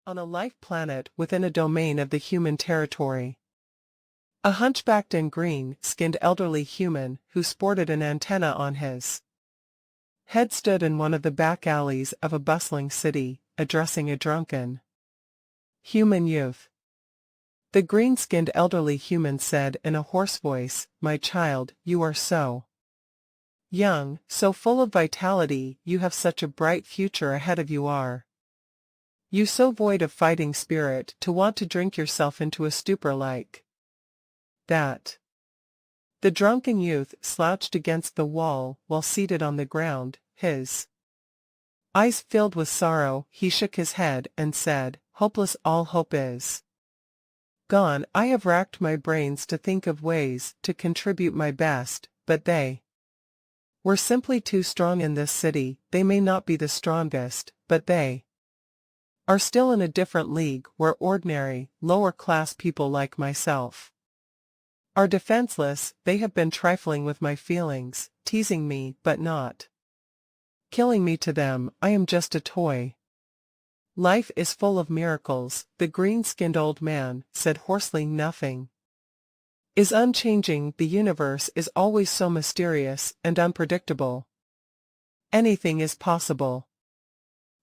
on a life planet within a domain of the human territory. A hunchbacked and green-skinned elderly human who sported an antenna on his head stood in one of the back alleys of a bustling city, addressing a drunken human youth. The green-skinned elderly human said in a hoarse voice, "My child, you are so young, so full of vitality, you have such a bright future ahead of you are. You so void of fighting spirit to want to drink yourself into a stupor like that." The drunken youth slouched against the wall while seated on the ground, his eyes filled with sorrow. He shook his head and said, "Hopeless, all hope is gone. I have racked my brains to think of ways to contribute my best, but they were simply too strong in this city. They may not be the strongest, but they are still in a different league where ordinary, lower-class people like myself are defenseless. They have been trifling with my feelings, teasing me but not killing me. To them, I am just a toy. Life is full of miracles," the green-skinned old man said hoarsely. "Nothing is unchanging. The universe is always so mysterious and unpredictable. Anything is possible."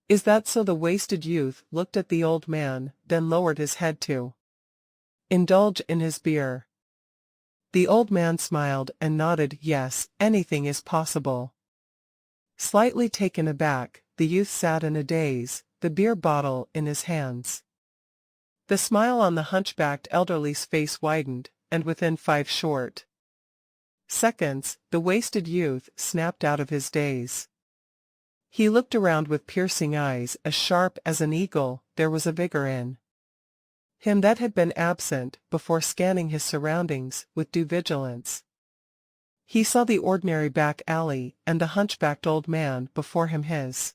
"Is that so?" The wasted youth looked at the old man, then lowered his head to indulge in his beer. The old man smiled and nodded. "Yes, anything is possible." Slightly taken aback, the youth sat in a daze, the beer bottle in his hands. The smile on the hunchbacked elderly's face widened, and within 5 short seconds, the wasted youth snapped out of his daze. He looked around with piercing eyes as sharp as an eagle. There was a vigor in him that had been absent before. Scanning his surroundings with due vigilance, he saw the ordinary back alley and the hunchbacked old man before him. His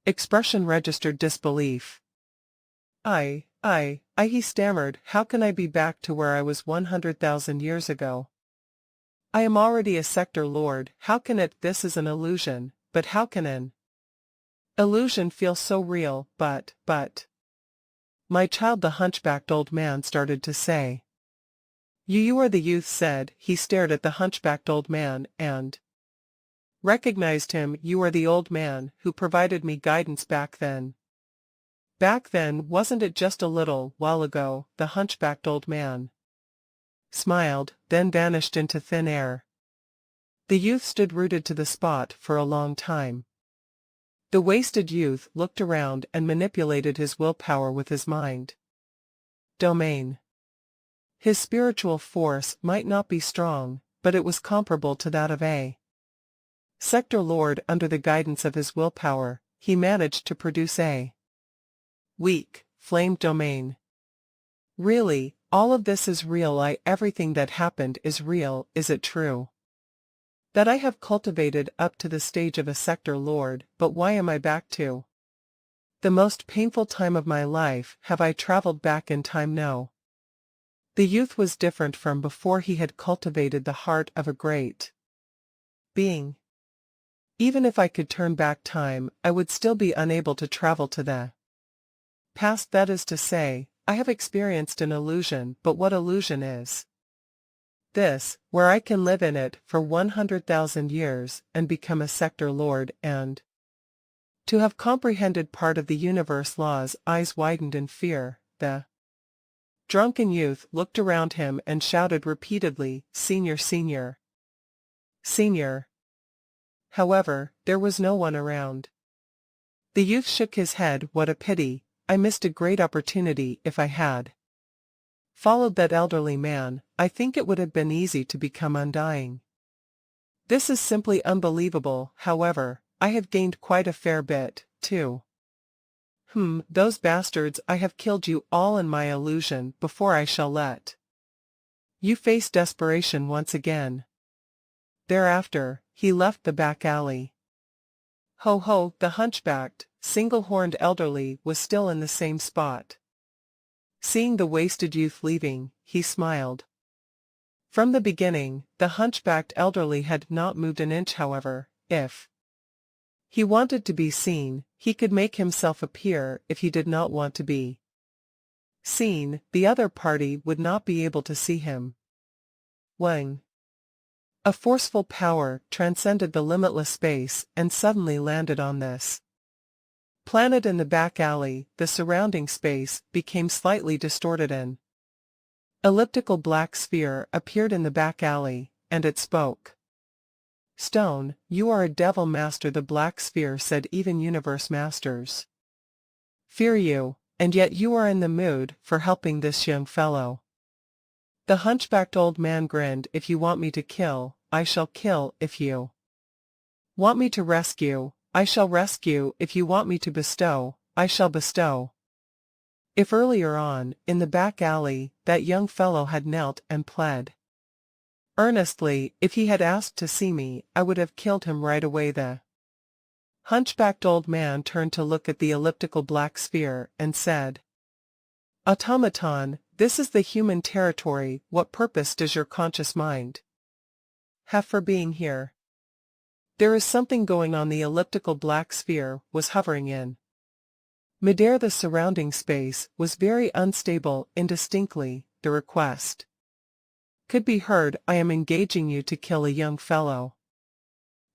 expression registered disbelief. I, he stammered. "How can I be back to where I was 100,000 years ago? I am already a sector lord. How can it? This is an illusion. But how can an illusion feel so real?" But, my child," the hunchbacked old man started to say. You are the youth said." He stared at the hunchbacked old man and recognized him. "You are the old man who provided me guidance back then." "Back then, wasn't it just a little while ago?" The hunchbacked old man smiled, then vanished into thin air. The youth stood rooted to the spot for a long time. The wasted youth looked around and manipulated his willpower with his mind domain. His spiritual force might not be strong, but it was comparable to that of a sector lord. Under the guidance of his willpower, he managed to produce a weak, flamed domain. "Really, all of this is real. Everything that happened is real. Is it true that I have cultivated up to the stage of a sector lord? But why am I back to the most painful time of my life? Have I traveled back in time? No." The youth was different from before. He had cultivated the heart of a great being. "Even if I could turn back time, I would still be unable to travel to the past. That is to say, I have experienced an illusion. But what illusion is this, where I can live in it for 100,000 years and become a sector lord and to have comprehended part of the universe laws?" Eyes widened in fear. The drunken youth looked around him and shouted repeatedly, "Senior, senior, senior." However, there was no one around. The youth shook his head. "What a pity. I missed a great opportunity. If I had followed that elderly man, I think it would have been easy to become undying. This is simply unbelievable. However, I have gained quite a fair bit, too." Those bastards, I have killed you all in my illusion before. I shall let you face desperation once again." Thereafter, he left the back alley. Ho ho, the hunchbacked, single-horned elderly was still in the same spot. Seeing the wasted youth leaving, he smiled. From the beginning, the hunchbacked elderly had not moved an inch. However, if He wanted to be seen. He could make himself appear if he did not want to be seen. The other party would not be able to see him. Wang. A forceful power transcended the limitless space and suddenly landed on this planet in the back alley. The surrounding space became slightly distorted. An elliptical black sphere appeared in the back alley, and it spoke. Stone, you are a devil master. The black sphere said. Even universe masters fear you, and yet you are in the mood for helping this young fellow. The hunchbacked old man grinned. If you want me to kill, I shall kill. If you want me to rescue, I shall rescue. If you want me to bestow, I shall bestow. If earlier on, in the back alley, that young fellow had knelt and pled earnestly, if he had asked to see me, I would have killed him right away. The hunchbacked old man turned to look at the elliptical black sphere and said, Automaton, this is the human territory. What purpose does your conscious mind have for being here? There is something going on. The elliptical black sphere was hovering in midair. The surrounding space was very unstable. Indistinctly, the request could be heard. I am engaging you to kill a young fellow.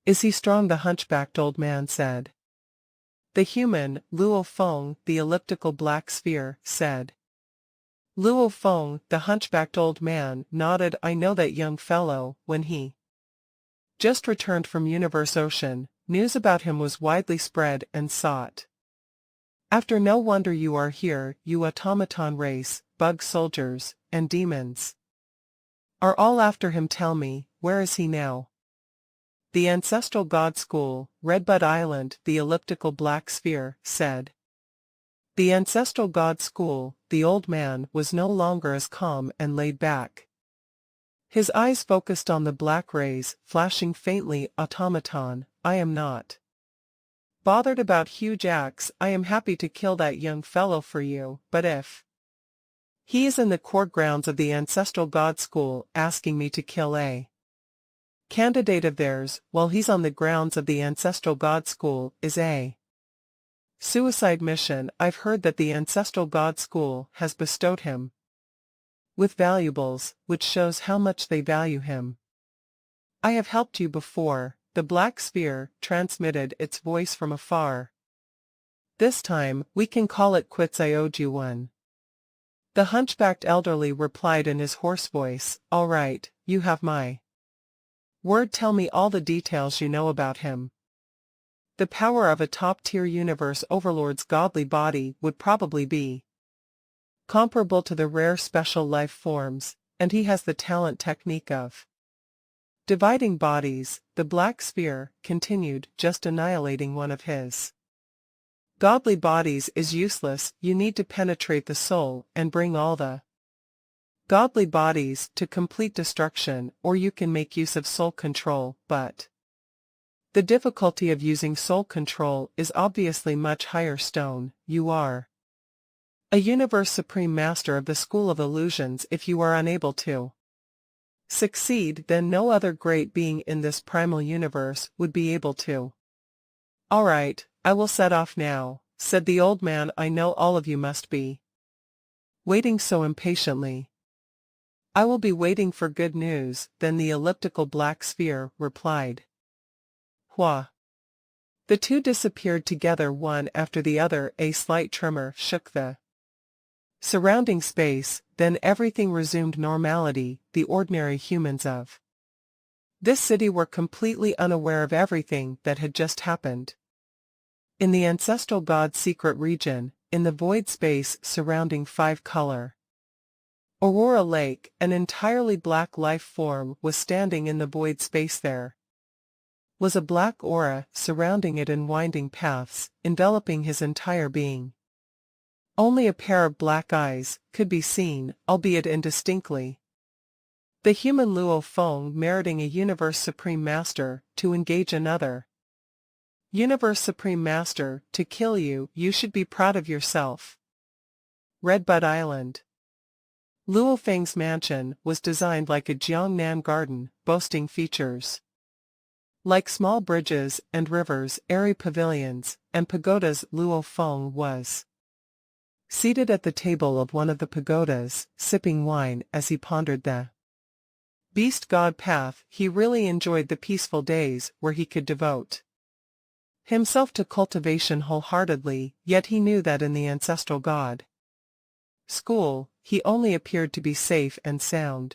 Is he strong? The hunchbacked old man said. The human, Luo Feng, the elliptical black sphere, said. Luo Feng, the hunchbacked old man, nodded. I know that young fellow. When he just returned from Universe Ocean, news about him was widely spread and sought after. No wonder you are here. You automaton race, bug soldiers, and demons are all after him. Tell me, where is he now? The Ancestral God School, Redbud Island, the elliptical black sphere, said. The Ancestral God School. The old man was no longer as calm and laid back. His eyes focused on the black rays, flashing faintly. Automaton, I am not bothered about huge acts. I am happy to kill that young fellow for you, but if he is in the court grounds of the Ancestral God School asking me to kill a candidate of theirs while he's on the grounds of the Ancestral God School is a suicide mission. I've heard that the Ancestral God School has bestowed him with valuables, which shows how much they value him. I have helped you before. The black sphere transmitted its voice from afar. This time, we can call it quits. I owed you one. The hunchbacked elderly replied in his hoarse voice, all right, you have my word. Tell me all the details you know about him. The power of a top-tier universe overlord's godly body would probably be comparable to the rare special life forms, and he has the talent technique of dividing bodies. The black sphere continued, just annihilating one of his godly bodies is useless. You need to penetrate the soul and bring all the godly bodies to complete destruction, or you can make use of soul control, but the difficulty of using soul control is obviously much higher. Stone, you are a universe supreme master of the School of Illusions. If you are unable to succeed, then no other great being in this primal universe would be able to. All right, I will set off now, said the old man. I know all of you must be waiting so impatiently. I will be waiting for good news. Then the elliptical black sphere replied. Hua. The two disappeared together one after the other. A slight tremor shook the surrounding space, then everything resumed normality. The ordinary humans of this city were completely unaware of everything that had just happened. In the Ancestral God's secret region, in the void space surrounding five-color Aurora Lake, an entirely black life form was standing in the void space. There was a black aura surrounding it in winding paths, enveloping his entire being. Only a pair of black eyes could be seen, albeit indistinctly. The human Luo Feng meriting a Universe Supreme Master to engage another Universe Supreme Master to kill you. You should be proud of yourself. Redbud Island. Luo Feng's mansion was designed like a Jiangnan garden, boasting features Like small bridges and rivers, airy pavilions, and pagodas, Luo Feng was seated at the table of one of the pagodas, sipping wine as he pondered the beast god path. He really enjoyed the peaceful days where he could devote himself to cultivation wholeheartedly, yet he knew that in the ancestral god school, he only appeared to be safe and sound.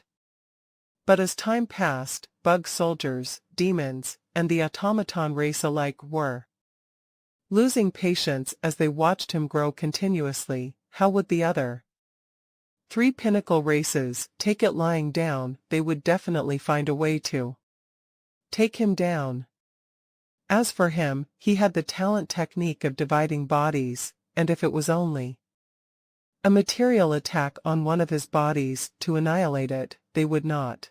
But as time passed, bug soldiers, demons, and the automaton race alike were losing patience as they watched him grow continuously. How would the other three pinnacle races take it lying down? They would definitely find a way to take him down. As for him, he had the talent technique of dividing bodies, and if it was only a material attack on one of his bodies to annihilate it, they would not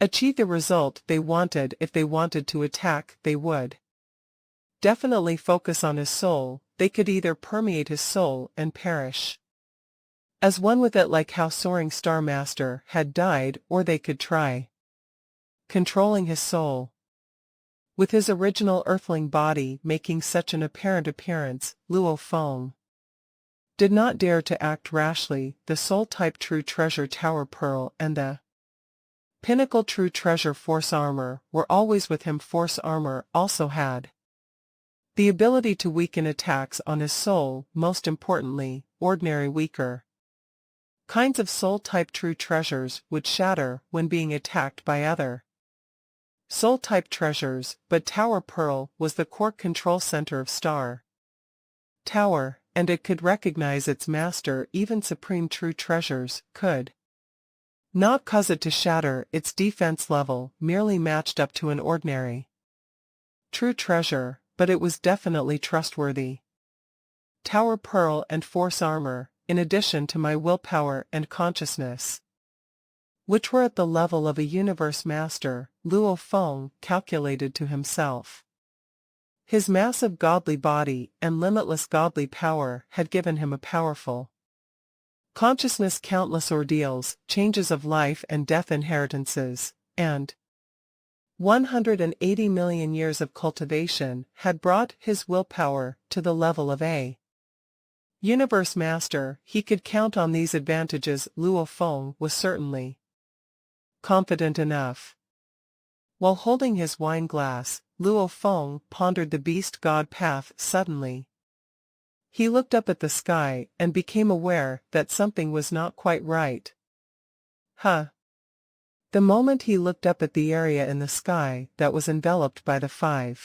achieve the result they wanted. If they wanted to attack, they would definitely focus on his soul. They could either permeate his soul and perish as one with it, like how Soaring Star Master had died, or they could try controlling his soul. With his original earthling body making such an apparent appearance, Luo Feng did not dare to act rashly. The soul-type True Treasure Tower Pearl and the Pinnacle True Treasure Force Armor were always with him. Force Armor also had the ability to weaken attacks on his soul. Most importantly, ordinary weaker kinds of soul-type True Treasures would shatter when being attacked by other soul-type treasures, but Tower Pearl was the core control center of Star Tower, and it could recognize its master. Even supreme True Treasures could not cause it to shatter. Its defense level merely matched up to an ordinary True Treasure, but it was definitely trustworthy. Tower Pearl and Force Armor, in addition to my willpower and consciousness, which were at the level of a universe master, Luo Feng calculated to himself. His massive godly body and limitless godly power had given him a powerful consciousness. Countless ordeals, changes of life and death, inheritances, and 180 million years of cultivation had brought his willpower to the level of a universe master. He could count on these advantages. Luo Feng was certainly confident enough. While holding his wine glass, Luo Feng pondered the beast god path. Suddenly, he looked up at the sky and became aware that something was not quite right. Huh. The moment he looked up at the area in the sky that was enveloped by the five-color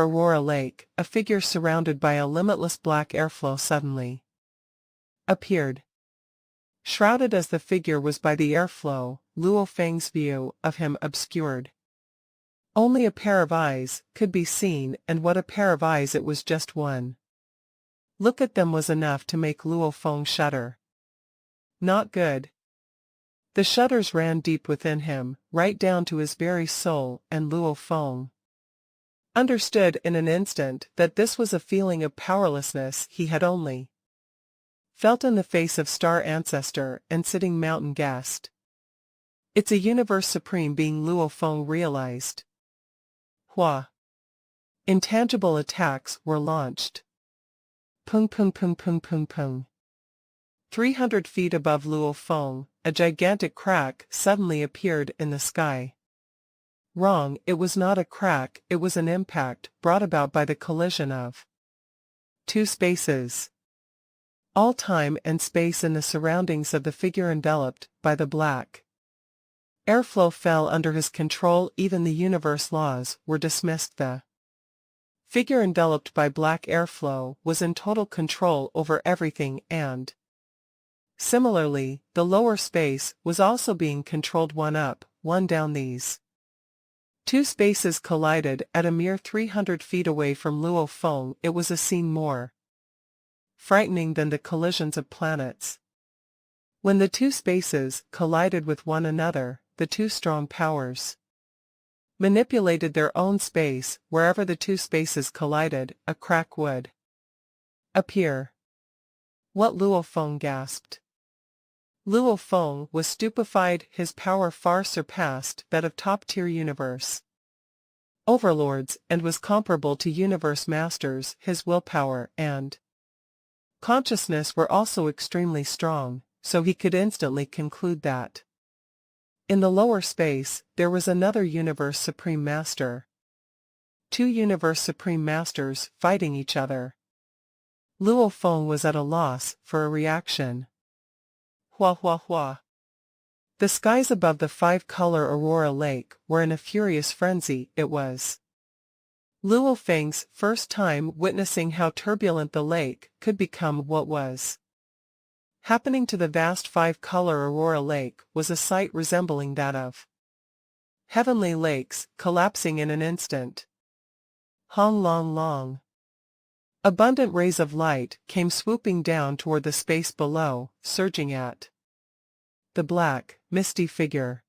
Aurora Lake, a figure surrounded by a limitless black airflow suddenly appeared. Shrouded as the figure was by the airflow, Luo Feng's view of him obscured. Only a pair of eyes could be seen, and what a pair of eyes! It was just one look at them was enough to make Luo Feng shudder. Not good. The shudders ran deep within him, right down to his very soul, and Luo Feng understood in an instant that this was a feeling of powerlessness he had only felt in the face of star ancestor and sitting mountain guest. It's a universe supreme being, Luo Feng realized. Hua. Intangible attacks were launched. Pung pung pung pung pung pung. 300 feet above Luo Feng, a gigantic crack suddenly appeared in the sky. Wrong, it was not a crack, it was an impact brought about by the collision of two spaces. All time and space in the surroundings of the figure enveloped by the black airflow fell under his control. Even the universe laws were dismissed. The figure enveloped by black airflow was in total control over everything, and similarly, the lower space was also being controlled. One up, one down. These two spaces collided at a mere 300 feet away from Luo Feng. It was a scene more frightening than the collisions of planets. When the two spaces collided with one another, the two strong powers manipulated their own space. Wherever the two spaces collided, a crack would appear. What? Luo Feng gasped. Luo Feng was stupefied. His power far surpassed that of top-tier universe overlords and was comparable to universe masters. His willpower and consciousness were also extremely strong, so he could instantly conclude that in the lower space, there was another Universe Supreme Master. Two Universe Supreme Masters fighting each other. Luo Feng was at a loss for a reaction. Hua hua hua. The skies above the five-color Aurora Lake were in a furious frenzy. It was Luo Feng's first time witnessing how turbulent the lake could become. What was happening to the vast five-color Aurora Lake was a sight resembling that of heavenly lakes collapsing in an instant. Hong long long. Abundant rays of light came swooping down toward the space below, surging at the black, misty figure.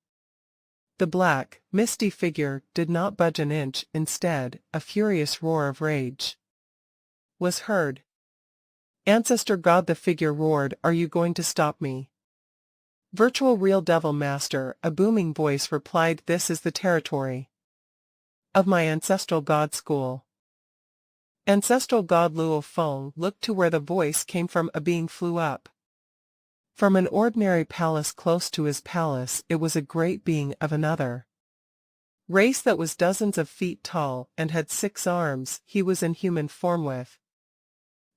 The black, misty figure did not budge an inch. Instead, a furious roar of rage was heard. Ancestor God, the figure roared, "Are you going to stop me?" Virtual Real Devil Master, a booming voice replied, "This is the territory of my ancestral god school." Ancestral God Luo Feng looked to where the voice came from. A being flew up from an ordinary palace close to his palace. It was a great being of another race that was dozens of feet tall and had 6 arms. He was in human form with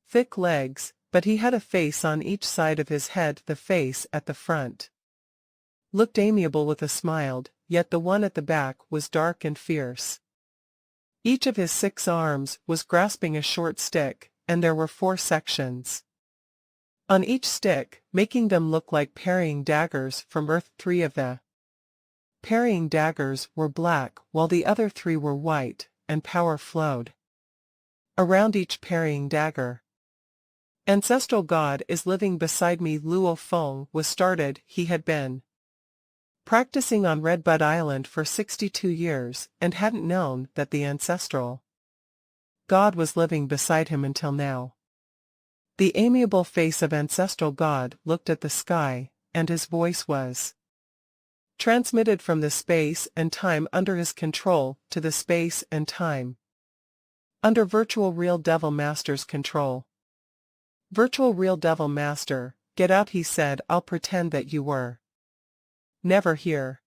thick legs, but he had a face on each side of his head. The face at the front looked amiable with a smile, yet the one at the back was dark and fierce. Each of his 6 arms was grasping a short stick, and there were 4 sections on each stick, making them look like parrying daggers from Earth. 3 of the parrying daggers were black, while the other 3 were white, and power flowed around each parrying dagger. Ancestral God is living beside me. Luo Feng was startled. He had been practicing on Redbud Island for 62 years, and hadn't known that the ancestral God was living beside him until now. The amiable face of ancestral God looked at the sky, and his voice was transmitted from the space and time under his control to the space and time under Virtual Real Devil Master's control. Virtual Real Devil Master, get out, he said. I'll pretend that you were never here.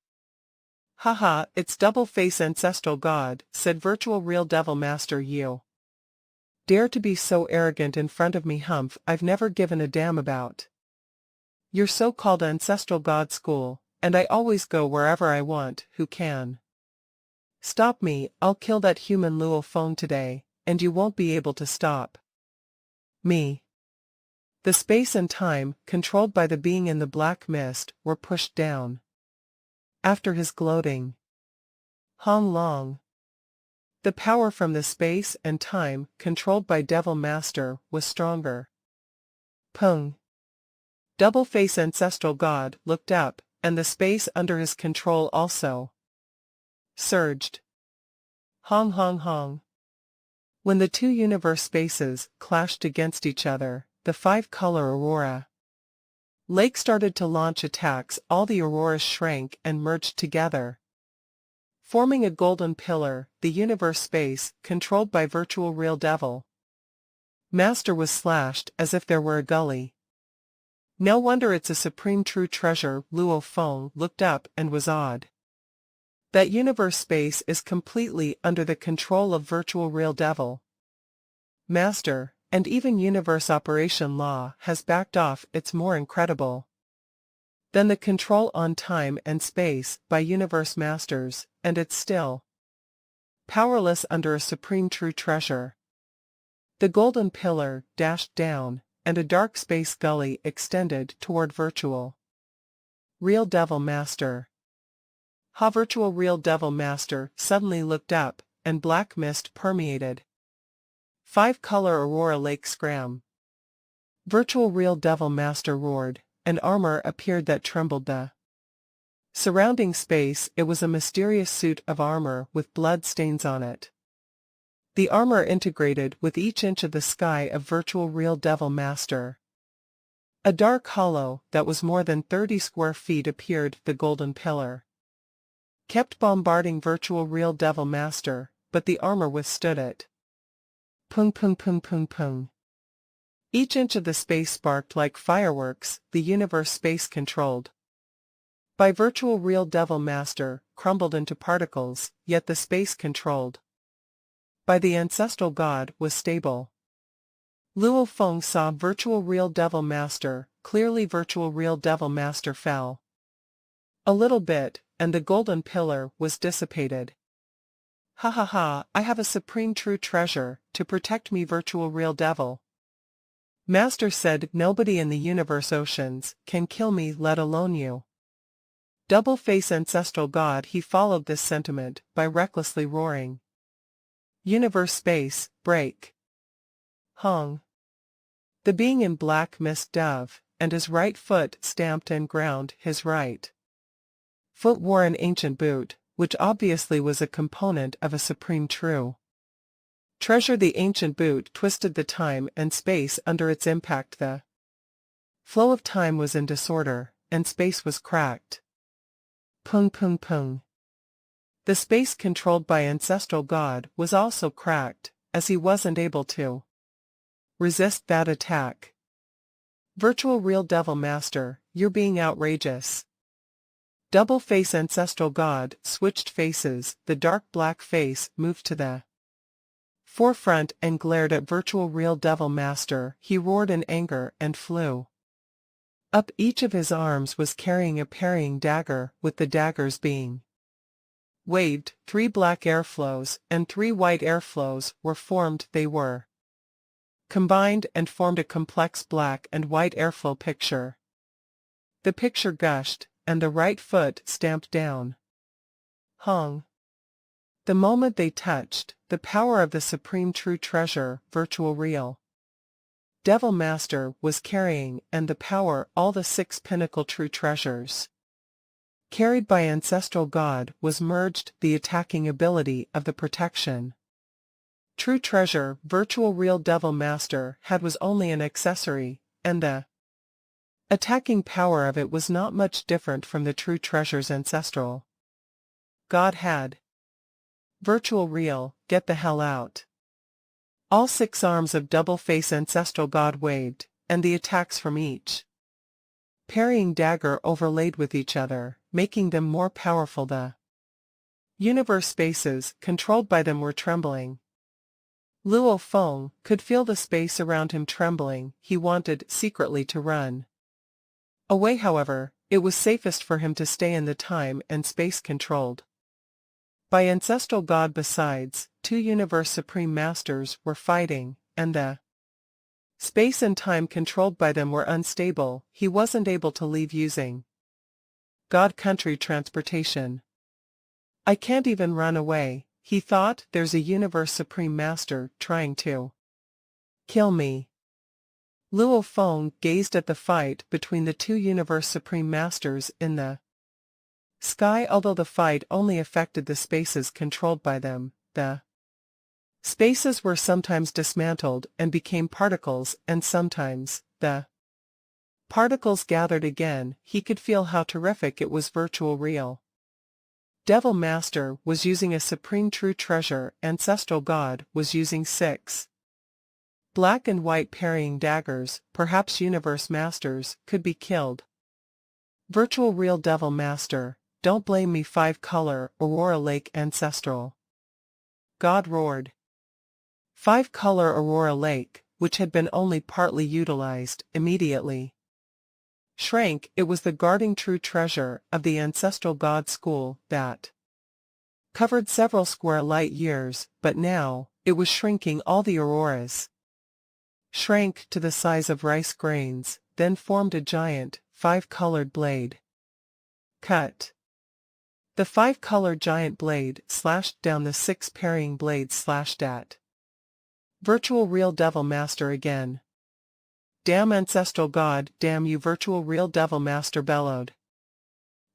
Haha, it's double-face ancestral God, said Virtual Real Devil Master. You dare to be so arrogant in front of me? Humph, I've never given a damn about your so-called ancestral God school, and I always go wherever I want. Who can stop me? I'll kill that human Luo Feng today, and you won't be able to stop me. The space and time, controlled by the being in the black mist, were pushed down after his gloating Hong long. The power from the space and time, controlled by Devil Master, was stronger. Pung. Double-face ancestral God looked up, and the space under his control also surged. Hong hong hong. When the 2 universe spaces clashed against each other, the 5-color Aurora Lake started to launch attacks. All the auroras shrank and merged together, forming a golden pillar. The universe space, controlled by Virtual Real Devil Master, was slashed as if there were a gully. No wonder it's a supreme true treasure. Luo Feng looked up and was awed. That universe space is completely under the control of Virtual Real Devil Master, and even universe operation law has backed off. It's more incredible than the control on time and space by universe masters, and it's still powerless under a supreme true treasure. The golden pillar dashed down, and a dark space gully extended toward Virtual Real Devil Master. Ha! Virtual Real Devil Master suddenly looked up, and black mist permeated 5-color Aurora Lake scram. Virtual Real Devil Master roared, and armor appeared that trembled the surrounding space. It was a mysterious suit of armor with blood stains on it. The armor integrated with each inch of the sky of Virtual Real Devil Master. A dark hollow that was more than 30 square feet appeared. The golden pillar kept bombarding Virtual Real Devil Master, but the armor withstood it. Pung pung pung pung pung. Each inch of the space sparked like fireworks, the universe space-controlled by virtual real Devil Master, crumbled into particles, yet the space-controlled by the ancestral god was stable. Luo Feng saw virtual real Devil Master, clearly virtual real Devil Master fell a little bit, and the golden pillar was dissipated. Ha ha ha, I have a supreme true treasure, to protect me virtual real devil. Master said nobody in the universe oceans can kill me, let alone you. Double face ancestral god, he followed this sentiment by recklessly roaring. Universe space, break. Hung. The being in black missed dove, and his right foot stamped and ground his right foot wore an ancient boot, which obviously was a component of a supreme true treasure. The ancient boot twisted the time and space under its impact. The flow of time was in disorder, and space was cracked. Pung pung pung. The space controlled by ancestral god was also cracked, as he wasn't able to resist that attack. Virtual real Devil Master, you're being outrageous. Double face ancestral god switched faces, the dark black face moved to the forefront and glared at virtual real Devil Master. He roared in anger and flew up. Each of his arms was carrying a parrying dagger, with the daggers being waved. 3 black airflows and 3 white airflows were formed. They were combined and formed a complex black and white airflow picture. The picture gushed, and the right foot stamped down. Hung. The moment they touched, the power of the supreme true treasure, virtual real Devil Master, was carrying, and the power, all the 6 pinnacle true treasures carried by ancestral god, was merged. The attacking ability of the protection true treasure, virtual real Devil Master, had was only an accessory, and the attacking power of it was not much different from the true treasure's ancestral god had. Virtual real, get the hell out. All 6 arms of double face ancestral god waved, and the attacks from each parrying dagger overlaid with each other, making them more powerful. The universe spaces controlled by them were trembling. Luo Feng could feel the space around him trembling. He wanted secretly to run away, however, it was safest for him to stay in the time and space controlled by ancestral god. Besides, 2 universe supreme masters were fighting, and the space and time controlled by them were unstable. He wasn't able to leave using God country transportation. I can't even run away, he thought. There's a universe supreme master trying to kill me. Luo Feng gazed at the fight between the 2 universe supreme masters in the sky. Although the fight only affected the spaces controlled by them, the spaces were sometimes dismantled and became particles, and sometimes the particles gathered again. He could feel how terrific it was. Virtual real Devil Master was using a supreme true treasure. Ancestral god was using 6 black and white parrying daggers. Perhaps universe masters could be killed. Virtual real Devil Master, don't blame me. 5-color Aurora Lake ancestral god roared. 5-color Aurora Lake, which had been only partly utilized, immediately shrank. It was the guarding true treasure of the ancestral god school that covered several square light years, but now it was shrinking. All the auroras shrank to the size of rice grains, then formed a giant 5-colored blade. Cut. The 5-color giant blade slashed down. The 6 parrying blades slashed at virtual real Devil Master again. Damn ancestral god, damn you! Virtual real Devil Master bellowed.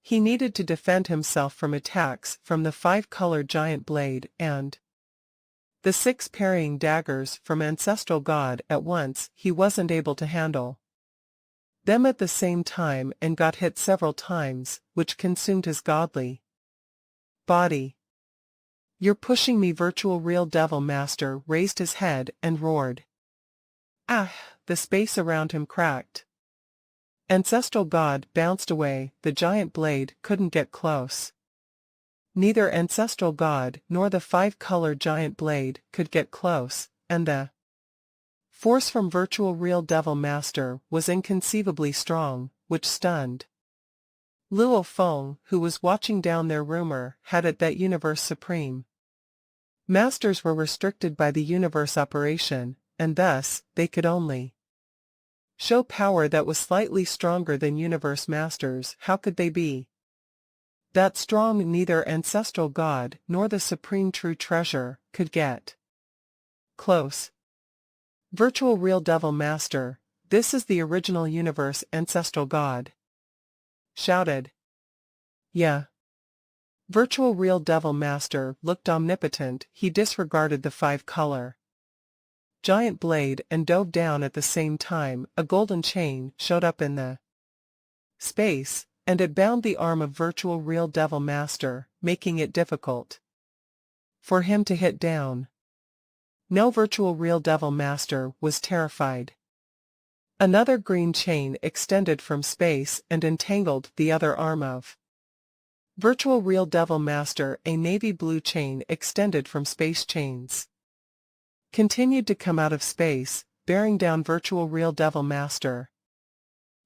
He needed to defend himself from attacks from the 5-color giant blade and the 6 parrying daggers from ancestral god at once. He wasn't able to handle them at the same time and got hit several times, which consumed his godly body. You're pushing me, Virtual Real Devil Master raised his head and roared. Ah! The space around him cracked. Ancestral God bounced away, the giant blade couldn't get close. Neither Ancestral God nor the five-color giant blade could get close, and the force from Virtual Real Devil Master was inconceivably strong, which stunned Luo Feng, who was watching down their rumor had it that Universe Supreme Masters were restricted by the universe operation, and thus, they could only show power that was slightly stronger than Universe Masters. How could they be that strong? Neither Ancestral God nor the Supreme True Treasure could get close. Virtual Real Devil Master, this is the original universe. Ancestral God shouted. Yeah. Virtual Real Devil Master looked omnipotent. He disregarded the five-color giant blade and dove down at the same time. A golden chain showed up in the space, and it bound the arm of Virtual Real Devil Master, making it difficult for him to hit down. No, Virtual Real Devil Master was terrified. Another green chain extended from space and entangled the other arm of Virtual Real Devil Master. A navy blue chain extended from space. Chains continued to come out of space, bearing down Virtual Real Devil Master.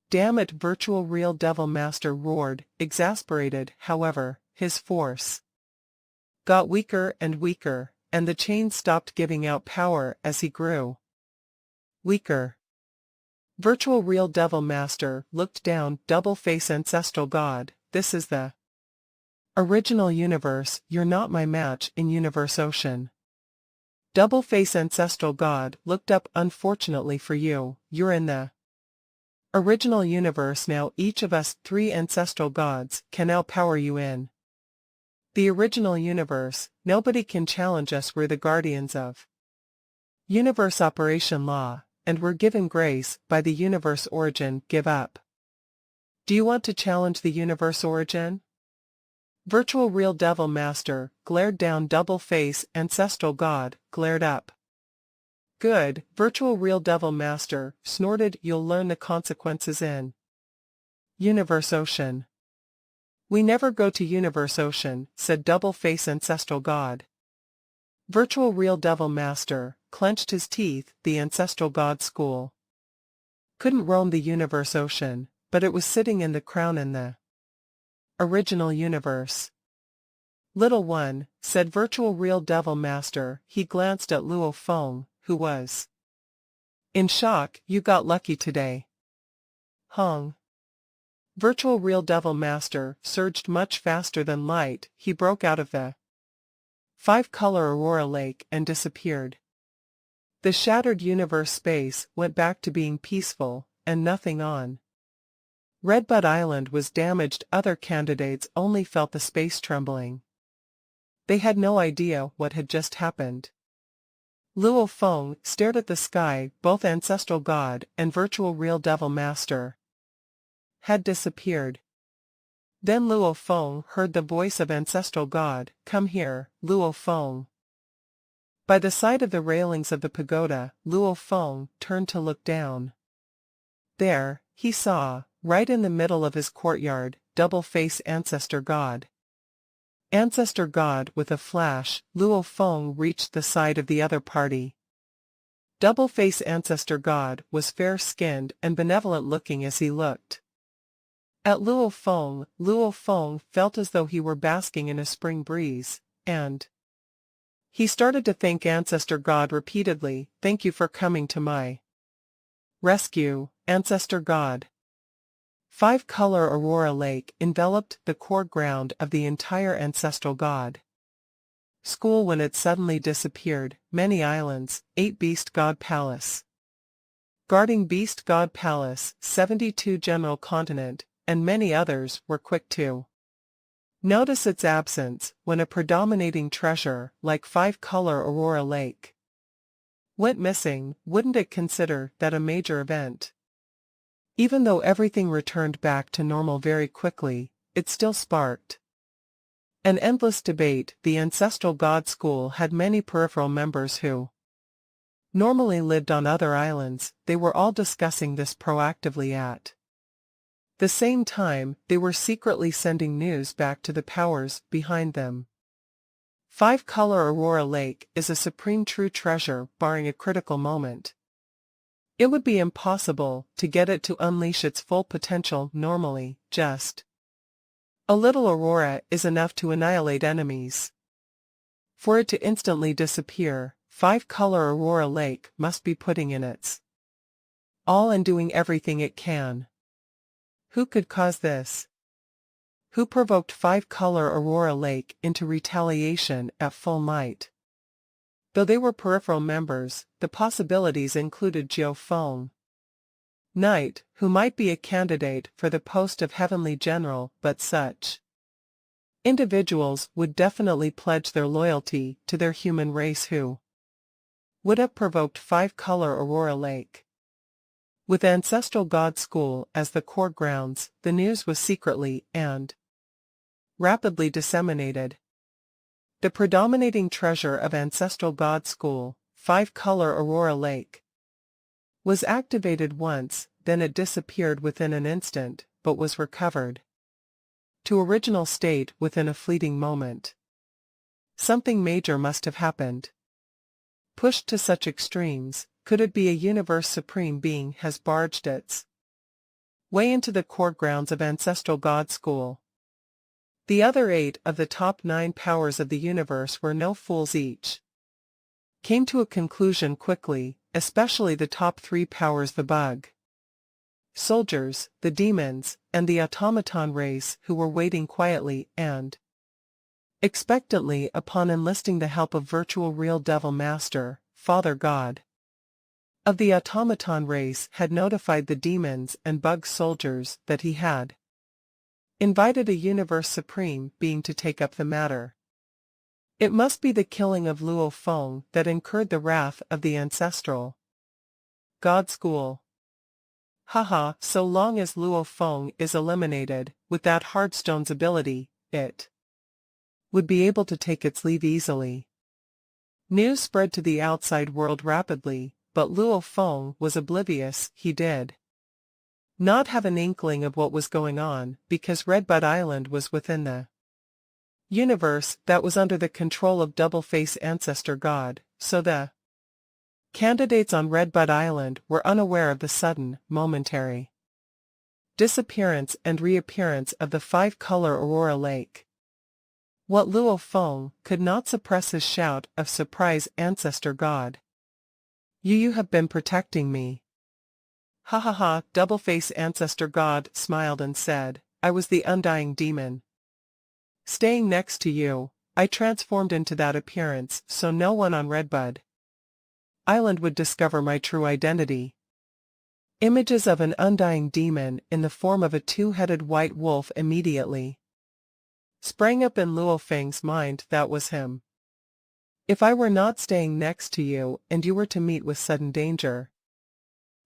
Damn it! Virtual Real Devil Master roared, exasperated. However, his force got weaker and weaker, and the chain stopped giving out power as he grew weaker. Virtual Real Devil Master looked down. Double face. Ancestral God, this is the original universe. You're not my match in Universe Ocean. Double face. Ancestral God looked up. Unfortunately for you, you're in the original universe now. Each of us three Ancestral Gods can now power you in the original universe. Nobody can challenge us. We're the guardians of universe operation law, and we're given grace by the universe origin. Give up. Do you want to challenge the universe origin? Virtual Real Devil Master glared down. Double face. Ancestral God glared up. Good. Virtual Real Devil Master snorted. You'll learn the consequences in Universe Ocean. We never go to Universe Ocean, said Double Face. Ancestral God. Virtual Real Devil Master clenched his teeth. The Ancestral God School couldn't roam the Universe Ocean, but it was sitting in the crown in the original universe. Little one, said Virtual Real Devil Master. He glanced at Luo Feng, who was in shock. You got lucky today. Hong. Virtual Real Devil Master surged much faster than light. He broke out of the five-color Aurora Lake and disappeared. The shattered universe space went back to being peaceful, and nothing on Redbud Island was damaged. Other candidates only felt the space trembling. They had no idea what had just happened. Luo Feng stared at the sky. Both Ancestral God and Virtual Real Devil Master had disappeared. Then Luo Feng heard the voice of Ancestral God. Come here, Luo Feng. By the side of the railings of the pagoda, Luo Feng turned to look down. There, he saw, right in the middle of his courtyard, Double Face. Ancestor God. Ancestor God. With a flash, Luo Feng reached the side of the other party. Double Face. Ancestor God was fair-skinned and benevolent-looking as he looked at Luo Feng. Luo Feng felt as though he were basking in a spring breeze, and he started to thank Ancestor God repeatedly. Thank you for coming to my rescue, Ancestor God. Five-color Aurora Lake enveloped the core ground of the entire Ancestral God School when it suddenly disappeared. Many islands, 8 Beast God Palace. Guarding Beast God Palace, 72 General Continent, and many others were quick to notice its absence when a predominating treasure like five-color Aurora Lake went missing. Wouldn't it consider that a major event? Even though everything returned back to normal very quickly, it still sparked An endless debate. The ancestral god school had many peripheral members who normally lived on other islands. They were all discussing this proactively at the same time. They were secretly sending news back to the powers behind them. Five-color Aurora Lake is a supreme true treasure, barring a critical moment. It would be impossible to get it to unleash its full potential normally. Just a little aurora is enough to annihilate enemies. For it to instantly disappear, five-color Aurora Lake must be putting in its all and doing everything it can. Who could cause this? Who provoked five-color Aurora Lake into retaliation at full might? Though they were peripheral members, the possibilities included Jiu Feng Knight, who might be a candidate for the post of Heavenly General, but such individuals would definitely pledge their loyalty to their human race who would have provoked five-color Aurora Lake. With Ancestral God School as the core grounds, the news was secretly and rapidly disseminated. The predominating treasure of Ancestral God School, five-color Aurora Lake, was activated once, then it disappeared within an instant, but was recovered to original state within a fleeting moment. Something major must have happened. Pushed to such extremes, could it be a universe supreme being has barged its way into the core grounds of Ancestral God School? The other 8 of the top 9 powers of the universe were no fools each. Came to a conclusion quickly, especially the top 3 powers: the bug soldiers, the demons, and the automaton race, who were waiting quietly and expectantly upon enlisting the help of virtual real devil master, Father God of the automaton race had notified the demons and bug soldiers that he had invited a universe supreme being to take up the matter. It must be the killing of Luo Feng that incurred the wrath of the Ancestral God School. Haha, so long as Luo Feng is eliminated, with that Heartstone's ability, it would be able to take its leave easily. News spread to the outside world rapidly, but Luo Feng was oblivious. He did not have an inkling of what was going on, because Redbud Island was within the universe that was under the control of Double-Face Ancestor God, so the candidates on Redbud Island were unaware of the sudden, momentary disappearance and reappearance of the five-color Aurora Lake. What Luo Feng could not suppress his shout of surprise. Ancestor God, you have been protecting me. Ha ha ha. Double-Face Ancestor God smiled and said, I was the undying demon. Staying next to you, I transformed into that appearance so no one on Redbud Island would discover my true identity. Images of an undying demon in the form of a two-headed white wolf immediately sprang up in Luo Feng's mind. That was him. If I were not staying next to you and you were to meet with sudden danger,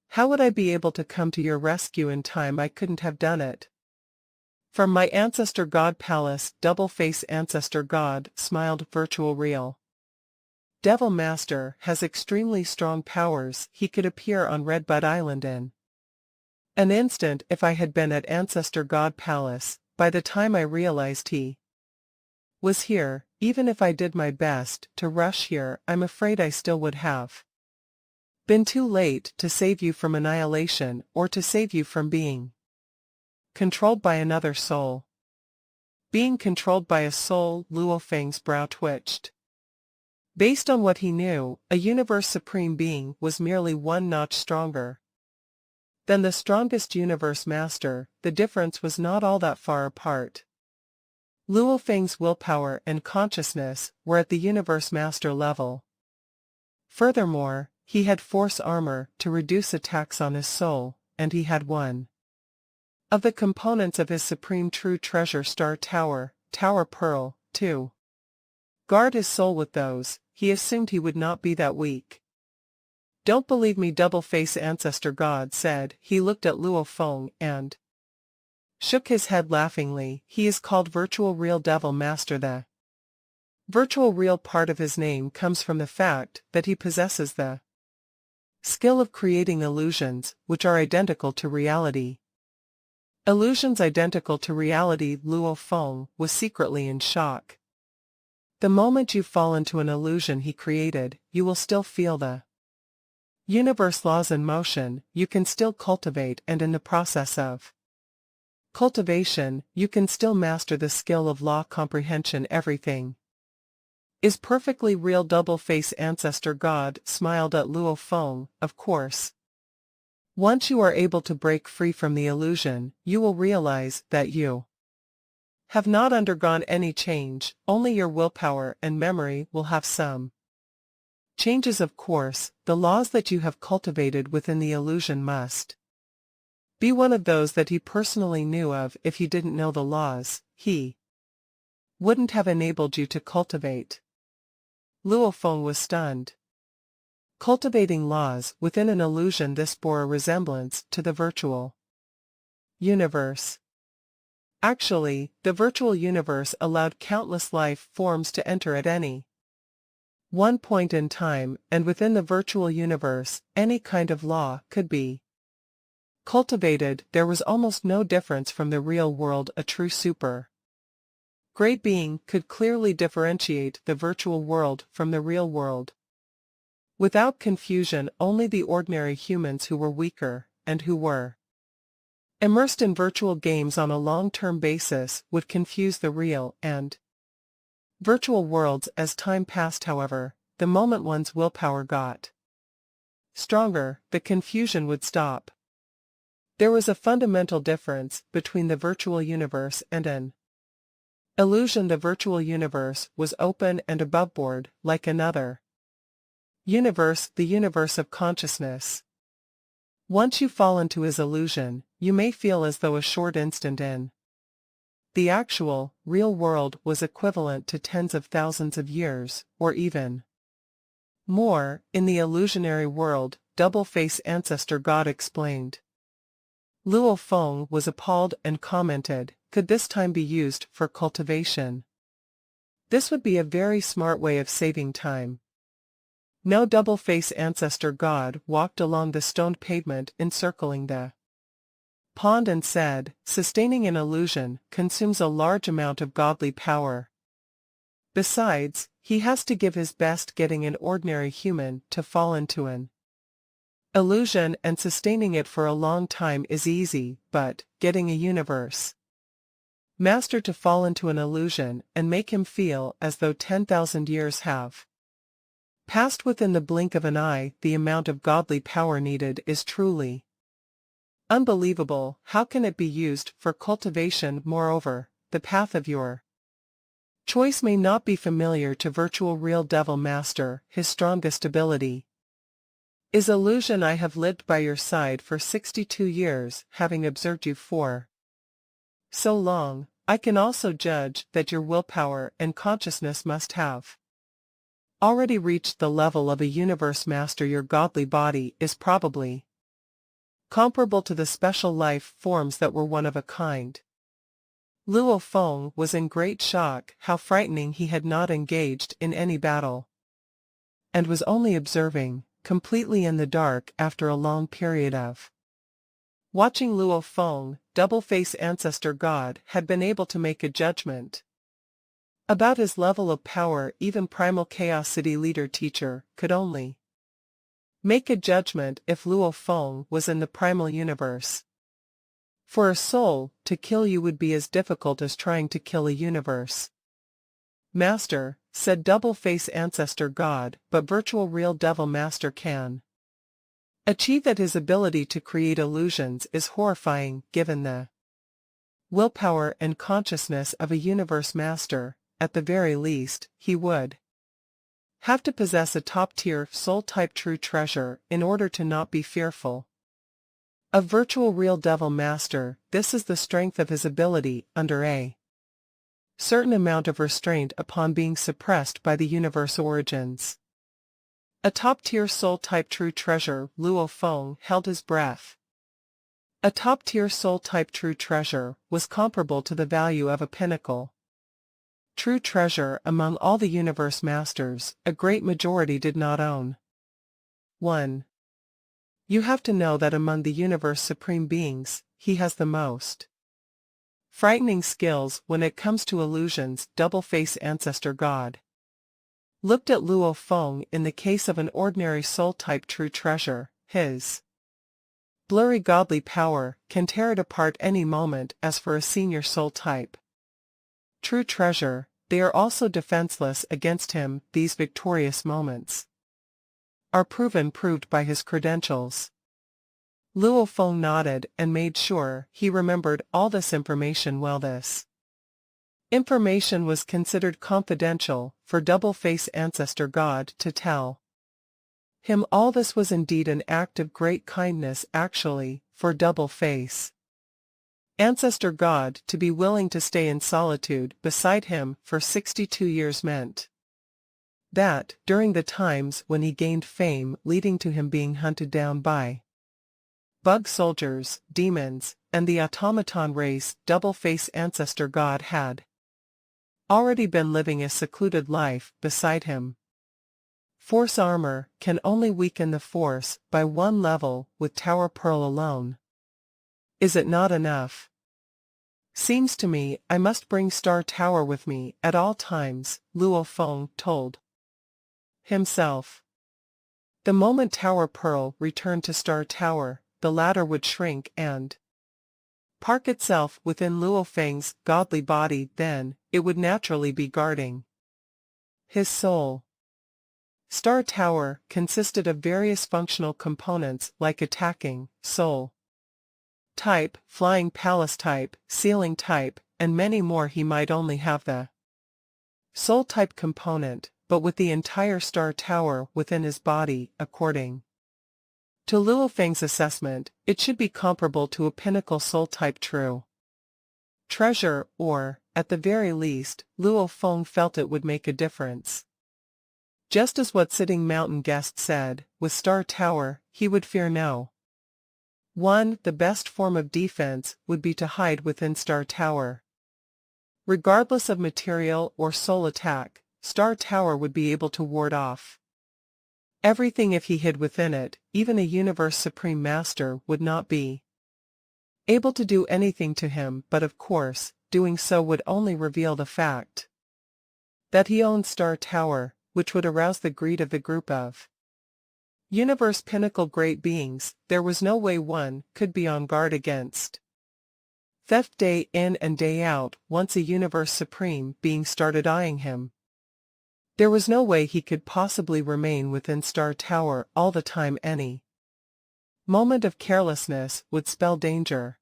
how would I be able to come to your rescue in time? I couldn't have done it. From my Ancestor God Palace, Double-Face Ancestor God smiled. Virtual real Devil Master has extremely strong powers. He could appear on Redbud Island in an instant if I had been at Ancestor God Palace. By the time I realized he was here, even if I did my best to rush here, I'm afraid I still would have been too late to save you from annihilation or to save you from being controlled by another soul. Being controlled by a soul. Luo Feng's brow twitched. Based on what he knew, a universe supreme being was merely one notch stronger than the strongest universe master. The difference was not all that far apart. Luo Feng's willpower and consciousness were at the universe master level. Furthermore, he had force armor to reduce attacks on his soul, and he had one of the components of his supreme true treasure Star Tower, Tower Pearl, to guard his soul with those. He assumed he would not be that weak. Don't believe me, Double-Face Ancestor God said. He looked at Luo Feng and shook his head laughingly. He is called Virtual Real Devil Master. The virtual real part of his name comes from the fact that he possesses the skill of creating illusions, which are identical to reality. Illusions identical to reality. Luo Feng was secretly in shock. The moment you fall into an illusion he created, you will still feel the universe laws in motion. You can still cultivate, and in the process of cultivation, you can still master the skill of law comprehension. Everything is perfectly real. Double-face ancestor God smiled at Luo Feng. Of course. Once you are able to break free from the illusion, you will realize that you have not undergone any change, only your willpower and memory will have some changes. Of course, the laws that you have cultivated within the illusion must be one of those that he personally knew of. If you didn't know the laws, he wouldn't have enabled you to cultivate. Luo Feng was stunned. Cultivating laws within an illusion, this bore a resemblance to the virtual universe. Actually, the virtual universe allowed countless life forms to enter at any one point in time, and within the virtual universe, any kind of law could be cultivated. There was almost no difference from the real world. A true super great being could clearly differentiate the virtual world from the real world. Without confusion, only the ordinary humans who were weaker, and who were immersed in virtual games on a long-term basis, would confuse the real and virtual worlds. As time passed, however, the moment one's willpower got stronger, the confusion would stop. There was a fundamental difference between the virtual universe and an illusion. The virtual universe was open and aboveboard, like another universe, the universe of consciousness. Once you fall into his illusion, you may feel as though a short instant in the actual, real world was equivalent to tens of thousands of years, or even more. In the illusionary world, double-face ancestor God explained. Luo Feng was appalled and commented, could this time be used for cultivation? This would be a very smart way of saving time. No. Double-face ancestor God walked along the stoned pavement encircling the pond and said, sustaining an illusion consumes a large amount of godly power. Besides, he has to give his best. Getting an ordinary human to fall into an illusion and sustaining it for a long time is easy, but getting a universe master to fall into an illusion and make him feel as though 10,000 years have passed within the blink of an eye, the amount of godly power needed is truly unbelievable. How can it be used for cultivation? Moreover, the path of your choice may not be familiar to Virtual Real Devil Master. His strongest ability is illusion. I have lived by your side for 62 years, having observed you for so long. I can also judge that your willpower and consciousness must have already reached the level of a universe master. Your godly body is probably comparable to the special life forms that were one of a kind. Luo Feng was in great shock. How frightening! He had not engaged in any battle and was only observing, completely in the dark. After a long period of watching Luo Feng, double-face ancestor God had been able to make a judgment about his level of power. Even Primal Chaos City leader teacher could only make a judgment if Luo Feng was in the primal universe. For a soul to kill you would be as difficult as trying to kill a universe master, said double-face ancestor God, but Virtual Real Devil Master can achieve that. His ability to create illusions is horrifying. Given the willpower and consciousness of a universe master, at the very least, he would have to possess a top-tier soul-type true treasure in order to not be fearful of Virtual Real Devil Master. This is the strength of his ability, under a certain amount of restraint upon being suppressed by the universe origins. A top-tier soul-type true treasure. Luo Feng held his breath. A top-tier soul-type true treasure was comparable to the value of a pinnacle. True treasure among all the universe masters, a great majority did not own. 1. You have to know that among the universe supreme beings, he has the most frightening skills when it comes to illusions. Double-face ancestor god. Looked at Luo Feng in the case of an ordinary soul-type true treasure, his blurry godly power can tear it apart any moment. As for a senior soul-type true treasure, they are also defenseless against him. These victorious moments are proved by his credentials. Luo Feng nodded and made sure he remembered all this information well. This information was considered confidential for double-face ancestor god to tell him. All this was indeed an act of great kindness actually, for double-face ancestor god to be willing to stay in solitude beside him for 62 years meant that, during the times when he gained fame leading to him being hunted down by bug soldiers, demons, and the automaton race, double-face ancestor god had already been living a secluded life beside him. Force armor can only weaken the force by one level. With Tower Pearl alone, is it not enough? Seems to me I must bring Star Tower with me at all times, Luo Feng told himself. The moment Tower Pearl returned to Star Tower, the latter would shrink and park itself within Luo Feng's godly body. Then, it would naturally be guarding his soul. Star Tower consisted of various functional components like attacking, soul type, flying palace type, sealing type, and many more. He might only have the soul type component, but with the entire Star Tower within his body. According to Luo Feng's assessment, it should be comparable to a pinnacle soul-type true treasure, or, at the very least, Luo Feng felt it would make a difference. Just as what Sitting Mountain Guest said, with Star Tower, he would fear no one. The best form of defense would be to hide within Star Tower. Regardless of material or soul attack, Star Tower would be able to ward off everything if he hid within it. Even a Universe Supreme Master would not be able to do anything to him, but of course, doing so would only reveal the fact that he owned Star Tower, which would arouse the greed of the group of Universe Pinnacle great beings. There was no way one could be on guard against theft day in and day out. Once a Universe Supreme being started eyeing him, there was no way he could possibly remain within Star Tower all the time. Any moment of carelessness would spell danger.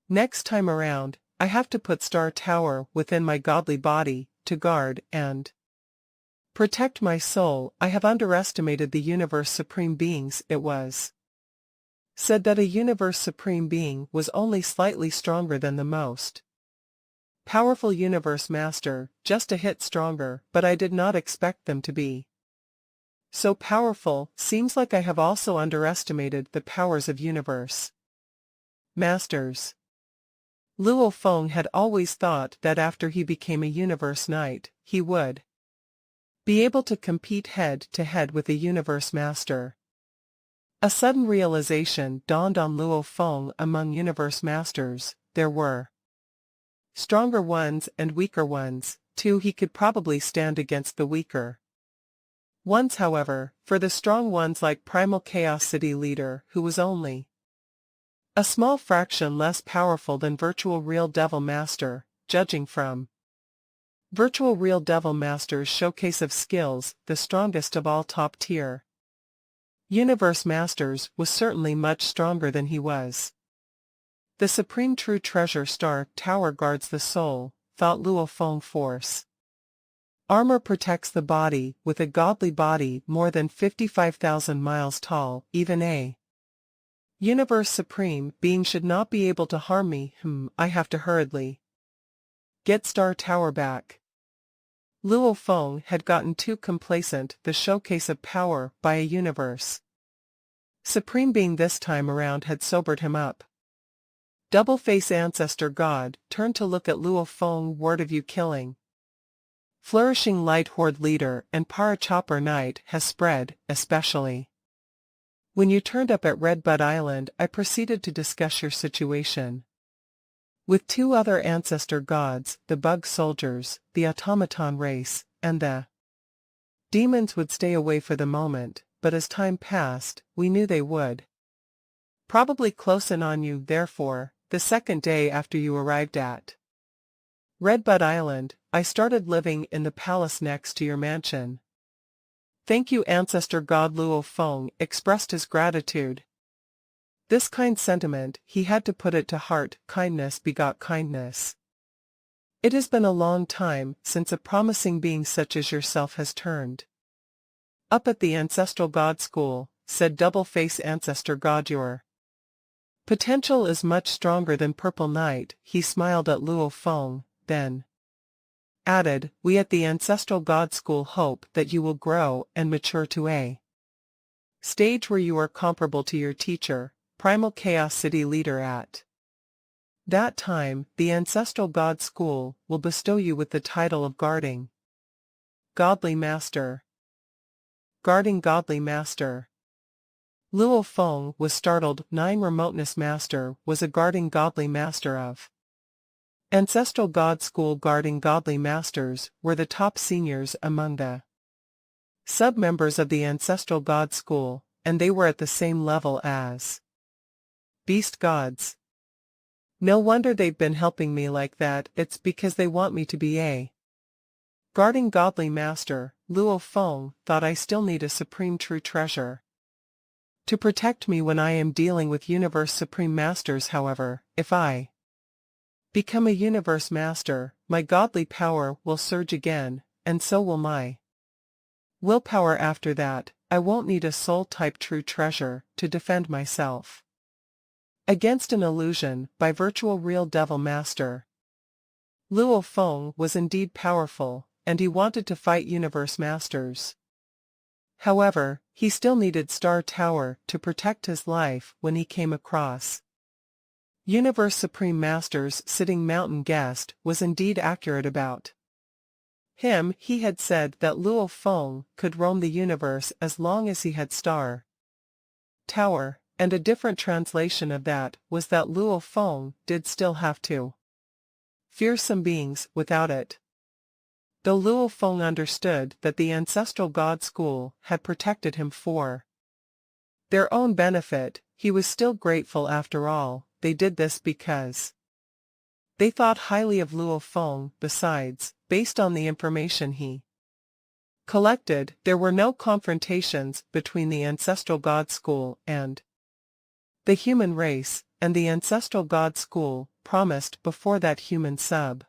Next time around, I have to put Star Tower within my godly body, to guard and protect my soul. I have underestimated the Universe Supreme beings. It was said that a Universe Supreme being was only slightly stronger than the most powerful Universe Master, just a hit stronger, but I did not expect them to be so powerful. Seems like I have also underestimated the powers of Universe Masters. Luo Feng had always thought that after he became a Universe Knight, he would be able to compete head-to-head with a Universe Master. A sudden realization dawned on Luo Feng. Among Universe Masters, there were stronger ones and weaker ones, too. He could probably stand against the weaker ones, however, for the strong ones like Primal Chaos City Leader, who was only a small fraction less powerful than Virtual Real Devil Master, judging from Virtual Real Devil Master's showcase of skills, the strongest of all top-tier Universe Masters was certainly much stronger than he was. The supreme true treasure Star Tower guards the soul, thought Luo Feng. Force armor protects the body. With a godly body more than 55,000 miles tall, even a Universe Supreme being should not be able to harm me. I have to hurriedly get Star Tower back. Luo Feng had gotten too complacent. The showcase of power by a Universe Supreme being this time around had sobered him up. Double-face ancestor god turned to look at Luo Feng. Word of you killing. Flourishing light horde leader and para-chopper knight has spread, especially. When you turned up at Redbud Island, I proceeded to discuss your situation. With two other ancestor gods, the bug soldiers, the automaton race, and the demons would stay away for the moment, but as time passed, we knew they would. Probably close in on you therefore, the second day after you arrived at Redbud Island, I started living in the palace next to your mansion. Thank you ancestor god. Luo Feng expressed his gratitude. This kind sentiment, he had to put it to heart. Kindness begot kindness. It has been a long time since a promising being such as yourself has turned up at the ancestral god school, said double-face ancestor god. Your potential is much stronger than Purple Knight. He smiled at Luo Feng, then added, we at the ancestral god school hope that you will grow and mature to a stage where you are comparable to your teacher, Primal Chaos City leader. At that time, the ancestral god school will bestow you with the title of guarding godly master. Guarding godly master. Luo Feng was startled. 9 Remoteness master was a guarding godly master of ancestral god school. Guarding godly masters were the top seniors among the sub-members of the ancestral god school, and they were at the same level as beast gods. No wonder they've been helping me like that. It's because they want me to be a guarding godly master. Luo Feng thought I still need a supreme true treasure to protect me when I am dealing with universe supreme masters. However, if I become a universe master, my godly power will surge again, and so will my willpower. After that, I won't need a soul-type true treasure to defend myself against an illusion by virtual real devil master. Luo Feng was indeed powerful, and he wanted to fight universe masters. However, he still needed Star Tower to protect his life when he came across Universe Supreme Masters. Sitting Mountain Guest was indeed accurate about him. He had said that Luo Feng could roam the universe as long as he had Star Tower, and a different translation of that was that Luo Feng did still have to fear some beings without it. Though Luo Feng understood that the ancestral god school had protected him for their own benefit, he was still grateful. After all, they did this because they thought highly of Luo Feng. Besides, based on the information he collected, there were no confrontations between the ancestral god school and the human race, and the ancestral god school promised before that human sub-members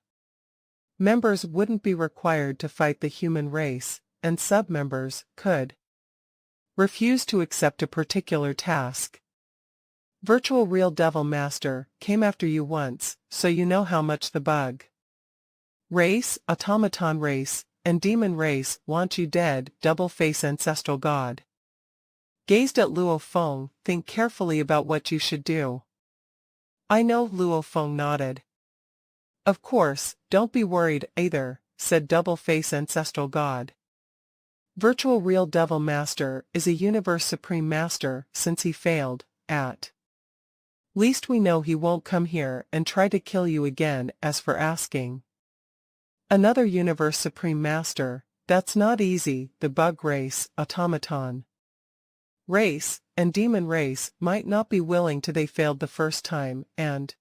wouldn't be required to fight the human race, and sub-members could refuse to accept a particular task. Virtual Real Devil Master came after you once, so you know how much the bug race, automaton race, and demon race want you dead. Double-face ancestral god gazed at Luo Feng. Think carefully about what you should do. I know. Luo Feng nodded. Of course, don't be worried either, said Double-face ancestral god. Virtual Real Devil Master is a universe supreme master. Since he failed, at least we know he won't come here and try to kill you again. As for asking another universe supreme master, that's not easy. The bug race, automaton race, and demon race might not be willing to. They failed the first time, and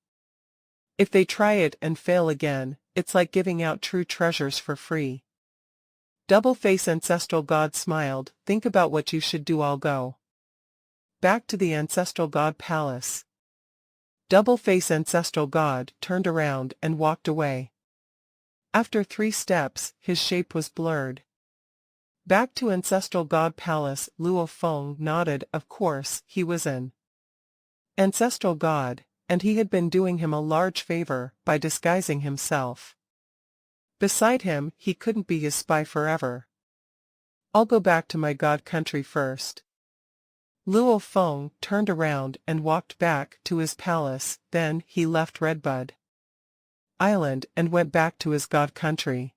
if they try it and fail again, it's like giving out true treasures for free. Double-face ancestral god smiled. Think about what you should do. I'll go back to the ancestral god palace. Double-face ancestral god turned around and walked away. After 3 steps, his shape was blurred. Back to ancestral god palace. Luo Feng nodded. Of course, he was an ancestral god, and he had been doing him a large favor by disguising himself beside him. He couldn't be his spy forever. I'll go back to my god country first. Luo Feng turned around and walked back to his palace. Then he left Redbud Island and went back to his god country.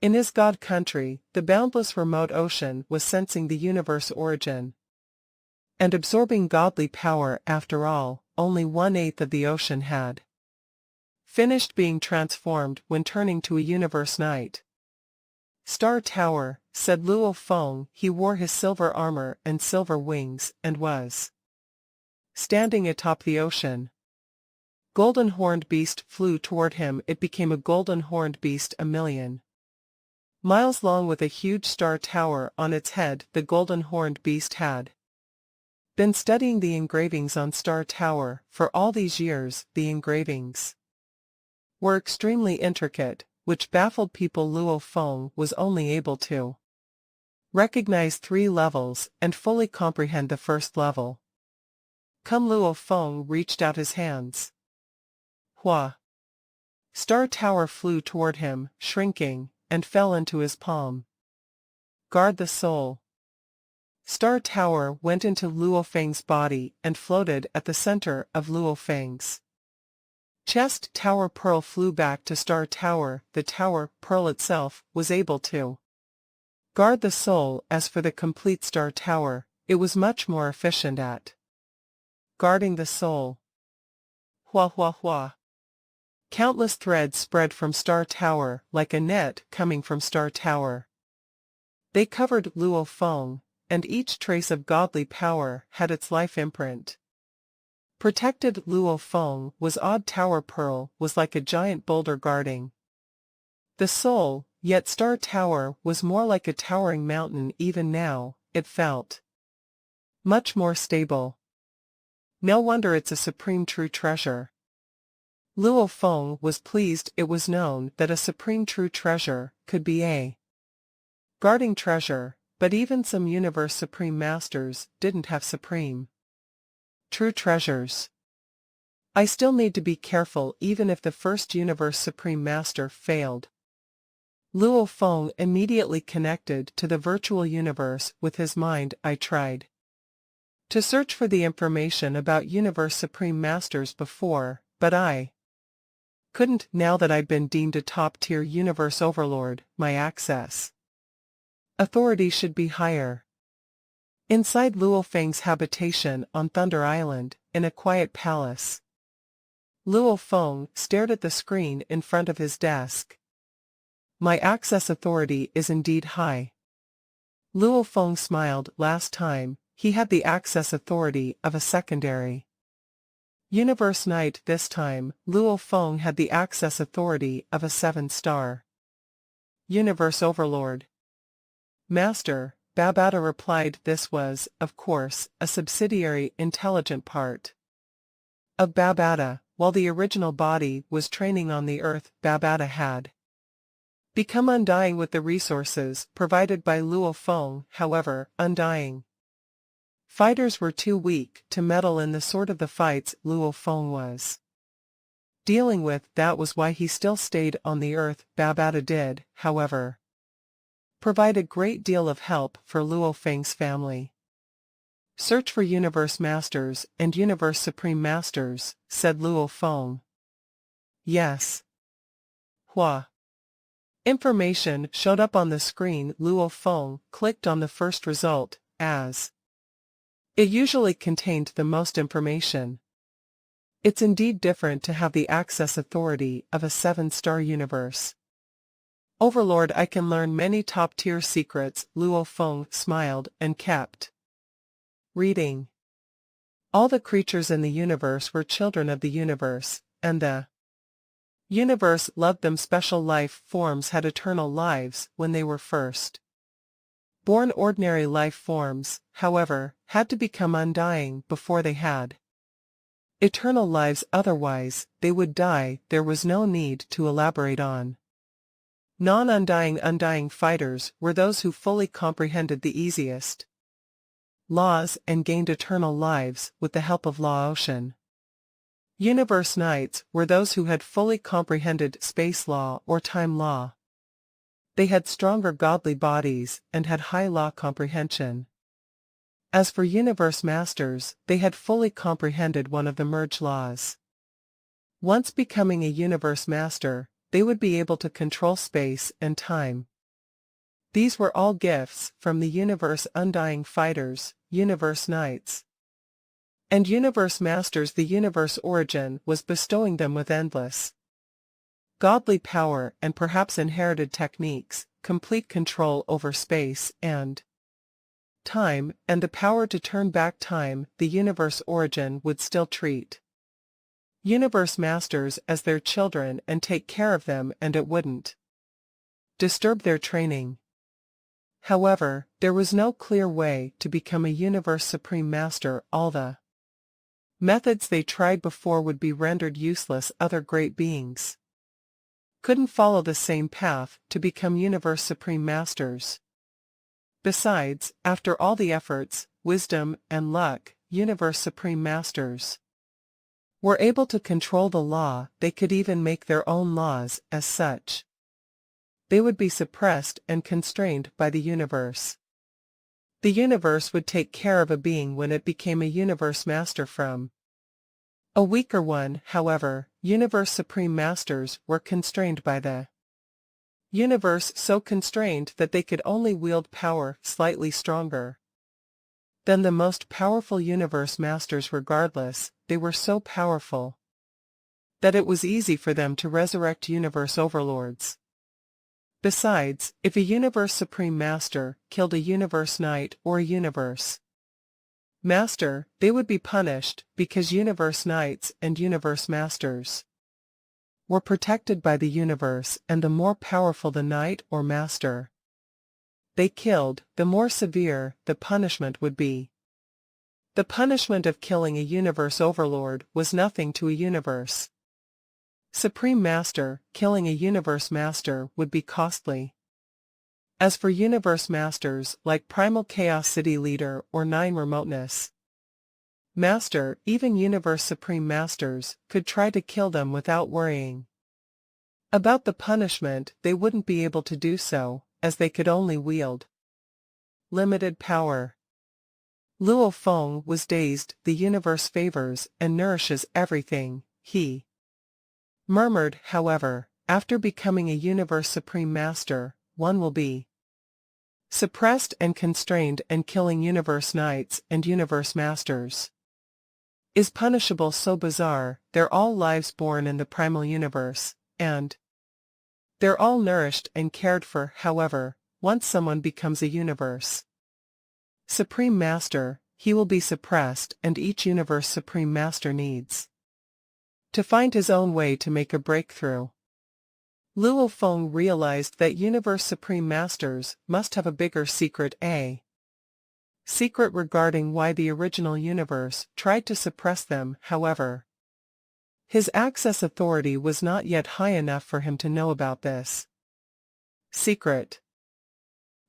In his god country, the boundless remote ocean was sensing the universe origin and absorbing godly power. After all, only 1/8 of the ocean had finished being transformed when turning to a universe knight. Star Tower, said Luo Feng. He wore his silver armor and silver wings and was standing atop the ocean. Golden horned beast flew toward him. It became a golden horned beast 1,000,000 miles long with a huge star tower on its head. The golden horned beast had been studying the engravings on Star Tower for all these years. The engravings were extremely intricate, which baffled people. Luo Feng was only able to recognize 3 levels and fully comprehend the first level. Come. Luo Feng reached out his hands. Hua! Star Tower flew toward him, shrinking, and fell into his palm. Guard the soul. Star Tower went into Luo Feng's body and floated at the center of Luo Feng's chest. Tower Pearl flew back to Star Tower. The Tower Pearl itself was able to guard the soul. As for the complete Star Tower, it was much more efficient at guarding the soul. Hua hua hua. Countless threads spread from Star Tower like a net coming from Star Tower. They covered Luo Feng, and each trace of godly power had its life imprint. Protected Luo Feng was odd. Tower Pearl was like a giant boulder guarding the soul, yet Star Tower was more like a towering mountain. Even now, it felt much more stable. No wonder it's a supreme true treasure. Luo Feng was pleased. It was known that a supreme true treasure could be a guarding treasure, but even some universe supreme masters didn't have supreme true treasures. I still need to be careful even if the first universe supreme master failed. Luo Feng immediately connected to the virtual universe with his mind. I tried to search for the information about universe supreme masters before, but I couldn't. Now that I'd been deemed a top-tier universe overlord, my access authority should be higher. Inside Luo Feng's habitation on Thunder Island, in a quiet palace, Luo Feng stared at the screen in front of his desk. My access authority is indeed high. Luo Feng smiled. Last time, he had the access authority of a secondary universe knight. This time, Luo Feng had the access authority of a 7-star universe overlord. Master, Babata replied. This was, of course, a subsidiary intelligent part of Babata. While the original body was training on the earth, Babata had become undying with the resources provided by Luo Feng. However, undying fighters were too weak to meddle in the sort of the fights Luo Feng was dealing with. That was why he still stayed on the earth. Babata did, however, provide a great deal of help for Luo Feng's family. Search for universe masters and universe supreme masters, said Luo Feng. Yes. Hua. Information showed up on the screen. Luo Feng clicked on the first result, as it usually contained the most information. It's indeed different to have the access authority of a 7-star universe overlord. I can learn many top-tier secrets. Luo Feng smiled and kept reading. All the creatures in the universe were children of the universe, and the universe loved them. Special life forms had eternal lives when they were first born. Ordinary life forms, however, had to become undying before they had eternal lives. Otherwise, they would die. There was no need to elaborate on. Undying fighters were those who fully comprehended the easiest laws and gained eternal lives with the help of Law Ocean. Universe Knights were those who had fully comprehended space law or time law. They had stronger godly bodies and had high law comprehension. As for Universe Masters, they had fully comprehended one of the merge laws. Once becoming a Universe Master, they would be able to control space and time. These were all gifts from the Universe Undying Fighters, Universe Knights. And Universe Masters, the Universe Origin, was bestowing them with endless godly power and perhaps inherited techniques, complete control over space and time, and the power to turn back time. The Universe Origin would still treat Universe Masters as their children and take care of them, and it wouldn't disturb their training. However, there was no clear way to become a Universe Supreme Master. All the methods they tried before would be rendered useless. Other great beings couldn't follow the same path to become Universe Supreme Masters. Besides, after all the efforts, wisdom, and luck, Universe Supreme Masters were able to control the law. They could even make their own laws. As such, they would be suppressed and constrained by the universe. The universe would take care of a being when it became a Universe Master from a weaker one. However, Universe Supreme Masters were constrained by the universe, so constrained that they could only wield power slightly stronger than the most powerful Universe Masters. Regardless, they were so powerful that it was easy for them to resurrect universe overlords. Besides, if a Universe Supreme Master killed a Universe Knight or a Universe Master, they would be punished, because Universe Knights and Universe Masters were protected by the universe, and the more powerful the Knight or Master they killed, the more severe the punishment would be. The punishment of killing a Universe Overlord was nothing to a Universe Supreme Master. Killing a Universe Master would be costly. As for Universe Masters like Primal Chaos City Leader or Nine Remoteness Master, even Universe Supreme Masters could try to kill them without worrying about the punishment. They wouldn't be able to do so, as they could only wield limited power. Luo Feng was dazed. The universe favors and nourishes everything, he murmured. However, after becoming a Universe Supreme Master, one will be suppressed and constrained, and killing Universe Knights and Universe Masters is punishable. So bizarre. They're all lives born in the primal universe, and they're all nourished and cared for. However, once someone becomes a Universe Supreme Master, he will be suppressed, and each Universe Supreme Master needs to find his own way to make a breakthrough. Luo Feng realized that Universe Supreme Masters must have a bigger secret, a secret regarding why the original universe tried to suppress them. However, his access authority was not yet high enough for him to know about this secret.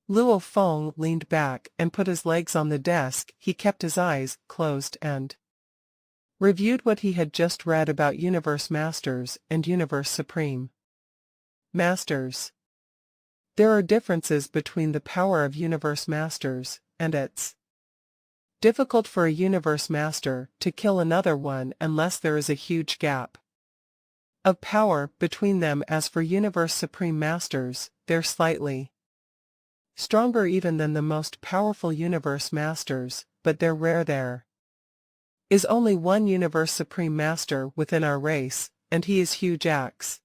Luo Feng leaned back and put his legs on the desk. He kept his eyes closed and reviewed what he had just read about Universe Masters and Universe Supreme Masters. There are differences between the power of Universe Masters, and it's difficult for a Universe Master to kill another one unless there is a huge gap of power between them. As for Universe Supreme Masters, they're slightly stronger even than the most powerful Universe Masters, but they're rare. There is only one Universe Supreme Master within our race, and he is Huge Axe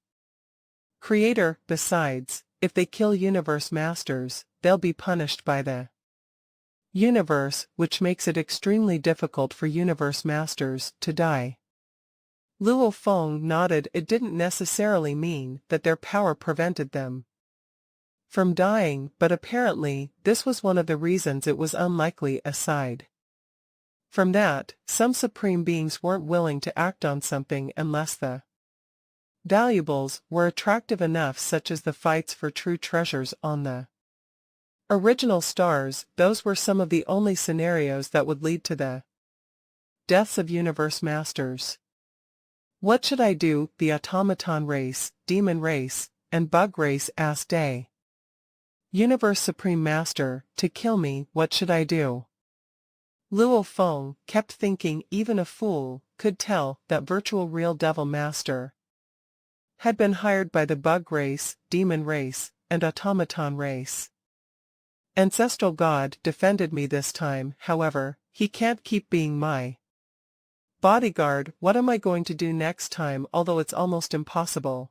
Creator. Besides, if they kill Universe Masters, they'll be punished by the universe, which makes it extremely difficult for Universe Masters to die. Luo Feng nodded. It didn't necessarily mean that their power prevented them from dying, but apparently this was one of the reasons it was unlikely. Aside from that, some supreme beings weren't willing to act on something unless the valuables were attractive enough, such as the fights for true treasures on the original stars. Those were some of the only scenarios that would lead to the deaths of Universe Masters. What should I do? The automaton race, demon race, and bug race asked a Universe Supreme Master. To kill me, what should I do? Luo Feng kept thinking even a fool could tell that virtual real devil master had been hired by the bug race, demon race, and automaton race. Ancestral God defended me this time, however, he can't keep being my bodyguard. What am I going to do next time, although it's almost impossible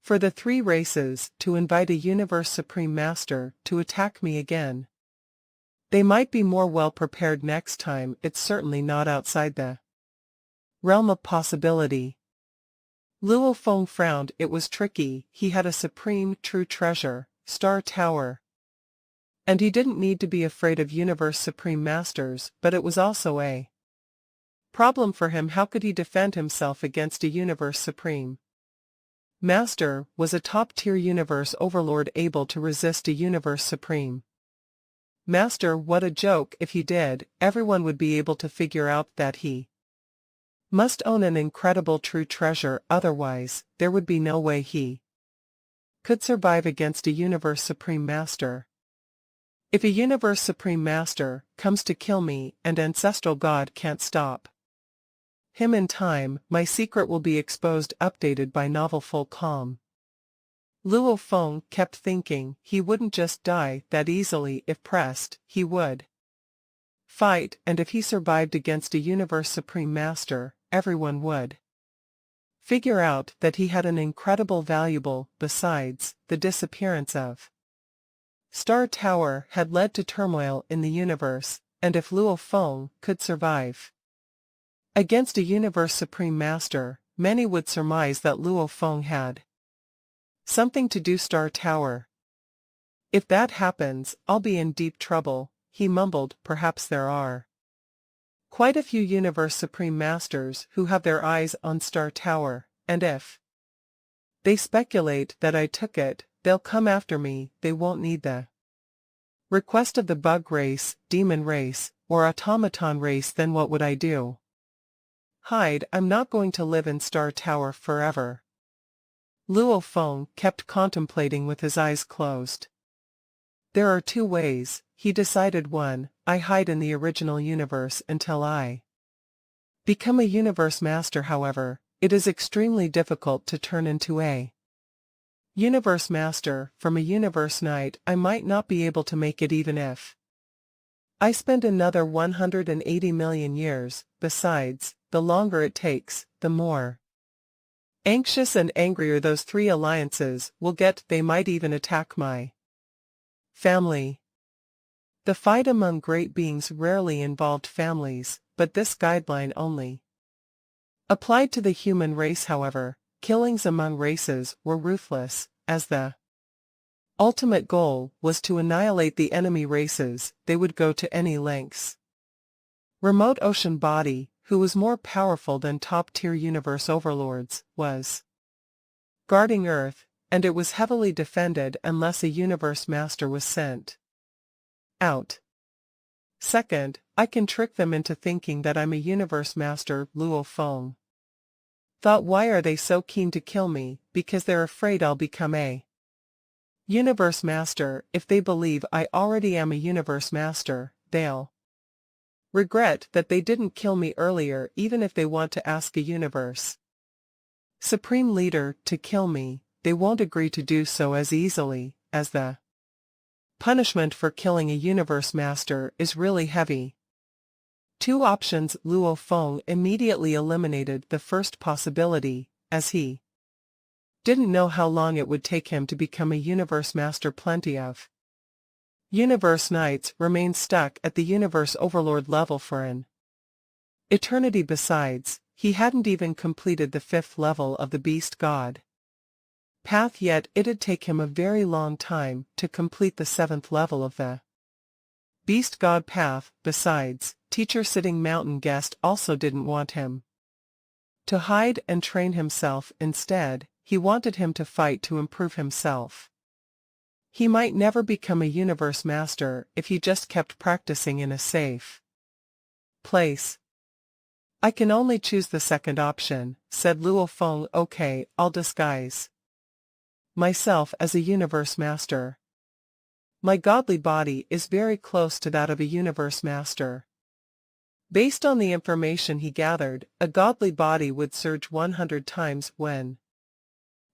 for the three races to invite a Universe Supreme Master to attack me again? They might be more well prepared next time. It's certainly not outside the realm of possibility. Luo Feng frowned. It was tricky. He had a supreme true treasure, Star Tower. And he didn't need to be afraid of Universe Supreme Masters, but it was also a problem for him. How could he defend himself against a Universe Supreme Master? Was a top-tier Universe Overlord able to resist a Universe Supreme Master? What a joke. If he did, everyone would be able to figure out that he must own an incredible true treasure, otherwise, there would be no way he could survive against a Universe Supreme Master. If a Universe Supreme Master comes to kill me and Ancestral God can't stop him in time, my secret will be exposed. Updated by Novel Full Calm. Luo Feng kept thinking he wouldn't just die that easily. If pressed, he would fight, and if he survived against a Universe Supreme Master, everyone would figure out that he had an incredible valuable. Besides, the disappearance of Star Tower had led to turmoil in the universe, and if Luo Feng could survive against a Universe Supreme Master, many would surmise that Luo Feng had something to do. Star Tower. If that happens, I'll be in deep trouble, he mumbled. Perhaps there are quite a few Universe Supreme Masters who have their eyes on Star Tower, and if they speculate that I took it, they'll come after me. They won't need the request of the bug race, demon race, or automaton race. Then what would I do? Hide. I'm not going to live in Star Tower forever. Luo Feng kept contemplating with his eyes closed. There are two ways, he decided. One, I hide in the original universe until I become a Universe Master. However, it is extremely difficult to turn into a Universe Master from a Universe Knight. I might not be able to make it even if I spend another 180 million years. Besides, the longer it takes, the more anxious and angrier those three alliances will get. They might even attack my family. The fight among great beings rarely involved families, but this guideline only applied to the human race. However, killings among races were ruthless, as the ultimate goal was to annihilate the enemy races. They would go to any lengths. Remote Ocean Body, who was more powerful than top-tier Universe Overlords, was guarding Earth, and it was heavily defended unless a Universe Master was sent out. Second, I can trick them into thinking that I'm a Universe Master. Luo Feng thought, why are they so keen to kill me? Because they're afraid I'll become a Universe Master. If they believe I already am a Universe Master, they'll regret that they didn't kill me earlier. Even if they want to ask a Universe Supreme Leader to kill me, they won't agree to do so as easily, as the punishment for killing a Universe Master is really heavy. Two options. Luo Feng immediately eliminated the first possibility, as he didn't know how long it would take him to become a Universe Master. Plenty of Universe Knights remained stuck at the Universe Overlord level for an eternity. Besides, he hadn't even completed the 5th level of the Beast God path yet. It'd take him a very long time to complete the 7th level of the Beast God path. Besides, Teacher Sitting Mountain Guest also didn't want him to hide and train himself. Instead, he wanted him to fight to improve himself. He might never become a Universe Master if he just kept practicing in a safe place. I can only choose the second option, said Luo Feng. Okay, I'll disguise myself as a Universe Master. My godly body is very close to that of a Universe Master. Based on the information he gathered, a godly body would surge 100 times when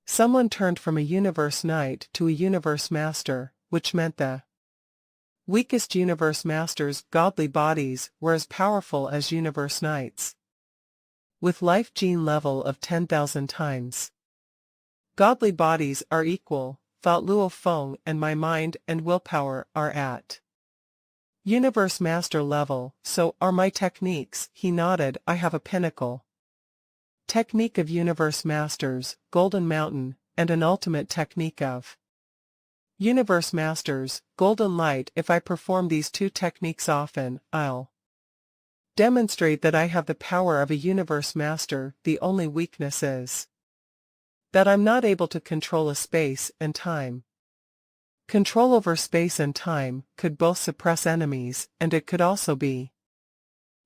someone turned from a universe knight to a universe master, which meant the weakest universe masters' godly bodies were as powerful as universe knights, with life gene level of 10,000 times. Godly bodies are equal, thought Luo Feng, and my mind and willpower are at universe master level, so are my techniques. He nodded. I have a pinnacle technique of universe masters, Golden Mountain, and an ultimate technique of universe masters, Golden Light. If I perform these two techniques often, I'll demonstrate that I have the power of a universe master. The only weakness is that I'm not able to control a space and time. Control over space and time could both suppress enemies, and it could also be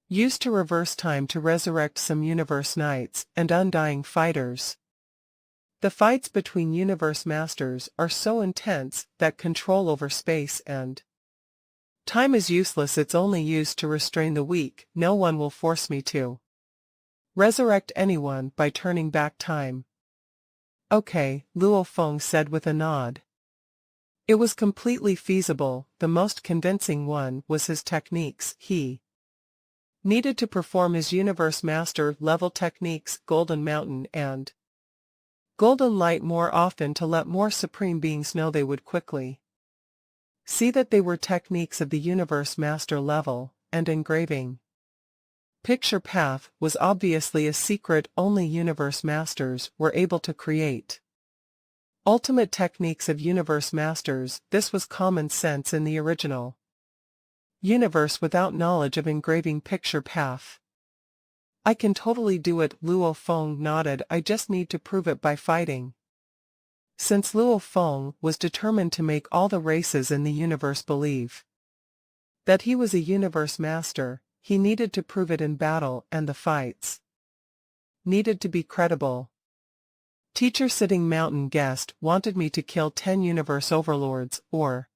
used to reverse time to resurrect some universe knights and undying fighters. The fights between universe masters are so intense that control over space and time is useless. It's only used to restrain the weak. No one will force me to resurrect anyone by turning back time. Okay, Luo Feng said with a nod. It was completely feasible. The most convincing one was his techniques. He needed to perform his universe master level techniques, Golden Mountain and Golden Light, more often to let more supreme beings know they would quickly see that they were techniques of the universe master level, and engraving picture path was obviously a secret only universe masters were able to create. Ultimate techniques of universe masters. This was common sense in the original universe without knowledge of engraving picture path. I can totally do it. Luo Feng nodded. I just need to prove it by fighting. Since Luo Feng was determined to make all the races in the universe believe that he was a universe master, he needed to prove it in battle, and the fights needed to be credible. Teacher sitting mountain guest wanted me to kill 10 universe overlords, or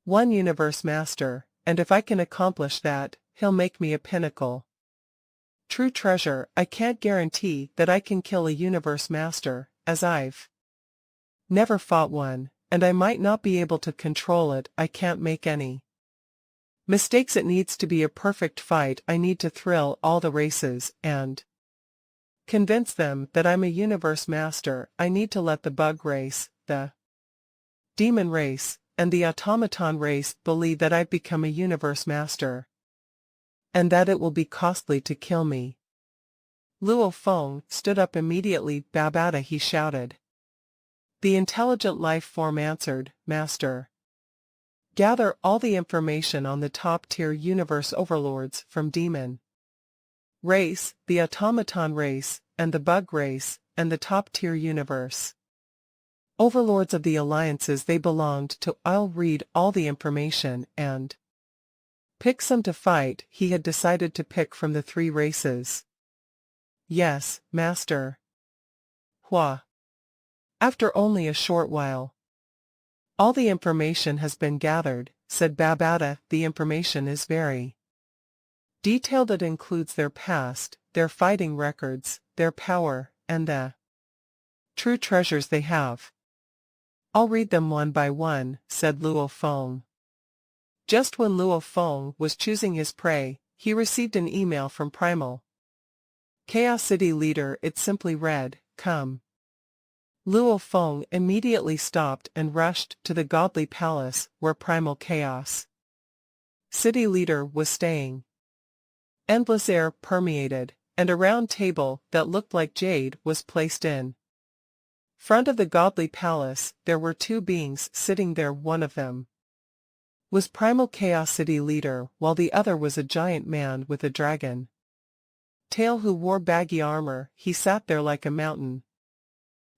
1 universe master, and if I can accomplish that, he'll make me a pinnacle true treasure. I can't guarantee that I can kill a universe master, as I've never fought one, and I might not be able to control it. I can't make any mistakes. It needs to be a perfect fight. I need to thrill all the races, and convince them that I'm a universe master. I need to let the bug race, the demon race, and the automaton race believe that I've become a universe master, and that it will be costly to kill me. Luo Feng stood up immediately. Babada, he shouted. The intelligent life form answered, Master. Gather all the information on the top-tier universe overlords from demon race, the automaton race, and the bug race, and the top-tier universe overlords of the alliances they belonged to. I'll read all the information and pick some to fight. He had decided to pick from the 3 races. Yes, Master. Hua. After only a short while. All the information has been gathered, said Babada. The information is very detailed. It includes their past, their fighting records, their power, and the true treasures they have. I'll read them one by one, said Luo Feng. Just when Luo Feng was choosing his prey, he received an email from Primal Chaos City Leader. It simply read, Come. Luo Feng immediately stopped and rushed to the godly palace where Primal Chaos City Leader was staying. Endless air permeated, and a round table that looked like jade was placed in front of the godly palace. There were 2 beings sitting there. One of them was Primal Chaos City Leader, while the other was a giant man with a dragon tail who wore baggy armor. He sat there like a mountain.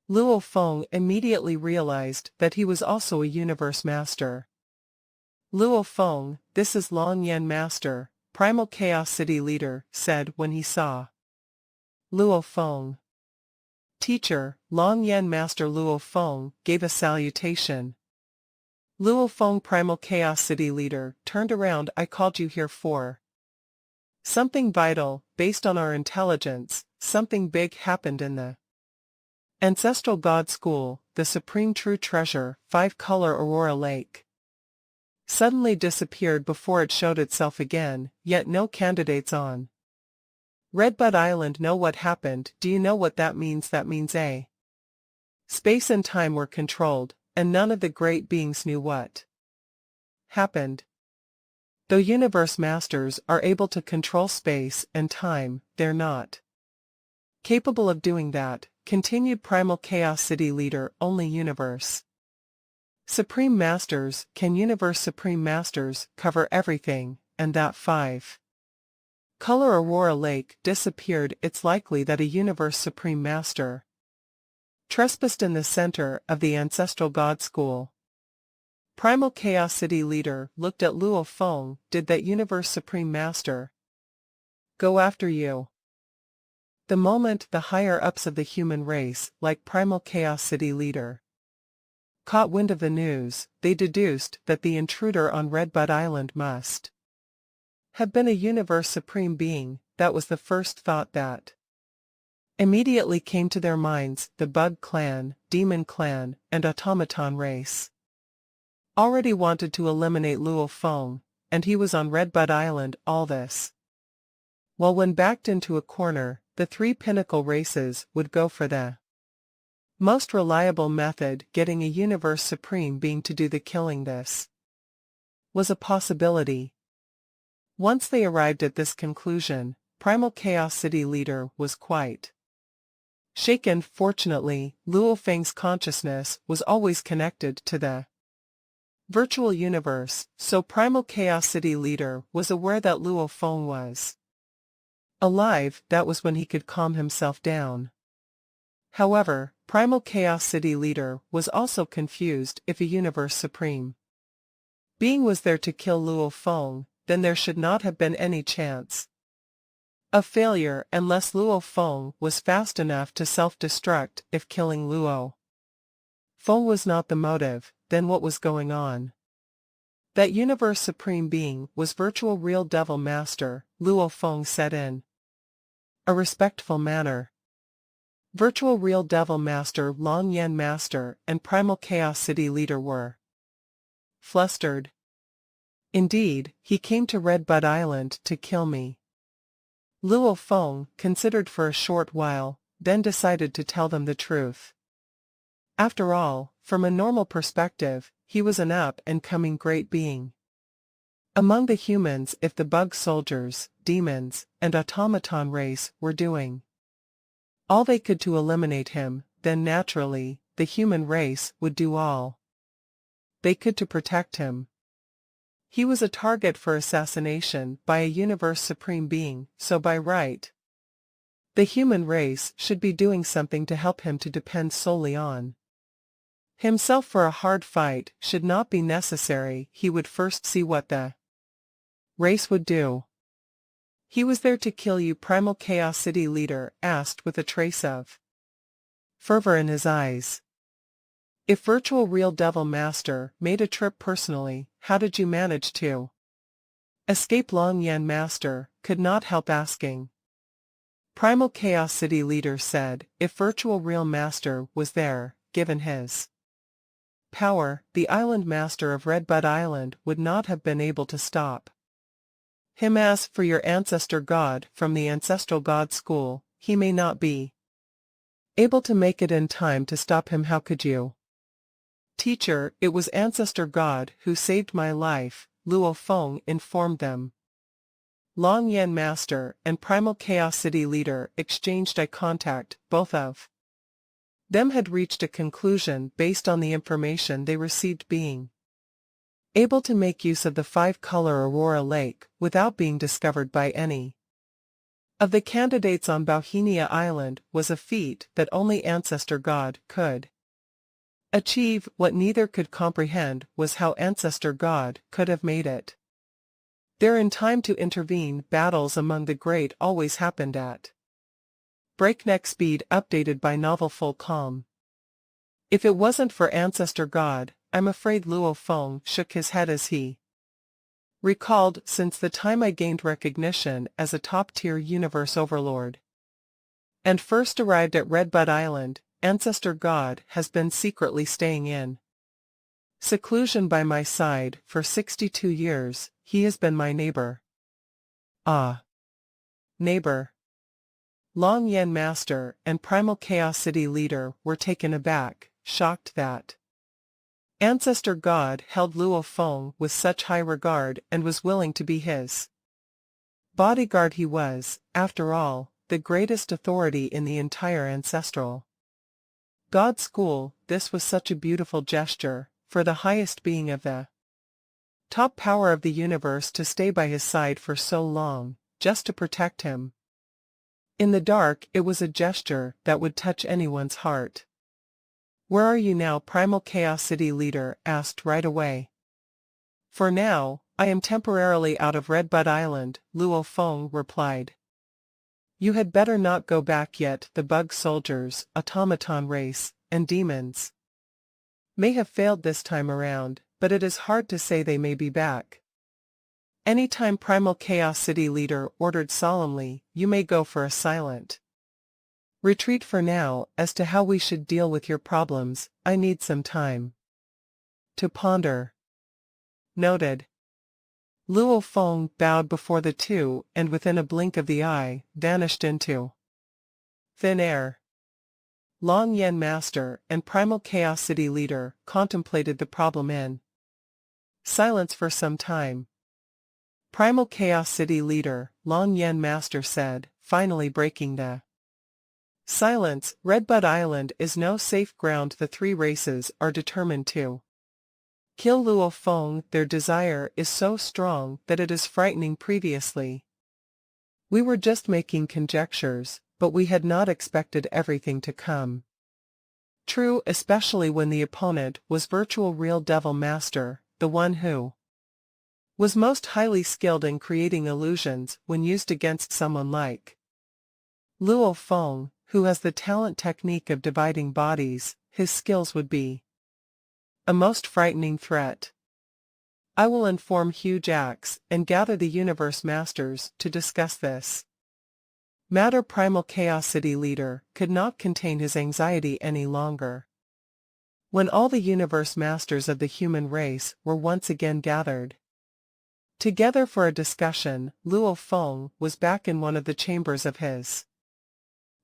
Luo Feng immediately realized that he was also a universe master. Luo Feng, this is Long Yan Master, Primal Chaos City Leader, said when he saw Luo Feng. Teacher, Long Yan Master. Luo Feng gave a salutation. Luo Feng, Primal Chaos City Leader, turned around. I called you here for Something vital, based on our intelligence, something big happened in the Ancestral God School, the supreme true treasure, 5-color Aurora Lake. Suddenly disappeared before it showed itself again, yet no candidates on Redbud Island know what happened. Do you know what that means? That means space and time were controlled, and none of the great beings knew what happened. Though universe masters are able to control space and time, they're not capable of doing that, continued Primal Chaos City leader. Only universe Supreme Masters can. Universe Supreme Masters cover everything, and that 5-color Aurora Lake disappeared. It's likely that a Universe Supreme Master trespassed in the center of the Ancestral God School. Primal Chaos City leader looked at Luo Feng. Did that Universe Supreme Master go after you? The moment the higher-ups of the human race, like Primal Chaos City leader, caught wind of the news, they deduced that the intruder on Redbud Island must have been a Universe Supreme Being. That was the first thought that immediately came to their minds. The Bug Clan, Demon Clan, and Automaton race already wanted to eliminate Luo Feng, and he was on Redbud Island. All this while when backed into a corner, the 3 pinnacle races would go for the most reliable method, getting a Universe Supreme Being to do the killing. This was a possibility. Once they arrived at this conclusion, Primal Chaos City leader was quite shaken. Fortunately, Luo Feng's consciousness was always connected to the virtual universe, so Primal Chaos City leader was aware that Luo Feng was alive. That was when he could calm himself down. However, Primal Chaos City leader was also confused. If a Universe Supreme Being was there to kill Luo Feng, then there should not have been any chance of failure unless Luo Feng was fast enough to self-destruct. If killing Luo Feng was not the motive, then what was going on? That Universe Supreme Being was virtual real Devil Master. Luo Feng said in a respectful manner. Virtual real Devil Master, Long Yan Master, and Primal Chaos City leader were flustered. Indeed, he came to Redbud Island to kill me. Luo Feng considered for a short while, then decided to tell them the truth. After all, from a normal perspective, he was an up-and-coming great being among the humans. If the bug soldiers, demons, and automaton race were doing all they could to eliminate him, then naturally, the human race would do all they could to protect him. He was a target for assassination by a Universe Supreme Being, so by right, the human race should be doing something to help him. To depend solely on himself for a hard fight should not be necessary. He would first see what the race would do. He was there to kill you. Primal Chaos City leader asked with a trace of fervor in his eyes. If Virtual Real Devil Master made a trip personally, how did you manage to escape? Long Yan Master could not help asking. Primal Chaos City leader said, if Virtual Real Master was there, given his power, the Island Master of Redbud Island would not have been able to stop him. As for your ancestor God from the Ancestral God School, he may not be able to make it in time to stop him. How could you? Teacher, it was Ancestor God who saved my life, Luo Feng informed them. Long Yan Master and Primal Chaos City leader exchanged eye contact. Both of them had reached a conclusion based on the information they received, being able to make use of the 5-color Aurora Lake without being discovered by any of the candidates on Bauhinia Island was a feat that only Ancestor God could achieve. What neither could comprehend was how Ancestor God could have made it there in time to intervene. Battles among the great always happened at breakneck speed, updated by novel full calm. If it wasn't for Ancestor God, I'm afraid. Luo Feng shook his head as he recalled since the time I gained recognition as a top-tier universe overlord. And first arrived at Redbud Island, Ancestor God has been secretly staying in seclusion by my side for 62 years, he has been my neighbor. Ah. Neighbor. Long Yen Master and Primal Chaos City leader were taken aback, shocked that Ancestor God held Luo Feng with such high regard and was willing to be his bodyguard. He was, after all, the greatest authority in the entire ancestral God school. This was such a beautiful gesture, for the highest being of the top power of the universe to stay by his side for so long, just to protect him. In the dark, it was a gesture that would touch anyone's heart. Where are you now? Primal Chaos City leader asked right away. For now, I am temporarily out of Redbud Island, Luo Feng replied. You had better not go back yet. The bug soldiers, automaton race, and demons may have failed this time around, but it is hard to say they may be back anytime. Primal Chaos City leader ordered solemnly, you may go for a silent retreat for now. As to how we should deal with your problems, I need some time to ponder. Noted. Luo Feng bowed before the two and within a blink of the eye, vanished into thin air. Long Yen Master and Primal Chaos City leader contemplated the problem in silence for some time. Primal Chaos City leader, Long Yen Master said, finally breaking the silence, Redbud Island is no safe ground. The three races are determined to kill Luo Feng. Their desire is so strong that it is frightening. Previously, we were just making conjectures, but we had not expected everything to come true, especially when the opponent was virtual real Devil Master, the one who was most highly skilled in creating illusions when used against someone like Luo Feng, who has the talent technique of dividing bodies. His skills would be a most frightening threat. I will inform Huge Axe and gather the Universe Masters to discuss this matter. Primal Chaos City leader could not contain his anxiety any longer. When all the Universe Masters of the human race were once again gathered together for a discussion, Luo Feng was back in one of the chambers of his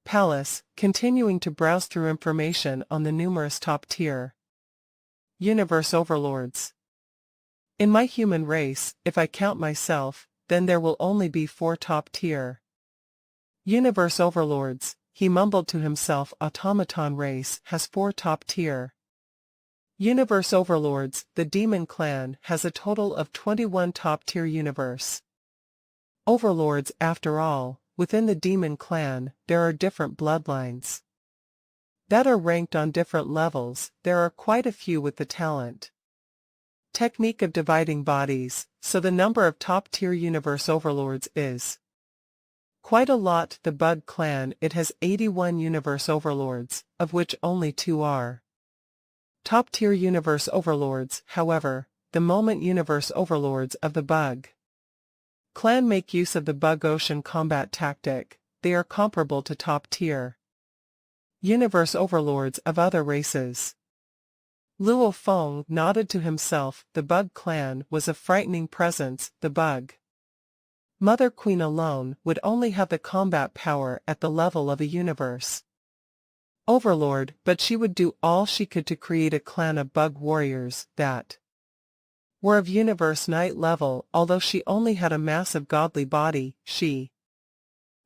palace, continuing to browse through information on the numerous top-tier universe overlords. In my human race, if I count myself, then there will only be 4 top-tier universe overlords, he mumbled to himself. Automaton race has 4 top-tier universe overlords. The demon clan has a total of 21 top-tier universe overlords. After all, within the demon clan, there are different bloodlines that are ranked on different levels. There are quite a few with the talent technique of dividing bodies, so the number of top-tier universe overlords is quite a lot. The Bug clan, it has 81 universe overlords, of which only 2 are top-tier universe overlords. However, the moment universe overlords of the Bug clan make use of the Bug Ocean combat tactic, they are comparable to top-tier universe overlords of other races. Luo Feng nodded to himself. The Bug clan was a frightening presence. The Bug Mother Queen alone would only have the combat power at the level of a universe overlord, but she would do all she could to create a clan of Bug warriors that were of universe knight level. Although she only had a massive godly body, she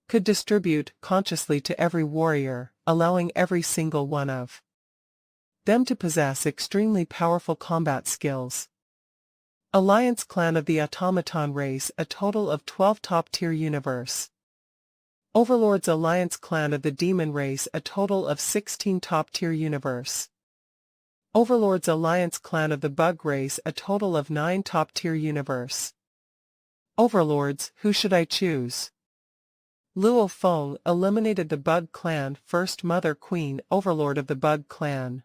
could distribute consciously to every warrior, allowing every single one of them to possess extremely powerful combat skills. Alliance clan of the automaton race, a total of 12 top-tier universe overlords. Alliance clan of the demon race, a total of 16 top-tier universe overlords. Alliance clan of the bug race, a total of 9 top-tier universe overlords. Who should I choose? Luo Feng eliminated the Bug clan. First Mother Queen, overlord of the Bug clan,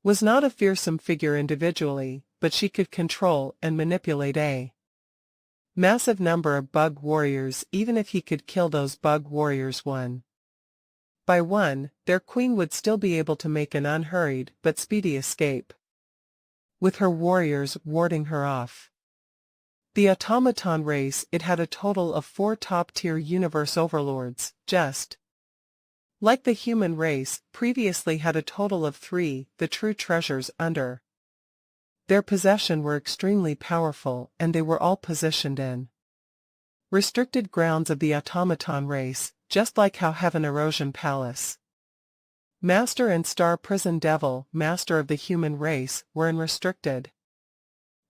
was not a fearsome figure individually, but she could control and manipulate a Massive number of bug warriors. Even if he could kill those bug warriors one by one, their queen would still be able to make an unhurried but speedy escape, with her warriors warding her off. The automaton race, it had a total of 4 top-tier universe overlords, just like the human race previously had a total of 3. The true treasures under their possession were extremely powerful, and they were all positioned in restricted grounds of the automaton race, just like how Heaven Erosion Palace, Master and Star Prison Devil, Master of the human race, were in restricted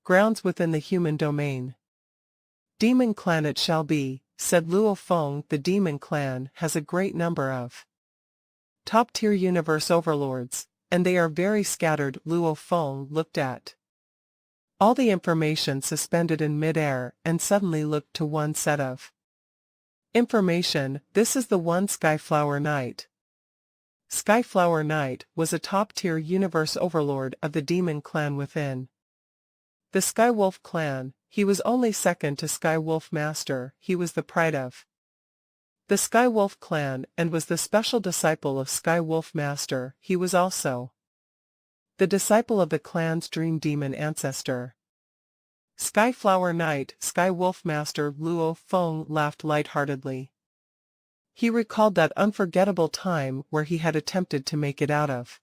grounds within the human domain. Demon Clan it shall be, said Luo Feng. The Demon Clan has a great number of top-tier universe overlords, and they are very scattered. Luo Feng looked at all the information suspended in mid-air and suddenly looked to one set of information. This is the one Skyflower Knight. Skyflower Knight was a top-tier universe overlord of the Demon Clan within the Skywolf Clan. He was only second to Skywolf Master. He was the pride of the Skywolf Clan and was the special disciple of Skywolf Master. He was also the disciple of the clan's dream demon ancestor. Skyflower Knight, Skywolf Master. Luo Feng laughed lightheartedly. He recalled that unforgettable time where he had attempted to make it out of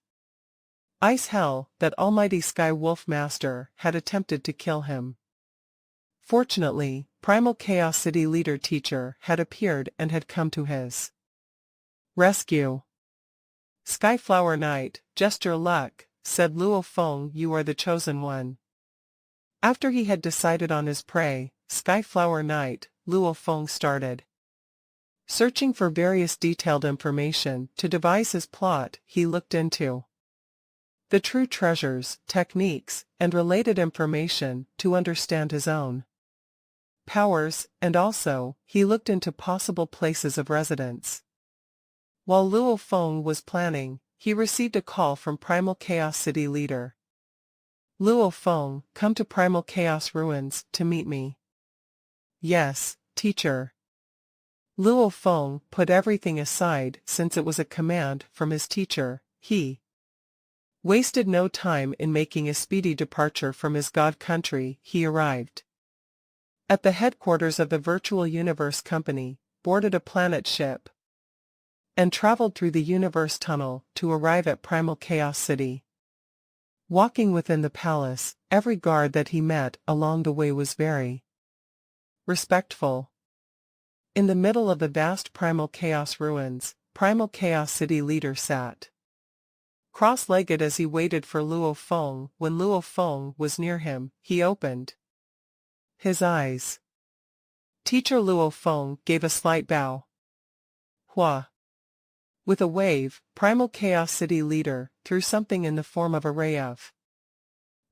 ice hell, that almighty Skywolf Master had attempted to kill him. Fortunately, Primal Chaos City leader teacher had appeared and had come to his rescue. Skyflower Knight, just your luck, said Luo Feng. You are the chosen one. After he had decided on his prey, Skyflower Knight, Luo Feng started searching for various detailed information to devise his plot. He looked into the true treasures, techniques, and related information to understand his own powers, and also, he looked into possible places of residence. While Luo Feng was planning, he received a call from Primal Chaos City leader. Luo Feng, come to Primal Chaos Ruins to meet me. Yes, teacher. Luo Feng put everything aside since it was a command from his teacher. He wasted no time in making a speedy departure from his god country. He arrived at the headquarters of the Virtual Universe Company, boarded a planet ship, and traveled through the Universe Tunnel to arrive at Primal Chaos City. Walking within the palace, every guard that he met along the way was very respectful. In the middle of the vast Primal Chaos ruins, Primal Chaos City leader sat cross-legged as he waited for Luo Feng. When Luo Feng was near him, he opened his eyes. Teacher Luo Feng gave a slight bow. Hua. With a wave, Primal Chaos City leader threw something in the form of a ray of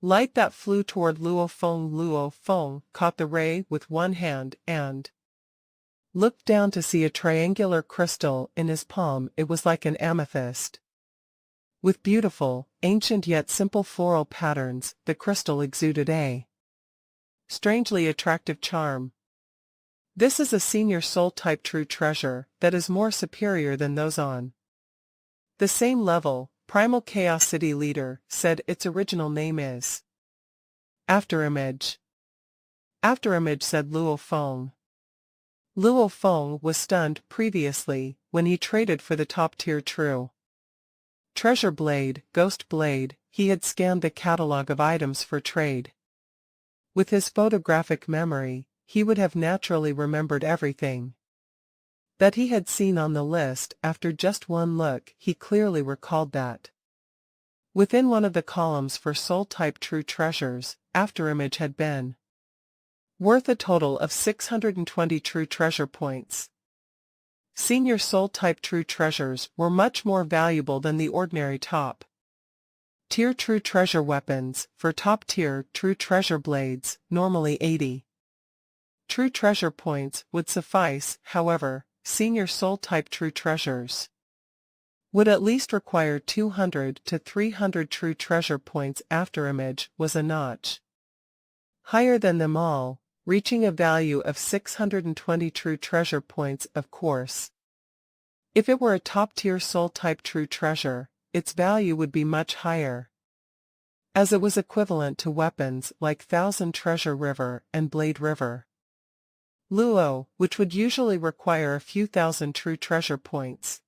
light that flew toward Luo Feng. Luo Feng caught the ray with one hand and looked down to see a triangular crystal in his palm. It was like an amethyst, with beautiful, ancient yet simple floral patterns. The crystal exuded a strangely attractive charm. This is a senior soul-type true treasure that is more superior than those on the same level. Primal Chaos City leader said its original name is Afterimage. Afterimage, said Luo Feng. Luo Feng was stunned previously when he traded for the top-tier true treasure blade, Ghost Blade. He had scanned the catalog of items for trade. With his photographic memory, he would have naturally remembered everything that he had seen on the list. After just one look, he clearly recalled that within one of the columns for soul-type true treasures, Afterimage had been worth a total of 620 true treasure points. Senior soul-type true treasures were much more valuable than the ordinary top-tier true treasure weapons. For top-tier true treasure blades, normally 80 true treasure points would suffice. However, senior soul-type true treasures would at least require 200 to 300 true treasure points. Afterimage was a notch higher than them all. reaching a value of 620 true treasure points, of course. If it were a top-tier soul-type true treasure, its value would be much higher, as it was equivalent to weapons like Thousand Treasure River and Blade River. Luo, which would usually require a few thousand true treasure points.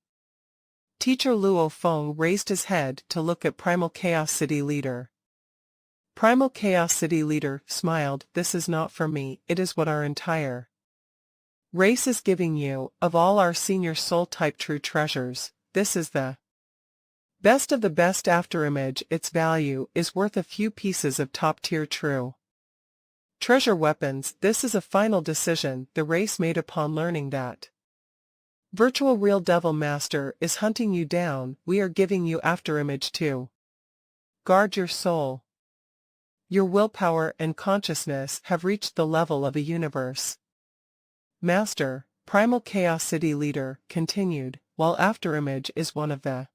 Teacher Luo Feng raised his head to look at Primal Chaos City Leader. Primal Chaos City Leader smiled. This is not for me, it is what our entire race is giving you. Of all our senior soul-type true treasures, this is the best of the best. Afterimage, its value is worth a few pieces of top-tier true treasure weapons. This is a final decision the race made upon learning that Virtual Real Devil Master is hunting you down. We are giving you Afterimage too. Guard your soul. Your willpower and consciousness have reached the level of a universe master, Primal Chaos City Leader continued, while Afterimage is one of the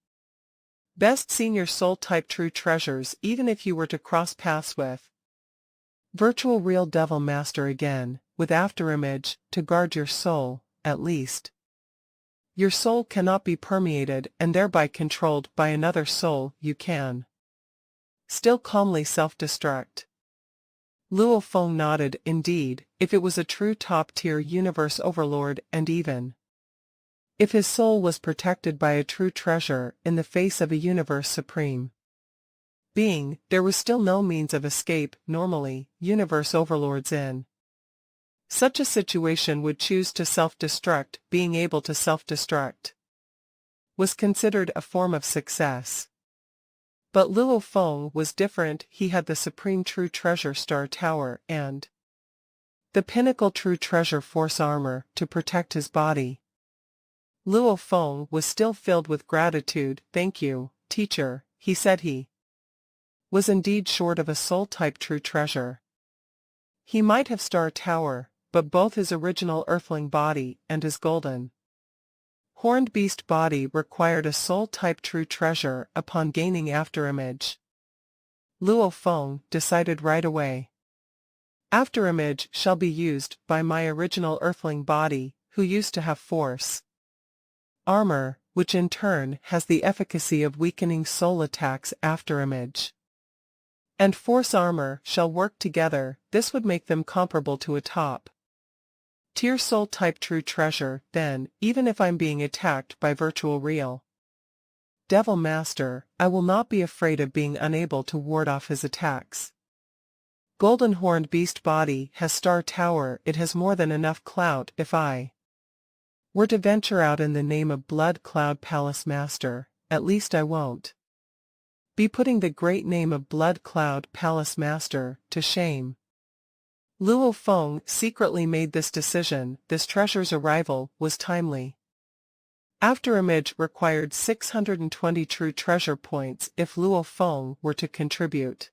best senior soul-type true treasures. Even if you were to cross paths with Virtual Real Devil Master again, with Afterimage to guard your soul, at least your soul cannot be permeated and thereby controlled by another soul. You can still calmly self-destruct. Luo Feng nodded. Indeed, if it was a true top-tier universe overlord, and even if his soul was protected by a true treasure in the face of a universe supreme being, there was still no means of escape. Normally, universe overlords in such a situation would choose to self-destruct. Being able to self-destruct was considered a form of success. But Luo Feng was different. He had the supreme true treasure Star Tower and the pinnacle true treasure Force Armor to protect his body. Luo Feng was still filled with gratitude. Thank you, teacher, he said. He was indeed short of a soul-type true treasure. He might have Star Tower, but both his original earthling body and his golden horned beast body required a soul-type true treasure. Upon gaining Afterimage, Luo Feng decided right away. Afterimage shall be used by my original earthling body, who used to have force armor, which in turn has the efficacy of weakening soul attacks. Afterimage and force armor shall work together. This would make them comparable to a top-tier soul-type true treasure. Then, even if I'm being attacked by Virtual Real Devil Master, I will not be afraid of being unable to ward off his attacks. Golden Horned Beast Body has Star Tower. It has more than enough clout. If I were to venture out in the name of Blood Cloud Palace Master, at least I won't be putting the great name of Blood Cloud Palace Master to shame. Luo Feng secretly made this decision. This treasure's arrival was timely. Afterimage required 620 true treasure points. If Luo Feng were to contribute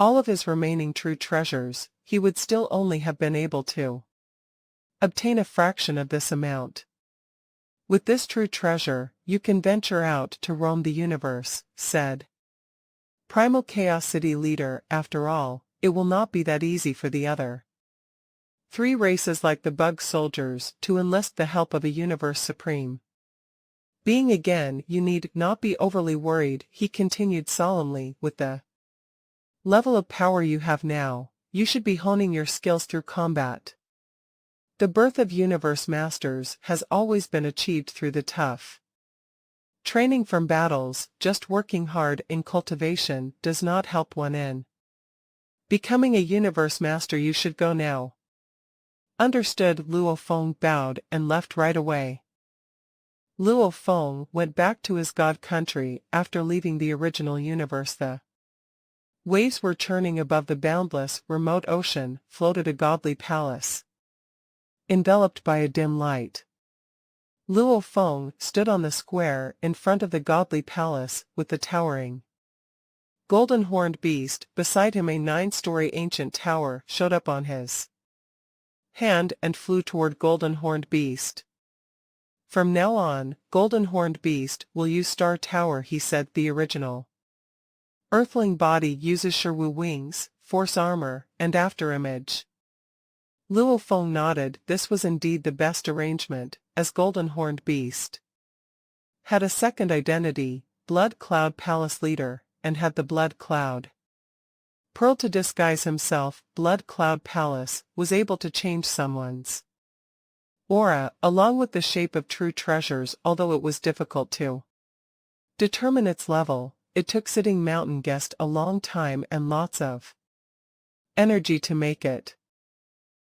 all of his remaining true treasures, he would still only have been able to obtain a fraction of this amount. With this true treasure, you can venture out to roam the universe, said Primal Chaos City Leader. After all, it will not be that easy for the other three races like the Bug Soldiers to enlist the help of a universe supreme being again. You need not be overly worried, he continued solemnly. With the level of power you have now, you should be honing your skills through combat. The birth of universe masters has always been achieved through the tough training from battles. Just working hard in cultivation does not help one in becoming a universe master. You should go now. Understood. Luo Feng bowed and left right away. Luo Feng went back to his god country. After leaving the original universe, the waves were churning above the boundless, remote ocean. Floated a godly palace, enveloped by a dim light. Luo Feng stood on the square in front of the godly palace, with the towering golden horned beast beside him. A 9-story ancient tower showed up on his hand and flew toward golden horned beast. From now on, golden horned beast will use Star Tower, he said. The original earthling body uses Sherwu wings, force armor, and Afterimage. Luo Feng nodded. This was indeed the best arrangement, as golden-horned beast had a second identity, Blood Cloud Palace leader, and had the Blood Cloud Pearl to disguise himself. Blood Cloud Palace was able to change someone's aura, along with the shape of true treasures. Although it was difficult to determine its level, it took Sitting Mountain Guest a long time and lots of energy to make it.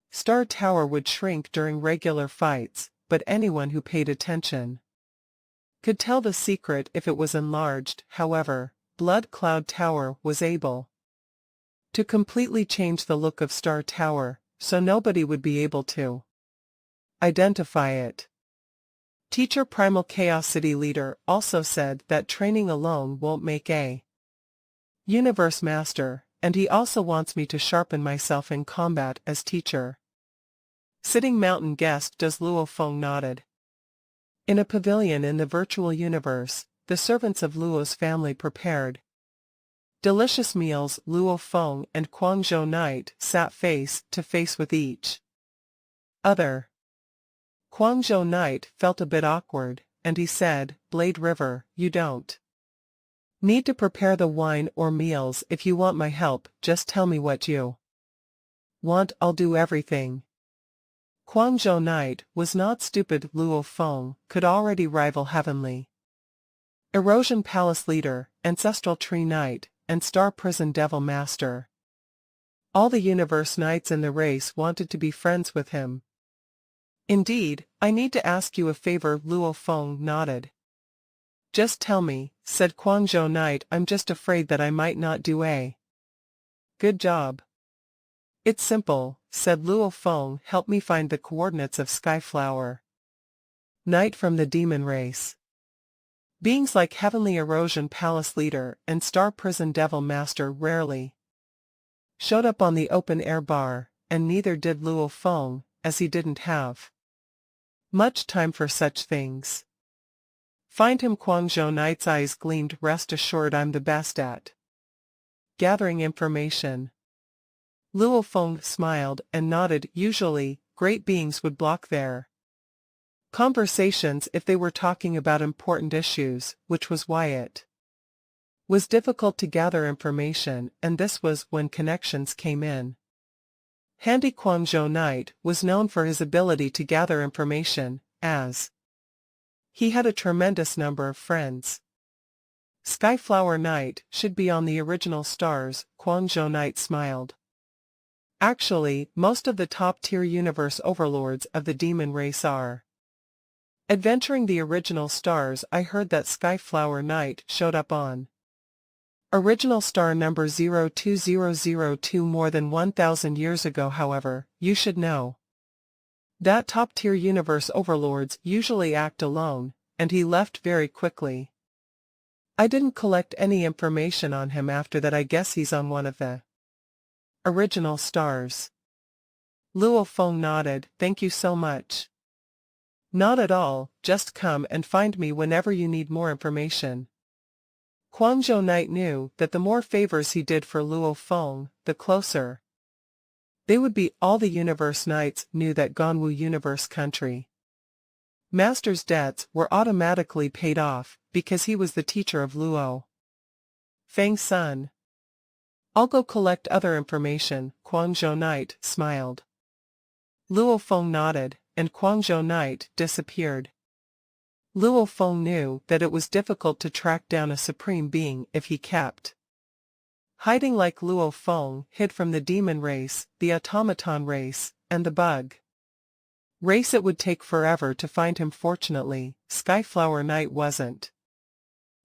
Star Tower would shrink during regular fights, but anyone who paid attention could tell the secret if it was enlarged. However, Blood Cloud Tower was able to completely change the look of Star Tower, so nobody would be able to identify it. Teacher Primal Chaos City Leader also said that training alone won't make a universe master, and he also wants me to sharpen myself in combat as teacher. Sitting Mountain Guest. Does Luo Feng nodded. In a pavilion in the virtual universe, the servants of Luo's family prepared delicious meals. Luo Feng and Guangzhou Knight sat face to face with each other. Guangzhou Knight felt a bit awkward, and he said, Blade River, you don't need to prepare the wine or meals. If you want my help, just tell me what you want. I'll do everything. Guangzhou Knight was not stupid. Luo Feng could already rival Heavenly Erosion Palace Leader, Ancestral Tree Knight, and Star Prison Devil Master. All the universe knights in the race wanted to be friends with him. Indeed, I need to ask you a favor. Luo Feng nodded. Just tell me, said Guangzhou Knight. I'm just afraid that I might not do a good job. It's simple, said Luo Feng. Help me find the coordinates of Skyflower Knight from the demon race. Beings like Heavenly Erosion Palace Leader and Star Prison Devil Master rarely showed up on the open-air bar, and neither did Luo Feng, as he didn't have much time for such things. Find him. Guangzhou Knight's eyes gleamed. Rest assured I'm the best at gathering information. Luo Feng smiled and nodded. Usually, great beings would block their conversations if they were talking about important issues, which was why it was difficult to gather information, and this was when connections came in handy. Guangzhou Knight was known for his ability to gather information, as he had a tremendous number of friends. Skyflower Knight should be on the original stars. Guangzhou Knight smiled. Actually, most of the top-tier universe overlords of the demon race are adventuring the original stars. I heard that Skyflower Knight showed up on original star number 02002 more than 1,000 years ago. However, you should know that top-tier universe overlords usually act alone, and he left very quickly. I didn't collect any information on him after that. I guess he's on one of the original stars. Luo Feng nodded. Thank you so much. Not at all, just come and find me whenever you need more information. Guangzhou Knight knew that the more favors he did for Luo Feng, the closer they would be. All the universe knights knew that Ganwu Universe Country Master's debts were automatically paid off, because he was the teacher of Luo Feng's son. I'll go collect other information. Guangzhou Knight smiled. Luo Feng nodded, and Guangzhou Knight disappeared. Luo Feng knew that it was difficult to track down a supreme being if he kept hiding like Luo Feng hid from the demon race, the automaton race, and the bug race. It would take forever to find him. Fortunately, Skyflower Knight wasn't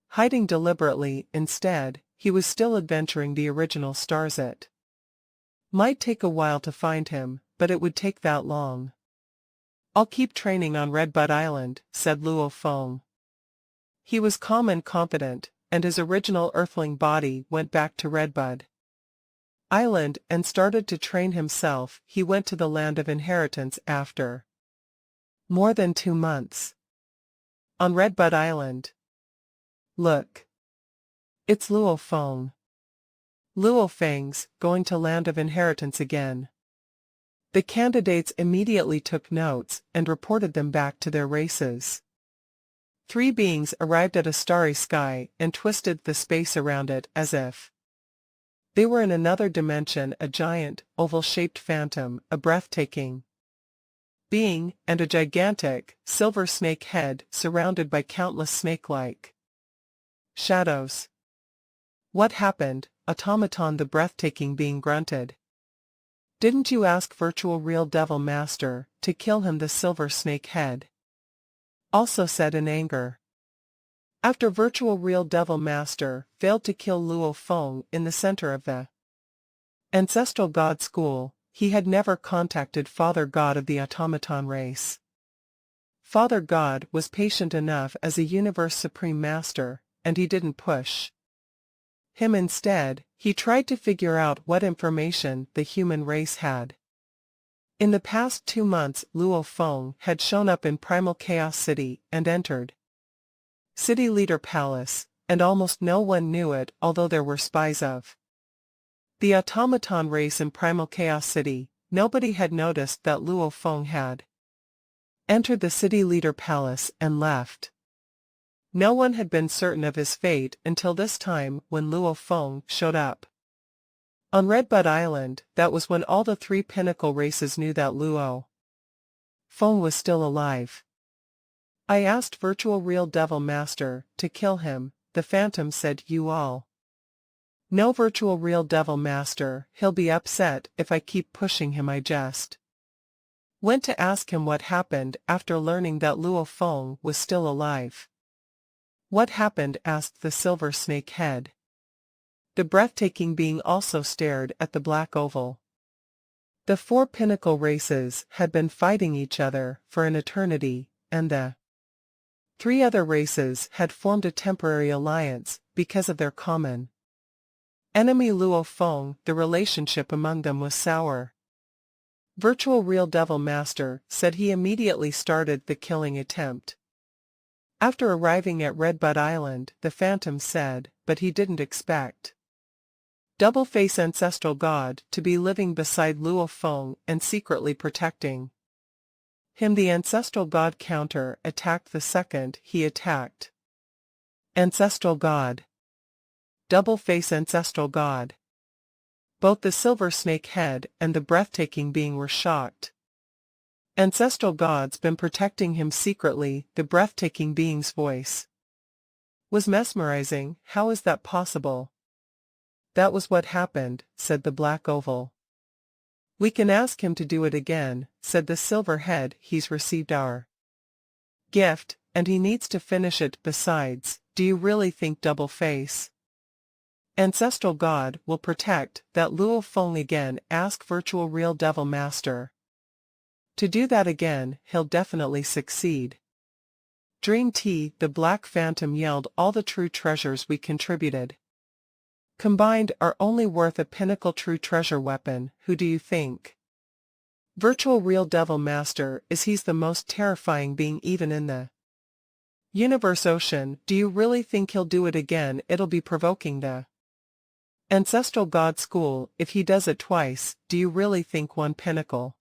hiding deliberately. Instead, he was still adventuring the original stars. It might take a while to find him, but it would take that long. I'll keep training on Redbud Island, said Luo Feng. He was calm and confident, and his original earthling body went back to Redbud Island and started to train himself. He went to the Land of Inheritance after more than 2 months on Redbud Island. Look. It's Luo Feng. Luo Feng's going to Land of Inheritance again. The candidates immediately took notes and reported them back to their races. 3 beings arrived at a starry sky and twisted the space around it as if they were in another dimension, a giant, oval-shaped phantom, a breathtaking being, and a gigantic, silver snake head surrounded by countless snake-like shadows. What happened? Automaton, the breathtaking being, grunted. Didn't you ask Virtual Real Devil Master to kill him? The silver snake head also said in anger. After Virtual Real Devil Master failed to kill Luo Feng in the center of the Ancestral God School, he had never contacted Father God of the automaton race. Father God was patient enough as a Universe Supreme Master, and he didn't push him. Instead, he tried to figure out what information the human race had. In the past 2 months, Luo Feng had shown up in Primal Chaos City and entered City Leader Palace, and almost no one knew it, although there were spies of the automaton race in Primal Chaos City. Nobody had noticed that Luo Feng had entered the City Leader Palace and left. No one had been certain of his fate until this time when Luo Feng showed up on Redbud Island. That was when all the 3 pinnacle races knew that Luo Feng was still alive. I asked Virtual Real Devil Master to kill him, the Phantom said. You all know Virtual Real Devil Master, he'll be upset if I keep pushing him. I just went to ask him what happened after learning that Luo Feng was still alive. What happened? Asked the silver snake head. The breathtaking being also stared at the black oval. The 4 pinnacle races had been fighting each other for an eternity, and the 3 other races had formed a temporary alliance because of their common enemy Luo Feng. The relationship among them was sour. Virtual Real Devil Master said he immediately started the killing attempt. After arriving at Redbud Island, the Phantom said, but he didn't expect Double-Face Ancestral God to be living beside Luo Feng and secretly protecting him. The Ancestral God counter-attacked the second he attacked Ancestral God. Double-Face Ancestral God. Both the silver snake head and the breathtaking being were shocked. Ancestral God's been protecting him secretly. The breathtaking being's voice was mesmerizing. How is that possible? That was what happened, said the black oval. We can ask him to do it again, said the silver head. He's received our gift, and he needs to finish it. Besides, do you really think Double-Face Ancestral God will protect that Luo Feng again? Ask Virtual Real Devil Master to do that again. He'll definitely succeed. Dream Tea, the Black Phantom yelled. All the true treasures we contributed combined are only worth a pinnacle true treasure weapon. Who do you think Virtual Real Devil Master is? He's the most terrifying being even in the Universe Ocean. Do you really think he'll do it again? It'll be provoking the Ancestral God School if he does it twice. Do you really think 1 pinnacle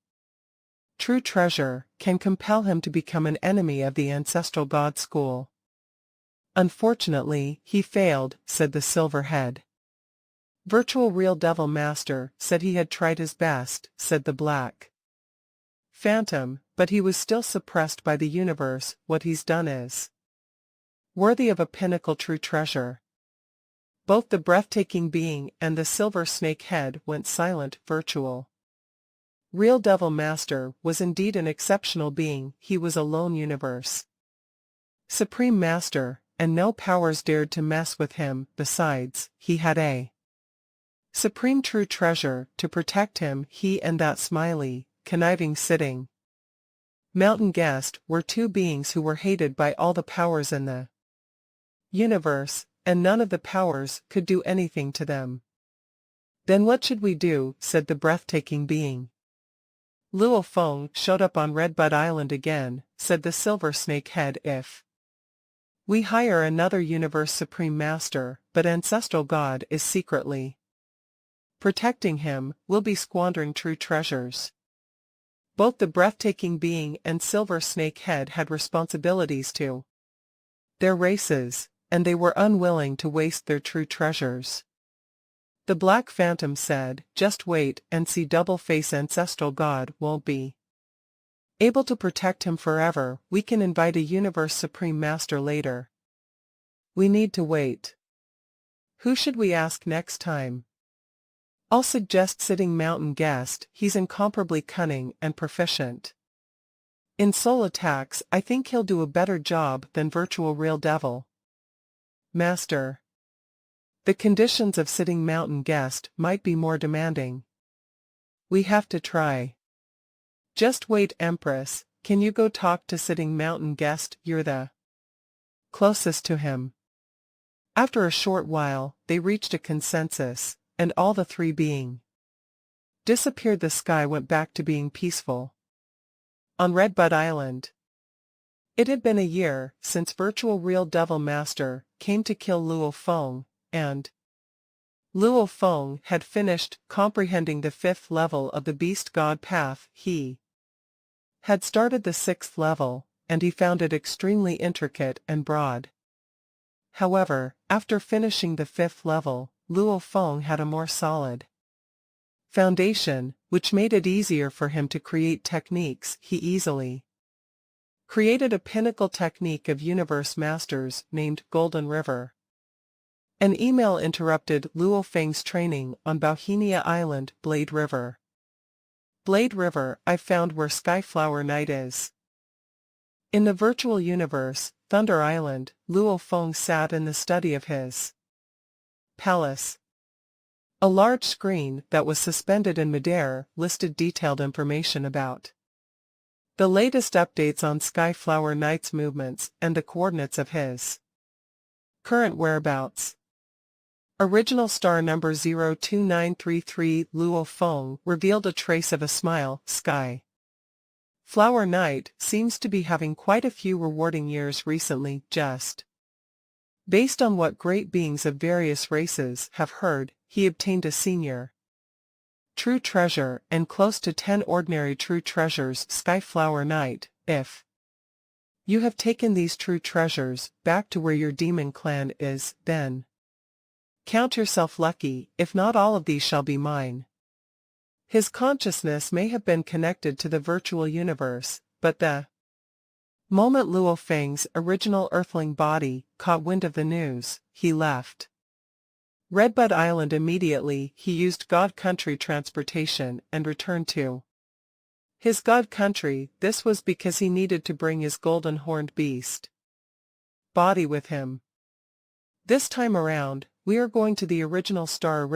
true treasure can compel him to become an enemy of the Ancestral God School? Unfortunately, he failed, said the silver head. Virtual Real Devil Master said he had tried his best, said the black Phantom, but he was still suppressed by the universe. What he's done is worthy of a pinnacle true treasure. Both the breathtaking being and the silver snake head went silent. Virtual Real Devil Master was indeed an exceptional being. He was a lone universe Supreme Master, and no powers dared to mess with him. Besides, he had a supreme true treasure to protect him. He and that smiley, conniving sitting mountain guest were 2 beings who were hated by all the powers in the universe, and none of the powers could do anything to them. Then what should we do? Said the breathtaking being. Luo Feng showed up on Redbud Island again, said the silver snake head. If we hire another Universe Supreme Master, but Ancestral God is secretly protecting him, we'll be squandering true treasures. Both the breathtaking being and silver snake head had responsibilities to their races, and they were unwilling to waste their true treasures. The Black Phantom said, "Just wait and see. Double-face ancestral god won't be able to protect him forever. We can invite a universe supreme master later. We need to wait. Who should we ask next time? I'll suggest Sitting Mountain Guest. He's incomparably cunning and proficient in soul attacks. I think he'll do a better job than Virtual Real Devil. Master. The conditions of Sitting Mountain Guest might be more demanding. We have to try. Just wait, Empress. Can you go talk to Sitting Mountain Guest? You're the closest to him." After a short while, they reached a consensus, and all the three being disappeared. The sky went back to being peaceful on Redbud Island. It had been a year since Virtual Real Devil Master came to kill Luo Feng, and Luo Feng had finished comprehending the 5th level of the Beast God path. He had started the 6th level, and he found it extremely intricate and broad. However, after finishing the 5th level, Luo Feng had a more solid foundation, which made it easier for him to create techniques. He easily created a pinnacle technique of Universe Masters named Golden River. An email interrupted Luo Feng's training on Bauhinia Island. Blade River. Blade River, I found where Skyflower Night is. In the virtual universe, Thunder Island, Luo Feng sat in the study of his palace. A large screen that was suspended in midair listed detailed information about the latest updates on Skyflower Night's movements and the coordinates of his current whereabouts. Original star number 02933. Luo Feng revealed a trace of a smile. Sky Flower Knight seems to be having quite a few rewarding years recently. Just based on what great beings of various races have heard, he obtained a senior true treasure and close to 10 ordinary true treasures. Skyflower Knight, if you have taken these true treasures back to where your demon clan is, then count yourself lucky. If not, all of these shall be mine. His consciousness may have been connected to the virtual universe, but the moment Luo Feng's original earthling body caught wind of the news, he left Redbud Island immediately. He used God Country transportation and returned to his God Country. This was because he needed to bring his golden horned beast body with him. This time around, we are going to the original star,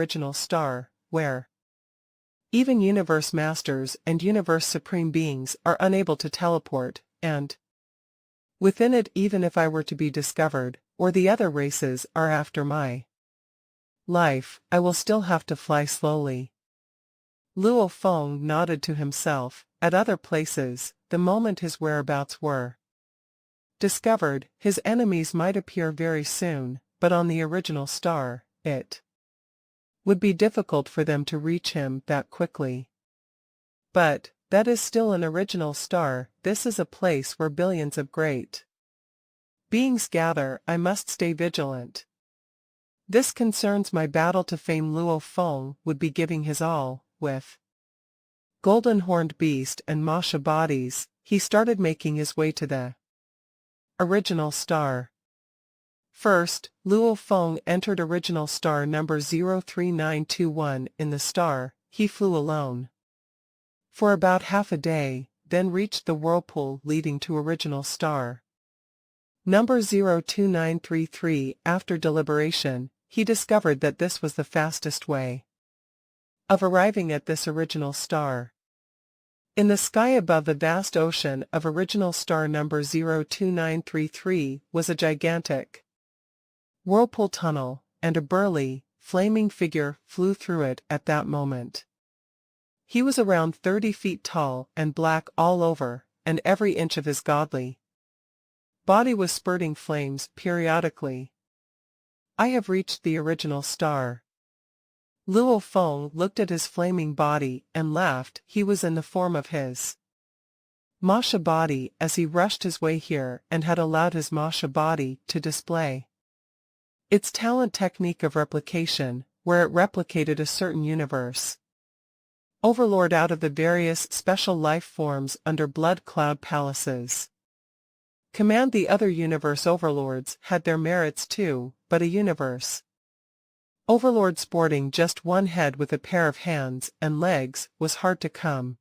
where even Universe Masters and Universe Supreme Beings are unable to teleport, and within it, even if I were to be discovered, or the other races are after my life, I will still have to fly slowly. Luo Feng nodded to himself. At other places, the moment his whereabouts were discovered, his enemies might appear very soon, but on the original star, it would be difficult for them to reach him that quickly. But that is still an original star. This is a place where billions of great beings gather. I must stay vigilant. This concerns my battle to fame. Luo Feng would be giving his all, with golden horned beast and Masha bodies. He started making his way to the original star. First, Luo Feng entered original star number 03921. In the star, he flew alone for about half a day, then reached the whirlpool leading to original star number 02933. After deliberation, he discovered that this was the fastest way of arriving at this original star. In the sky above the vast ocean of original star number 02933 was a gigantic whirlpool tunnel, and a burly, flaming figure flew through it at that moment. He was around 30 feet tall and black all over, and every inch of his godly body was spurting flames periodically. I have reached the original star. Luo Feng looked at his flaming body and laughed. He was in the form of his Masha body as he rushed his way here and had allowed his Masha body to display its talent technique of replication, where it replicated a certain universe. Overlord out of the various special life forms under blood cloud palaces. Command the other universe overlords had their merits too, but a universe overlord sporting just one head with a pair of hands and legs was hard to come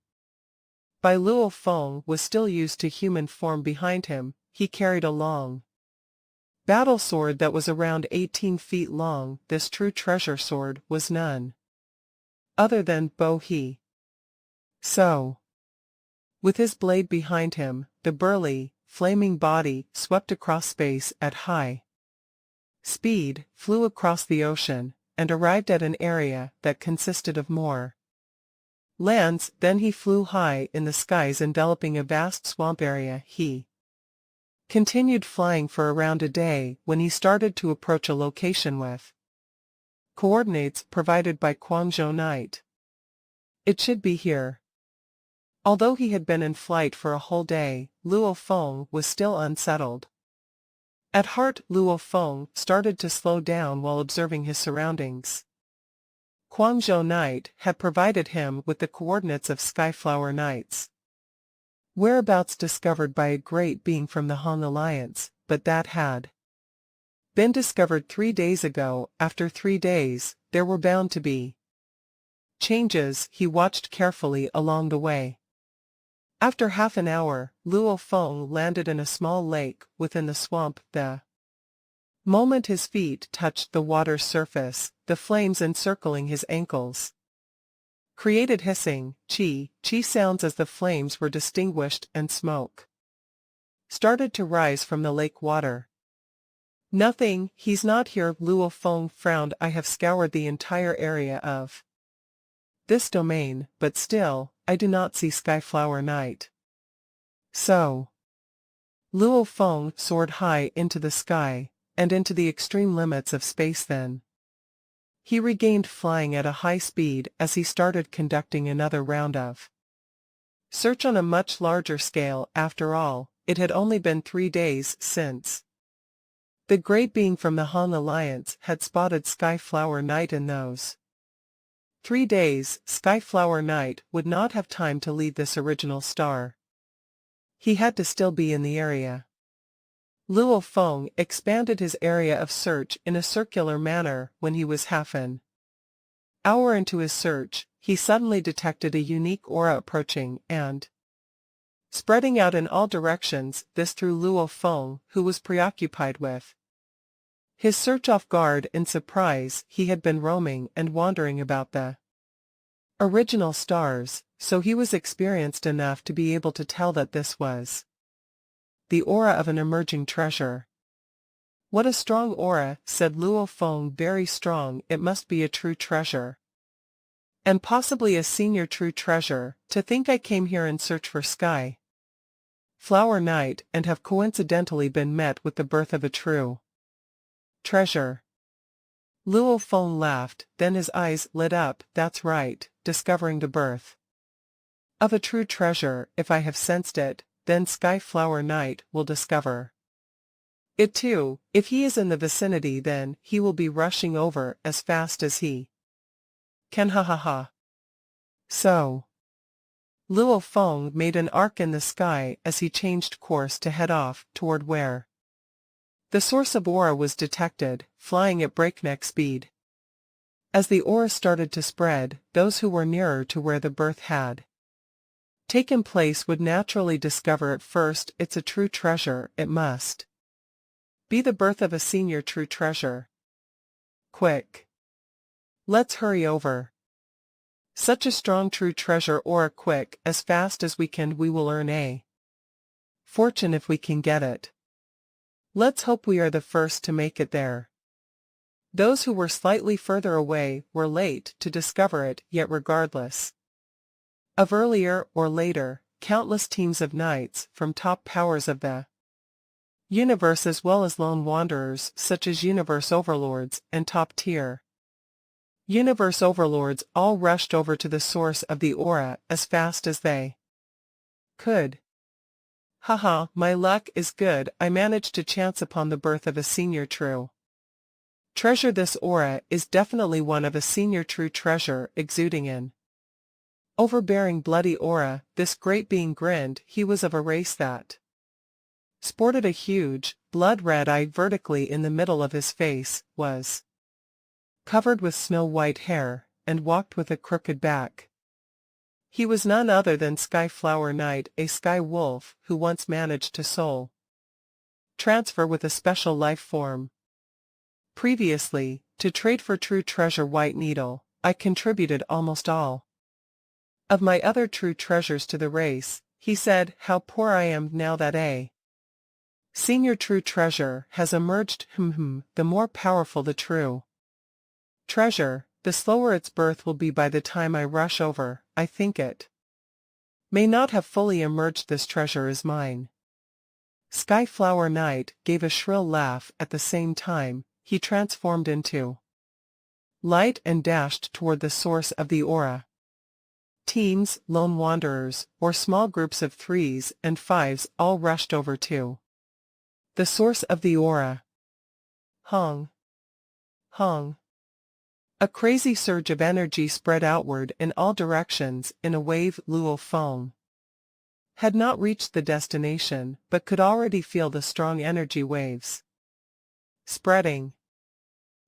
by. Luo Feng was still used to human form. Behind him, he carried a long battle sword that was around 18 feet long. This true treasure sword was none other than Bo He. So, with his blade behind him, the burly, flaming body swept across space at high speed, flew across the ocean, and arrived at an area that consisted of more lands. Then he flew high in the skies, enveloping a vast swamp area. He continued flying for around a day when he started to approach a location with coordinates provided by Guangzhou Night. It should be here. Although he had been in flight for a whole day, Luo Feng was still unsettled. At heart, Luo Feng started to slow down while observing his surroundings. Guangzhou Night had provided him with the coordinates of Skyflower Knights. Whereabouts discovered by a great being from the Han Alliance, but that had been discovered 3 days ago. After 3 days, there were bound to be changes. He watched carefully along the way. After half an hour, Luo Feng landed in a small lake within the swamp. The moment his feet touched the water's surface, the flames encircling his ankles created hissing, chi sounds as the flames were distinguished and smoke started to rise from the lake water. Nothing, he's not here. Luo Feng frowned. I have scoured the entire area of this domain, but still, I do not see Skyflower Knight. So, Luo Feng soared high into the sky, and into the extreme limits of space. Then he regained flying at a high speed as he started conducting another round of search on a much larger scale. After all, it had only been 3 days since the great being from the Han Alliance had spotted Skyflower Knight. In those 3 days, Skyflower Knight would not have time to lead this original star. He had to still be in the area. Luo Feng expanded his area of search in a circular manner. When he was half an hour into his search, he suddenly detected a unique aura approaching and spreading out in all directions. This threw Luo Feng, who was preoccupied with his search, off guard. In surprise, he had been roaming and wandering about the original stars, so he was experienced enough to be able to tell that this was the aura of an emerging treasure. What a strong aura, said Luo Feng. Very strong. It must be a true treasure. And possibly a senior true treasure. To think I came here in search for Skyflower Knight and have coincidentally been met with the birth of a true treasure. Luo Feng laughed, then his eyes lit up. That's right, discovering the birth of a true treasure. If I have sensed it, then Skyflower Knight will discover it too. If he is in the vicinity, then he will be rushing over as fast as he can. Ha ha ha. So, Luo Feng made an arc in the sky as he changed course to head off toward where the source of aura was detected, flying at breakneck speed. As the aura started to spread, those who were nearer to where the birth had taken place would naturally discover it first. It's a true treasure. It must be the birth of a senior true treasure. Quick! Let's hurry over. Such a strong true treasure aura. Quick, as fast as we can. We will earn a fortune if we can get it. Let's hope we are the first to make it there. Those who were slightly further away were late to discover it, yet regardless of earlier or later, countless teams of knights from top powers of the universe as well as lone wanderers such as universe overlords and top-tier universe overlords all rushed over to the source of the aura as fast as they could. Haha, my luck is good, I managed to chance upon the birth of a senior true treasure. This aura is definitely one of a senior true treasure, exuding an overbearing bloody aura. This great being grinned. He was of a race that sported a huge, blood-red eye vertically in the middle of his face, was covered with snow-white hair, and walked with a crooked back. He was none other than Skyflower Knight, a sky wolf who once managed to soul transfer with a special life form. Previously, to trade for true treasure White Needle, I contributed almost all of my other true treasures to the race. He said, how poor I am now that a senior true treasure has emerged. The more powerful the true treasure, the slower its birth will be by the time I rush over. I think it may not have fully emerged. This treasure is mine. Skyflower Knight gave a shrill laugh. At the same time, he transformed into light and dashed toward the source of the aura. Teams, lone wanderers, or small groups of 3s and 5s all rushed over to the source of the aura. Hong. Hong. A crazy surge of energy spread outward in all directions in a wave. Luo Feng had not reached the destination, but could already feel the strong energy waves spreading.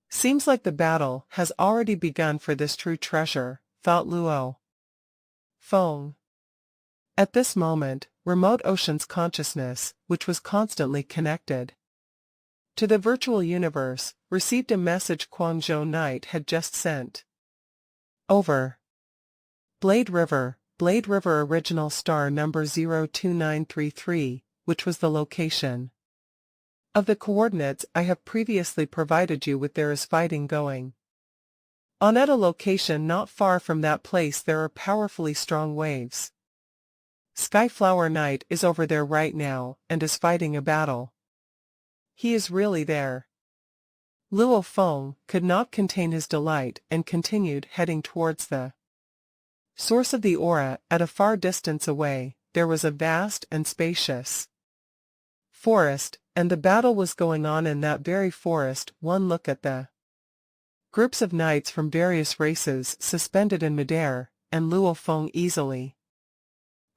Seems like the battle has already begun for this true treasure, thought Luo Feng. At this moment, remote ocean's consciousness, which was constantly connected to the virtual universe, received a message Guangzhou Knight had just sent. Over. Blade River original star number 02933, which was the location of the coordinates I have previously provided you with. There is fighting going on at a location not far from that place. There are powerfully strong waves. Skyflower Knight is over there right now, and is fighting a battle. He is really there. Luo Feng could not contain his delight and continued heading towards the source of the aura. At a far distance away, there was a vast and spacious forest, and the battle was going on in that very forest. One look at the groups of knights from various races suspended in midair, and Luo Feng easily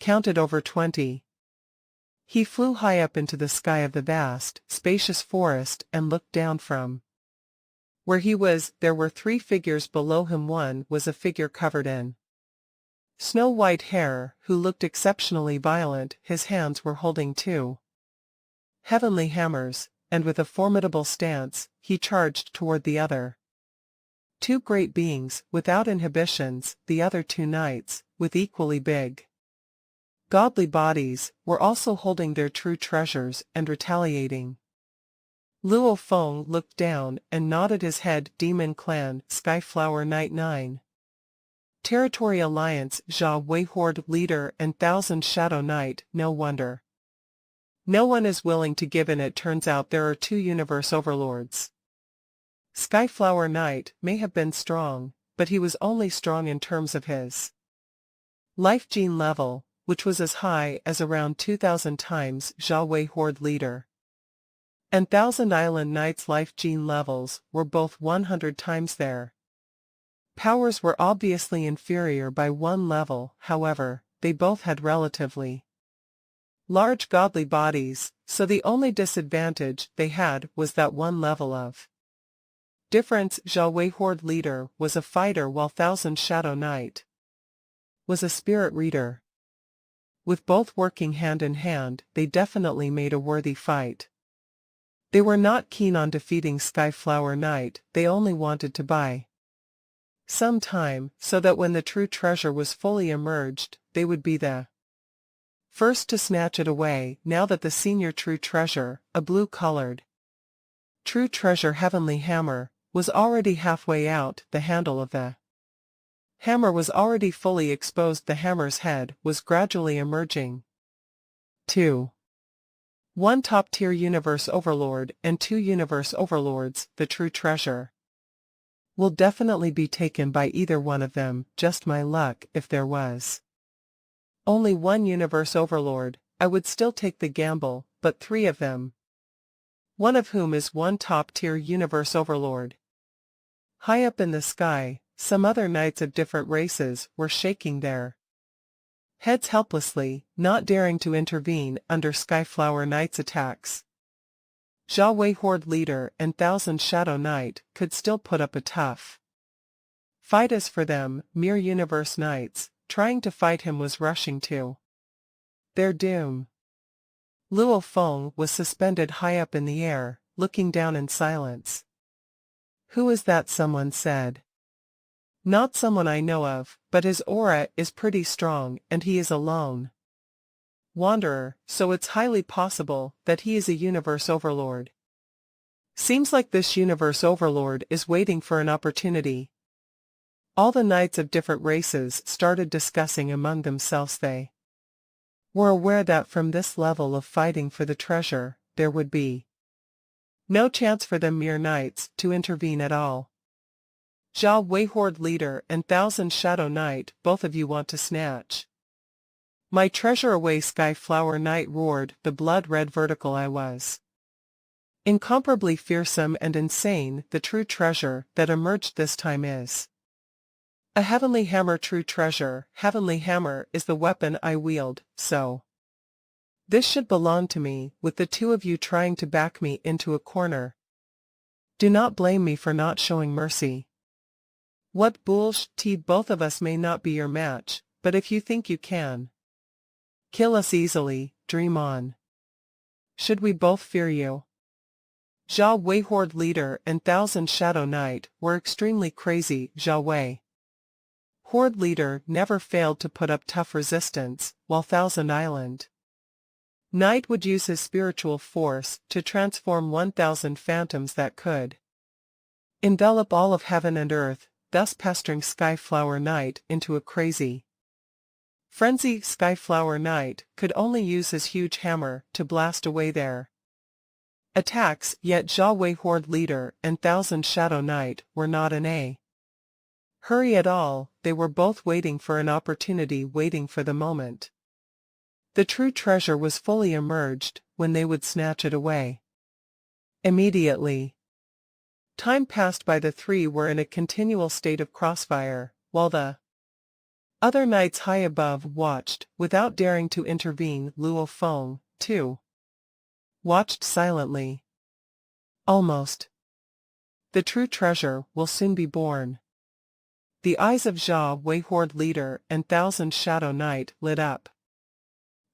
counted over 20. He flew high up into the sky of the vast, spacious forest and looked down from where he was. There were 3 figures below him. One was a figure covered in snow-white hair, who looked exceptionally violent. His hands were holding 2 heavenly hammers, and with a formidable stance, he charged toward the other 2 great beings, without inhibitions. The other 2 knights, with equally big godly bodies, were also holding their true treasures and retaliating. Luo Feng looked down and nodded his head. Demon Clan, Skyflower Knight 9. Territory Alliance, Jia Wei Horde Leader and Thousand Shadow Knight. No wonder no one is willing to give in. It turns out there are 2 universe overlords. Skyflower Knight may have been strong, but he was only strong in terms of his life gene level, which was as high as around 2,000 times Jia Wei Horde Leader and Thousand Island Knight's life gene levels were both 100 times. Their powers were obviously inferior by 1 level. However, they both had relatively large godly bodies, so the only disadvantage they had was that 1 level of difference. Jia Wei Horde Leader was a fighter, while Thousand Shadow Knight was a spirit reader. With both working hand in hand, they definitely made a worthy fight. They were not keen on defeating Skyflower Knight. They only wanted to buy some time, so that when the true treasure was fully emerged, they would be the first to snatch it away. Now that the senior true treasure, a blue-colored true treasure heavenly hammer, was already halfway out, the handle of the hammer was already fully exposed. The hammer's head was gradually emerging. 2. 1 top-tier universe overlord and 2 universe overlords. The true treasure will definitely be taken by either one of them. Just my luck if there was only 1 universe overlord. I would still take the gamble, but 3 of them. One of whom is one top-tier universe overlord. High up in the sky, some other knights of different races were shaking their heads helplessly, not daring to intervene under Skyflower Knight's attacks. Jia Wei Horde leader and Thousand Shadow Knight could still put up a tough fight. As for them, mere universe knights, trying to fight him was rushing to their doom. Luo Feng was suspended high up in the air, looking down in silence. "Who is that?" someone said. "Not someone I know of, but his aura is pretty strong and he is a lone wanderer, so it's highly possible that he is a universe overlord. Seems like this universe overlord is waiting for an opportunity." All the knights of different races started discussing among themselves. They were aware that from this level of fighting for the treasure, there would be no chance for them mere knights to intervene at all. "Jia Wei Horde leader and Thousand Shadow Knight, both of you want to snatch my treasure away," Skyflower Knight roared, the blood-red vertical eye was incomparably fearsome and insane. "The true treasure that emerged this time is a heavenly hammer. True treasure, heavenly hammer is the weapon I wield, so this should belong to me, with the 2 of you trying to back me into a corner. Do not blame me for not showing mercy." "What bullshit, both of us may not be your match, but if you think you can kill us easily, dream on. Should we both fear you?" Jia Wei Horde leader and Thousand Shadow Knight were extremely crazy. Jia Wei Horde leader never failed to put up tough resistance, while Thousand Island Knight would use his spiritual force to transform 1,000 phantoms that could envelop all of heaven and earth, thus pestering Skyflower Knight into a crazy frenzy. Skyflower Knight could only use his huge hammer to blast away their attacks, yet Jia Wei Horde leader and Thousand Shadow Knight were not in a hurry at all. They were both waiting for an opportunity, waiting for the moment the true treasure was fully emerged, when they would snatch it away immediately. Time passed by. The 3 were in a continual state of crossfire, while the other knights high above watched, without daring to intervene. Luo Feng, too, watched silently. Almost. The true treasure will soon be born. The eyes of Jia Wei Horde leader and Thousand Shadow Knight lit up.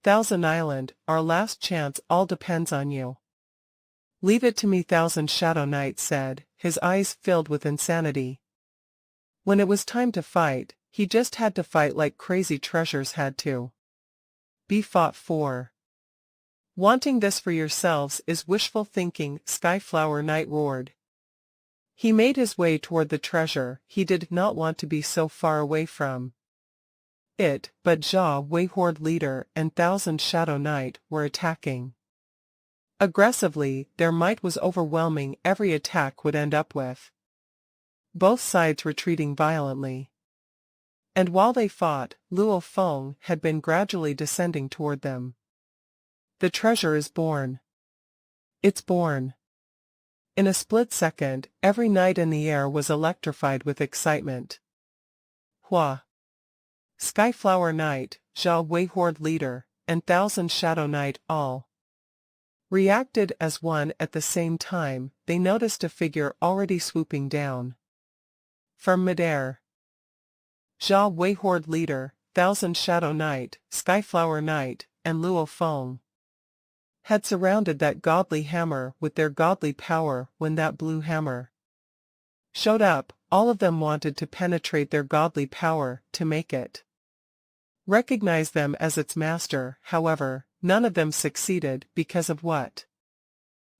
"Thousand Island, our last chance, all depends on you." "Leave it to me," Thousand Shadow Knight said, his eyes filled with insanity. When it was time to fight, he just had to fight like crazy. Treasures had to be fought for. "Wanting this for yourselves is wishful thinking," Skyflower Knight roared. He made his way toward the treasure. He did not want to be so far away from it, but Jia Wei Horde leader and Thousand Shadow Knight were attacking aggressively. Their might was overwhelming. Every attack would end up with both sides retreating violently. And while they fought, Luo Feng had been gradually descending toward them. "The treasure is born. It's born." In a split second, every knight in the air was electrified with excitement. Hua! Skyflower Knight, Jia Wei Horde leader, and Thousand Shadow Knight all reacted as one at the same time. They noticed a figure already swooping down from midair. Jia Wei Horde leader, Thousand Shadow Knight, Skyflower Knight, and Luo Feng had surrounded that godly hammer with their godly power. When that blue hammer showed up, all of them wanted to penetrate their godly power to make it recognize them as its master. However, none of them succeeded because of what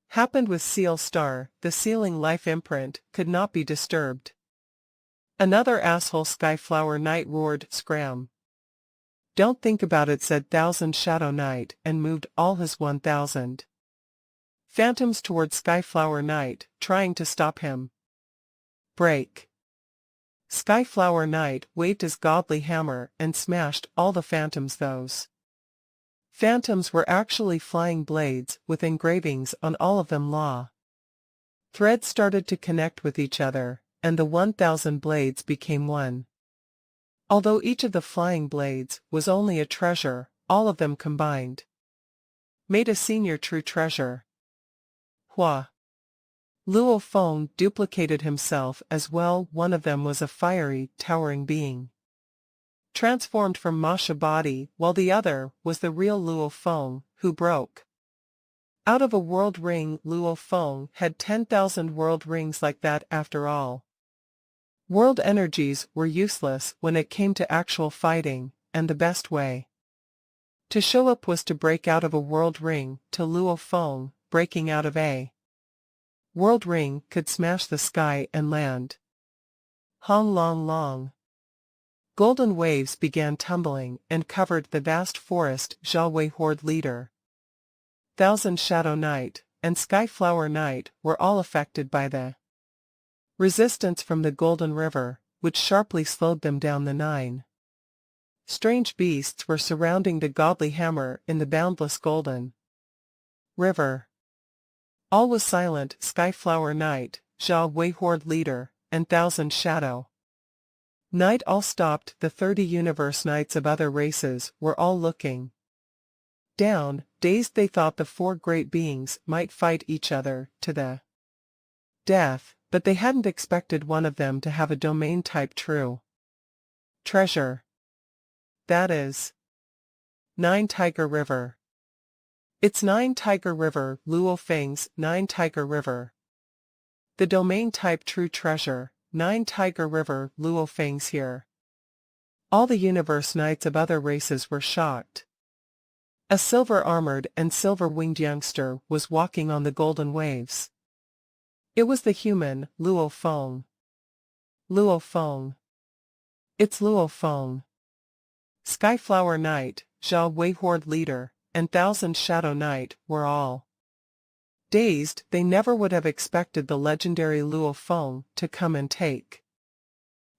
happened with Seal Star. The sealing life imprint could not be disturbed. "Another asshole," Skyflower Knight roared. "Scram." "Don't think about it," said Thousand Shadow Knight, and moved all his 1,000 phantoms toward Skyflower Knight, trying to stop him. "Break." Skyflower Knight waved his godly hammer and smashed all the phantoms. Those Phantoms were actually flying blades with engravings on all of them. Threads started to connect with each other, and the 1,000 blades became one. Although each of the flying blades was only a treasure, all of them combined made a senior true treasure. Hua. Luo Feng duplicated himself as well. One of them was a fiery, towering being, transformed from Masha body, while the other was the real Luo Feng, who broke out of a world ring. Luo Feng had 10,000 world rings like that after all. World energies were useless when it came to actual fighting, and the best way to show up was to break out of a world ring. To Luo Feng, breaking out of a world ring could smash the sky and land. Hong long long. Golden waves began tumbling and covered the vast forest. Zhao Wei Horde leader, Thousand Shadow Knight, and Skyflower Knight were all affected by the resistance from the Golden River, which sharply slowed them down. The 9 strange beasts were surrounding the godly hammer in the boundless Golden River. All was silent. Skyflower Knight, Zhao Wei Horde leader, and Thousand Shadow Knight all stopped. The 30 universe knights of other races were all looking down, dazed. They thought the 4 great beings might fight each other to the death, but they hadn't expected one of them to have a domain-type true treasure. That is 9 Tiger River. It's 9 Tiger River. Luo Feng's 9 Tiger River. The domain-type true treasure, 9 Tiger River. Luo Feng's here. All the universe knights of other races were shocked. A silver-armored and silver-winged youngster was walking on the golden waves. It was the human, Luo Feng. Luo Feng. It's Luo Feng. Skyflower Knight, Zhao Wei Horde leader, and Thousand Shadow Knight were all dazed. They never would have expected the legendary Luo Feng to come and take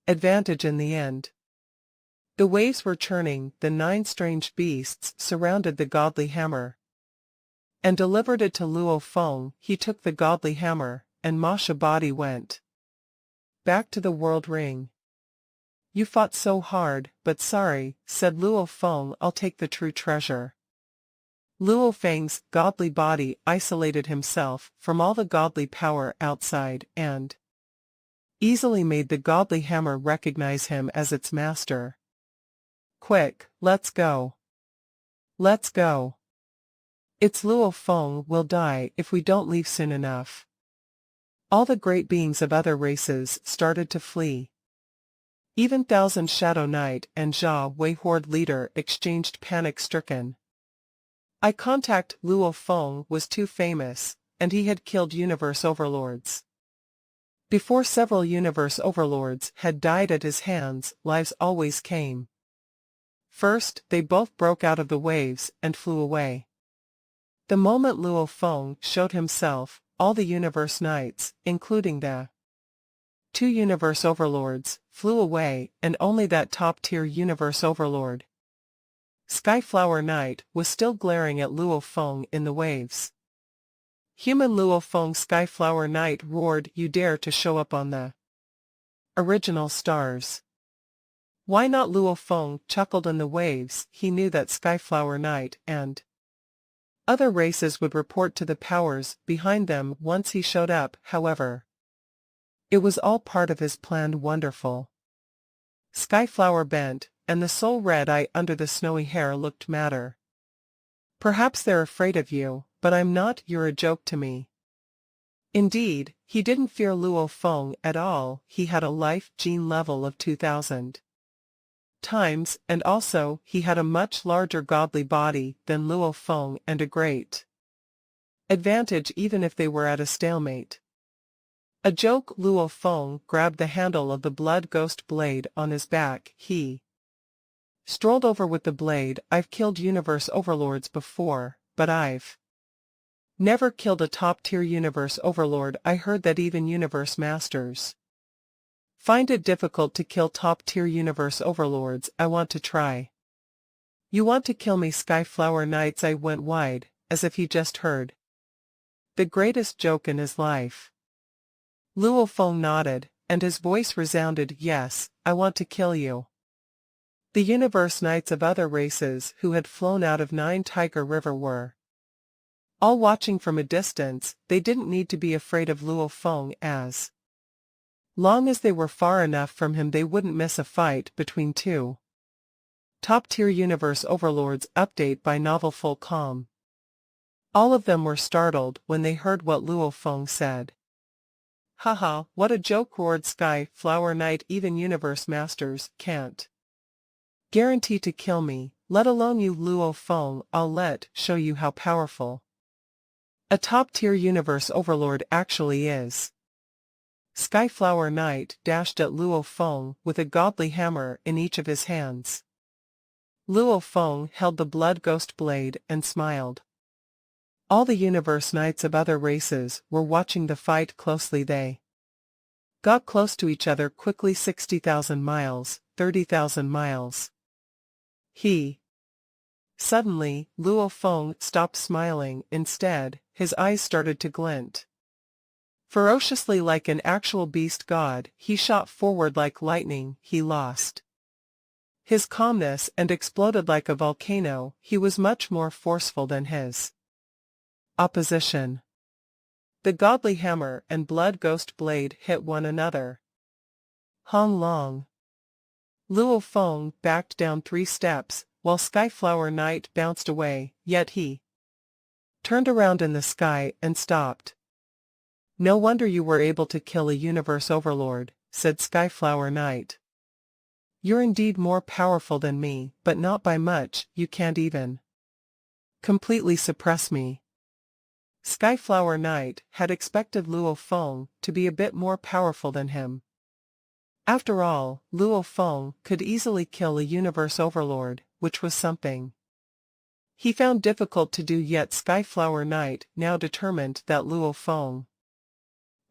advantage in the end. The waves were churning. The 9 strange beasts surrounded the godly hammer and delivered it to Luo Feng. He took the godly hammer, and Masha body went back to the world ring. You fought so hard, but sorry, said Luo Feng. I'll take the true treasure. Luo Feng's godly body isolated himself from all the godly power outside and easily made the godly hammer recognize him as its master. Quick, let's go. Let's go. It's Luo Feng will die if we don't leave soon enough. All the great beings of other races started to flee. Even Thousand Shadow Knight and Zhao Wei Horde leader exchanged panic-stricken. Eye contact. Luo Feng was too famous, and he had killed universe overlords. Before several universe overlords had died at his hands, lives always came first. They both broke out of the waves and flew away. The moment Luo Feng showed himself, all the universe knights, including the 2 universe overlords, flew away, and only that top-tier universe overlord, Skyflower Knight, was still glaring at Luo Feng in the waves. Human Luo Feng. Skyflower Knight roared, you dare to show up on the original stars. Why not? Luo Feng chuckled in the waves. He knew that Skyflower Knight and other races would report to the powers behind them once he showed up. However, it was all part of his planned. Wonderful. Skyflower bent, and the soul red eye under the snowy hair looked madder. Perhaps they're afraid of you, but I'm not. You're a joke to me. Indeed, he didn't fear Luo Feng at all. He had a life gene level of 2,000 times, and also, he had a much larger godly body than Luo Feng and a great advantage even if they were at a stalemate. A joke. Luo Feng grabbed the handle of the blood ghost blade on his back. He strolled over with the blade. I've killed universe overlords before, but I've never killed a top-tier universe overlord. I heard that even universe masters find it difficult to kill top-tier universe overlords. I want to try. You want to kill me, Skyflower Knight's eye went wide, as if he just heard the greatest joke in his life. Luo Feng nodded, and his voice resounded, yes, I want to kill you. The universe knights of other races who had flown out of Nine Tiger River were all watching from a distance. They didn't need to be afraid of Luo Feng, as long as they were far enough from him they wouldn't miss a fight between two top-tier universe overlords. Update by Novel Full Calm. All of them were startled when they heard what Luo Feng said. Haha, what a joke, roared Skyflower Knight. Even universe masters can't guarantee to kill me, let alone you, Luo Feng. I'll show you how powerful a top-tier universe overlord actually is. Skyflower Knight dashed at Luo Feng with a godly hammer in each of his hands. Luo Feng held the blood ghost blade and smiled. All the universe knights of other races were watching the fight closely. They got close to each other quickly. 60,000 miles, 30,000 miles. Suddenly, Luo Feng stopped smiling. Instead, his eyes started to glint ferociously like an actual beast god. He shot forward like lightning. He lost his calmness and exploded like a volcano. He was much more forceful than his opposition. The godly hammer and blood ghost blade hit one another. Hong long. Luo Feng backed down 3 steps, while Skyflower Knight bounced away, yet he turned around in the sky and stopped. No wonder you were able to kill a universe overlord, said Skyflower Knight. You're indeed more powerful than me, but not by much. You can't even completely suppress me. Skyflower Knight had expected Luo Feng to be a bit more powerful than him. After all, Luo Feng could easily kill a universe overlord, which was something he found difficult to do. Yet Skyflower Knight now determined that Luo Feng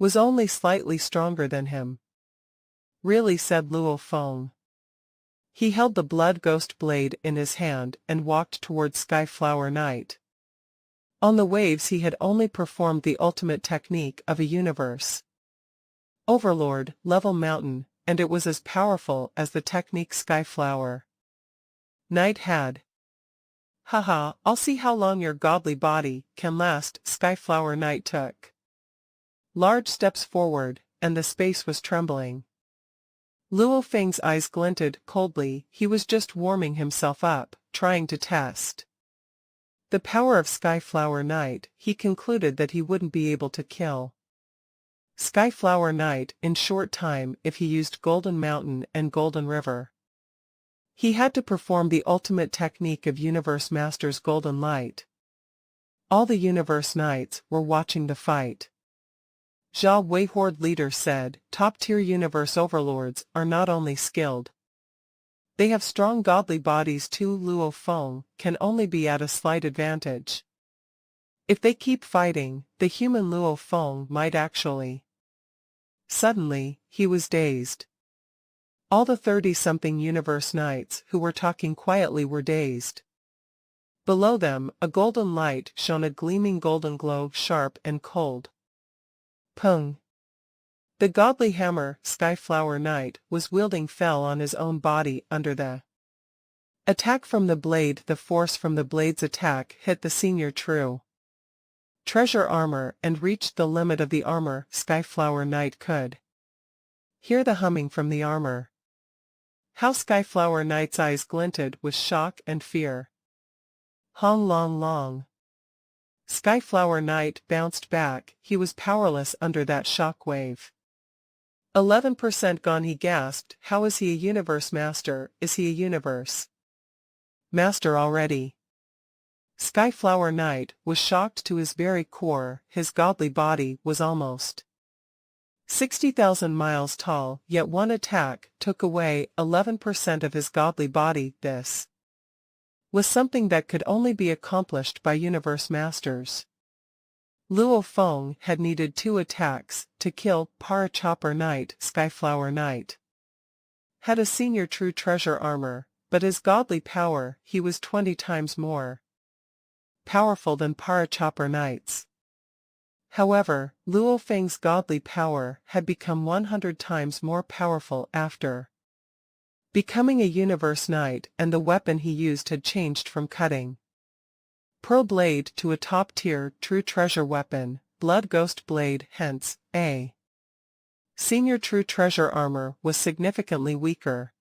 was only slightly stronger than him. Really, said Luo Feng. He held the blood ghost blade in his hand and walked towards Skyflower Knight. On the waves he had only performed the ultimate technique of a universe overlord level mountain, and it was as powerful as the technique Skyflower Knight had. Haha, I'll see how long your godly body can last. Skyflower Knight took large steps forward, and the space was trembling. Luo Feng's eyes glinted coldly. He was just warming himself up, trying to test the power of Skyflower Knight. He concluded that he wouldn't be able to kill Skyflower Knight in short time if he used Golden Mountain and Golden River. He had to perform the ultimate technique of Universe Master's Golden Light. All the Universe Knights were watching the fight. Zhao Wei Horde leader said, top-tier universe overlords are not only skilled, they have strong godly bodies too. Luo Feng can only be at a slight advantage. If they keep fighting, the human Luo Feng might actually. Suddenly, he was dazed. All the 30-something universe knights who were talking quietly were dazed. Below them, a golden light shone, a gleaming golden glow, sharp and cold. Pung. The godly hammer Skyflower Knight was wielding fell on his own body under the attack from the blade. The force from the blade's attack hit the senior true treasure armor and reached the limit of the armor. Skyflower Knight could hear the humming from the armor. How Skyflower Knight's eyes glinted with shock and fear. Hong long long. Skyflower Knight bounced back. He was powerless under that shock wave. 11% gone, he gasped. How is he a universe master? Is he a universe master already? Skyflower Knight was shocked to his very core. His godly body was almost 60,000 miles tall, yet one attack took away 11% of his godly body. This was something that could only be accomplished by universe masters. Luo Feng had needed 2 attacks to kill Parachopper Knight. Skyflower Knight had a senior true treasure armor, but his godly power, he was 20 times more powerful than Parachopper Knights. However, Luo Feng's godly power had become 100 times more powerful after becoming a Universe Knight, and the weapon he used had changed from cutting pearl blade to a top-tier true treasure weapon, Blood Ghost Blade. Hence, a senior true treasure armor was significantly weaker.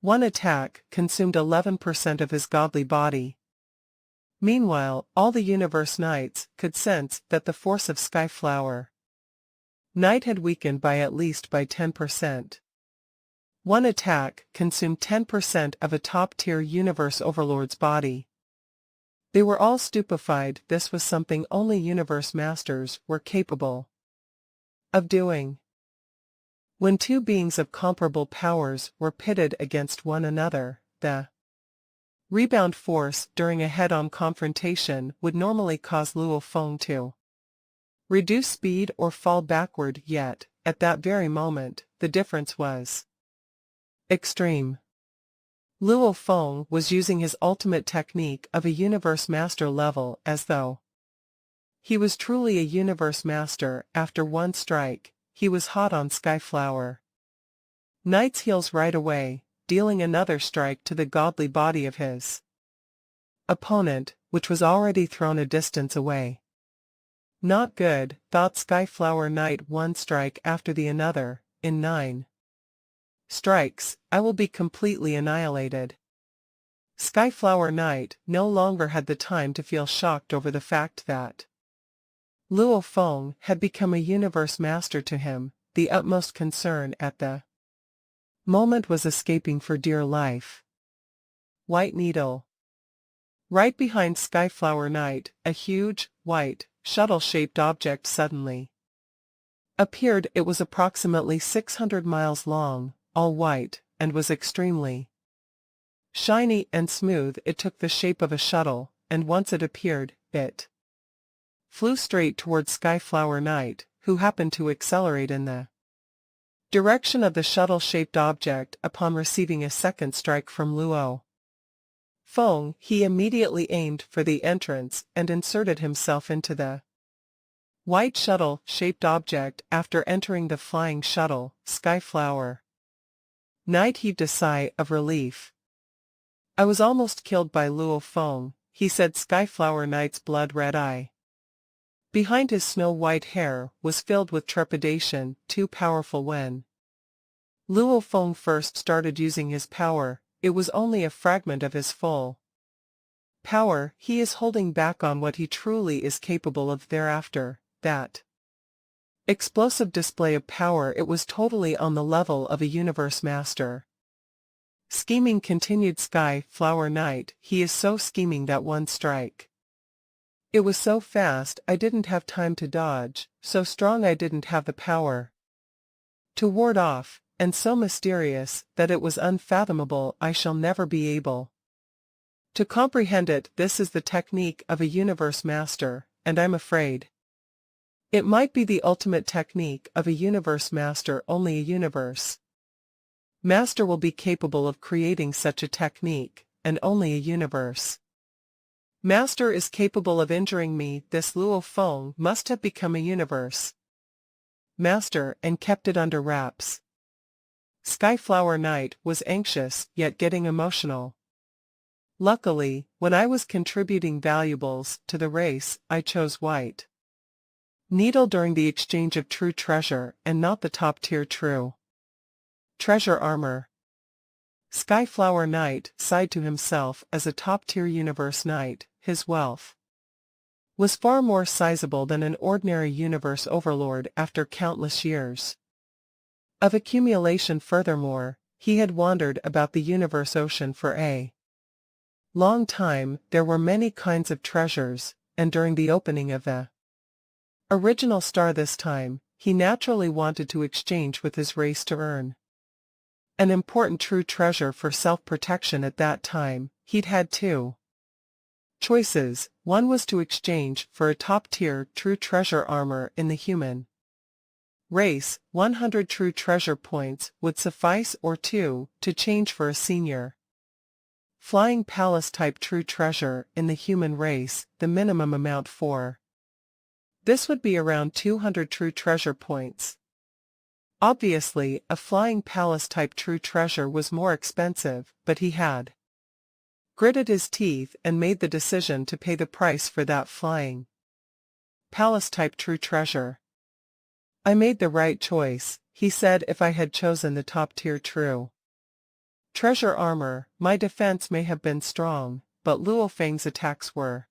One attack consumed 11% of his godly body. Meanwhile, all the Universe Knights could sense that the force of Skyflower Knight had weakened by at least 10%. One attack consumed 10% of a top-tier Universe Overlord's body. They were all stupefied. This was something only Universe Masters were capable of doing. When two beings of comparable powers were pitted against one another, the rebound force during a head-on confrontation would normally cause Luo Feng to reduce speed or fall backward, yet, at that very moment, the difference was extreme. Luo Feng was using his ultimate technique of a Universe Master level as though he was truly a Universe Master. After one strike, he was hot on Skyflower Knight's heels right away, dealing another strike to the godly body of his opponent, which was already thrown a distance away. Not good, thought Skyflower Knight. One strike after the another, in 9 strikes, I will be completely annihilated. Skyflower Knight no longer had the time to feel shocked over the fact that Luo Feng had become a Universe Master. To him, the utmost concern at the moment was escaping for dear life. White Needle. Right behind Skyflower Knight, a huge, white, shuttle-shaped object suddenly appeared. It was approximately 600 miles long, all white, and was extremely shiny and smooth. It took the shape of a shuttle, and once it appeared, it flew straight towards Skyflower Knight, who happened to accelerate in the direction of the shuttle-shaped object. Upon receiving a second strike from Luo Feng, he immediately aimed for the entrance and inserted himself into the white shuttle-shaped object. After entering the flying shuttle, Skyflower Knight heaved a sigh of relief. I was almost killed by Luo Feng, he said. Skyflower Knight's blood-red eye behind his snow-white hair was filled with trepidation. Too powerful. When Luo Feng first started using his power, it was only a fragment of his full power. He is holding back on what he truly is capable of. Thereafter, that explosive display of power, it was totally on the level of a Universe Master. Scheming, continued Skyflower Knight. He is so scheming that one strike, it was so fast I didn't have time to dodge, so strong I didn't have the power to ward off, and so mysterious that it was unfathomable. I shall never be able to comprehend it. This is the technique of a Universe Master, and I'm afraid it might be the ultimate technique of a Universe Master. Only a Universe Master will be capable of creating such a technique, and only a Universe Master is capable of injuring me. This Luo Feng must have become a Universe Master and kept it under wraps. Skyflower Knight was anxious, yet getting emotional. Luckily, when I was contributing valuables to the race, I chose White Needle during the exchange of true treasure, and not the top-tier true treasure armor. Skyflower Knight sighed to himself. As a top-tier Universe Knight, his wealth was far more sizable than an ordinary Universe Overlord after countless years of accumulation. Furthermore, he had wandered about the Universe Ocean for a long time. There were many kinds of treasures, and during the opening of the original star this time, he naturally wanted to exchange with his race to earn an important true treasure for self-protection. At that time, he'd had two choices. One was to exchange for a top-tier true treasure armor in the human race. 100 true treasure points would suffice, or two, to change for a senior Flying Palace type true treasure in the human race, the minimum amount for this would be around 200 true treasure points. Obviously, a Flying Palace type true treasure was more expensive, but he had gritted his teeth and made the decision to pay the price for that Flying Palace type true treasure. I made the right choice, he said. If I had chosen the top tier true treasure armor, my defense may have been strong, but Luo Feng's attacks were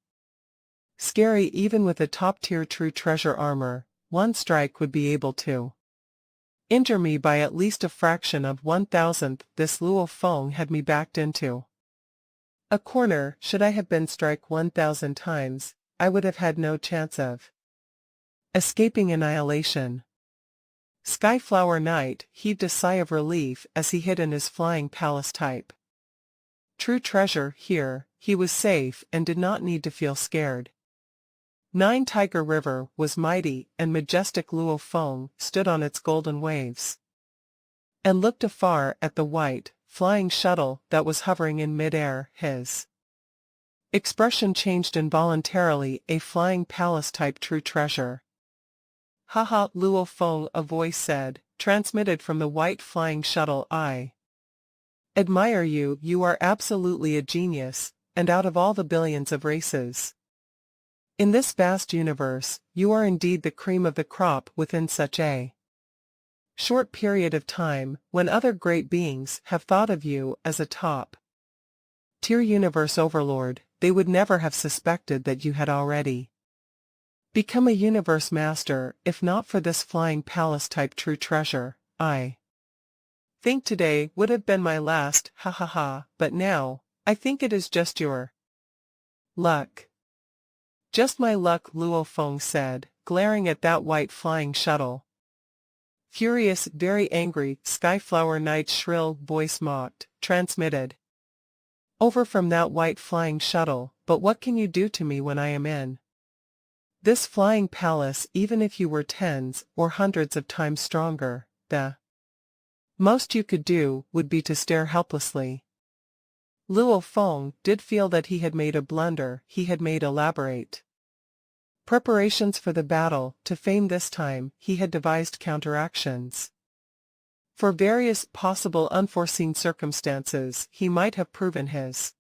scary. Even with a top-tier true treasure armor, one strike would be able to injure me by at least a fraction of 1,000th. This Luo Feng had me backed into a corner. Should I have been struck 1,000 times, I would have had no chance of escaping annihilation. Skyflower Knight heaved a sigh of relief as he hid in his Flying Palace type true treasure. Here, he was safe and did not need to feel scared. Nine Tiger River was mighty and majestic. Luo Feng stood on its golden waves and looked afar at the white, flying shuttle that was hovering in mid-air. His expression changed involuntarily. A Flying Palace type true treasure. Haha, Luo Feng, a voice said, transmitted from the white flying shuttle. I admire you. You are absolutely a genius, and out of all the billions of races in this vast universe, you are indeed the cream of the crop within such a short period of time. When other great beings have thought of you as a top-tier universe overlord, they would never have suspected that you had already become a universe master. If not for this Flying Palace type true treasure, I think today would have been my last. Ha ha ha, but now, I think it is just your luck. Just my luck, Luo Feng said, glaring at that white flying shuttle. Furious, very angry, Skyflower Knight's shrill voice mocked, transmitted over from that white flying shuttle. But what can you do to me when I am in this Flying Palace? Even if you were tens or hundreds of times stronger, the most you could do would be to stare helplessly. Luo Feng did feel that he had made a blunder. He had made elaborate preparations for the battle. To fame this time, he had devised counteractions. For various possible unforeseen circumstances, he might have proven his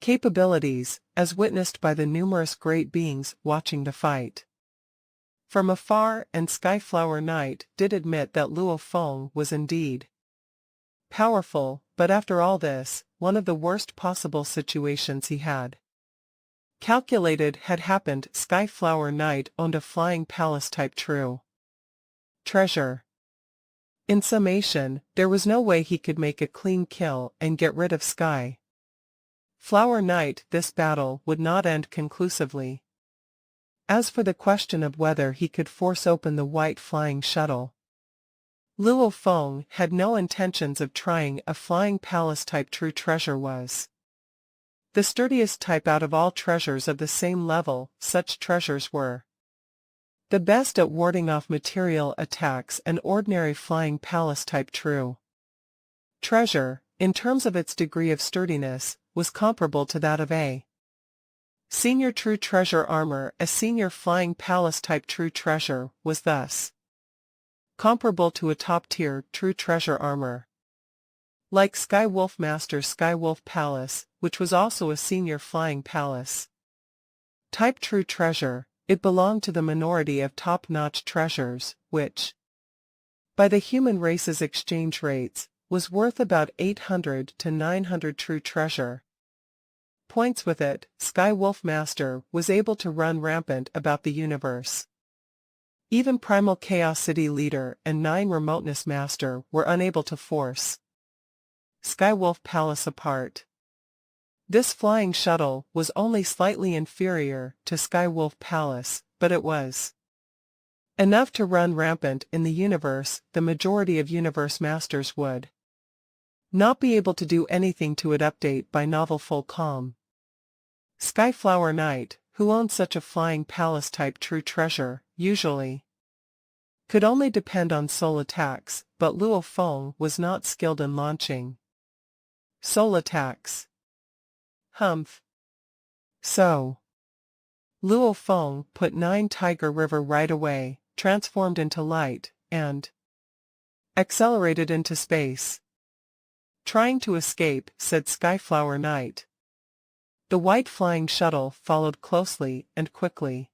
capabilities, as witnessed by the numerous great beings watching the fight from afar. And Skyflower Knight did admit that Luo Feng was indeed powerful, but after all this, one of the worst possible situations he had calculated had happened. Skyflower Knight owned a Flying Palace type true treasure. In summation, there was no way he could make a clean kill and get rid of Sky Flower Knight. This battle would not end conclusively. As for the question of whether he could force open the white flying shuttle, Luo Feng had no intentions of trying. A Flying Palace type true treasure was the sturdiest type out of all treasures of the same level. Such treasures were the best at warding off material attacks. An ordinary Flying Palace type true treasure, in terms of its degree of sturdiness, was comparable to that of a senior true treasure armor. A senior Flying Palace type true treasure was thus comparable to a top-tier true treasure armor. Like Skywolf Master Skywolf Palace, which was also a senior Flying Palace type true treasure, it belonged to the minority of top-notch treasures, which, by the human race's exchange rates, was worth about 800 to 900 true treasure points. With it, Skywolf Master was able to run rampant about the universe. Even Primal Chaos City Leader and 9 Remoteness Master were unable to force Skywolf Palace apart. This flying shuttle was only slightly inferior to Skywolf Palace, but it was enough to run rampant in the universe. The majority of Universe Masters would not be able to do anything to it. Update by Novel Full Calm. Skyflower Knight, who owned such a Flying Palace type true treasure, usually could only depend on soul attacks, but Luo Feng was not skilled in launching soul attacks. Humph. So. Luo Feng put 9 Tiger River right away, transformed into light, and accelerated into space. Trying to escape, said Skyflower Knight. The white flying shuttle followed closely and quickly.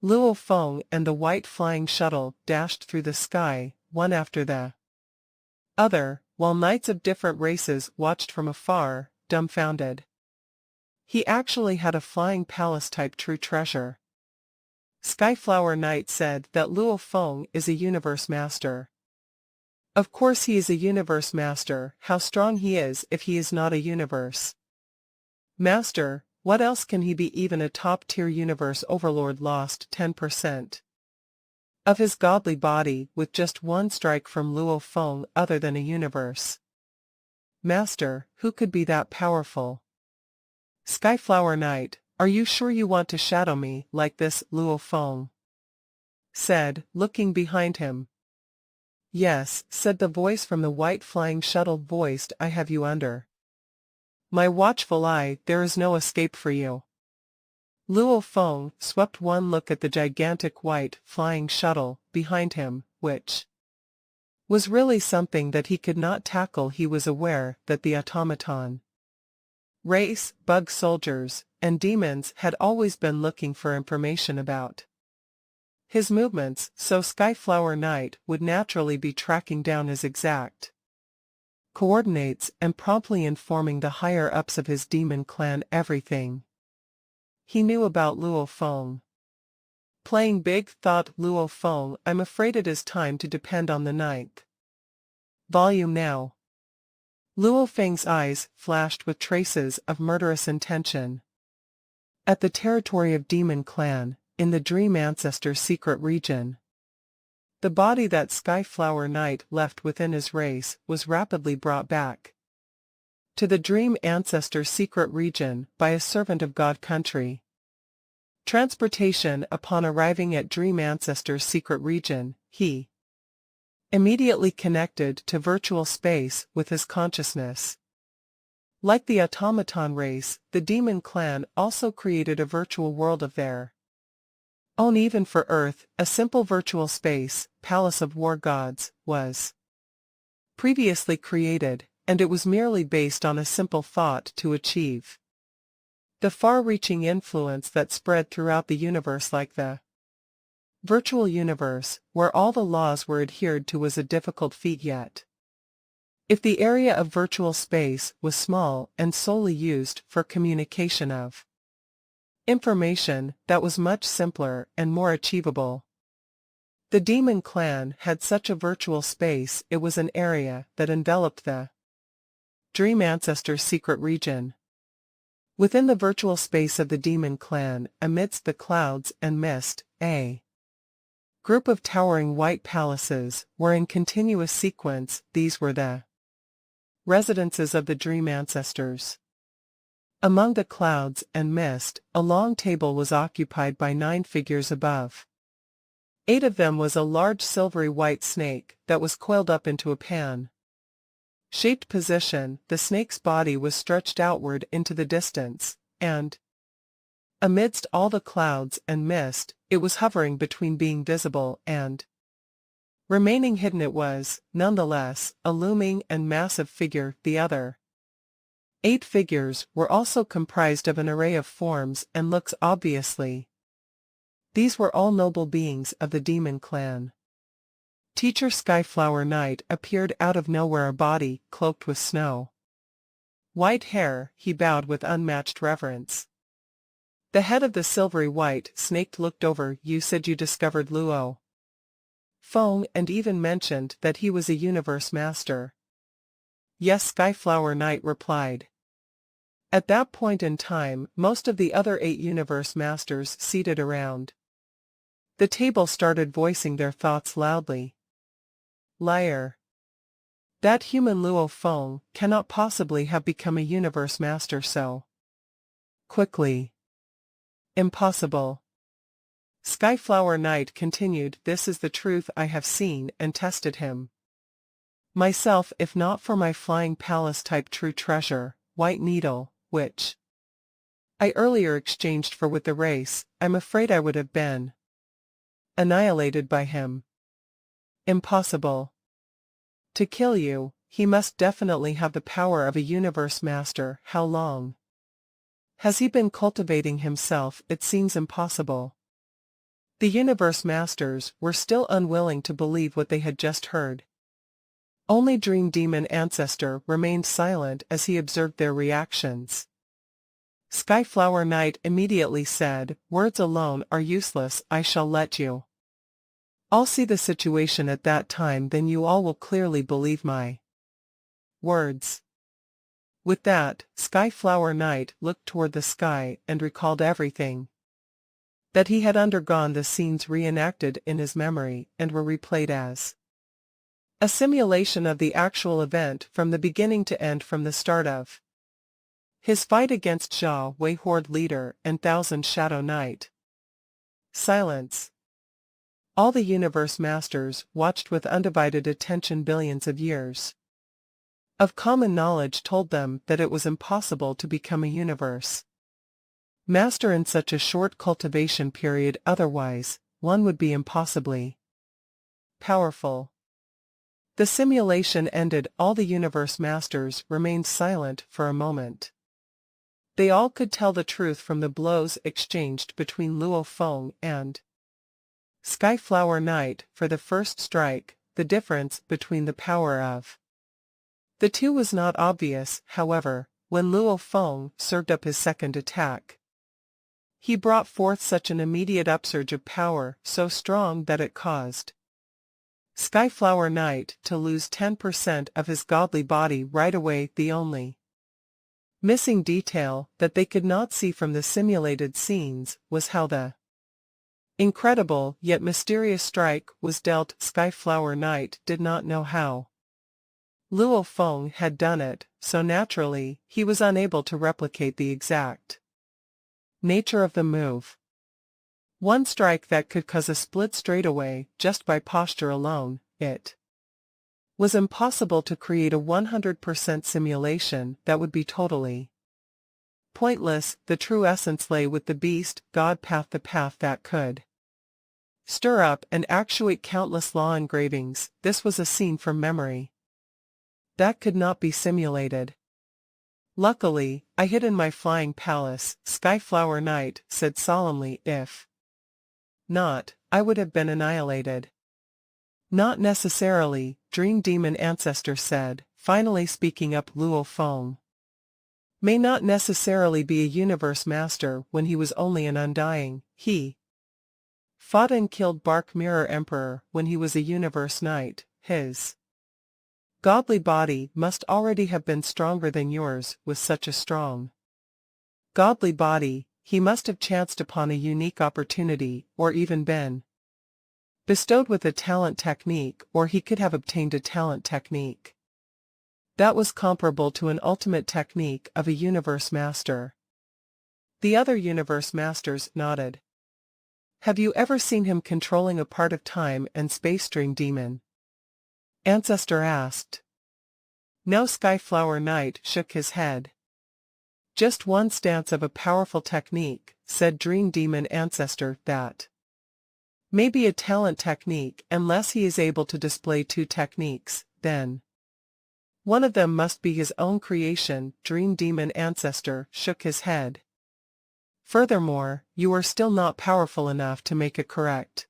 Luo Feng and the white flying shuttle dashed through the sky, one after the other, while knights of different races watched from afar, dumbfounded. He actually had a flying palace-type true treasure. Skyflower Knight said that Luo Feng is a universe master. Of course he is a universe master. How strong he is if he is not a universe master, what else can he be? Even a top-tier universe overlord lost 10% of his godly body with just one strike from Luo Feng. Other than a universe master, who could be that powerful? Skyflower Knight, are you sure you want to shadow me like this? Luo Feng said, looking behind him. Yes, said the voice from the white flying shuttle. Voiced, I have you under my watchful eye. There is no escape for you. Luo Feng swept one look at the gigantic white flying shuttle behind him, which was really something that he could not tackle. He was aware that the automaton race, bug soldiers, and demons had always been looking for information about his movements, so Skyflower Knight would naturally be tracking down his exact coordinates and promptly informing the higher-ups of his demon clan everything he knew about Luo Feng. Playing big, thought Luo Feng. I'm afraid it is time to depend on the 9th volume now. Luo Feng's eyes flashed with traces of murderous intention. At the territory of Demon Clan, in the Dream Ancestor's secret region, the body that Skyflower Knight left within his race was rapidly brought back to the Dream Ancestor's secret region by a servant of God country. Transportation. Upon arriving at Dream Ancestor's secret region, he immediately connected to virtual space with his consciousness. Like the automaton race, the Demon Clan also created a virtual world of their own. Even for Earth, a simple virtual space, Palace of War Gods, was previously created, and it was merely based on a simple thought to achieve the far-reaching influence that spread throughout the universe. Like the virtual universe, where all the laws were adhered to, was a difficult feat. Yet, if the area of virtual space was small and solely used for communication of information, that was much simpler and more achievable. The Demon Clan had such a virtual space. It was an area that enveloped the Dream Ancestor's secret region. Within the virtual space of the Demon Clan, amidst the clouds and mist, a group of towering white palaces were in continuous sequence. These were the residences of the Dream Ancestors. Among the clouds and mist, a long table was occupied by 9 figures above. 8 of them was a large silvery white snake that was coiled up into a pan-shaped position. The snake's body was stretched outward into the distance, and amidst all the clouds and mist, it was hovering between being visible and remaining hidden. It was, nonetheless, a looming and massive figure. The other 8 figures were also comprised of an array of forms and looks. Obviously, these were all noble beings of the Demon Clan. Teacher Skyflower Knight appeared out of nowhere, a body cloaked with snow white hair. He bowed with unmatched reverence. The head of the silvery white snake looked over. You said you discovered Luo Feng and even mentioned that he was a universe master. Yes, Skyflower Knight replied. At that point in time, most of the other 8 universe masters seated around the table started voicing their thoughts loudly. Liar. That human Luo Feng cannot possibly have become a universe master so quickly. Impossible. Skyflower Knight continued. This is the truth. I have seen and tested him myself. If not for my flying palace-type true treasure, White Needle, which I earlier exchanged for with the race, I'm afraid I would have been annihilated by him. Impossible. To kill you, he must definitely have the power of a universe master. How long has he been cultivating himself? It seems impossible. The universe masters were still unwilling to believe what they had just heard. Only Dream Demon Ancestor remained silent as he observed their reactions. Skyflower Knight immediately said, "Words alone are useless. I shall let you all see the situation at that time, then you all will clearly believe my words." With that, Skyflower Knight looked toward the sky and recalled everything that he had undergone. The scenes reenacted in his memory and were replayed as a simulation of the actual event from the beginning to end, from the start of his fight against Jia Wei Horde leader and Thousand Shadow Knight. Silence. All the universe masters watched with undivided attention. Billions of years of common knowledge told them that it was impossible to become a universe master in such a short cultivation period. Otherwise, one would be impossibly powerful. The simulation ended. All the universe masters remained silent for a moment. They all could tell the truth from the blows exchanged between Luo Feng and Skyflower Knight. For the first strike, the difference between the power of the two was not obvious. However, when Luo Feng served up his second attack, he brought forth such an immediate upsurge of power, so strong that it caused Skyflower Knight to lose 10% of his godly body right away. The only missing detail that they could not see from the simulated scenes was how the incredible yet mysterious strike was dealt. Skyflower Knight did not know how Luo Feng had done it, so naturally, he was unable to replicate the exact nature of the move. One strike that could cause a split straightaway, just by posture alone. It was impossible to create a 100% simulation that would be totally pointless. The true essence lay with the beast god path, the path that could stir up and actuate countless law engravings. This was a scene from memory that could not be simulated. Luckily, I hid in my flying palace, Skyflower Knight said solemnly. If not, I would have been annihilated. Not necessarily, Dream Demon Ancestor said, finally speaking up. Luo Feng may not necessarily be a universe master when he was only an undying. He fought and killed Bark Mirror Emperor when he was a universe knight. His godly body must already have been stronger than yours. With such a strong godly body, he must have chanced upon a unique opportunity, or even been bestowed with a talent technique, or he could have obtained a talent technique that was comparable to an ultimate technique of a universe master. The other universe masters nodded. Have you ever seen him controlling a part of time and space? Dream Demon Ancestor asked. No. Skyflower Knight shook his head. Just one stance of a powerful technique, said Dream Demon Ancestor. That may be a talent technique unless he is able to display two techniques, then one of them must be his own creation. Dream Demon Ancestor shook his head. Furthermore, you are still not powerful enough to make a correct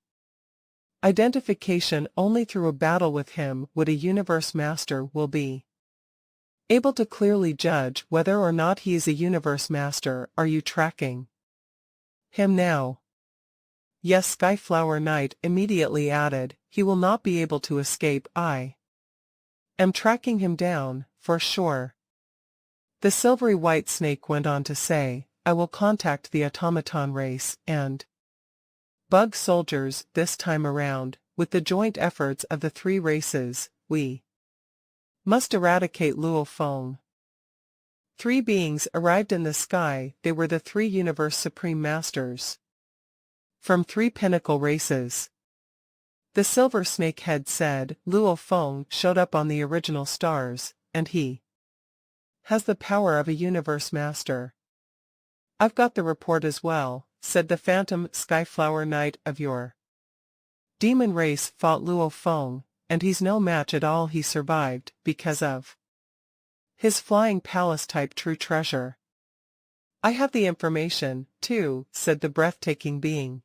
identification. Only through a battle with him would a universe master will be able to clearly judge whether or not he is a universe master. Are you tracking him now? Yes. Skyflower Knight immediately added, he will not be able to escape. I am tracking him down, for sure. The silvery white snake went on to say, I will contact the automaton race and bug soldiers this time around. With the joint efforts of the three races, we must eradicate Luo Feng. 3 beings arrived in the sky. They were the 3 universe supreme masters from 3 pinnacle races. The silver snake head said, Luo Feng showed up on the original stars, and he has the power of a universe master. I've got the report as well, said the phantom Skyflower Knight of your demon race fought Luo Feng, and he's no match at all. He survived because of his flying palace-type true treasure. I have the information, too, said the breathtaking being.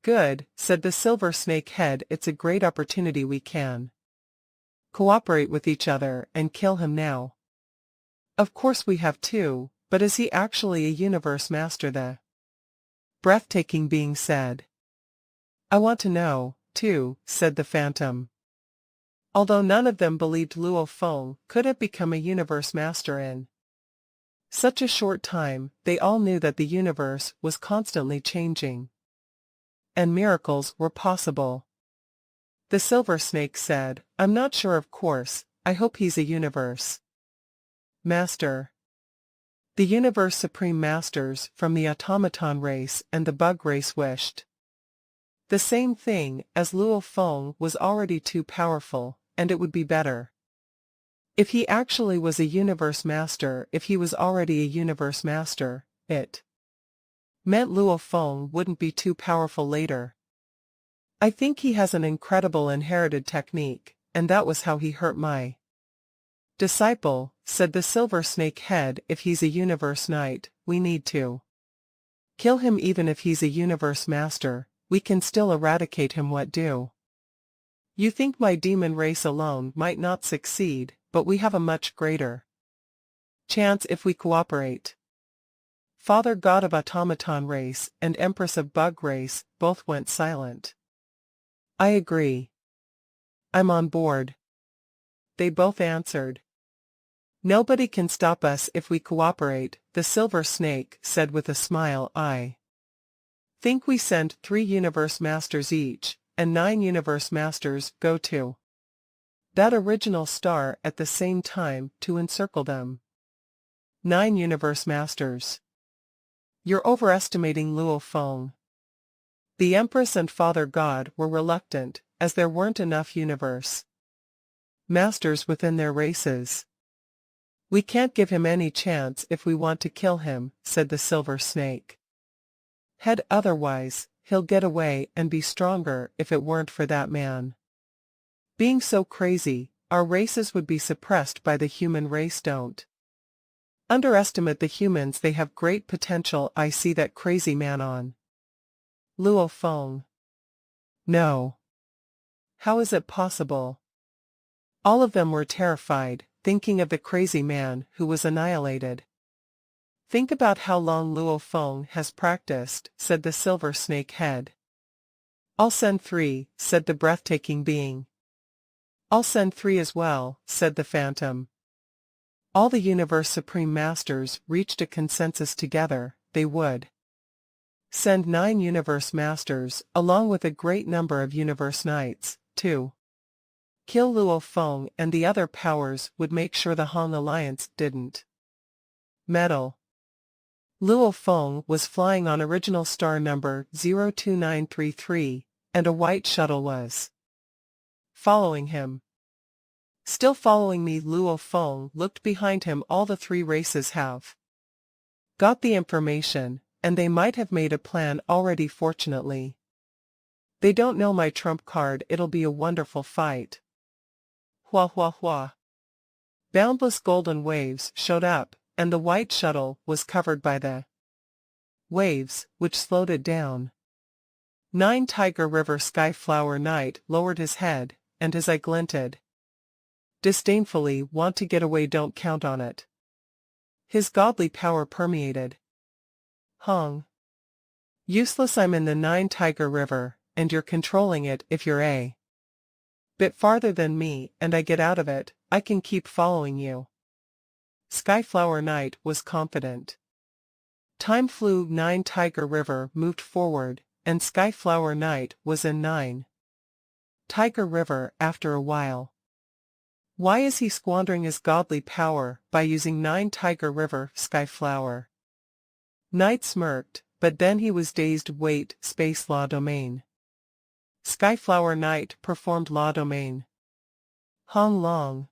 Good, said the silver snake head. It's a great opportunity. We can cooperate with each other and kill him now. Of course we have to, but is he actually a universe master? The breathtaking being said. I want to know, too, said the phantom. Although none of them believed Luo Feng could have become a universe master in such a short time, they all knew that the universe was constantly changing, and miracles were possible. The silver snake said, I'm not sure, of course. I hope he's a universe master. The universe supreme masters from the automaton race and the bug race wished the same thing, as Luo Feng was already too powerful, and it would be better if he actually was a universe master. If he was already a universe master, it meant Luo Feng wouldn't be too powerful later. I think he has an incredible inherited technique, and that was how he hurt my disciple, said the silver snake head. If he's a universe knight, we need to kill him. Even if he's a universe master, we can still eradicate him. What do you think? My demon race alone might not succeed, but we have a much greater chance if we cooperate. Father God of automaton race and Empress of bug race both went silent. I agree. I'm on board, they both answered. Nobody can stop us if we cooperate, the silver snake said with a smile. I think we send 3 universe masters each, and 9 universe masters go to that original star at the same time to encircle them. 9 universe masters. You're overestimating Luo Feng. The Empress and Father God were reluctant, as there weren't enough universe masters within their races. We can't give him any chance if we want to kill him, said the silver snake head. Otherwise, he'll get away and be stronger. If it weren't for that man being so crazy, our races would be suppressed by the human race. Don't underestimate the humans. They have great potential. I see that crazy man on Luo Feng. No. How is it possible? All of them were terrified, thinking of the crazy man who was annihilated. Think about how long Luo Feng has practiced, said the silver snake head. I'll send 3, said the breathtaking being. I'll send 3 as well, said the phantom. All the universe supreme masters reached a consensus together. They would send 9 universe masters, along with a great number of universe knights, to kill Luo Feng, and the other powers would make sure the Han Alliance didn't meddle. Luo Feng was flying on original star number 02933, and a white shuttle was following him. Still following me? Luo Feng looked behind him. All the 3 races have got the information, and they might have made a plan already. Fortunately, they don't know my trump card. It'll be a wonderful fight. Hua hua hua. Boundless golden waves showed up, and the white shuttle was covered by the waves, which slowed it down. 9 Tiger River Skyflower Knight lowered his head, and his eye glinted disdainfully. Want to get away? Don't count on it. His godly power permeated Hong. Useless. I'm in the 9 Tiger River, and you're controlling it. If you're a bit farther than me, and I get out of it, I can keep following you. Skyflower Knight was confident. Time flew. 9 Tiger River moved forward, and Skyflower Knight was in 9 Tiger River after a while. Why is he squandering his godly power by using 9 Tiger River? Skyflower Knight smirked, but then he was dazed. Wait, space law domain. Skyflower Knight performed law domain. Hong Long.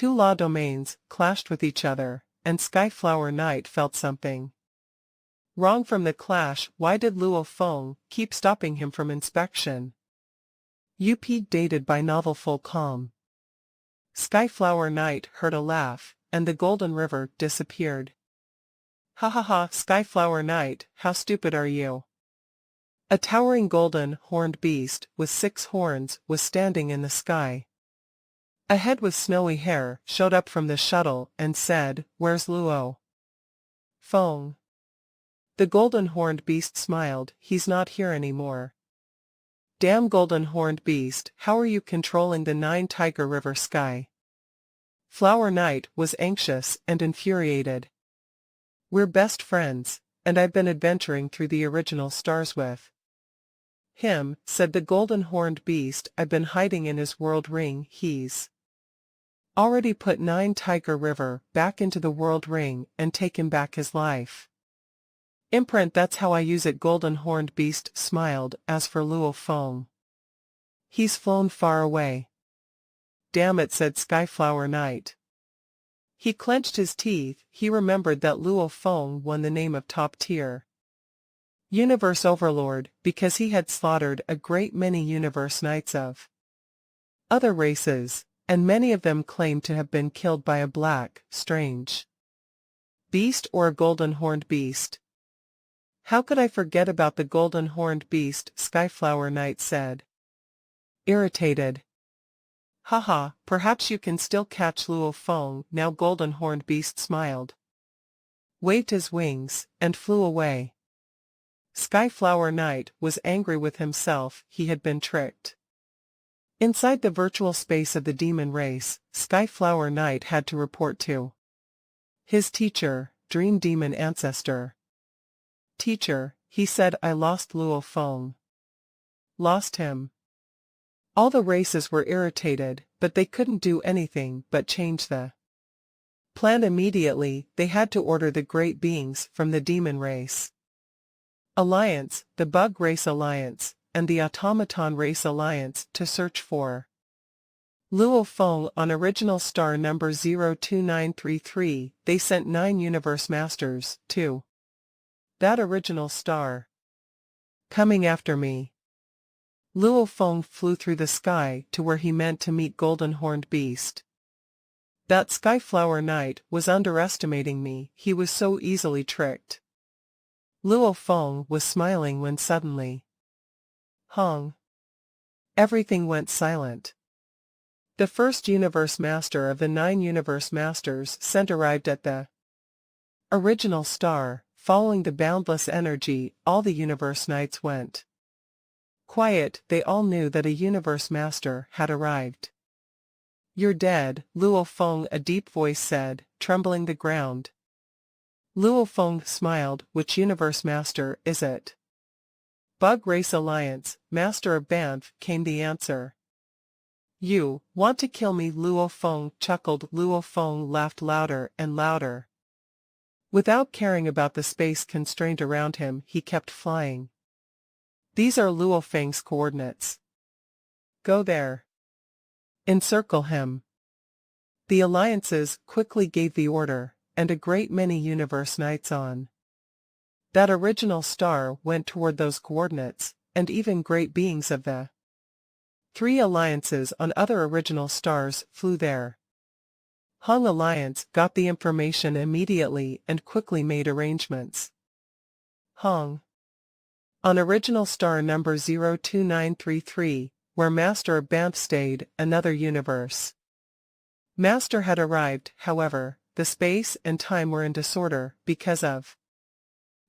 Two law domains clashed with each other, and Skyflower Knight felt something wrong from the clash. Why did Luo Feng keep stopping him from inspection? UP dated by novel full calm. Skyflower Knight heard a laugh, and the Golden River disappeared. Ha ha ha, Skyflower Knight, how stupid are you? A towering golden horned beast with 6 horns was standing in the sky. A head with snowy hair showed up from the shuttle and said, "Where's Luo Feng?" The golden horned beast smiled. "He's not here anymore." Damn golden horned beast, how are you controlling the 9 Tiger River sky? Flower Knight was anxious and infuriated. We're best friends, and I've been adventuring through the original stars with him, said the golden horned beast. I've been hiding in his world ring. He's already put 9 Tiger River back into the world ring and taken back his life. Imprint, that's how I use it. Golden horned beast smiled. As for Luo Feng, he's flown far away. Damn it, said Skyflower Knight. He clenched his teeth. He remembered that Luo Feng won the name of top-tier Universe Overlord because he had slaughtered a great many Universe Knights of other races, and many of them claimed to have been killed by a black, strange beast or a golden horned beast. How could I forget about the golden horned beast? Skyflower Knight said, irritated. Haha, perhaps you can still catch Luo Feng now. Golden horned beast smiled, waved his wings, and flew away. Skyflower Knight was angry with himself. He had been tricked. Inside the virtual space of the demon race, Skyflower Knight had to report to his teacher, Dream Demon Ancestor. Teacher, he said, I lost Luo Feng. Lost him. All the races were irritated, but they couldn't do anything but change the plan immediately. They had to order the great beings from the demon race Alliance, the Bug Race Alliance, and the Automaton Race Alliance to search for Luo Feng on original star number 02933. They sent 9 Universe Masters to that original star. Coming after me. Luo Feng flew through the sky to where he meant to meet Golden Horned Beast. That Skyflower Knight was underestimating me. He was so easily tricked. Luo Feng was smiling when suddenly, hung. Everything went silent. The first Universe Master of the 9 Universe Masters sent arrived at the original star. Following the boundless energy, all the Universe Knights went quiet. They all knew that a Universe Master had arrived. You're dead, Luo Feng, a deep voice said, trembling the ground. Luo Feng smiled. Which Universe Master is it? Bug Race Alliance, Master of Banff, came the answer. You want to kill me? Luo Feng chuckled. Luo Feng laughed louder and louder. Without caring about the space constraint around him, he kept flying. These are Luo Feng's coordinates. Go there. Encircle him. The alliances quickly gave the order, and a great many Universe Knights on that original star went toward those coordinates, and even great beings of the 3 alliances on other original stars flew there. Hung Alliance got the information immediately and quickly made arrangements. Hung. On original star number 02933, where Master of Banff stayed, another universe Master had arrived. However, the space and time were in disorder because of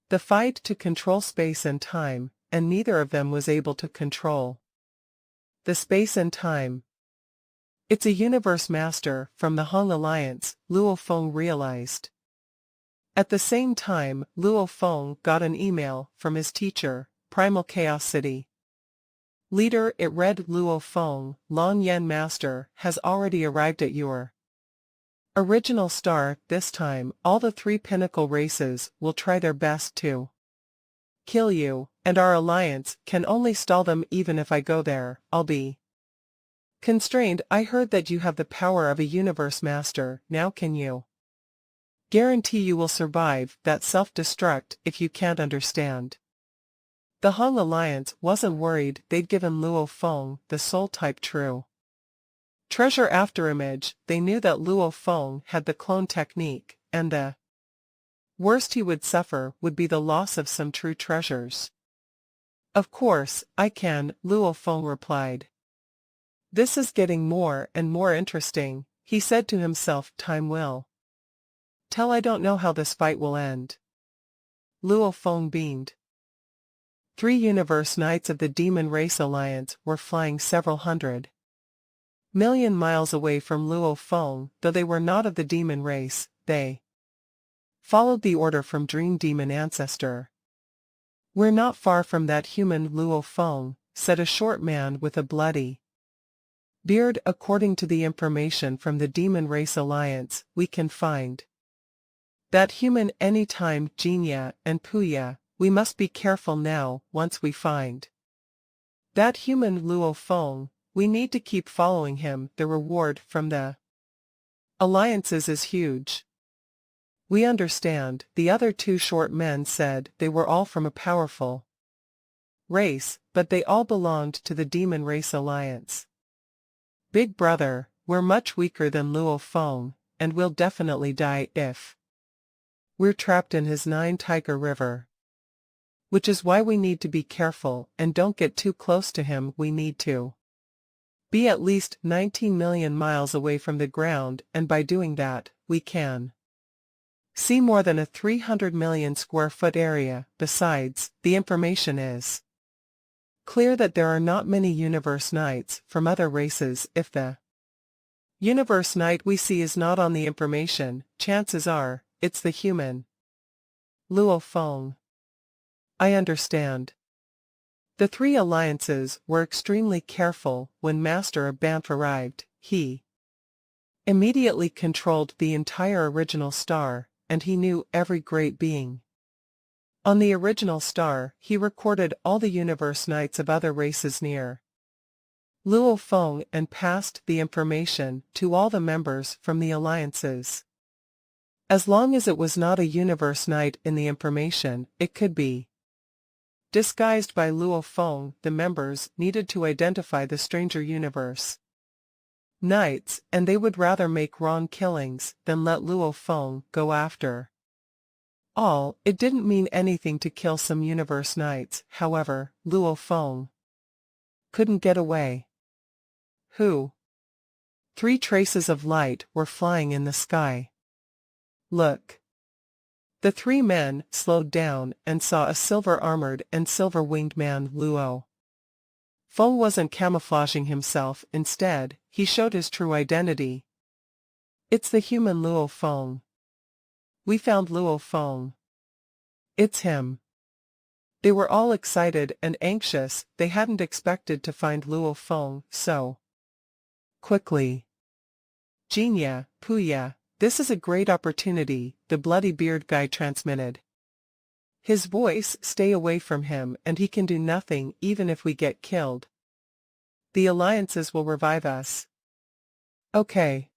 the fight to control space and time, and neither of them was able to control the space and time. It's a Universe Master from the Hung Alliance, Luo Feng realized. At the same time, Luo Feng got an email from his teacher, Primal Chaos City Leader. It read, Luo Feng, Long Yen Master, has already arrived at your original star. This time, all the 3 pinnacle races will try their best to kill you, and our alliance can only stall them. Even if I go there, I'll be Constrained, I heard that you have the power of a universe master, now can you guarantee you will survive that self-destruct if you can't understand? The Hong Alliance wasn't worried they'd given Luo Feng the soul-type true treasure afterimage. They knew that Luo Feng had the clone technique, and the worst he would suffer would be the loss of some true treasures. Of course, I can, Luo Feng replied. This is getting more and more interesting, he said to himself. Time will tell. I don't know how this fight will end. Luo Feng beamed. 3 universe knights of the Demon Race Alliance were flying several hundred million miles away from Luo Feng. Though they were not of the demon race, they followed the order from Dream Demon Ancestor. We're not far from that human, Luo Feng, said a short man with a bloody beard. According to the information from the Demon Race Alliance, we can find that human anytime. Jinya and Puya, we must be careful now. Once we find that human Luo Feng, we need to keep following him. The reward from the alliances is huge. We understand, the other 2 short men said. They were all from a powerful race, but they all belonged to the Demon Race Alliance. Big brother, we're much weaker than Luo Feng, and we'll definitely die if we're trapped in his 9-tiger river. Which is why we need to be careful and don't get too close to him. We need to be at least 19 million miles away from the ground, and by doing that, we can see more than a 300 million square foot area. Besides, the information is clear that there are not many universe knights from other races. If the universe knight we see is not on the information, chances are, it's the human Luo Feng. I understand. The 3 alliances were extremely careful. When Master Banff arrived, he immediately controlled the entire original star, and he knew every great being on the original star. He recorded all the universe knights of other races near Luo Feng and passed the information to all the members from the alliances. As long as it was not a universe knight in the information, it could be disguised by Luo Feng. The members needed to identify the stranger universe knights, and they would rather make wrong killings than let Luo Feng go after all. It didn't mean anything to kill some universe knights. However, Luo Feng couldn't get away. Who? 3 traces of light were flying in the sky. Look. The 3 men slowed down and saw a silver-armored and silver-winged man. Luo Feng wasn't camouflaging himself. Instead, he showed his true identity. It's the human Luo Feng. We found Luo Feng. It's him. They were all excited and anxious. They hadn't expected to find Luo Feng so quickly. Jinya, Puya, this is a great opportunity, the bloody beard guy transmitted. His voice, stay away from him and he can do nothing even if we get killed. The alliances will revive us. Okay.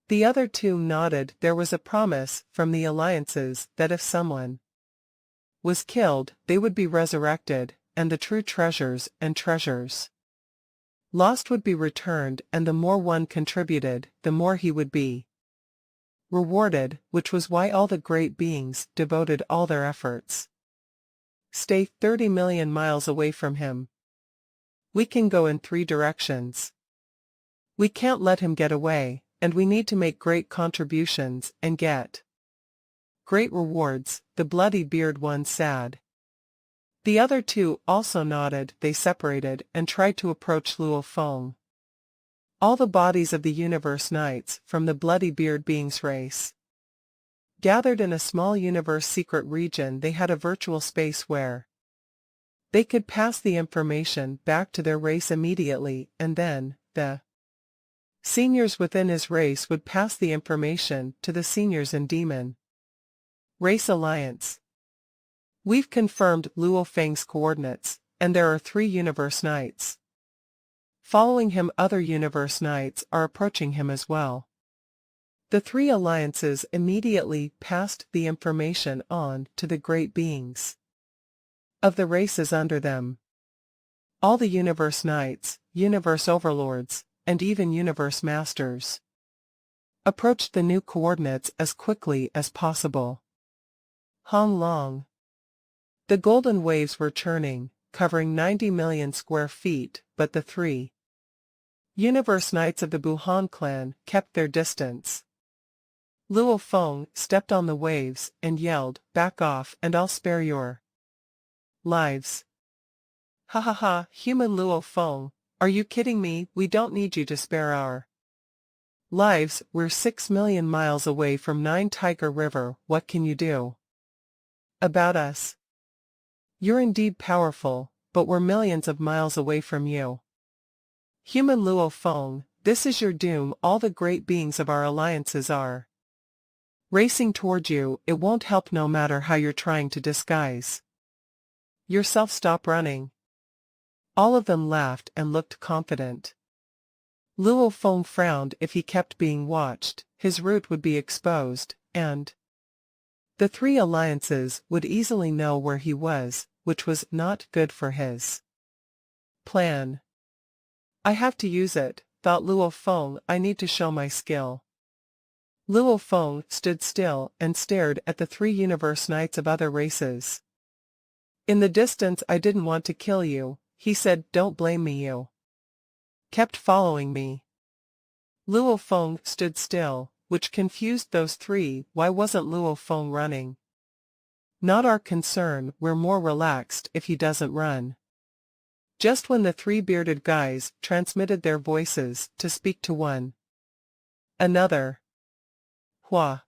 The other 2 nodded. There was a promise from the alliances that if someone was killed, they would be resurrected, and the true treasures and treasures lost would be returned, and the more one contributed, the more he would be rewarded, which was why all the great beings devoted all their efforts. Stay 30 million miles away from him. We can go in 3 directions. We can't let him get away, and we need to make great contributions and get great rewards. The bloody beard one sad. The other 2 also nodded. They separated and tried to approach Luo Feng. All the bodies of the universe knights from the bloody beard beings race gathered in a small universe secret region. They had a virtual space where they could pass the information back to their race immediately, and then, the seniors within his race would pass the information to the seniors in Demon Race Alliance. We've confirmed Luo Feng's coordinates, and there are 3 universe knights Following him, other universe knights are approaching him as well. The three alliances immediately passed the information on to the great beings of the races under them. All the universe knights, universe overlords, and even universe masters approached the new coordinates as quickly as possible. Hong Long. The golden waves were churning, covering 90 million square feet, but the three universe knights of the Buhan clan kept their distance. Luo Feng stepped on the waves and yelled, "Back off and I'll spare your lives." "Ha ha ha, human Luo Feng, are you kidding me? We don't need you to spare our lives. We're 6 million miles away from Nine Tiger River. What can you do about us? You're indeed powerful, but we're millions of miles away from you. Human Luo Feng, this is your doom. All the great beings of our alliances are racing toward you. It won't help no matter how you're trying to disguise yourself. Stop running." All of them laughed and looked confident. Luo Feng frowned. If he kept being watched, his route would be exposed, and the three alliances would easily know where he was, which was not good for his plan. "I have to use it," thought Luo Feng. "I need to show my skill." Luo Feng stood still and stared at the three universe knights of other races. In the distance, "I didn't want to kill you," he said. "Don't blame me, you kept following me." Luo Feng stood still, which confused those three. Why wasn't Luo Feng running? "Not our concern, we're more relaxed if he doesn't run." Just when the three bearded guys transmitted their voices to speak to one another, Hua,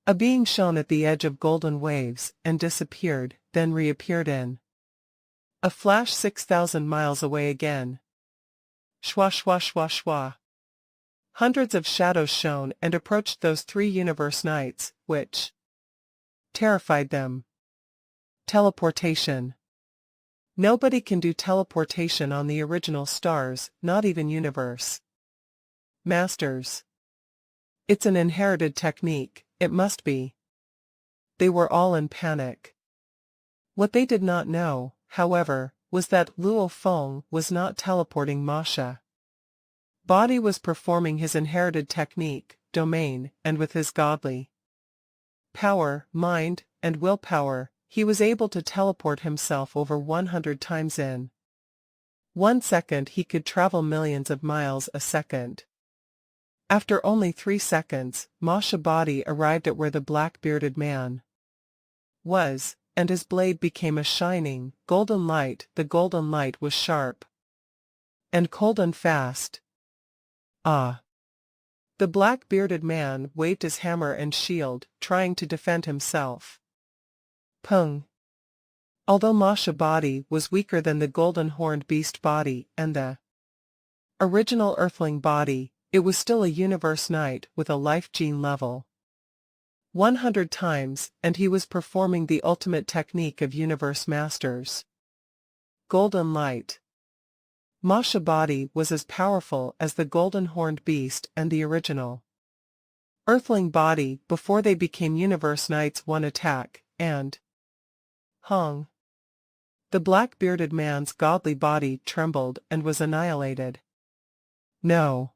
a being shone at the edge of golden waves and disappeared, then reappeared in a flash 6,000 miles away again. Shwa shwa shwa shwa. Hundreds of shadows shone and approached those three universe knights, which terrified them. Teleportation. Nobody can do teleportation on the original stars, not even universe masters. It's an inherited technique, it must be. They were all in panic. What they did not know, however, was that Luo Feng was not teleporting. Masha Body was performing his inherited technique, domain, and with his godly power, mind, and willpower, he was able to teleport himself over 100 times in 1 second. He could travel millions of miles a second. After only 3 seconds, Masha Body arrived at where the black-bearded man was, and his blade became a shining, golden light. The golden light was sharp and cold and fast. Ah! The black-bearded man waved his hammer and shield, trying to defend himself. Pung! Although Masha Body was weaker than the golden-horned beast body and the original earthling body, it was still a universe knight with a life gene level 100 times, and he was performing the ultimate technique of universe masters. Golden light. Masha Body was as powerful as the golden-horned beast and the original earthling body before they became universe knights. One attack, and Hong. The black-bearded man's godly body trembled and was annihilated. No.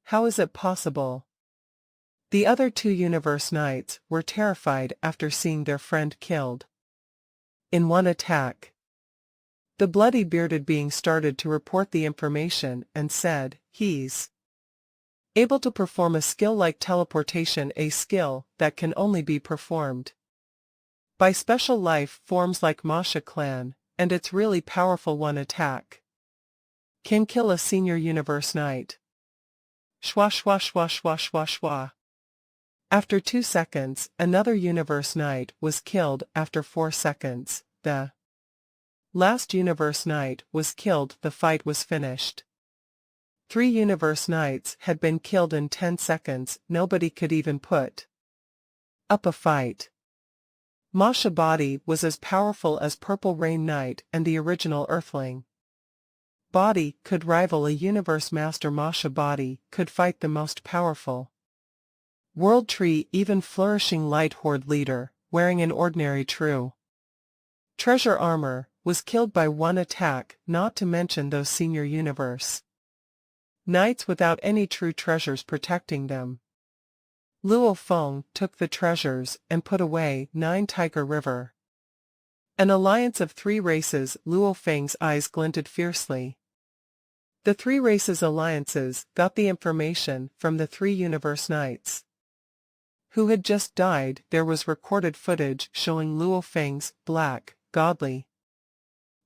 How is it possible? The other two universe knights were terrified after seeing their friend killed in one attack. The bloody bearded being started to report the information and said, "He's able to perform a skill like teleportation, a skill that can only be performed by special life forms like Masha clan, and it's really powerful. One attack can kill a senior universe knight." Shwa shwa shwa shwa shwa shwa. After 2 seconds, another universe knight was killed. After 4 seconds, the last universe knight was killed. The fight was finished. 3 universe knights had been killed in 10 seconds. Nobody could even put up a fight. Masha Body was as powerful as Purple Rain Knight and the original Earthling body could rival a universe master. Masha body could fight the most powerful world tree, even flourishing light horde leader, wearing an ordinary true treasure armor, was killed by one attack, not to mention those senior universe knights without any true treasures protecting them. Luo Feng took the treasures and put away 9 Tiger River. An alliance of 3 races. Luo Feng's eyes glinted fiercely. The 3 races' alliances got the information from the 3 universe knights who had just died. There was recorded footage showing Luo Feng's black, godly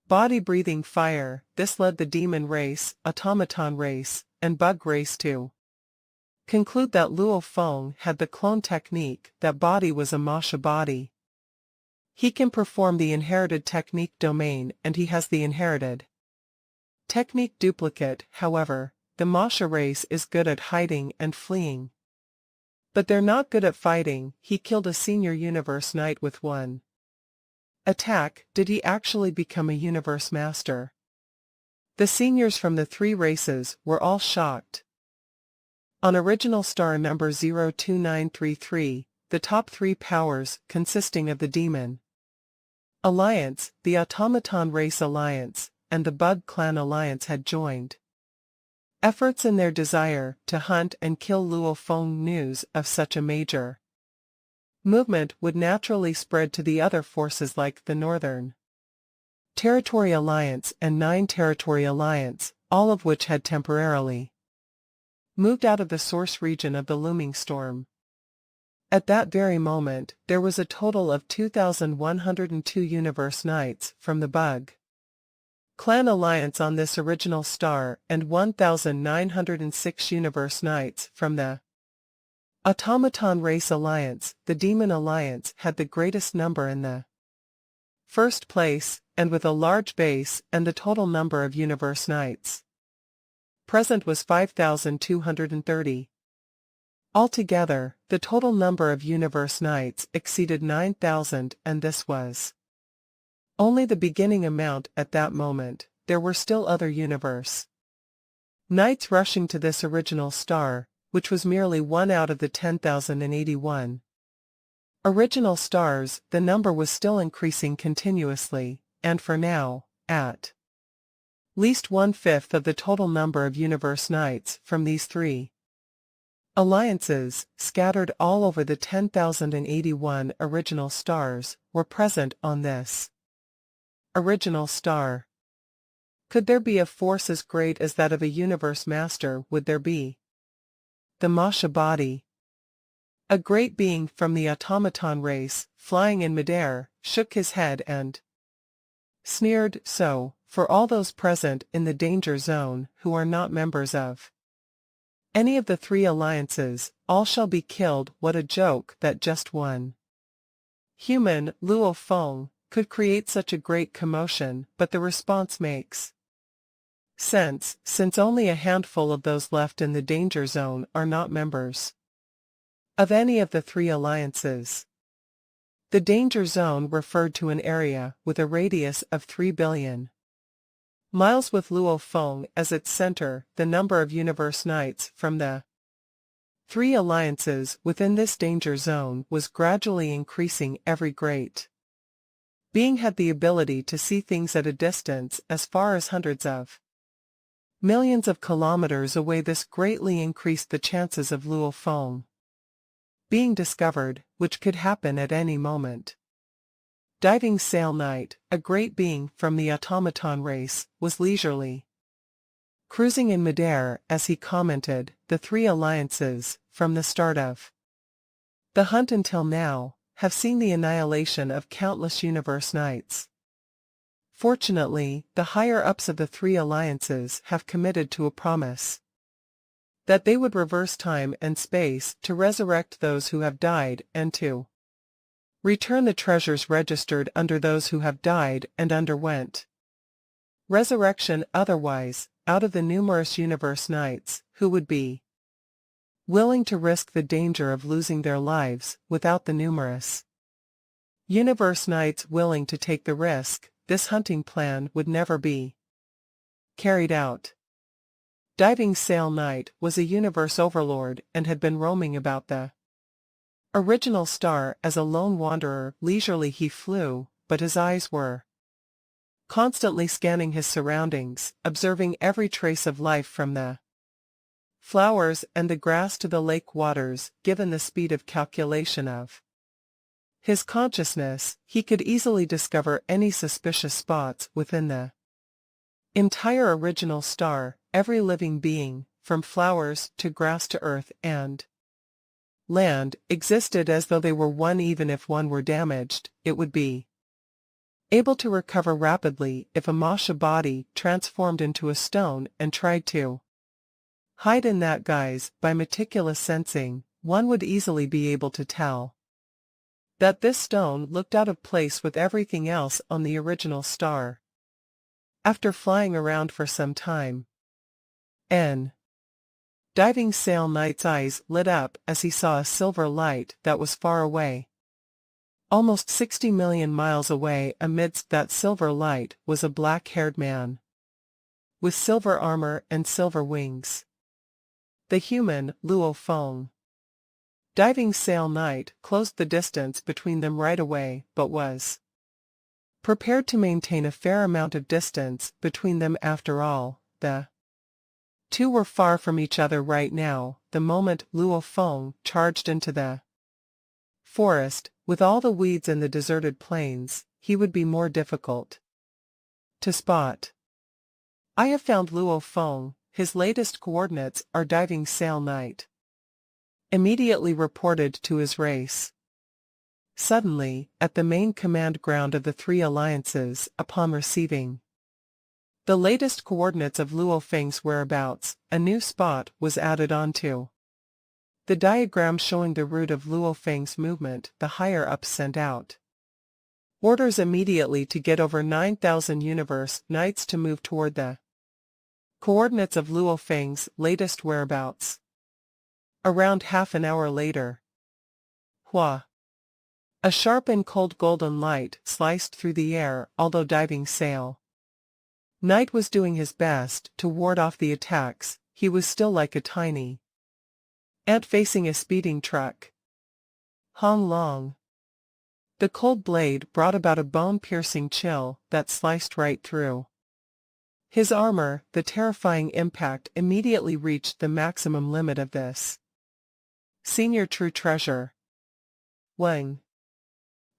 body breathing fire. This led the demon race, automaton race, and bug race to conclude that Luo Feng had the clone technique. That body was a Masha body. He can perform the inherited technique domain, and he has the inherited technique duplicate. However, the Masha race is good at hiding and fleeing, but they're not good at fighting. He killed a senior universe knight with one attack. Did he actually become a universe master? The seniors from the 3 races were all shocked. On original star number 02933, the top 3 powers, consisting of the Demon Alliance, the Automaton Race Alliance, and the Bug Clan Alliance, had joined efforts in their desire to hunt and kill Luo Feng. News of such a major movement would naturally spread to the other forces like the Northern Territory Alliance and 9 Territory Alliance, all of which had temporarily moved out of the source region of the looming storm. At that very moment, there was a total of 2,102 universe knights from the Bug Clan Alliance on this original star, and 1,906 universe knights from the Automaton Race Alliance. The Demon Alliance had the greatest number in the first place, and with a large base, and the total number of universe knights present was 5,230. Altogether, the total number of universe knights exceeded 9,000, and this was only the beginning amount. At that moment, there were still other universe knights rushing to this original star, which was merely one out of the 10,081 original stars. The number was still increasing continuously, and for now, at least 1/5 of the total number of universe knights from these 3 alliances, scattered all over the 10,081 original stars, were present on this original star. Could there be a force as great as that of a universe master? Would there be the Masha body? A great being from the automaton race, flying in midair, shook his head and sneered. So, for all those present in the danger zone who are not members of any of the 3 alliances, all shall be killed. What a joke that just one human, Luo Feng, could create such a great commotion. But the response makes sense, since only a handful of those left in the danger zone are not members of any of the 3 alliances. The danger zone referred to an area with a radius of 3 billion miles with Luo Feng as its center. The number of universe knights from the 3 alliances within this danger zone was gradually increasing. Every great being had the ability to see things at a distance as far as hundreds of millions of kilometers away. This greatly increased the chances of Luo Feng being discovered, which could happen at any moment. Diving Sail Knight, a great being from the automaton race, was leisurely cruising in midair as he commented. The 3 alliances, from the start of the hunt until now, have seen the annihilation of countless universe knights. Fortunately, the higher-ups of the 3 alliances have committed to a promise that they would reverse time and space to resurrect those who have died and to return the treasures registered under those who have died and underwent resurrection. Otherwise, out of the numerous universe knights, who would be willing to risk the danger of losing their lives? Without the numerous universe knights willing to take the risk, this hunting plan would never be carried out. Diving Sail Knight was a universe overlord and had been roaming about the original star as a lone wanderer. Leisurely he flew, but his eyes were constantly scanning his surroundings, observing every trace of life from the flowers and the grass to the lake waters. Given the speed of calculation of his consciousness, he could easily discover any suspicious spots within the entire original star. Every living being, from flowers to grass to earth and land, existed as though they were one. Even if one were damaged, it would be able to recover rapidly. If a Masha body transformed into a stone and tried to hide in that guise, by meticulous sensing, one would easily be able to tell that this stone looked out of place with everything else on the original star. After flying around for some time, Diving Sail Knight's eyes lit up as he saw a silver light that was far away. Almost 60 million miles away. Amidst that silver light was a black-haired man with silver armor and silver wings. The human, Luo Feng. Diving Sail Knight closed the distance between them right away, but was prepared to maintain a fair amount of distance between them. After all, the two were far from each other right now. The moment Luo Feng charged into the forest, with all the weeds and the deserted plains, he would be more difficult to spot. I have found Luo Feng. His latest coordinates are. Diving Sail Knight immediately reported to his race. Suddenly, at the main command ground of the three alliances, upon receiving the latest coordinates of Luo Feng's whereabouts, a new spot was added onto the diagram showing the route of Luo Feng's movement. The higher-ups sent out orders immediately to get over 9,000 universe knights to move toward the coordinates of Luo Feng's latest whereabouts. Around half an hour later, Hua! A sharp and cold golden light sliced through the air. Although Diving Sail Knight was doing his best to ward off the attacks, he was still like a tiny ant facing a speeding truck. Hong Long. The cold blade brought about a bone-piercing chill that sliced right through his armor. The terrifying impact immediately reached the maximum limit of this senior true treasure. Wang.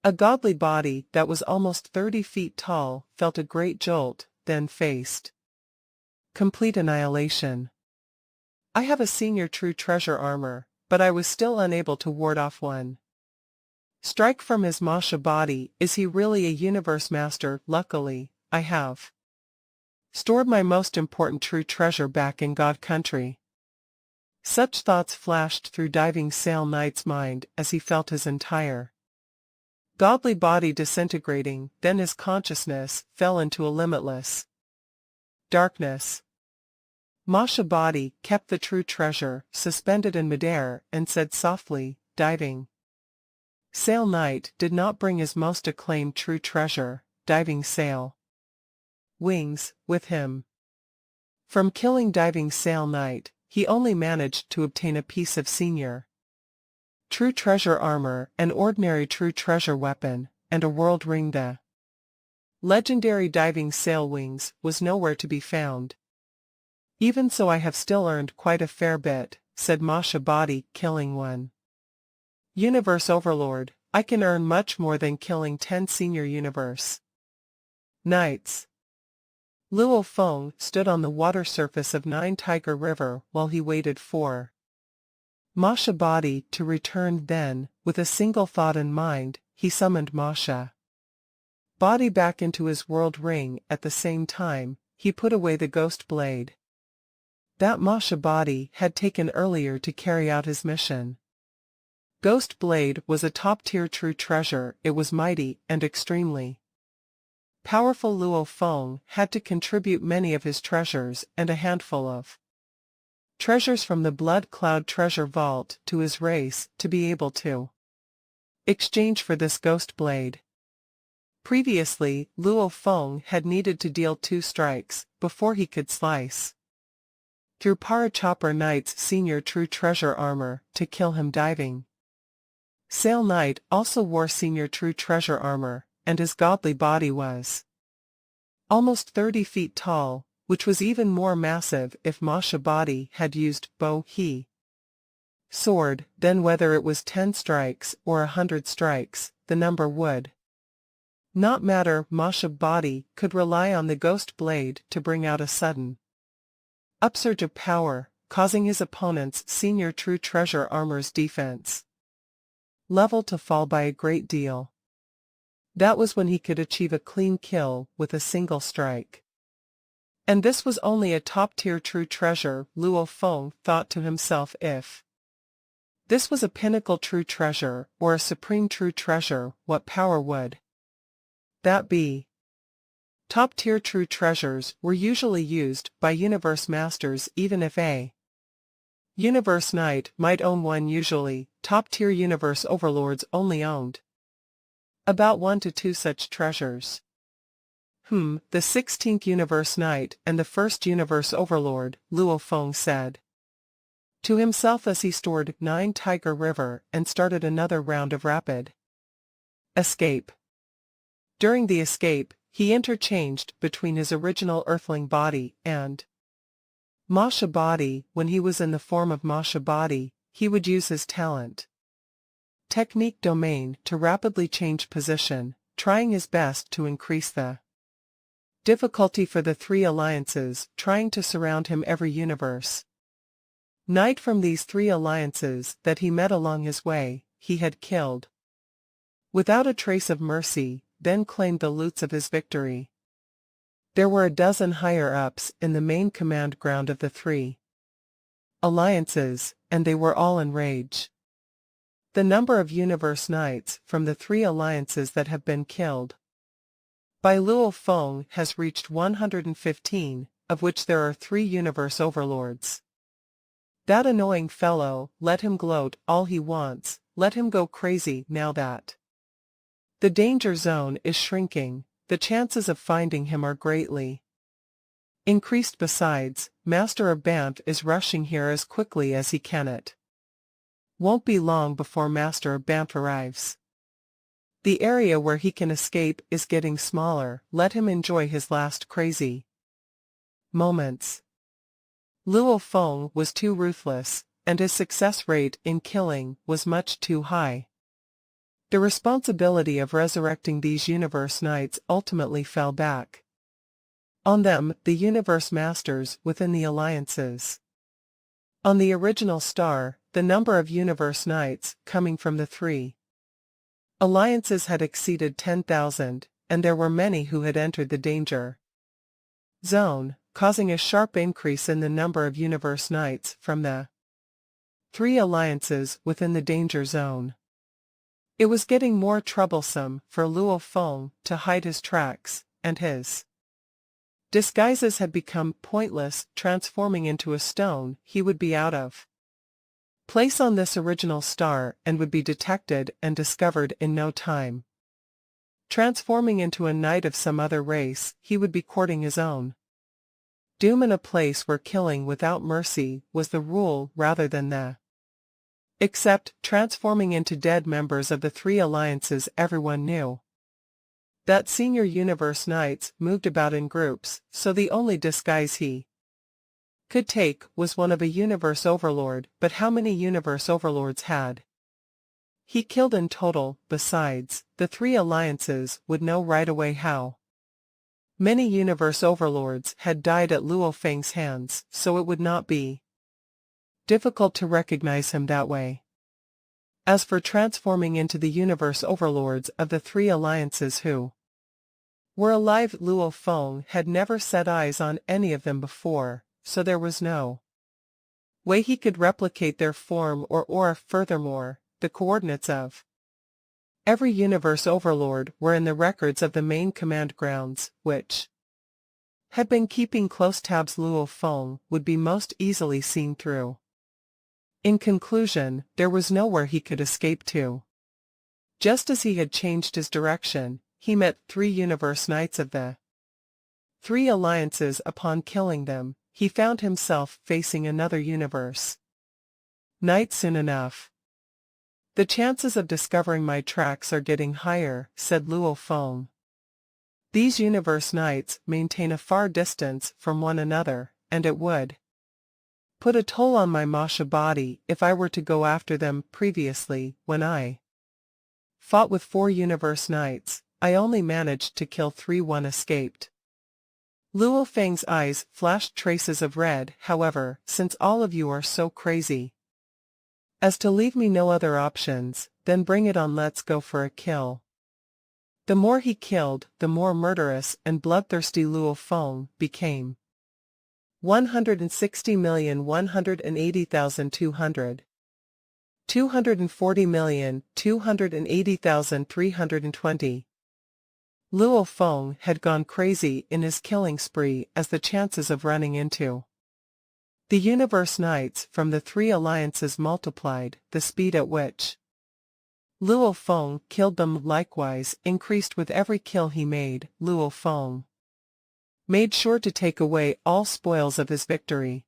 A godly body that was almost 30 feet tall felt a great jolt, then faced complete annihilation. I have a senior true treasure armor, but I was still unable to ward off one strike from his Masha body. Is he really a universe master? Luckily, I have stored my most important true treasure back in God Country. Such thoughts flashed through Diving Sail Knight's mind as he felt his entire godly body disintegrating. Then his consciousness fell into a limitless darkness. Masha body kept the true treasure suspended in midair and said softly, Diving Sail Knight did not bring his most acclaimed true treasure, Diving Sail Wings, with him. From killing Diving Sail Knight, he only managed to obtain a piece of senior true treasure armor, an ordinary true treasure weapon, and a world ring. The legendary Diving Sail Wings was nowhere to be found. Even so, I have still earned quite a fair bit, said Masha body. Killing one universe overlord, I can earn much more than killing 10 senior universe knights. Luo Feng stood on the water surface of Nine Tiger River while he waited for Masha body to return. Then, with a single thought in mind, he summoned Masha body back into his world ring. At the same time, he put away the ghost blade that Masha body had taken earlier to carry out his mission. Ghost blade was a top-tier true treasure. It was mighty and extremely powerful. Luo Feng had to contribute many of his treasures and a handful of treasures from the Blood Cloud treasure vault to his race to be able to exchange for this ghost blade. Previously, Luo Feng had needed to deal 2 strikes before he could slice through Parachopper Knight's senior true treasure armor to kill him diving. Sail Knight also wore senior true treasure armor, and his godly body was almost 30 feet tall, which was even more massive if Masha body had used Bo He sword. Then whether it was 10 strikes or 100 strikes, the number would not matter. Masha body could rely on the ghost blade to bring out a sudden upsurge of power, causing his opponent's senior true treasure armor's defense level to fall by a great deal. That was when he could achieve a clean kill with a single strike. And this was only a top-tier true treasure. Luo Feng thought to himself, if this was a pinnacle true treasure or a supreme true treasure, what power would that be? Top-tier true treasures were usually used by universe masters, even if a universe knight might own one. Usually, top-tier universe overlords only owned about 1 to 2 such treasures. The 16th universe knight and the 1st universe overlord, Luo Feng said to himself as he stored 9 Tiger River and started another round of rapid escape. During the escape, he interchanged between his original earthling body and Masha body. When he was in the form of Masha body, he would use his talent technique domain to rapidly change position, trying his best to increase the difficulty for the 3 alliances trying to surround him. Every universe knight from these 3 alliances that he met along his way, he had killed without a trace of mercy, then claimed the loots of his victory. There were a dozen higher-ups in the main command ground of the 3 alliances, and they were all in rage. The number of universe knights from the 3 alliances that have been killed by Luo Feng has reached 115, of which there are 3 universe overlords. That annoying fellow, let him gloat all he wants, let him go crazy. Now that the danger zone is shrinking, the chances of finding him are greatly increased. Besides, Master of Banff is rushing here as quickly as he can. It won't be long before Master of Banff arrives. The area where he can escape is getting smaller. Let him enjoy his last crazy moments. Luo Feng was too ruthless, and his success rate in killing was much too high. The responsibility of resurrecting these universe knights ultimately fell back on them, the universe masters within the alliances. On the original star, the number of universe knights coming from the 3 alliances had exceeded 10,000, and there were many who had entered the danger zone, causing a sharp increase in the number of universe knights from the 3 alliances within the danger zone. It was getting more troublesome for Luo Feng to hide his tracks, and his disguises had become pointless. Transforming into a stone, he would be out of place on this original star and would be detected and discovered in no time. Transforming into a knight of some other race, he would be courting his own doom in a place where killing without mercy was the rule rather than the except. Transforming into dead members of the 3 alliances, everyone knew that senior universe knights moved about in groups, so the only disguise he could take was one of a universe overlord. But how many universe overlords had he killed in total? Besides, the 3 alliances would know right away how many universe overlords had died at Luo Feng's hands, so it would not be difficult to recognize him that way. As for transforming into the universe overlords of the 3 alliances who were alive, Luo Feng had never set eyes on any of them before, so there was no way he could replicate their form or aura. Furthermore, the coordinates of every universe overlord were in the records of the main command grounds, which had been keeping close tabs. Luo Feng would be most easily seen through. In conclusion, there was nowhere he could escape to. Just as he had changed his direction, he met 3 universe knights of the 3 alliances. Upon killing them, he found himself facing another universe knight soon enough. The chances of discovering my tracks are getting higher, said Luo Feng. These universe knights maintain a far distance from one another, and it would put a toll on my Masha body if I were to go after them. Previously, when I fought with 4 universe knights, I only managed to kill 3. 1 escaped. Luo Feng's eyes flashed traces of red. However, since all of you are so crazy as to leave me no other options, then bring it on, let's go for a kill. The more he killed, the more murderous and bloodthirsty Luo Feng became. 160,180,200 240,280,320 Luo Feng had gone crazy in his killing spree as the chances of running into the universe knights from the 3 alliances multiplied. The speed at which Luo Feng killed them likewise increased with every kill he made. Luo Feng made sure to take away all spoils of his victory.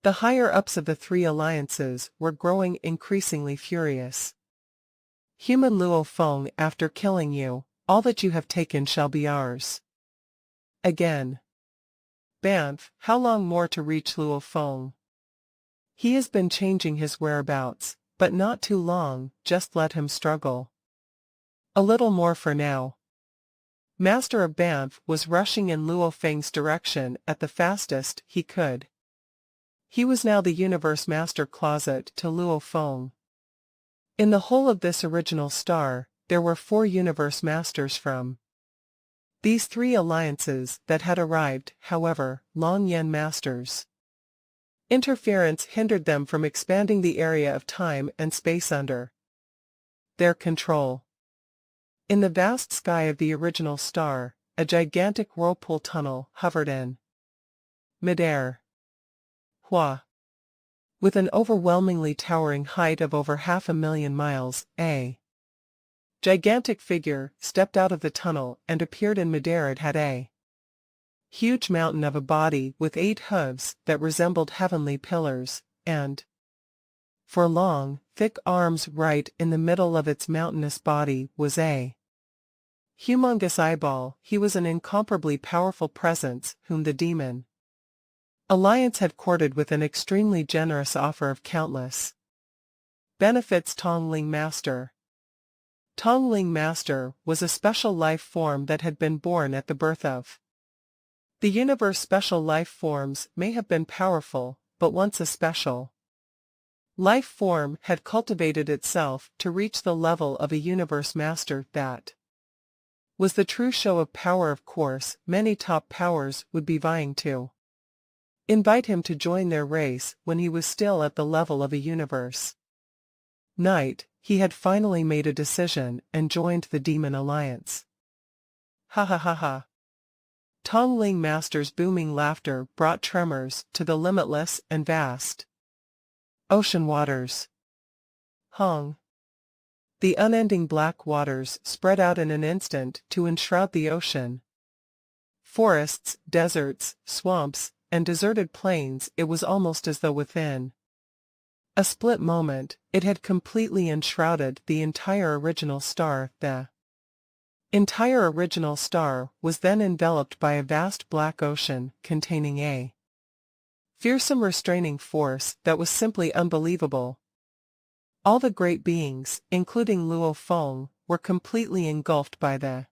The higher-ups of the 3 alliances were growing increasingly furious. Human Luo Feng, after killing you, all that you have taken shall be ours. Again. Banff, how long more to reach Luo Feng? He has been changing his whereabouts, but not too long, just let him struggle. A little more for now. Master of Banff was rushing in Luo Feng's direction at the fastest he could. He was now the Universe Master Closet to Luo Feng. In the whole of this original star, there were 4 Universe Masters from these 3 alliances that had arrived. However, Long Yen Masters' interference hindered them from expanding the area of time and space under their control. In the vast sky of the original star, a gigantic whirlpool tunnel hovered in midair. Hua. With an overwhelmingly towering height of over 500,000 miles, a gigantic figure stepped out of the tunnel and appeared in midair. It had a huge mountain of a body with 8 hooves that resembled heavenly pillars, and for long, thick arms. Right in the middle of its mountainous body was a humongous eyeball. He was an incomparably powerful presence whom the demon alliance had courted with an extremely generous offer of countless benefits. Tongling Master. Tongling Master was a special life form that had been born at the birth of the universe. Special life forms may have been powerful, but once a special life form had cultivated itself to reach the level of a universe master, that was the true show of power. Of course, many top powers would be vying to invite him to join their race when he was still at the level of a universe knight. He had finally made a decision and joined the Demon Alliance. Ha ha ha ha. Tongling Master's booming laughter brought tremors to the limitless and vast ocean waters. Hong. The unending black waters spread out in an instant to enshroud the ocean. Forests, deserts, swamps, and deserted plains. It was almost as though within a split moment, it had completely enshrouded the entire original star. The entire original star was then enveloped by a vast black ocean containing a fearsome restraining force that was simply unbelievable. All the great beings, including Luo Feng, were completely engulfed by the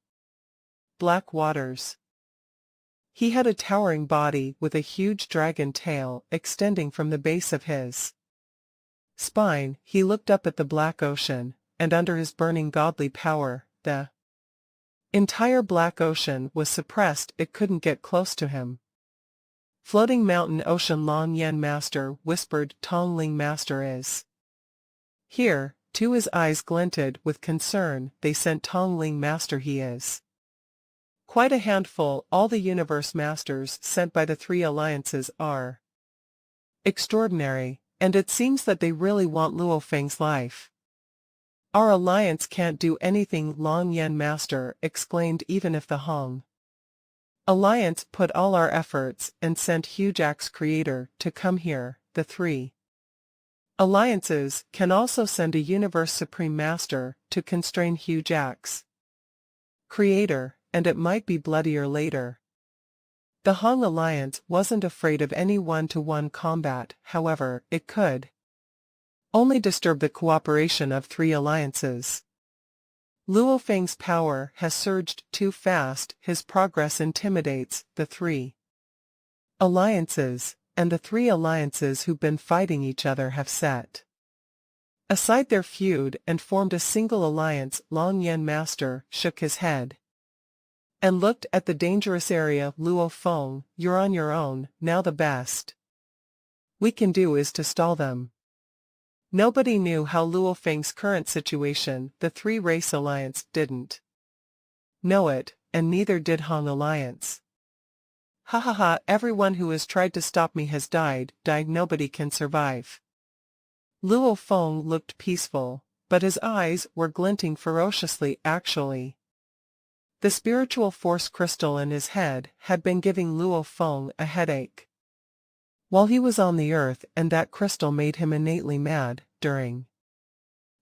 black waters. He had a towering body with a huge dragon tail extending from the base of his spine. He looked up at the black ocean, and under his burning godly power, the entire black ocean was suppressed. It couldn't get close to him. Floating mountain ocean. Long Yen Master whispered. Tongling Master is here, too. His eyes glinted with concern. They sent Tongling Master. He is quite a handful. All the universe masters sent by the 3 alliances are extraordinary, and it seems that they really want Luo Feng's life. Our alliance can't do anything, Long Yen Master explained. Even if the Hong Alliance put all our efforts and sent Hujack's creator to come here, the three alliances can also send a Universe Supreme Master to constrain Hujack's creator, and it might be bloodier later. The Hong Alliance wasn't afraid of any one-to-one combat, however, it could only disturb the cooperation of three alliances. Luo Feng's power has surged too fast, his progress intimidates the three alliances, and the three alliances who've been fighting each other have set aside their feud and formed a single alliance. Long Yen Master shook his head and looked at the dangerous area. Luo Feng, you're on your own, now the best we can do is to stall them. Nobody knew how Luo Feng's current situation, the three-race alliance, didn't know it, and neither did Hong Alliance. Ha ha ha, everyone who has tried to stop me has died, nobody can survive. Luo Feng looked peaceful, but his eyes were glinting ferociously. Actually, the spiritual force crystal in his head had been giving Luo Feng a headache while he was on the earth, and that crystal made him innately mad, during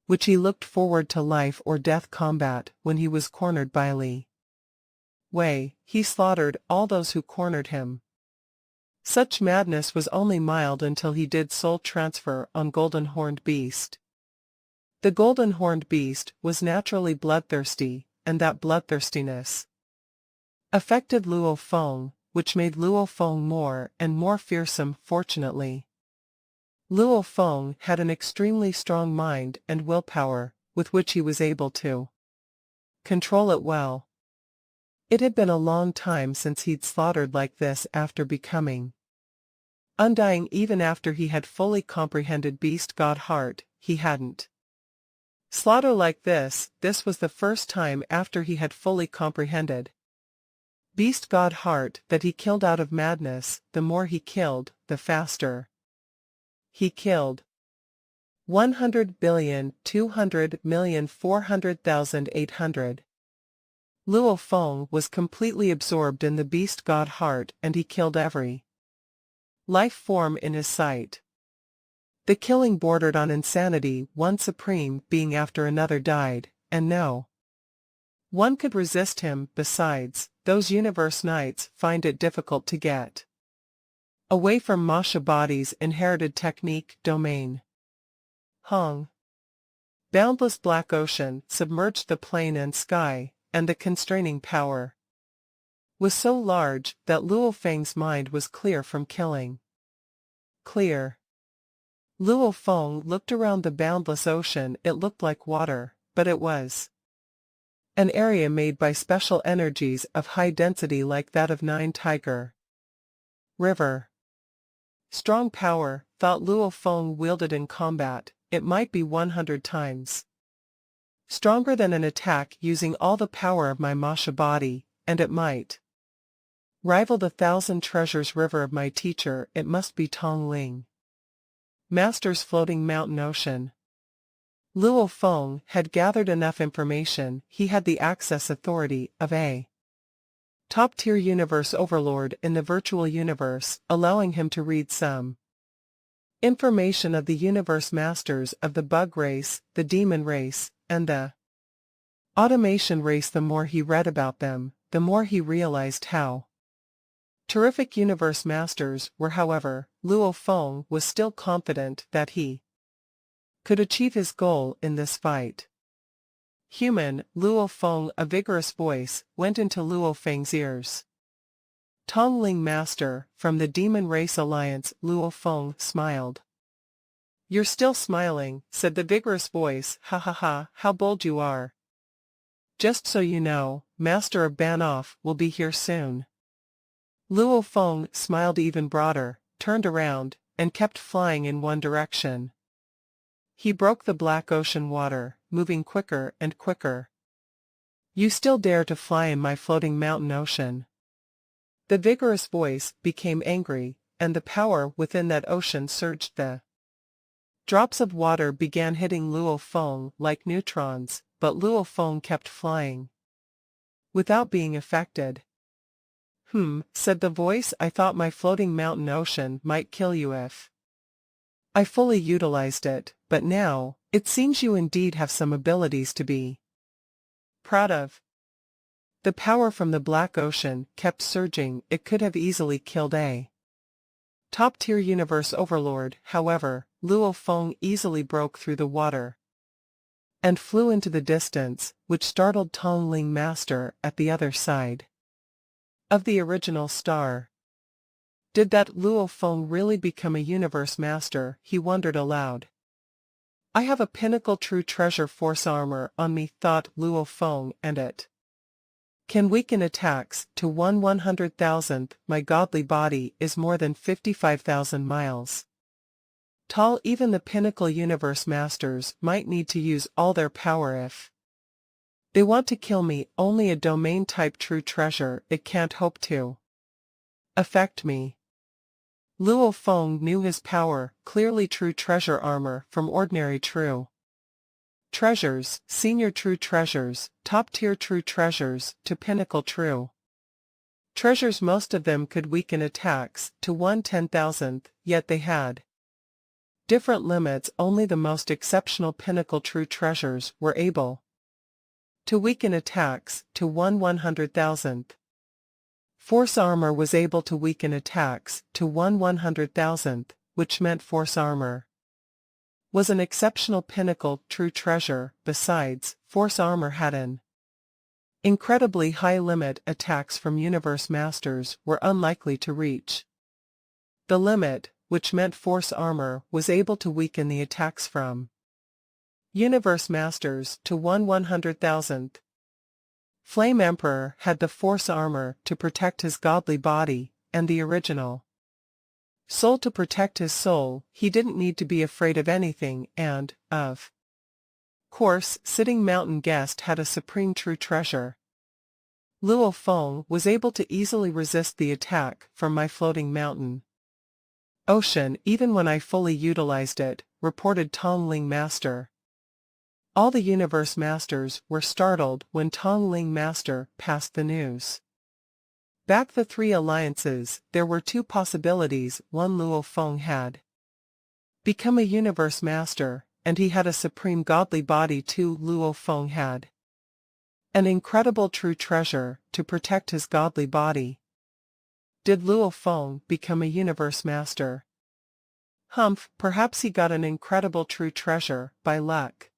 which he looked forward to life or death combat. When he was cornered by Li Wei, he slaughtered all those who cornered him. Such madness was only mild until he did soul transfer on Golden Horned Beast. The Golden Horned Beast was naturally bloodthirsty, and that bloodthirstiness affected Luo Feng, which made Luo Feng more and more fearsome. Fortunately, Luo Feng had an extremely strong mind and willpower, with which he was able to control it well. It had been a long time since he'd slaughtered like this after becoming undying. Even after he had fully comprehended Beast God Heart, he hadn't slaughtered like this. This was the first time after he had fully comprehended Beast God Heart that he killed out of madness. The more he killed, the faster he killed. 100,200,400,800. Luo Feng was completely absorbed in the Beast God Heart, and he killed every life form in his sight. The killing bordered on insanity. One supreme being after another died, and no one could resist him. Besides, those universe knights find it difficult to get away from Masha Body's inherited technique domain. Hong boundless black ocean submerged the plain and sky, and the constraining power was so large that Luo Feng's mind was clear from killing. Clear. Luo Feng looked around the boundless ocean. It looked like water, but it was an area made by special energies of high density like that of Nine Tiger River. Strong power, thought Luo Feng wielded in combat. It might be 100 times stronger than an attack using all the power of my Masha body, and it might rival the 1,000 treasures river of my teacher. It must be Tongling Master's floating mountain ocean. Luo Feng had gathered enough information. He had the access authority of a top-tier universe overlord in the virtual universe, allowing him to read some information of the universe masters of the bug race, the demon race, and the automation race. The more he read about them, the more he realized how terrific universe masters were. However, Luo Feng was still confident that he could achieve his goal in this fight. Human, Luo Feng, a vigorous voice, went into Luo Feng's ears. Tongling Master, from the Demon Race Alliance. Luo Feng smiled. You're still smiling, said the vigorous voice. Ha ha ha, how bold you are. Just so you know, Master of Banoff will be here soon. Luo Feng smiled even broader, turned around, and kept flying in one direction. He broke the black ocean water, moving quicker and quicker. You still dare to fly in my floating mountain ocean? The vigorous voice became angry, and the power within that ocean surged. The Drops of water began hitting Luo Feng like neutrons, but Luo Feng kept flying without being affected. Said the voice, I thought my floating mountain ocean might kill you if I fully utilized it, but now, it seems you indeed have some abilities to be proud of. The power from the Black Ocean kept surging. It could have easily killed a top-tier universe overlord. However, Luo Feng easily broke through the water and flew into the distance, which startled Tongling Master at the other side of the original star. Did that Luo Feng really become a universe master? He wondered aloud. I have a pinnacle true treasure force armor on me, thought Luo Feng, and it can weaken attacks to 1/100,000th. My godly body is more than 55,000 miles tall. Even the pinnacle universe masters might need to use all their power if they want to kill me. Only a domain-type true treasure, it can't hope to affect me. Luo Feng knew his power, clearly true treasure armor from ordinary true treasures, senior true treasures, top-tier true treasures, to pinnacle true treasures. Most of them could weaken attacks to 1/10,000th, yet they had different limits. Only the most exceptional pinnacle true treasures were able to weaken attacks to 1/100,000th. Force armor was able to weaken attacks to 1/100,000th, which meant force armor was an exceptional pinnacle true treasure. Besides, force armor had an incredibly high limit. Attacks from universe masters were unlikely to reach the limit, which meant force armor was able to weaken the attacks from universe masters to 1/100,000th. Flame Emperor had the force armor to protect his godly body, and the original soul to protect his soul. He didn't need to be afraid of anything, and, of course, Sitting Mountain Guest had a supreme true treasure. Luo Feng was able to easily resist the attack from my floating mountain ocean, even when I fully utilized it, reported Tongling Master. All the universe masters were startled when Tongling Master passed the news back. The three alliances, there were two possibilities. One, Luo Feng had become a universe master, and he had a supreme godly body. Two, Luo Feng had an incredible true treasure to protect his godly body. Did Luo Feng become a universe master? Perhaps he got an incredible true treasure by luck.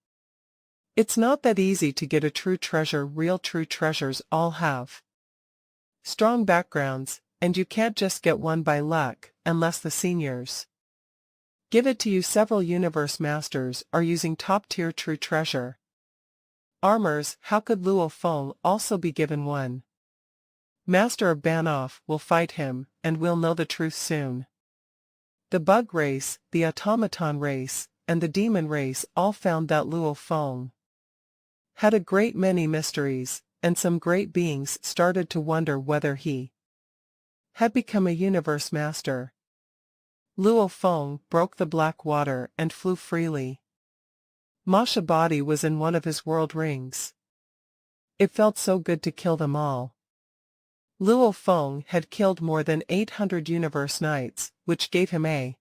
It's not that easy to get a true treasure. Real true treasures all have strong backgrounds, and you can't just get one by luck, unless the seniors give it to you. Several universe masters are using top-tier true treasure armors. How could Luo Feng also be given one? Master of Banoff will fight him, and we'll know the truth soon. The bug race, the automaton race, and the demon race all found that Luo Feng had a great many mysteries, and some great beings started to wonder whether he had become a universe master. Luo Feng broke the black water and flew freely. Masha body was in one of his world rings. It felt so good to kill them all. Luo Feng had killed more than 800 universe knights, which gave him a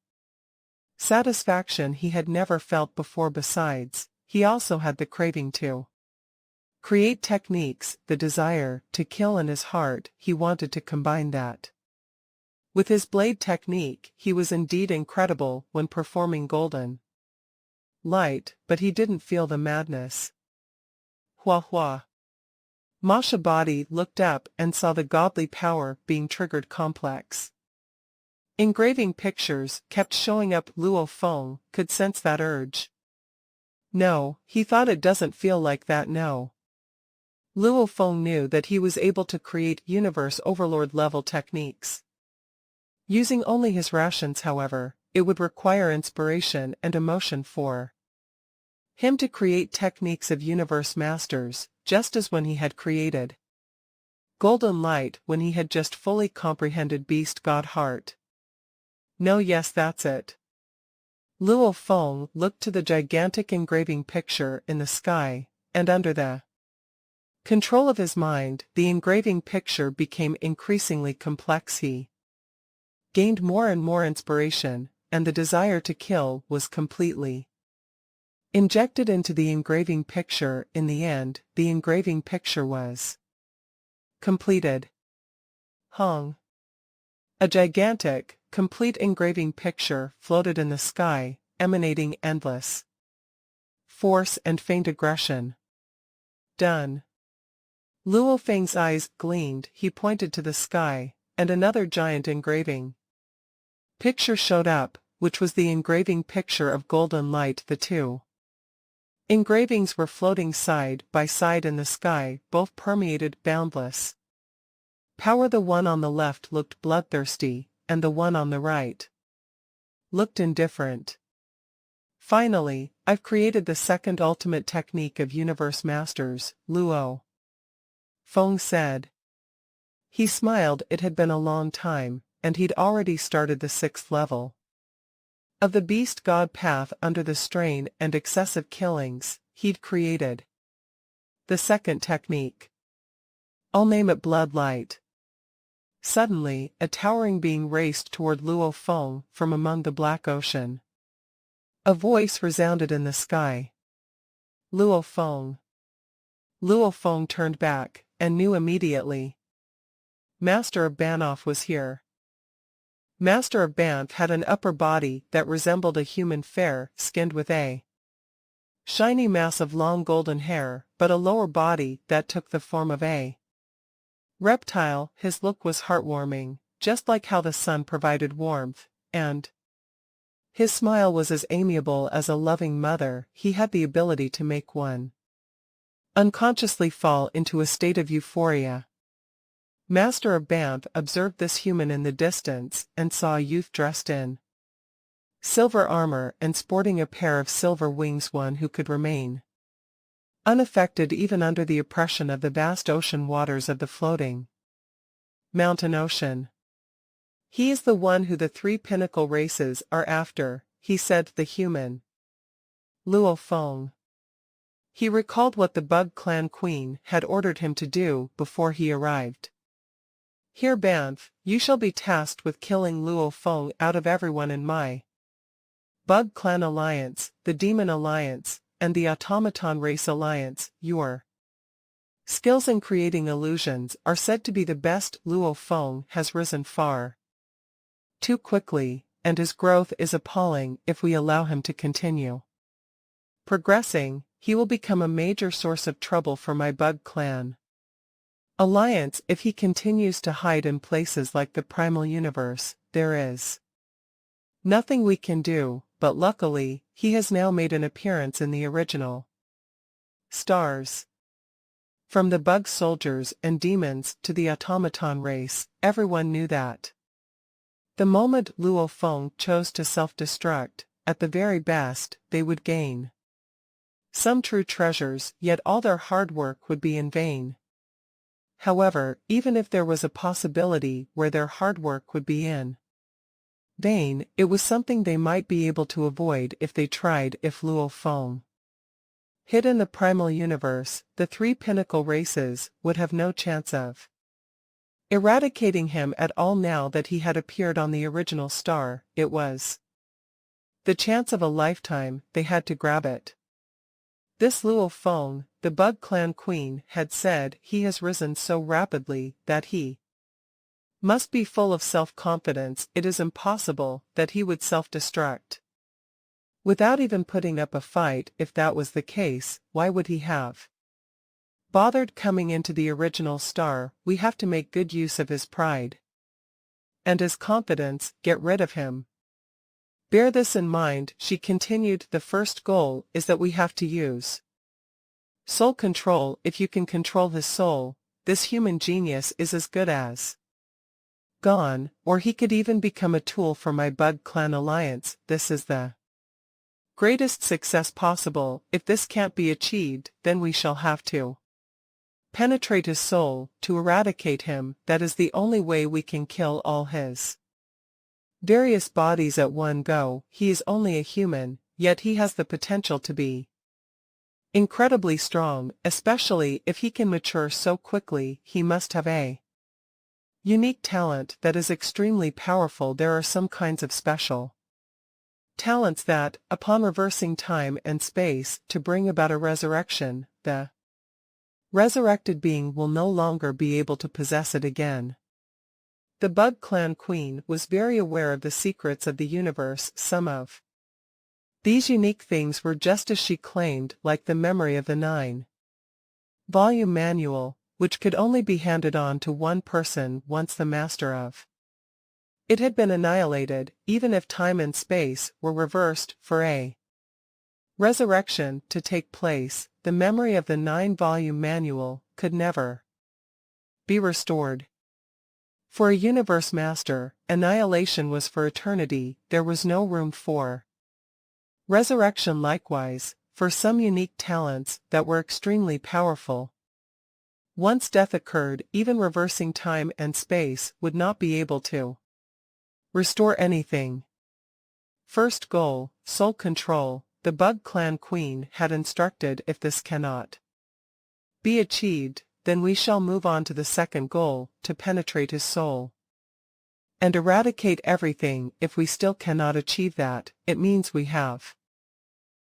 satisfaction he had never felt before. Besides, he also had the craving to create techniques, the desire to kill in his heart. He wanted to combine that with his blade technique. He was indeed incredible when performing golden light, but he didn't feel the madness. Hua hua. Masha body looked up and saw the godly power being triggered. Complex engraving pictures kept showing up. Luo Feng could sense that urge. No, he thought, it doesn't feel like that. No. Luo Feng knew that he was able to create universe overlord level techniques using only his rations. However, it would require inspiration and emotion for him to create techniques of universe masters, just as when he had created golden light when he had just fully comprehended beast god heart. No, yes, that's it. Luo Feng looked to the gigantic engraving picture in the sky, and under the control of his mind, the engraving picture became increasingly complex. He gained more and more inspiration, and the desire to kill was completely injected into the engraving picture. In the end, the engraving picture was completed. Hung. A gigantic, complete engraving picture floated in the sky, emanating endless force and faint aggression. Done. Luo Feng's eyes gleamed. He pointed to the sky, and another giant engraving picture showed up, which was the engraving picture of golden light. The two engravings were floating side by side in the sky, both permeated boundless power. The one on the left looked bloodthirsty, and the one on the right looked indifferent. Finally, I've created the second ultimate technique of universe masters, Luo Feng said. He smiled. It had been a long time, and he'd already started the 6th level of the beast god path. Under the strain and excessive killings, he'd created the second technique. I'll name it Blood Light. Suddenly, a towering being raced toward Luo Feng from among the black ocean. A voice resounded in the sky. Luo Feng. Luo Feng turned back, and knew immediately. Master of Banff was here. Master of Banff had an upper body that resembled a human, fair-skinned with a shiny mass of long golden hair, but a lower body that took the form of a reptile. His look was heartwarming, just like how the sun provided warmth, and his smile was as amiable as a loving mother. He had the ability to make one unconsciously fall into a state of euphoria. Master of Banff observed this human in the distance, and saw a youth dressed in silver armor and sporting a pair of silver wings, one who could remain unaffected even under the oppression of the vast ocean waters of the floating mountain ocean. He is the one who the 3 pinnacle races are after, he said. The human. Luo Feng. He recalled what the Bug Clan Queen had ordered him to do before he arrived. Here, Banff, you shall be tasked with killing Luo Feng out of everyone in my Bug Clan Alliance, the Demon Alliance, and the Automaton Race Alliance. Your skills in creating illusions are said to be the best. Luo Feng has risen far too quickly, and his growth is appalling. If we allow him to continue progressing, he will become a major source of trouble for my Bug Clan Alliance. If he continues to hide in places like the Primal Universe, there is nothing we can do, but luckily, he has now made an appearance in the original stars. From the Bug Soldiers and Demons to the Automaton race, everyone knew that the moment Luo Feng chose to self-destruct, at the very best, they would gain some true treasures, yet all their hard work would be in vain. However, even if there was a possibility where their hard work would be in vain, it was something they might be able to avoid if they tried. If Luo Feng hid in the Primal Universe, the 3 pinnacle races would have no chance of eradicating him at all. Now that he had appeared on the original star, it was the chance of a lifetime. They had to grab it. This Luo Feng, the Bug Clan Queen, had said, he has risen so rapidly that he must be full of self-confidence. It is impossible that he would self-destruct without even putting up a fight. If that was the case, why would he have bothered coming into the original star? We have to make good use of his pride and his confidence. Get rid of him. Bear this in mind, she continued. The first goal is that we have to use soul control. If you can control his soul, this human genius is as good as gone, or he could even become a tool for my Bug Clan Alliance. This is the greatest success possible. If this can't be achieved, then we shall have to penetrate his soul, to eradicate him. That is the only way we can kill all his various bodies at one go. He is only a human, yet he has the potential to be incredibly strong, especially if he can mature so quickly. He must have a unique talent that is extremely powerful. There are some kinds of special talents that, upon reversing time and space to bring about a resurrection, the resurrected being will no longer be able to possess it again. The Bug Clan Queen was very aware of the secrets of the universe. Some of these unique things were just as she claimed, like the memory of the 9-volume manual, which could only be handed on to one person once the master of it had been annihilated. Even if time and space were reversed for a resurrection to take place, the memory of the 9-volume manual could never be restored. For a universe master, annihilation was for eternity. There was no room for resurrection. Likewise, for some unique talents that were extremely powerful, once death occurred, even reversing time and space would not be able to restore anything. First goal, soul control. The Bug Clan Queen had instructed, if this cannot be achieved, then we shall move on to the second goal, to penetrate his soul and eradicate everything. If we still cannot achieve that, it means we have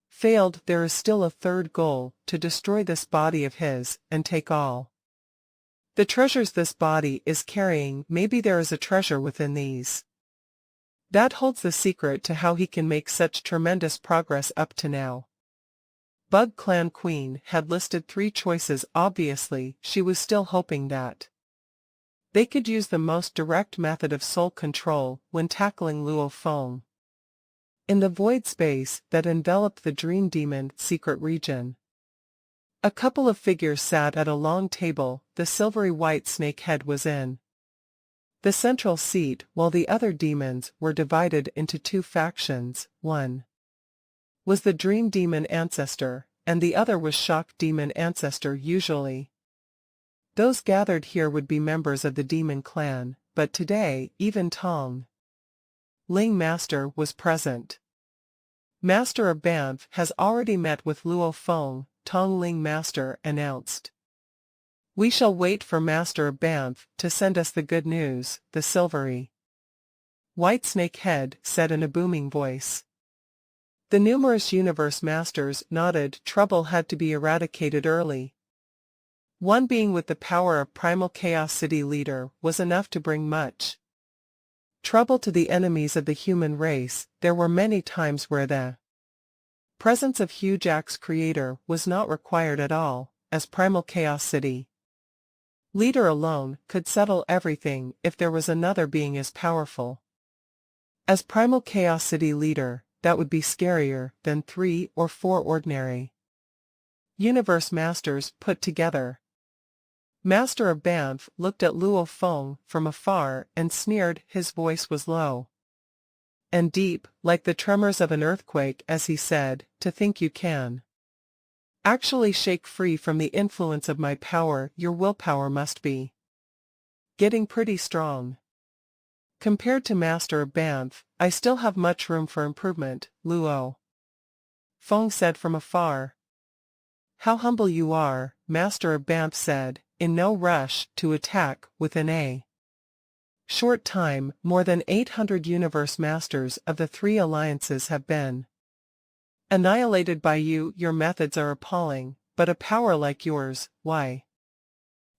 failed. There is still a third goal, to destroy this body of his, and take all the treasures this body is carrying. Maybe there is a treasure within these that holds the secret to how he can make such tremendous progress up to now. Bug Clan Queen had listed 3 choices. Obviously, she was still hoping that they could use the most direct method of soul control when tackling Luo Feng. In the void space that enveloped the Dream Demon secret region, a couple of figures sat at a long table. The silvery white snake head was in the central seat, while the other demons were divided into 2 factions. One was the Dream Demon Ancestor, and the other was Shock Demon Ancestor. Usually, those gathered here would be members of the Demon Clan, but today, even Tong Ling Master was present. Master of Banff has already met with Luo Feng, Tong Ling Master announced. We shall wait for Master of Banff to send us the good news, the silvery white snake head said in a booming voice. The numerous universe masters nodded. Trouble had to be eradicated early. One being with the power of Primal Chaos City leader was enough to bring much trouble to the enemies of the human race. There were many times where the presence of Huge Axe Creator was not required at all, as Primal Chaos City leader alone could settle everything. If there was another being as powerful as Primal Chaos City leader, that would be scarier than 3 or 4 ordinary universe masters put together. Master of Banff looked at Luo Feng from afar and sneered. His voice was low and deep, like the tremors of an earthquake, as he said, "To think you can actually shake free from the influence of my power. Your willpower must be getting pretty strong." Compared to Master of Banff, I still have much room for improvement, Luo Feng said from afar. How humble you are, Master of Banff said, in no rush to attack. Within a short time, more than 800 universe masters of the 3 alliances have been annihilated by you. Your methods are appalling, but a power like yours, why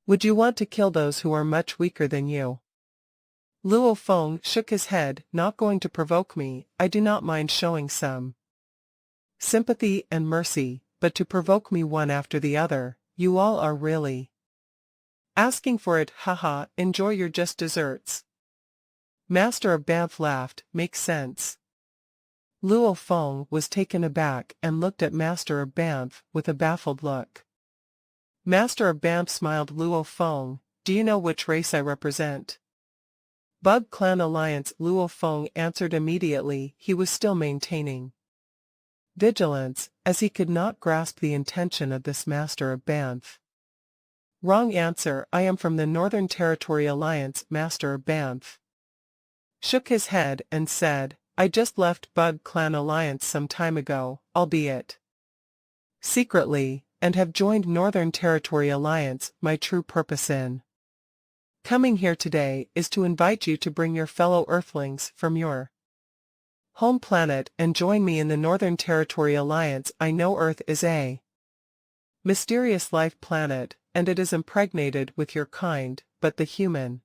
would you want to kill those who are much weaker than you? Luo Feng shook his head. Not going to provoke me. I do not mind showing some sympathy and mercy, but to provoke me one after the other, you all are really asking for it. Haha, enjoy your just desserts. Master of Banff laughed. Makes sense. Luo Feng was taken aback and looked at Master of Banff with a baffled look. Master of Banff smiled. Luo Feng, do you know which race I represent? Bug Clan Alliance. Luo Feng answered immediately. He was still maintaining vigilance, as he could not grasp the intention of this Master of Banff. Wrong answer. I am from the Northern Territory Alliance. Master of Banff shook his head and said, I just left Bug Clan Alliance some time ago, albeit secretly, and have joined Northern Territory Alliance. My true purpose in coming here today is to invite you to bring your fellow Earthlings from your home planet and join me in the Northern Territory Alliance. I know Earth is a mysterious life planet, and it is impregnated with your kind, but the human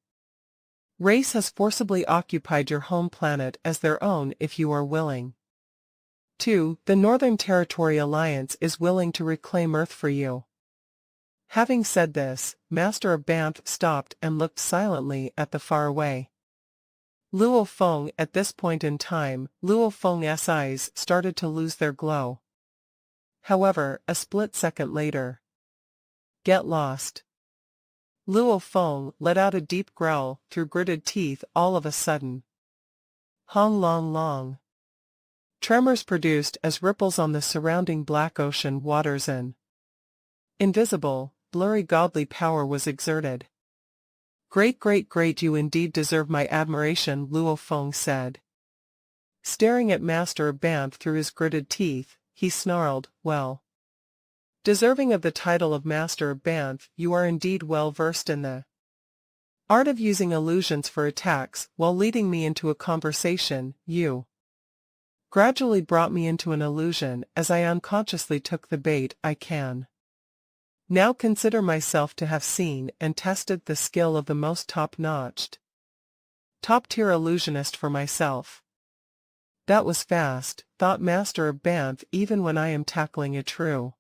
race has forcibly occupied your home planet as their own. If you are willing to, the Northern Territory Alliance is willing to reclaim Earth for you. Having said this, Master of Banff stopped and looked silently at the faraway Luo Feng. At this point in time, Luo Feng's eyes started to lose their glow. However, a split second later, get lost. Luo Feng let out a deep growl through gritted teeth. All of a sudden, Hong Long Long. Tremors produced as ripples on the surrounding black ocean waters and invisible, blurry godly power was exerted. Great, great, great, you indeed deserve my admiration, Luo Feng said. Staring at Master of Banff through his gritted teeth, he snarled, well, deserving of the title of Master of Banff, you are indeed well versed in the art of using illusions for attacks. While leading me into a conversation, you gradually brought me into an illusion as I unconsciously took the bait. I can now consider myself to have seen and tested the skill of the most top-notched, top-tier illusionist for myself. That was fast, thought Master of Banff. Even when I am tackling a true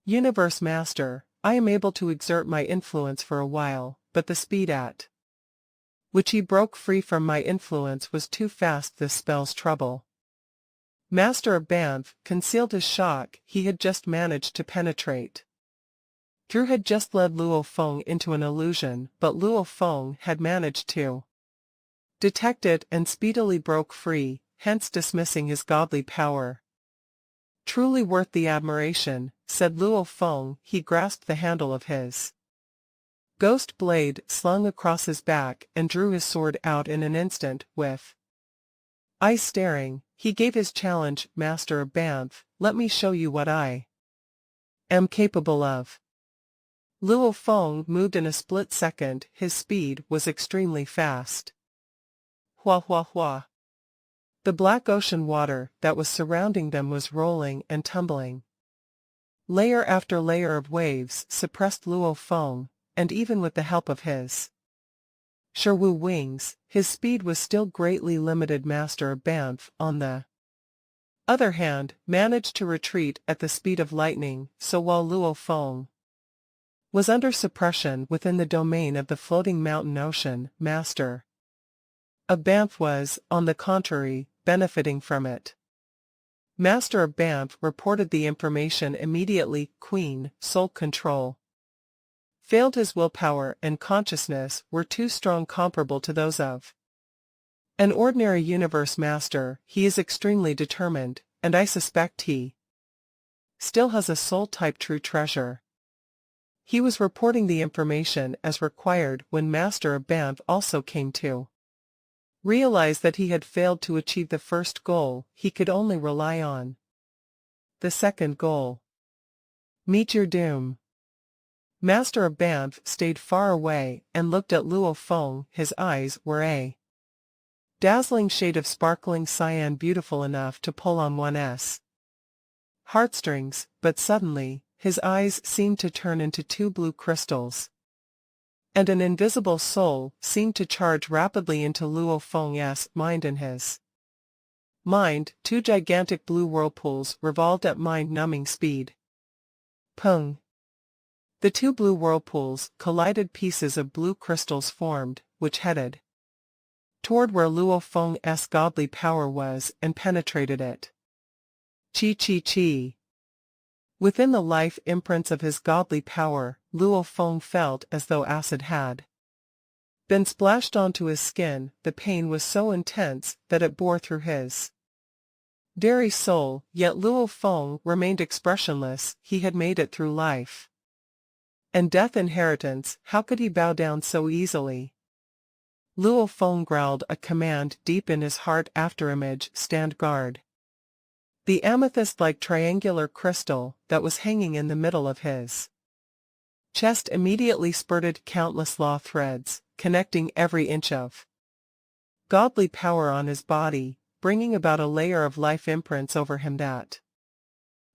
Universe Master, I am able to exert my influence for a while, but the speed at which he broke free from my influence was too fast. This spells trouble. Master of Banff concealed his shock. He had just managed to penetrate through, had just led Luo Feng into an illusion, but Luo Feng had managed to detect it and speedily broke free, hence dismissing his godly power. Truly worth the admiration, said Luo Feng. He grasped the handle of his ghost blade slung across his back and drew his sword out in an instant. With eyes staring, he gave his challenge, Master of Banff, let me show you what I am capable of. Luo Feng moved in a split second. His speed was extremely fast. Hua hua hua. The black ocean water that was surrounding them was rolling and tumbling. Layer after layer of waves suppressed Luo Feng, and even with the help of his Sherwu wings, his speed was still greatly limited. Master of Banff, on the other hand, managed to retreat at the speed of lightning. So while Luo Feng was under suppression within the domain of the floating mountain ocean, Master of Banff was, on the contrary, benefiting from it. Master of Banff reported the information immediately. Queen, soul control failed. His willpower and consciousness were too strong, comparable to those of an ordinary universe master. He is extremely determined, and I suspect he still has a soul-type true treasure. He was reporting the information as required when Master of Banff also came to realize that he had failed to achieve the first goal. He could only rely on the second goal. Meet your doom. Master of Banff stayed far away and looked at Luo Feng. His eyes were a dazzling shade of sparkling cyan, beautiful enough to pull on one's heartstrings, but suddenly, his eyes seemed to turn into two blue crystals, and an invisible soul seemed to charge rapidly into Luo Feng's mind. In his mind, two gigantic blue whirlpools revolved at mind-numbing speed. Pung! The two blue whirlpools collided. Pieces of blue crystals formed, which headed toward where Luo Feng's godly power was and penetrated it. Chi chi chi. Within the life imprints of his godly power, Luo Feng felt as though acid had been splashed onto his skin. The pain was so intense that it bore through his very soul, yet Luo Feng remained expressionless. He had made it through life and death inheritance. How could he bow down so easily? Luo Feng growled a command deep in his heart. Afterimage, stand guard. The amethyst-like triangular crystal that was hanging in the middle of his chest immediately spurted countless law threads, connecting every inch of godly power on his body, bringing about a layer of life imprints over him that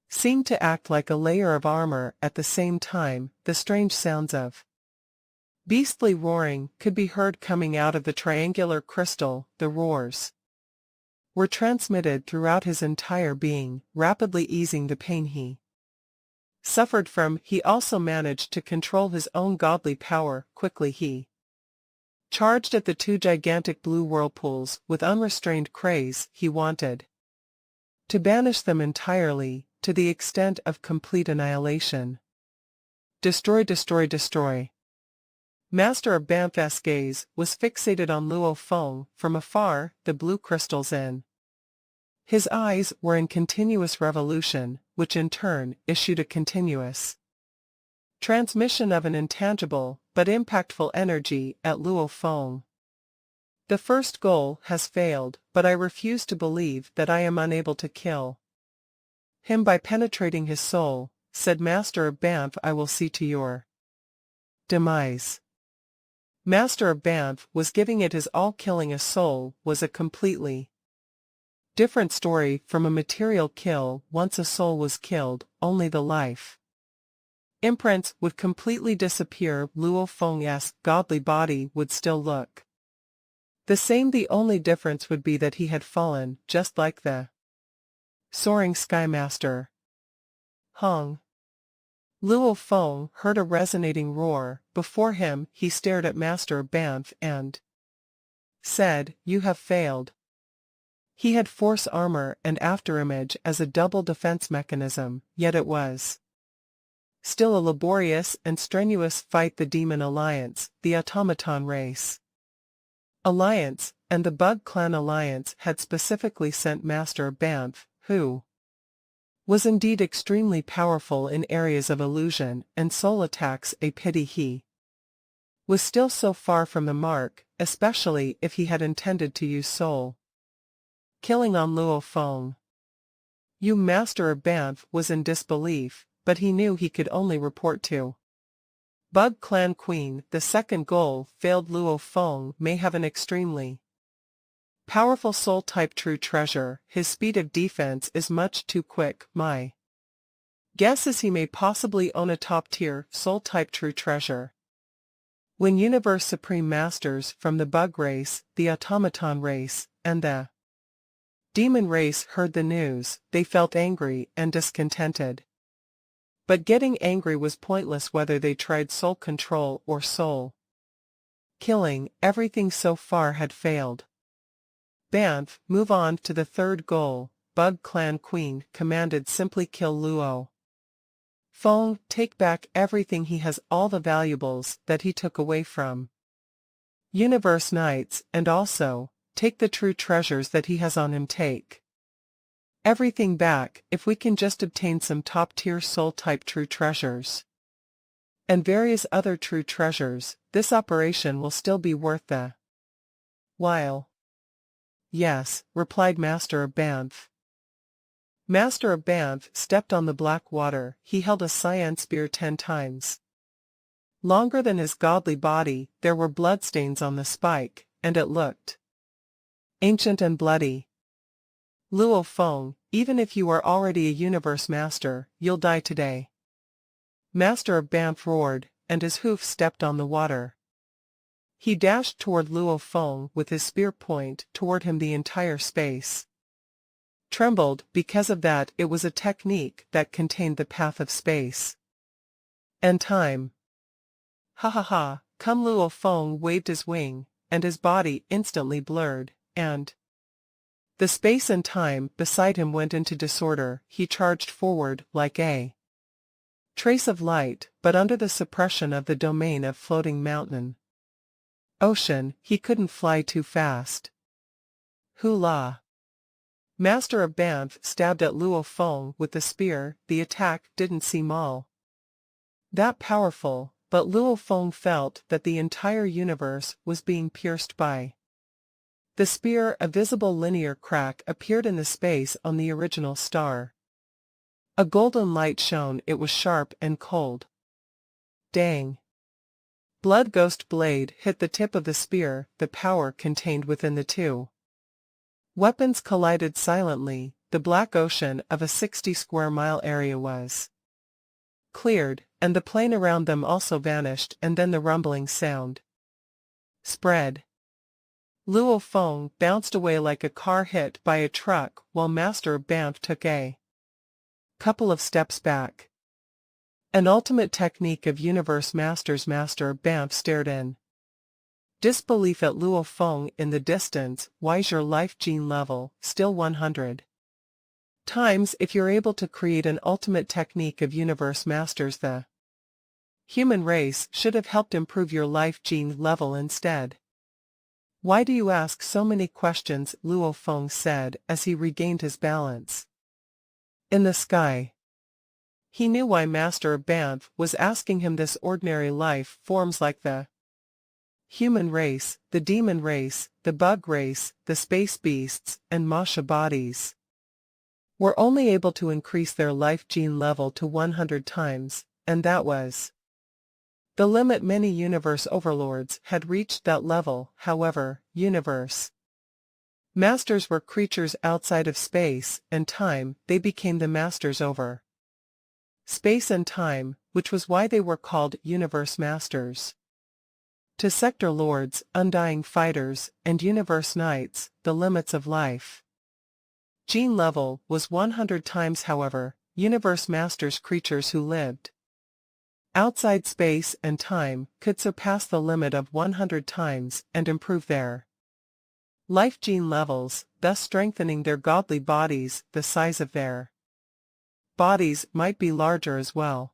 seemed to act like a layer of armor. At the same time, the strange sounds of beastly roaring could be heard coming out of the triangular crystal. The roars were transmitted throughout his entire being, rapidly easing the pain he suffered from. He also managed to control his own godly power. Quickly he charged at the two gigantic blue whirlpools with unrestrained craze. He wanted to banish them entirely, to the extent of complete annihilation. Destroy, destroy, destroy. Master of Banff's gaze was fixated on Luo Feng. From afar, the blue crystals in his eyes were in continuous revolution, which in turn issued a continuous transmission of an intangible but impactful energy at Luo Feng. The first goal has failed, but I refuse to believe that I am unable to kill him by penetrating his soul, said Master of Banff. I will see to your demise. Master of Banff was giving it his all. Killing a soul was a completely different story from a material kill. Once a soul was killed, only the life imprints would completely disappear. Luo Feng's godly body would still look the same. The only difference would be that he had fallen, just like the soaring Sky Master. Hung. Luo Feng heard a resonating roar. Before him, he stared at Master Banff and said, "You have failed." He had force armor and afterimage as a double defense mechanism, yet it was still a laborious and strenuous fight. The Demon Alliance, the Automaton Race Alliance, and the Bug Clan Alliance had specifically sent Master Banff, who was indeed extremely powerful in areas of illusion and soul attacks. A pity he was still so far from the mark, especially if he had intended to use soul killing on Luo Feng. Master Banff was in disbelief, but he knew he could only report to Bug Clan Queen. The second goal failed. Luo Feng may have an extremely powerful soul-type true treasure. His speed of defense is much too quick. My guess is he may possibly own a top-tier soul-type true treasure. When Universe Supreme Masters from the Bug Race, the Automaton Race, and the Demon Race heard the news, they felt angry and discontented. But getting angry was pointless whether they tried soul control or soul killing. Everything so far had failed. Banff, move on to the third goal. Bug Clan Queen commanded, simply kill Luo Feng. Take back everything he has, all the valuables that he took away from Universe Knights, and also take the true treasures that he has on him. Take everything back. If we can just obtain some top-tier soul-type true treasures and various other true treasures, this operation will still be worth the while. Yes, replied Master of Banff. Master of Banff stepped on the black water. He held a cyan spear 10 times longer than his godly body. There were bloodstains on the spike, and it looked ancient and bloody. Luo Feng, even if you are already a universe master, you'll die today. Master of Banff roared, and his hoof stepped on the water. He dashed toward Luo Feng with his spear point toward him. The entire space trembled. Because of that, it was a technique that contained the path of space and time. Ha ha ha, come! Luo Feng waved his wing, and his body instantly blurred, and the space and time beside him went into disorder. He charged forward like a trace of light, but under the suppression of the domain of floating mountain ocean. He couldn't fly too fast. Hula! Master of Banff stabbed at Luo Feng with the spear. The attack didn't seem all that powerful, but Luo Feng felt that the entire universe was being pierced by the spear. A visible linear crack appeared in the space on the original star. A golden light shone. It was sharp and cold. Dang! Blood Ghost blade hit the tip of the spear. The power contained within the two weapons collided silently. The black ocean of a 60-square-mile area was cleared, and the plane around them also vanished, and then the rumbling sound spread. Luo Feng bounced away like a car hit by a truck, while Master Banff took a couple of steps back. An ultimate technique of Universe Masters. Master Banff stared in disbelief at Luo Feng in the distance. Why's your life gene level still 100 times? If you're able to create an ultimate technique of Universe Masters, the human race should have helped improve your life gene level instead. Why do you ask so many questions? Luo Feng said as he regained his balance in the sky. He knew why Master Banff was asking him this. Ordinary life forms like the human race, the demon race, the bug race, the space beasts, and Masha bodies were only able to increase their life gene level to 100 times, and that was the limit. Many universe overlords had reached that level. However, universe masters were creatures outside of space and time. They became the masters over space and time, which was why they were called Universe Masters. To Sector Lords, Undying Fighters, and Universe Knights, the limits of life gene level was 100 times. However, Universe Masters creatures who lived outside space and time could surpass the limit of 100 times and improve their life gene levels, thus strengthening their godly bodies. The size of their bodies might be larger as well.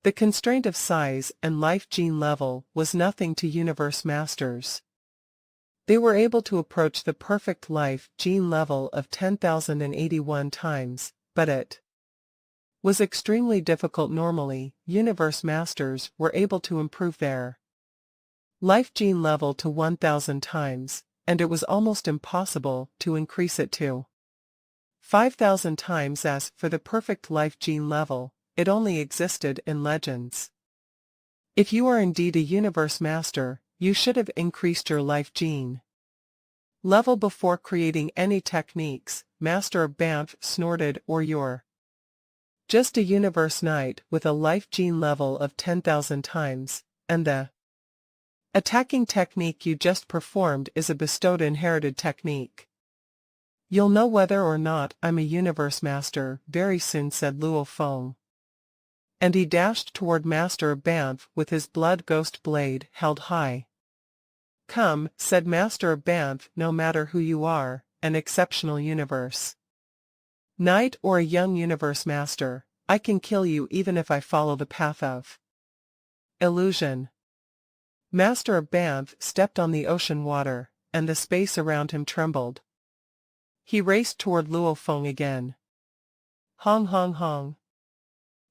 The constraint of size and life gene level was nothing to Universe Masters. They were able to approach the perfect life gene level of 10,081 times, but it was extremely difficult. Normally, Universe Masters were able to improve their life gene level to 1,000 times, and it was almost impossible to increase it to 5,000 times. As for the perfect life gene level, it only existed in legends. If you are indeed a Universe Master, you should have increased your life gene level before creating any techniques. Master Banff snorted. Or you're just a Universe Knight with a life gene level of 10,000 times, and the attacking technique you just performed is a bestowed inherited technique. You'll know whether or not I'm a Universe Master very soon, said Luo Feng. And he dashed toward Master Banff with his blood ghost blade held high. Come, said Master Banff, no matter who you are, an exceptional Universe Knight or a young Universe Master, I can kill you even if I follow the path of illusion. Master Banff stepped on the ocean water, and the space around him trembled. He raced toward Luo Feng again. Hong hong hong.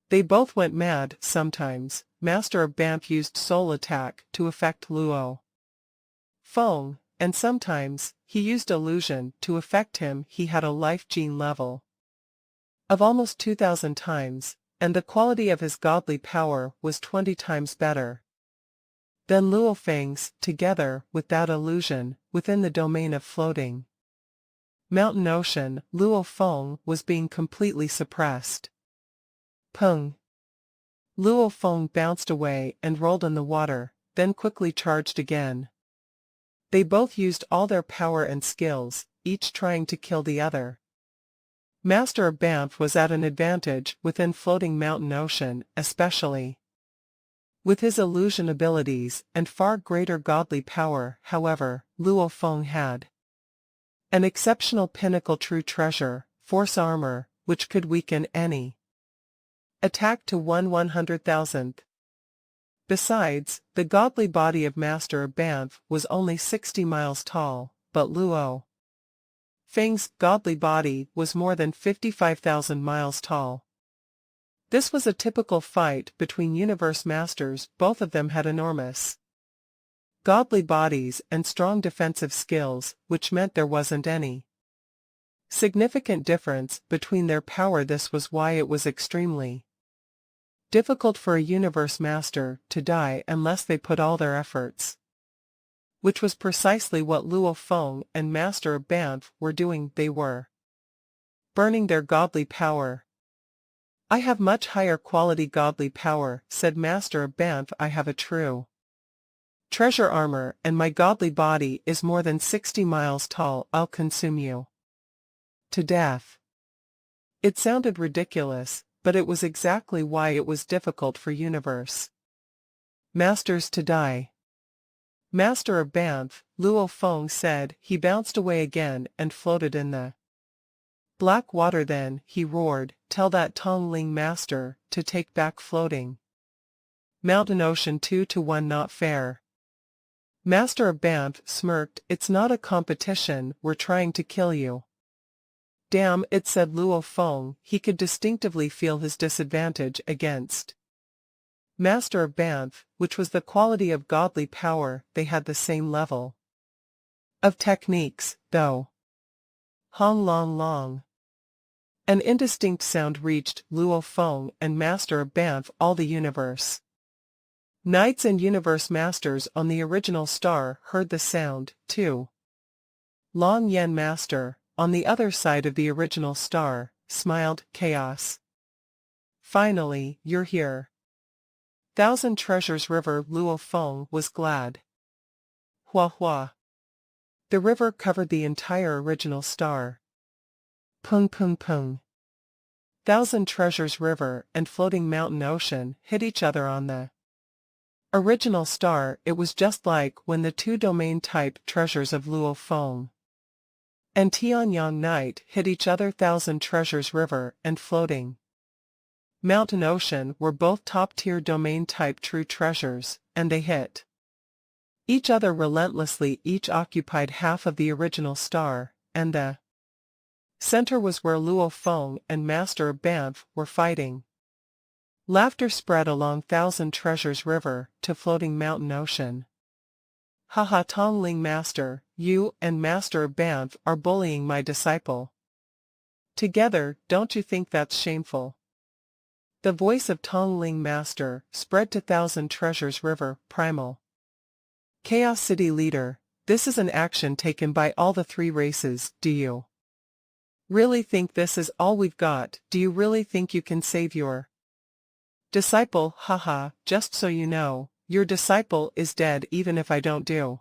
They both went mad. Sometimes, Master Banff used soul attack to affect Luo Feng, and sometimes, he used illusion to affect him. He had a life gene level of almost 2,000 times, and the quality of his godly power was 20 times better than Luo Feng's. Together with that illusion, within the domain of floating mountain ocean, Luo Feng was being completely suppressed. Pung! Luo Feng bounced away and rolled in the water, then quickly charged again. They both used all their power and skills, each trying to kill the other. Master Banff was at an advantage within floating mountain ocean, especially with his illusion abilities and far greater godly power. However, Luo Feng had an exceptional pinnacle true treasure, force armor, which could weaken any attack to 1/100,000th. Besides, the godly body of Master Banff was only 60 miles tall, but Luo Feng's godly body was more than 55,000 miles tall. This was a typical fight between universe masters. Both of them had enormous godly bodies and strong defensive skills, which meant there wasn't any significant difference between their power. This was why it was extremely difficult for a universe master to die unless they put all their efforts, which was precisely what Luo Feng and Master of Banff were doing. They were burning their godly power. "I have much higher quality godly power," said Master of Banff. "I have a true treasure armor, and my godly body is more than 60 miles tall. I'll consume you to death." It sounded ridiculous, but it was exactly why it was difficult for universe masters to die. "Master of Banff," Luo Feng said. He bounced away again and floated in the black water. Then he roared, "Tell that Tongling master to take back floating mountain ocean 2-1. Not fair." Master of Banff smirked. "It's not a competition, we're trying to kill you." "Damn it," said Luo Feng. He could distinctively feel his disadvantage against Master of Banff, which was the quality of godly power. They had the same level of techniques, though. Hong long long. An indistinct sound reached Luo Feng and Master of Banff. All the universe knights and universe masters on the original star heard the sound, too. Long Yen Master, on the other side of the original star, smiled. "Chaos. Finally, you're here." Thousand Treasures River. Luo Feng was glad. Hua hua. The river covered the entire original star. Pung pung pung. Thousand Treasures River and Floating Mountain Ocean hit each other on the original star. It was just like when the two domain-type treasures of Luo Feng and Tianyang Night hit each other. Thousand Treasures River and Floating Mountain Ocean were both top-tier domain-type true treasures, and they hit each other relentlessly. Each occupied half of the original star, and the center was where Luo Feng and Master of Banff were fighting. Laughter spread along Thousand Treasures River to Floating Mountain Ocean. "Haha, Tongling Master, you and Master of Banff are bullying my disciple together. Don't you think that's shameful?" The voice of Tongling Master spread to Thousand Treasures River. "Primal Chaos City Leader, this is an action taken by all the three races. Do you really think this is all we've got? Do you really think you can save your disciple? Haha, just so you know, your disciple is dead even if I don't do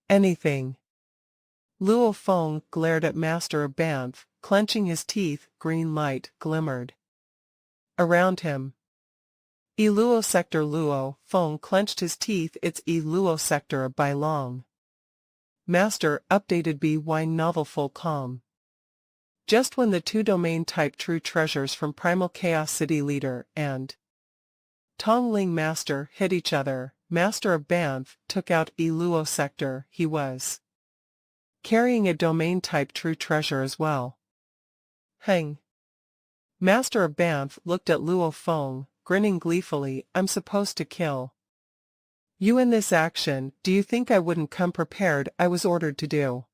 anything." Luo Feng glared at Master of Banff, clenching his teeth. Green light glimmered around him. Luo Sector. Luo Feng clenched his teeth. "It's Luo Sector by long. Master updated by novel full calm." Just when the two domain-type true treasures from Primal Chaos City Leader and Tongling Master hit each other, Master of Banff took out Luo Sector. He was carrying a domain-type true treasure as well. Hang. Master of Banff looked at Luo Feng, grinning gleefully. "I'm supposed to kill you in this action. Do you think I wouldn't come prepared? I was ordered to do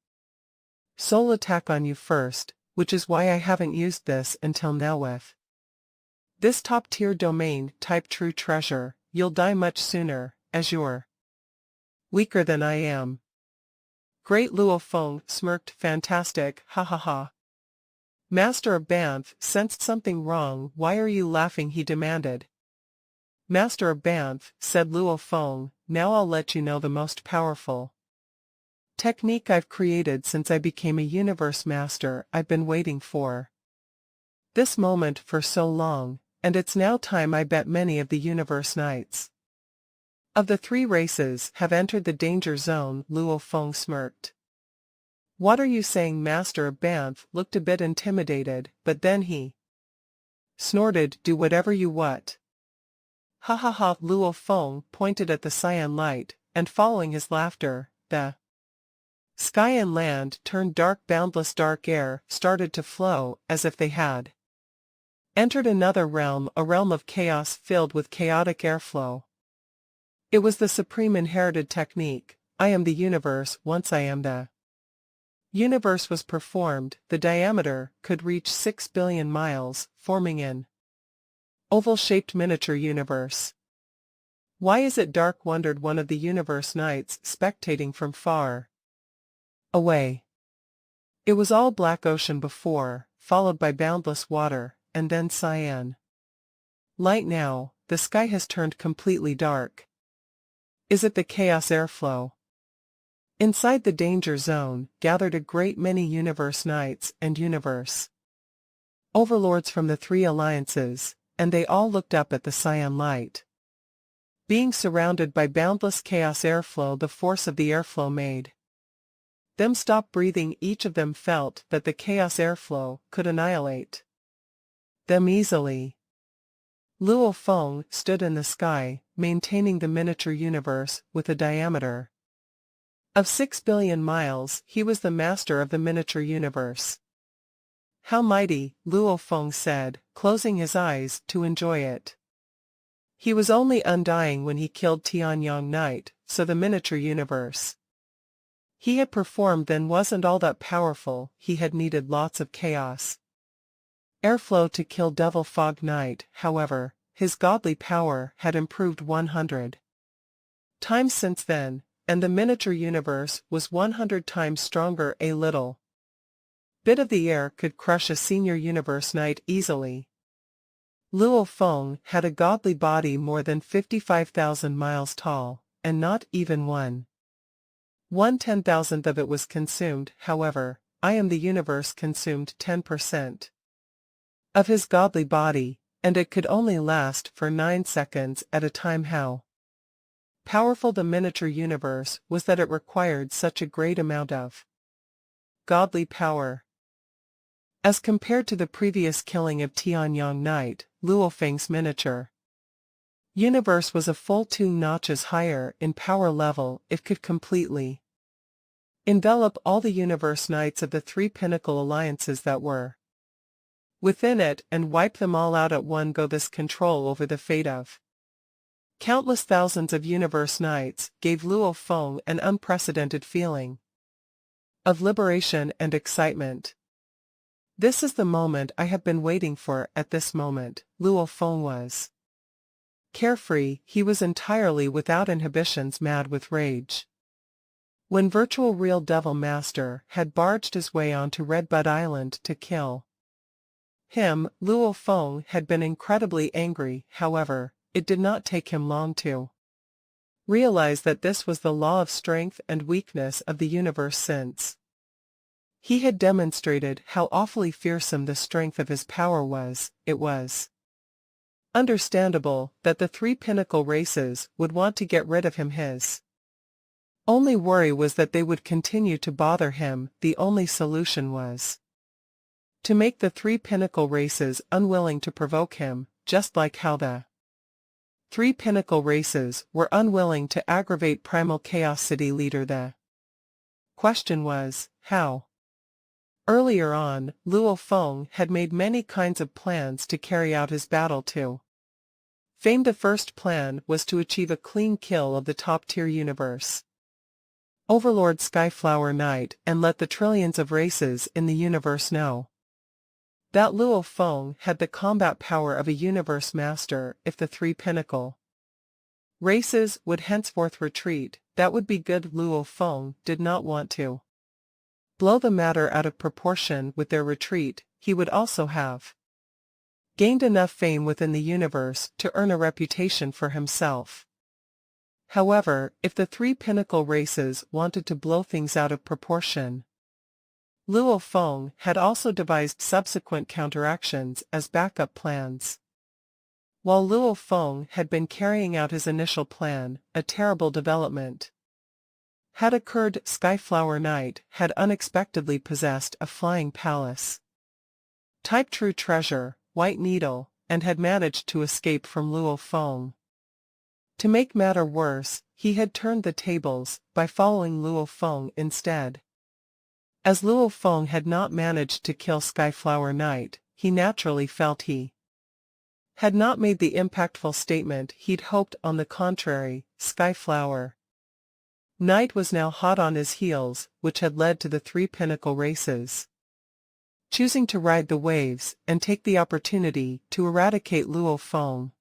soul attack on you first, which is why I haven't used this until now. With this top-tier domain-type true treasure, you'll die much sooner, as you're weaker than I am." Great. Luo Feng smirked. "Fantastic, ha ha ha." Master of Banff sensed something wrong. "Why are you laughing?" he demanded. "Master of Banff," said Luo Feng, "now I'll let you know the most powerful technique I've created since I became a universe master. I've been waiting for this moment for so long, and it's now time. I bet many of the universe knights of the three races have entered the danger zone." Luo Feng smirked. "What are you saying?" Master of Banff looked a bit intimidated, but then he snorted. "Do whatever you want." "Ha ha ha." Luo Feng pointed at the cyan light, and following his laughter, the sky and land turned dark. Boundless dark air started to flow as if they had entered another realm, a realm of chaos filled with chaotic airflow. It was the supreme inherited technique. I am the universe once I am the universe was performed. The diameter could reach 6 billion miles, forming an oval-shaped miniature universe. Why is it dark? Wondered one of the universe knights, spectating from far away. It was all black ocean before, followed by boundless water, and then cyan light. Now, the sky has turned completely dark. Is it the chaos airflow? Inside the danger zone, gathered a great many universe knights and universe overlords from the three alliances, and they all looked up at the cyan light. Being surrounded by boundless chaos airflow, the force of the airflow made them stop breathing. Each of them felt that the chaos airflow could annihilate them easily. Luo Feng stood in the sky, maintaining the miniature universe with a diameter of 6 billion miles. He was the master of the miniature universe. How mighty, Luo Feng said, closing his eyes to enjoy it. He was only undying when he killed Tianyang Knight, so the miniature universe he had performed then wasn't all that powerful. He had needed lots of chaos airflow to kill Devil Fog Knight. However, his godly power had improved 100 times since then, and the miniature universe was 100 times stronger. A little bit of the air could crush a senior universe knight easily. Luo Feng had a godly body more than 55,000 miles tall, and not even 1/10,000th of it was consumed. However, I am the universe consumed 10% of his godly body, and it could only last for 9 seconds at a time. How powerful the miniature universe was that it required such a great amount of godly power. As compared to the previous killing of Tianyang Knight, Luo Feng's miniature universe was a full 2 notches higher in power level. It could completely envelop all the universe knights of the 3 pinnacle alliances that were within it and wipe them all out at one go. This control over the fate of countless thousands of universe knights gave Luo Feng an unprecedented feeling of liberation and excitement. This is the moment I have been waiting for. At this moment, Luo Feng was carefree. He was entirely without inhibitions, mad with rage. When Virtual Real Devil Master had barged his way onto Redbud Island to kill him, Luo Feng had been incredibly angry. However, it did not take him long to realize that this was the law of strength and weakness of the universe, since he had demonstrated how awfully fearsome the strength of his power was. It was understandable that the 3 pinnacle races would want to get rid of him. His only worry was that they would continue to bother him. The only solution was to make the 3 pinnacle races unwilling to provoke him, just like how the 3 pinnacle races were unwilling to aggravate Primal Chaos City leader. The question was, how? Earlier on, Luo Feng had made many kinds of plans to carry out his battle to fame. The first plan was to achieve a clean kill of the top-tier universe overlord Skyflower Knight and let the trillions of races in the universe know that Luo Feng had the combat power of a universe master. If the 3 pinnacle races would henceforth retreat, that would be good. Luo Feng did not want to blow the matter out of proportion with their retreat. He would also have gained enough fame within the universe to earn a reputation for himself. However, if the 3 pinnacle races wanted to blow things out of proportion, Luo Feng had also devised subsequent counteractions as backup plans. While Luo Feng had been carrying out his initial plan, a terrible development had occurred. Skyflower Knight had unexpectedly possessed a flying palace type true treasure, White Needle, and had managed to escape from Luo Feng. To make matter worse, he had turned the tables by following Luo Feng instead. As Luo Feng had not managed to kill Skyflower Knight, he naturally felt he had not made the impactful statement he'd hoped. On the contrary, Skyflower Knight was now hot on his heels, which had led to the 3 pinnacle races. Choosing to ride the waves and take the opportunity to eradicate Luo Feng.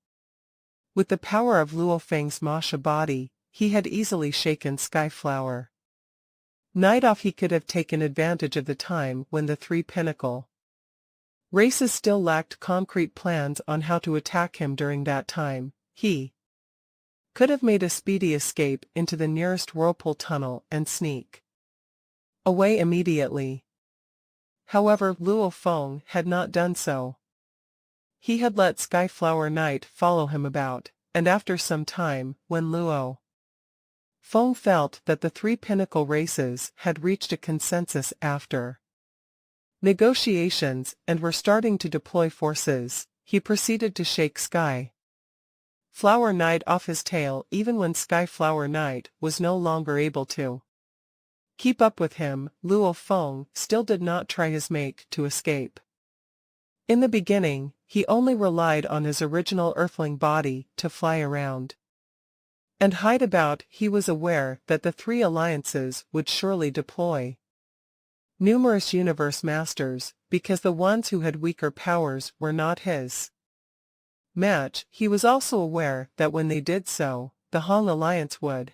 With the power of Luo Feng's Masha body, he had easily shaken Skyflower Knight off. He could have taken advantage of the time when the 3 pinnacle races still lacked concrete plans on how to attack him. During that time, he could have made a speedy escape into the nearest whirlpool tunnel and sneak away immediately. However, Luo Feng had not done so. He had let Skyflower Knight follow him about, and after some time, when Luo Feng felt that the 3 pinnacle races had reached a consensus after negotiations and were starting to deploy forces, he proceeded to shake Skyflower Knight off his tail. Even when Skyflower Knight was no longer able to keep up with him, Luo Feng still did not try his make to escape. In the beginning, he only relied on his original Earthling body to fly around and hide about. He was aware that the 3 alliances would surely deploy numerous universe masters, because the ones who had weaker powers were not his match. He was also aware that when they did so, the Hong Alliance would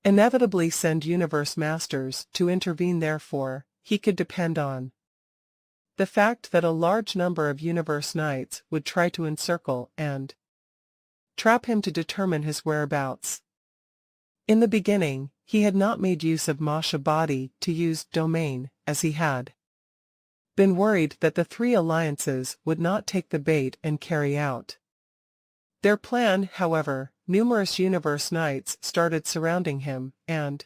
inevitably send universe masters to intervene. Therefore, he could depend on the fact that a large number of universe knights would try to encircle and trap him to determine his whereabouts. In the beginning, he had not made use of Masha body to use domain, as he had been worried that the 3 alliances would not take the bait and carry out their plan. However, numerous universe knights started surrounding him, and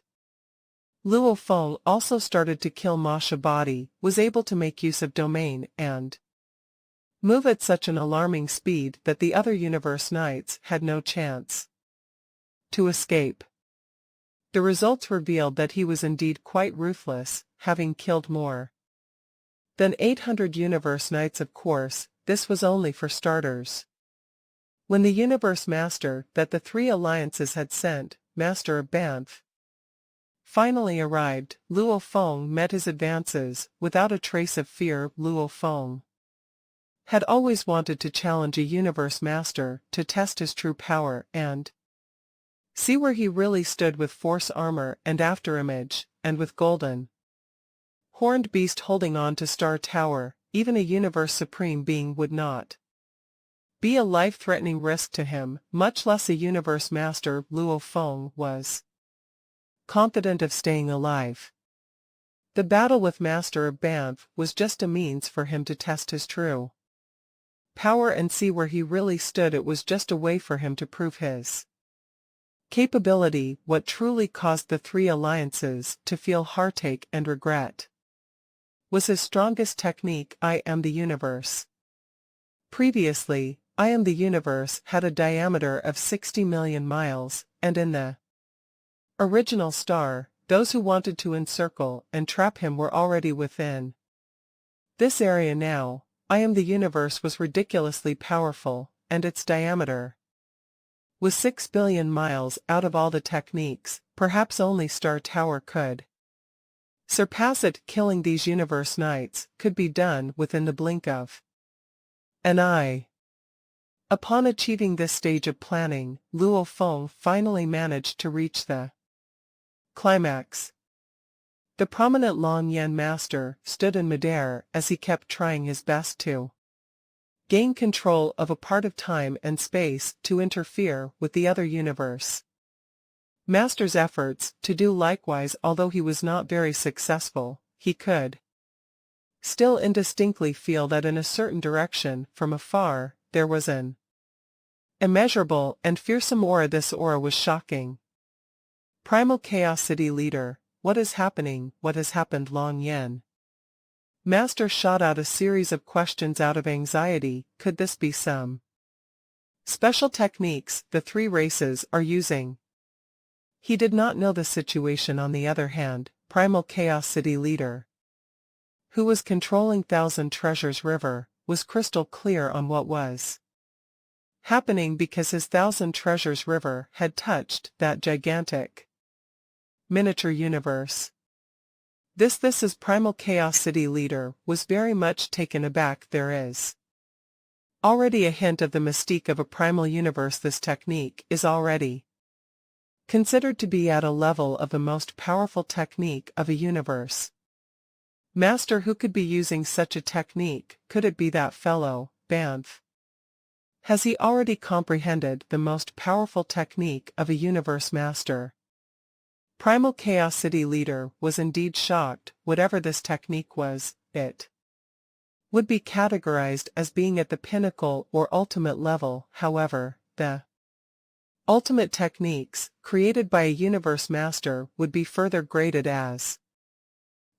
Luo Feng also started to kill Masha body, was able to make use of domain and move at such an alarming speed that the other universe knights had no chance to escape. The results revealed that he was indeed quite ruthless, having killed more than 800 universe knights. Of course, this was only for starters. When the universe master that the 3 alliances had sent, Master of Banff, finally arrived, Luo Feng met his advances without a trace of fear. Luo Feng had always wanted to challenge a universe master to test his true power and see where he really stood with force armor and afterimage, and with golden horned beast holding on to Star Tower. Even a universe supreme being would not be a life-threatening risk to him, much less a universe master. Luo Feng was confident of staying alive. The battle with Master of Banff was just a means for him to test his true power and see where he really stood. It was just a way for him to prove his capability. What truly caused the 3 alliances to feel heartache and regret was his strongest technique, I Am the Universe. Previously, I Am the Universe had a diameter of 60 million miles, and in the original star, those who wanted to encircle and trap him were already within this area. Now, I Am the Universe was ridiculously powerful, and its diameter was 6 billion miles. Out of all the techniques, perhaps only Star Tower could surpass it. Killing these universe knights could be done within the blink of an eye. Upon achieving this stage of planning, Luo Feng finally managed to reach the climax. The prominent Long Yan master stood in midair as he kept trying his best to gain control of a part of time and space to interfere with the other universe master's efforts to do likewise. Although he was not very successful, he could still indistinctly feel that in a certain direction, from afar, there was an immeasurable and fearsome aura. This aura was shocking. Primal Chaos City Leader, what is happening? What has happened? Long Yan master shot out a series of questions out of anxiety. Could this be some special techniques the 3 races are using? He did not know the situation. On the other hand, Primal Chaos City Leader, who was controlling Thousand Treasures River, was crystal clear on what was happening because his thousand treasures river had touched that gigantic miniature universe. This is Primal Chaos City leader was very much taken aback. There is already a hint of the mystique of a primal universe. This technique is already considered to be at a level of the most powerful technique of a universe master. Who could be using such a technique? Could it be that fellow, Banff? Has he already comprehended the most powerful technique of a universe master? Primal Chaos City leader was indeed shocked. Whatever this technique was, it would be categorized as being at the pinnacle or ultimate level. However, the ultimate techniques, created by a universe master, would be further graded as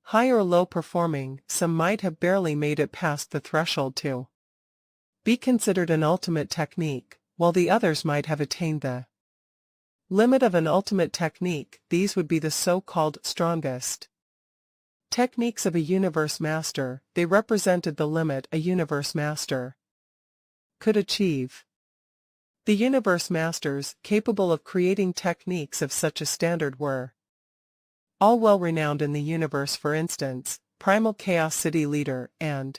high or low performing. Some might have barely made it past the threshold to be considered an ultimate technique, while the others might have attained the limit of an ultimate technique. These would be the so-called strongest techniques of a universe master. They represented the limit a universe master could achieve. The universe masters capable of creating techniques of such a standard were all well renowned in the universe. For instance, Primal Chaos City leader and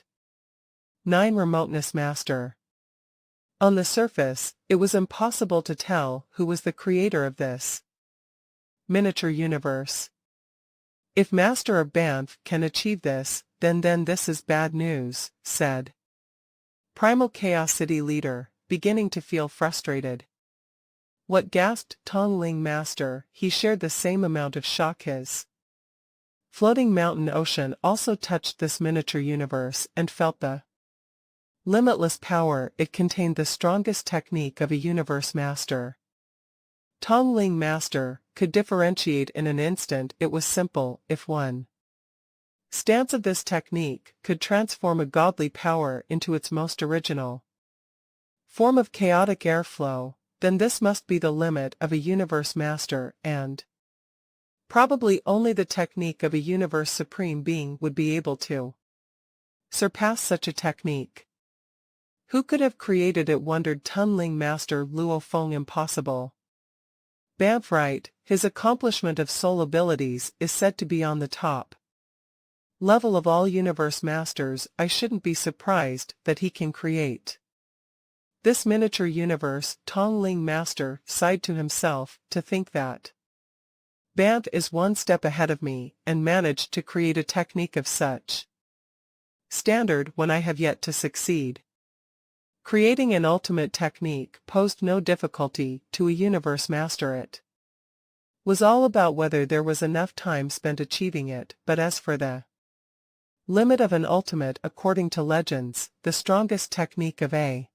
9 Remoteness master. On the surface, it was impossible to tell who was the creator of this miniature universe. If Master of Banff can achieve this, then this is bad news, said Primal Chaos City leader, beginning to feel frustrated. What, gasped Tongling Master? He shared the same amount of shock. His floating mountain ocean also touched this miniature universe and felt the limitless power. It contained the strongest technique of a universe master. Tongling Master could differentiate in an instant. It was simple. If one stance of this technique could transform a godly power into its most original form of chaotic airflow, then this must be the limit of a universe master, and probably only the technique of a universe supreme being would be able to surpass such a technique. Who could have created it, wondered Tunling Master Luo Feng. Impossible. Banff right, his accomplishment of soul abilities is said to be on the top level of all universe masters. I shouldn't be surprised that he can create this miniature universe. Tongling Master sighed to himself. To think that Banff is one step ahead of me and managed to create a technique of such standard when I have yet to succeed. Creating an ultimate technique posed no difficulty to a universe master. It was all about whether there was enough time spent achieving it. But as for the limit of an ultimate, according to legends, the strongest technique of a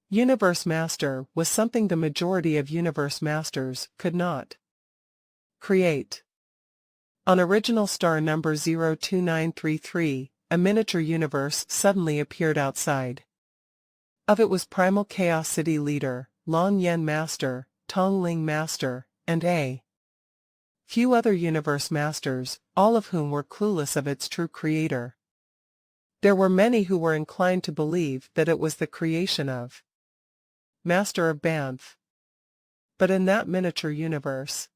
universe master was something the majority of universe masters could not create. On original star number 02933, a miniature universe suddenly appeared outside of it. Was Primal Chaos City leader, Long Yen Master, Tongling Master, and a few other universe masters, all of whom were clueless of its true creator. There were many who were inclined to believe that it was the creation of Master of Banff. But in that miniature universe,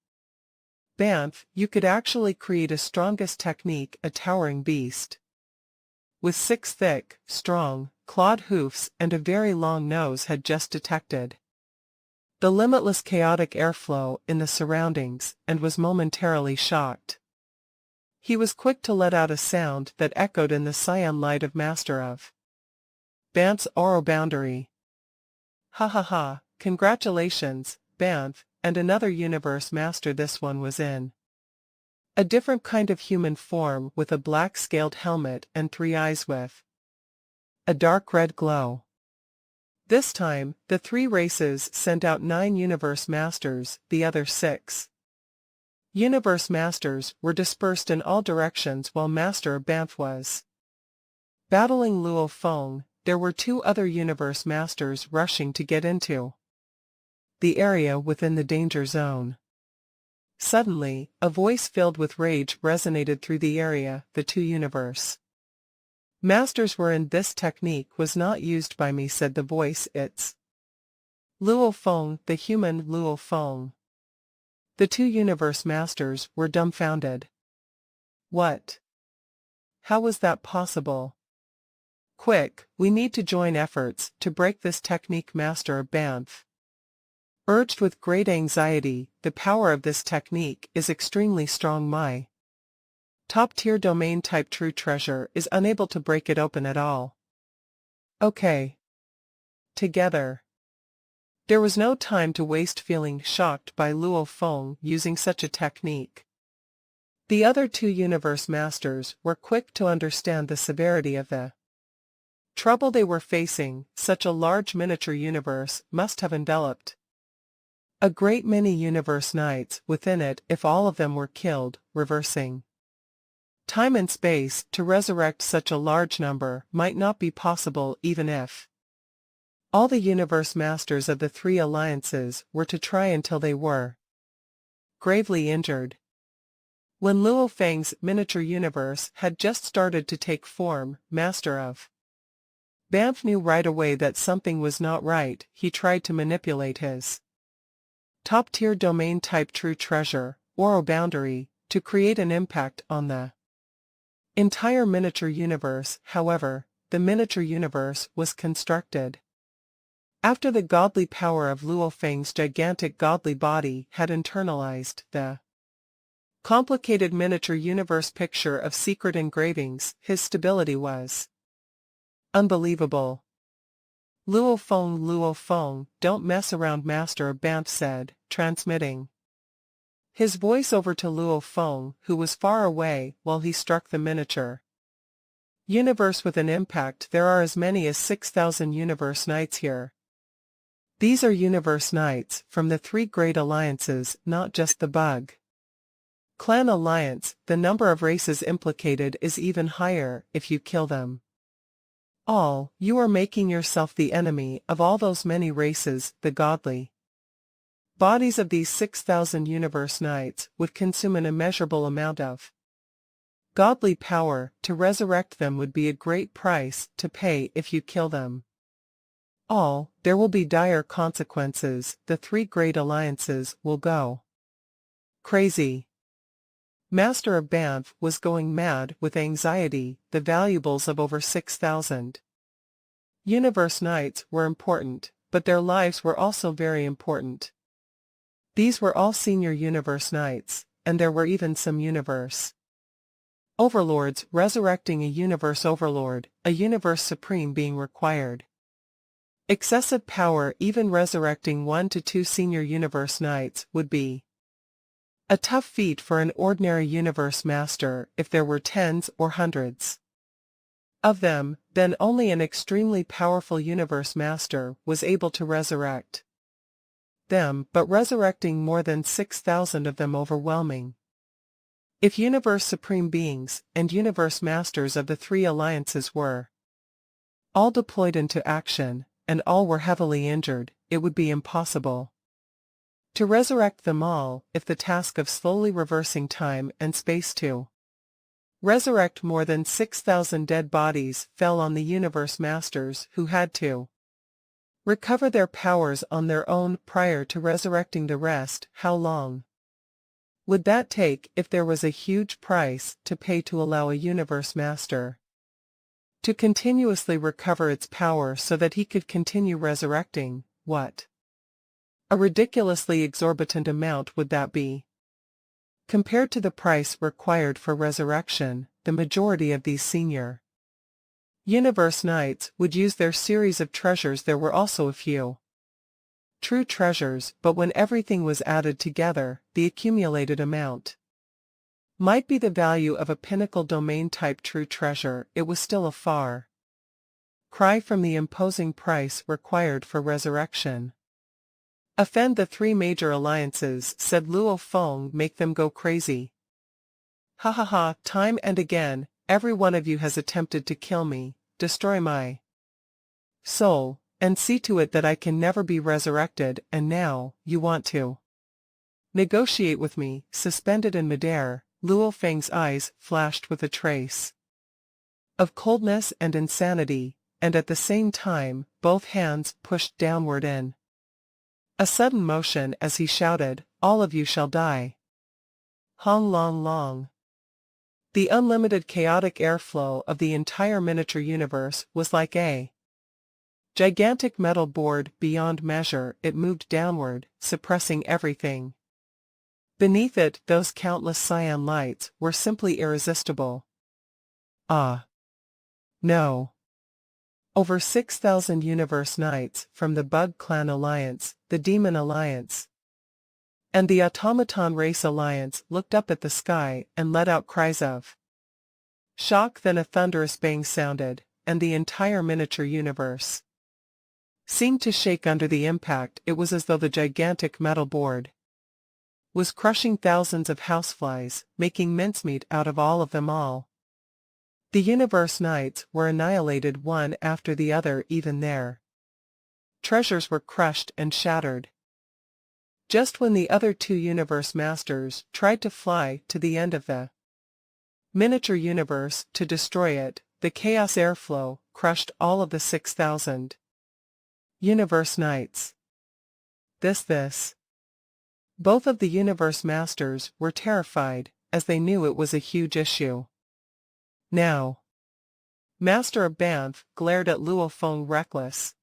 Banff, you could actually create a strongest technique. A towering beast with 6 thick, strong, clawed hoofs and a very long nose had just detected the limitless chaotic airflow in the surroundings and was momentarily shocked. He was quick to let out a sound that echoed in the cyan light of Master of Banff's aura boundary. Ha ha ha, congratulations, Banff, and another universe master. This one was in a different kind of human form with a black scaled helmet and 3 eyes with a dark red glow. This time, the 3 races sent out 9 universe masters. The other 6 universe masters were dispersed in all directions while Master of Banff was battling Luo Feng. There were 2 other universe masters rushing to get into the area within the danger zone. Suddenly, a voice filled with rage resonated through the area. The 2 universe masters were in. This technique was not used by me, said the voice. It's Luo Feng, the human Luo Feng. The two universe masters were dumbfounded. What? How was that possible? Quick, we need to join efforts to break this technique, Master of Banff. Urged with great anxiety, the power of this technique is extremely strong. My top-tier domain type true treasure is unable to break it open at all. Okay. Together. There was no time to waste feeling shocked by Luo Feng using such a technique. The other two universe masters were quick to understand the severity of the trouble they were facing. Such a large miniature universe must have enveloped a great many universe knights within it if all of them were killed, reversing time and space to resurrect such a large number might not be possible even if all the universe masters of the three alliances were to try until they were gravely injured. When Luo Feng's miniature universe had just started to take form, Master of Banff knew right away that something was not right. He tried to manipulate his top-tier domain type true treasure, Oro boundary, to create an impact on the entire miniature universe. However, the miniature universe was constructed after the godly power of Luo Feng's gigantic godly body had internalized the complicated miniature universe picture of secret engravings. His stability was unbelievable. Luo Feng, don't mess around, Master of Banff said, transmitting his voice over to Luo Feng, who was far away, while he struck the miniature universe with an impact. There are as many as 6,000 universe knights here. These are universe knights from the three great alliances, not just the Bug Clan Alliance. The number of races implicated is even higher if you kill them all. You are making yourself the enemy of all those many races. The godly bodies of these 6,000 universe knights would consume an immeasurable amount of godly power. To resurrect them would be a great price to pay. If you kill them all, there will be dire consequences. The three great alliances will go crazy. Master of Banff was going mad with anxiety. The valuables of over 6,000 universe knights were important, but their lives were also very important. These were all senior universe knights, and there were even some universe overlords. Resurrecting a universe overlord, a universe supreme being required excessive power. Even resurrecting 1 to 2 senior universe knights would be a tough feat for an ordinary universe master. If there were tens or hundreds of them, then only an extremely powerful universe master was able to resurrect them, but resurrecting more than 6,000 of them overwhelming. If universe supreme beings and universe masters of the three alliances were all deployed into action, and all were heavily injured, it would be impossible to resurrect them all. If the task of slowly reversing time and space to resurrect more than 6,000 dead bodies fell on the universe masters, who had to recover their powers on their own prior to resurrecting the rest, how long would that take? If there was a huge price to pay to allow a universe master to continuously recover its power so that he could continue resurrecting, what a ridiculously exorbitant amount would that be? Compared to the price required for resurrection, the majority of these senior universe knights would use their series of treasures. There were also a few true treasures, but when everything was added together, the accumulated amount might be the value of a pinnacle domain type true treasure. It was still a far cry from the imposing price required for resurrection. Offend the three major alliances, said Luo Feng, make them go crazy. Ha ha ha, time and again, every one of you has attempted to kill me, destroy my soul, and see to it that I can never be resurrected, and now, you want to negotiate with me. Suspended in midair, Luo Feng's eyes flashed with a trace of coldness and insanity, and at the same time, both hands pushed downward in A sudden motion as he shouted, "All of you shall die." Hong long long. The unlimited chaotic airflow of the entire miniature universe was like a gigantic metal board beyond measure. It moved downward, suppressing everything. Beneath it, those countless cyan lights were simply irresistible. Ah. No. Over 6,000 universe knights from the Bug Clan Alliance, the Demon Alliance, and the Automaton Race Alliance looked up at the sky and let out cries of shock. Then a thunderous bang sounded, and the entire miniature universe seemed to shake under the impact. It was as though the gigantic metal board was crushing thousands of houseflies, making mincemeat out of all of them all. The universe knights were annihilated one after the other. Even their treasures were crushed and shattered. Just when the other two universe masters tried to fly to the end of the miniature universe to destroy it, the chaos airflow crushed all of the 6,000 universe knights. This. Both of the universe masters were terrified, as they knew it was a huge issue. Now. Master of Banff glared at Luo Feng, reckless.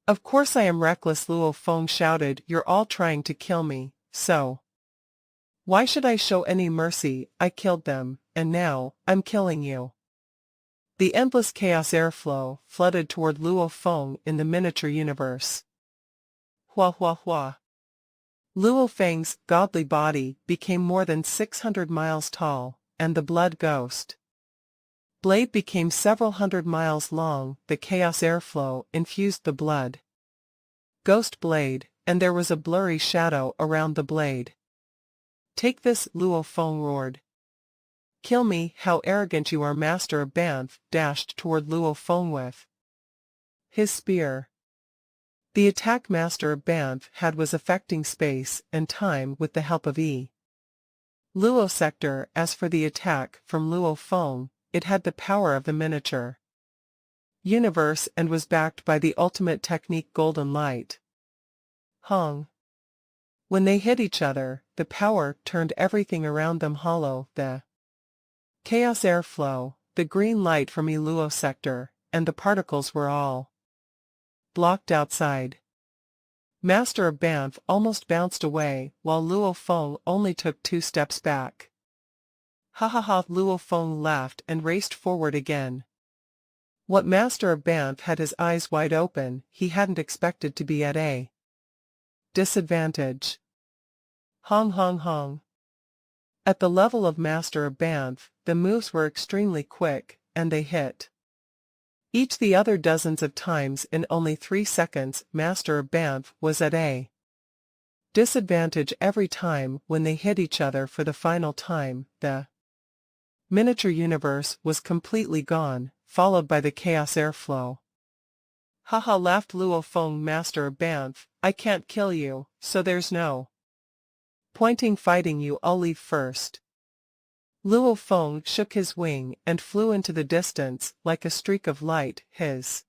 "Of course I am reckless," Luo Feng shouted. "You're all trying to kill me, so why should I show any mercy? I killed them, and now I'm killing you." The endless chaos airflow flooded toward Luo Feng in the miniature universe. Hua hua hua. Luo Feng's godly body became more than 600 miles tall, and the blood ghost blade became several hundred miles long. The chaos airflow infused the blood ghost blade, and there was a blurry shadow around the blade. "Take this," Luo Feng roared. "Kill me." "How arrogant you are!" Master of Banff dashed toward Luo Feng with his spear. The attack Master of Banff had was affecting space and time with the help of Luo sector. As for the attack from Luo Feng, it had the power of the miniature universe and was backed by the ultimate technique, golden light. Hong. When they hit each other, the power turned everything around them hollow. The chaos airflow, the green light from Luo sector, and the particles were all blocked outside. Master of Banff almost bounced away, while Luo Feng only took 2 steps back. "Ha ha ha!" Luo Feng laughed and raced forward again. What Master of Banff had his eyes wide open. He hadn't expected to be at a disadvantage. Hong hong hong. At the level of Master of Banff, the moves were extremely quick, and they hit each the other dozens of times in only 3 seconds. Master of Banff was at a disadvantage every time when they hit each other for the final time. The miniature universe was completely gone, followed by the chaos airflow. "Haha," laughed Luo Feng. "Master of Banff, I can't kill you, so there's no point in fighting you. I'll leave first." Luo Feng shook his wing and flew into the distance like a streak of light. His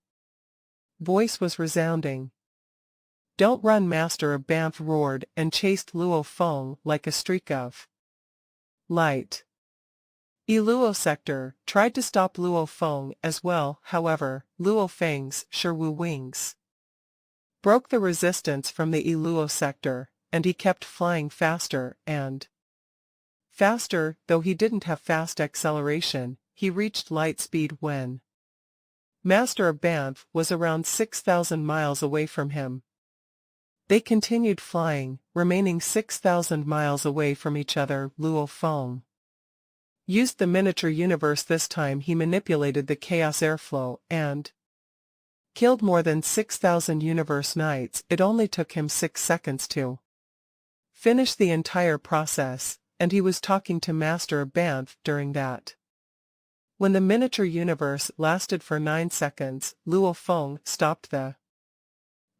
voice was resounding. "Don't run!" Master of Banff roared and chased Luo Feng like a streak of light. Luo sector tried to stop Luo Feng as well. However, Luo Feng's Sherwu wings broke the resistance from the Luo sector, and he kept flying faster and faster. Though he didn't have fast acceleration, he reached light speed when Master of Banff was around 6,000 miles away from him. They continued flying, remaining 6,000 miles away from each other. Luo Feng used the miniature universe. This time he manipulated the chaos airflow and killed more than 6,000 universe knights. It only took him 6 seconds to finish the entire process, and he was talking to Master of Banff during that. When the miniature universe lasted for 9 seconds, Luo Feng stopped the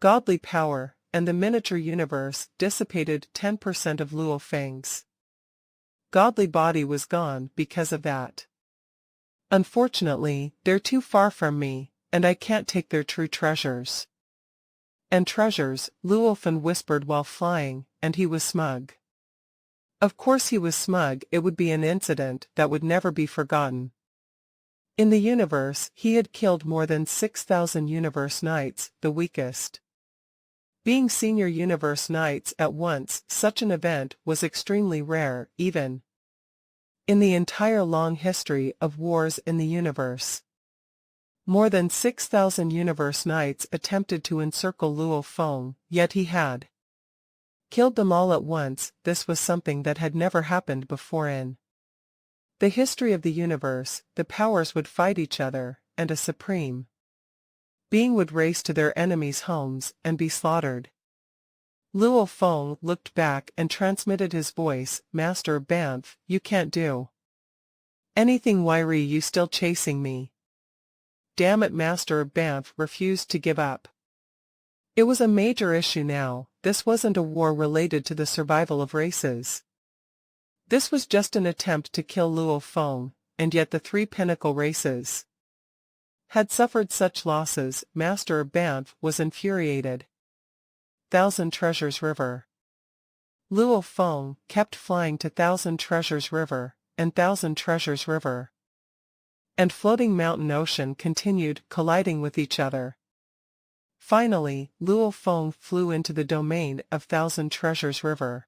godly power, and the miniature universe dissipated 10% of Luo Feng's godly body was gone because of that. "Unfortunately, they're too far from me, and I can't take their true treasures." And treasures, Luolphin whispered while flying, and he was smug. Of course he was smug. It would be an incident that would never be forgotten. In the universe, he had killed more than 6,000 universe knights, the weakest. Being senior universe knights at once, such an event was extremely rare, even in the entire long history of wars in the universe. More than 6,000 universe knights attempted to encircle Luolphin, yet he had killed them all at once. This was something that had never happened before in the history of the universe. The powers would fight each other, and a supreme being would race to their enemies' homes and be slaughtered. Luolphin looked back and transmitted his voice, "Master Banff, you can't do anything. Why are you still chasing me?" Damn it, Master Banff refused to give up. It was a major issue now. This wasn't a war related to the survival of races. This was just an attempt to kill Luolphin, and yet the three pinnacle races had suffered such losses. Master Banff was infuriated. Thousand Treasures River. Luolphin kept flying to Thousand Treasures River, and Thousand Treasures River and Floating Mountain Ocean continued colliding with each other. Finally, Luolphin flew into the domain of Thousand Treasures River.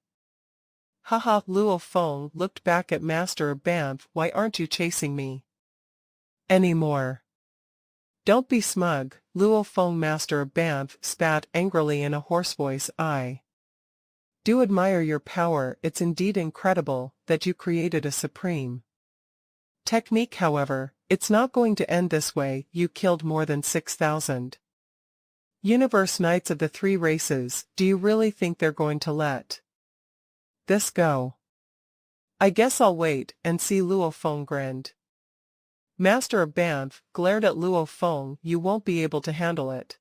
Haha, Luolphin looked back at Master Banff. Why aren't you chasing me anymore? Don't be smug, Luolphin. Master Banff spat angrily in a hoarse voice. I do admire your power. It's indeed incredible that you created a supreme technique. However, it's not going to end this way. You killed more than 6,000 universe knights of the three races. Do you really think they're going to let this go? I guess I'll wait and see. Luolphin grinned. Master Banff glared at Luolphin. You won't be able to handle it.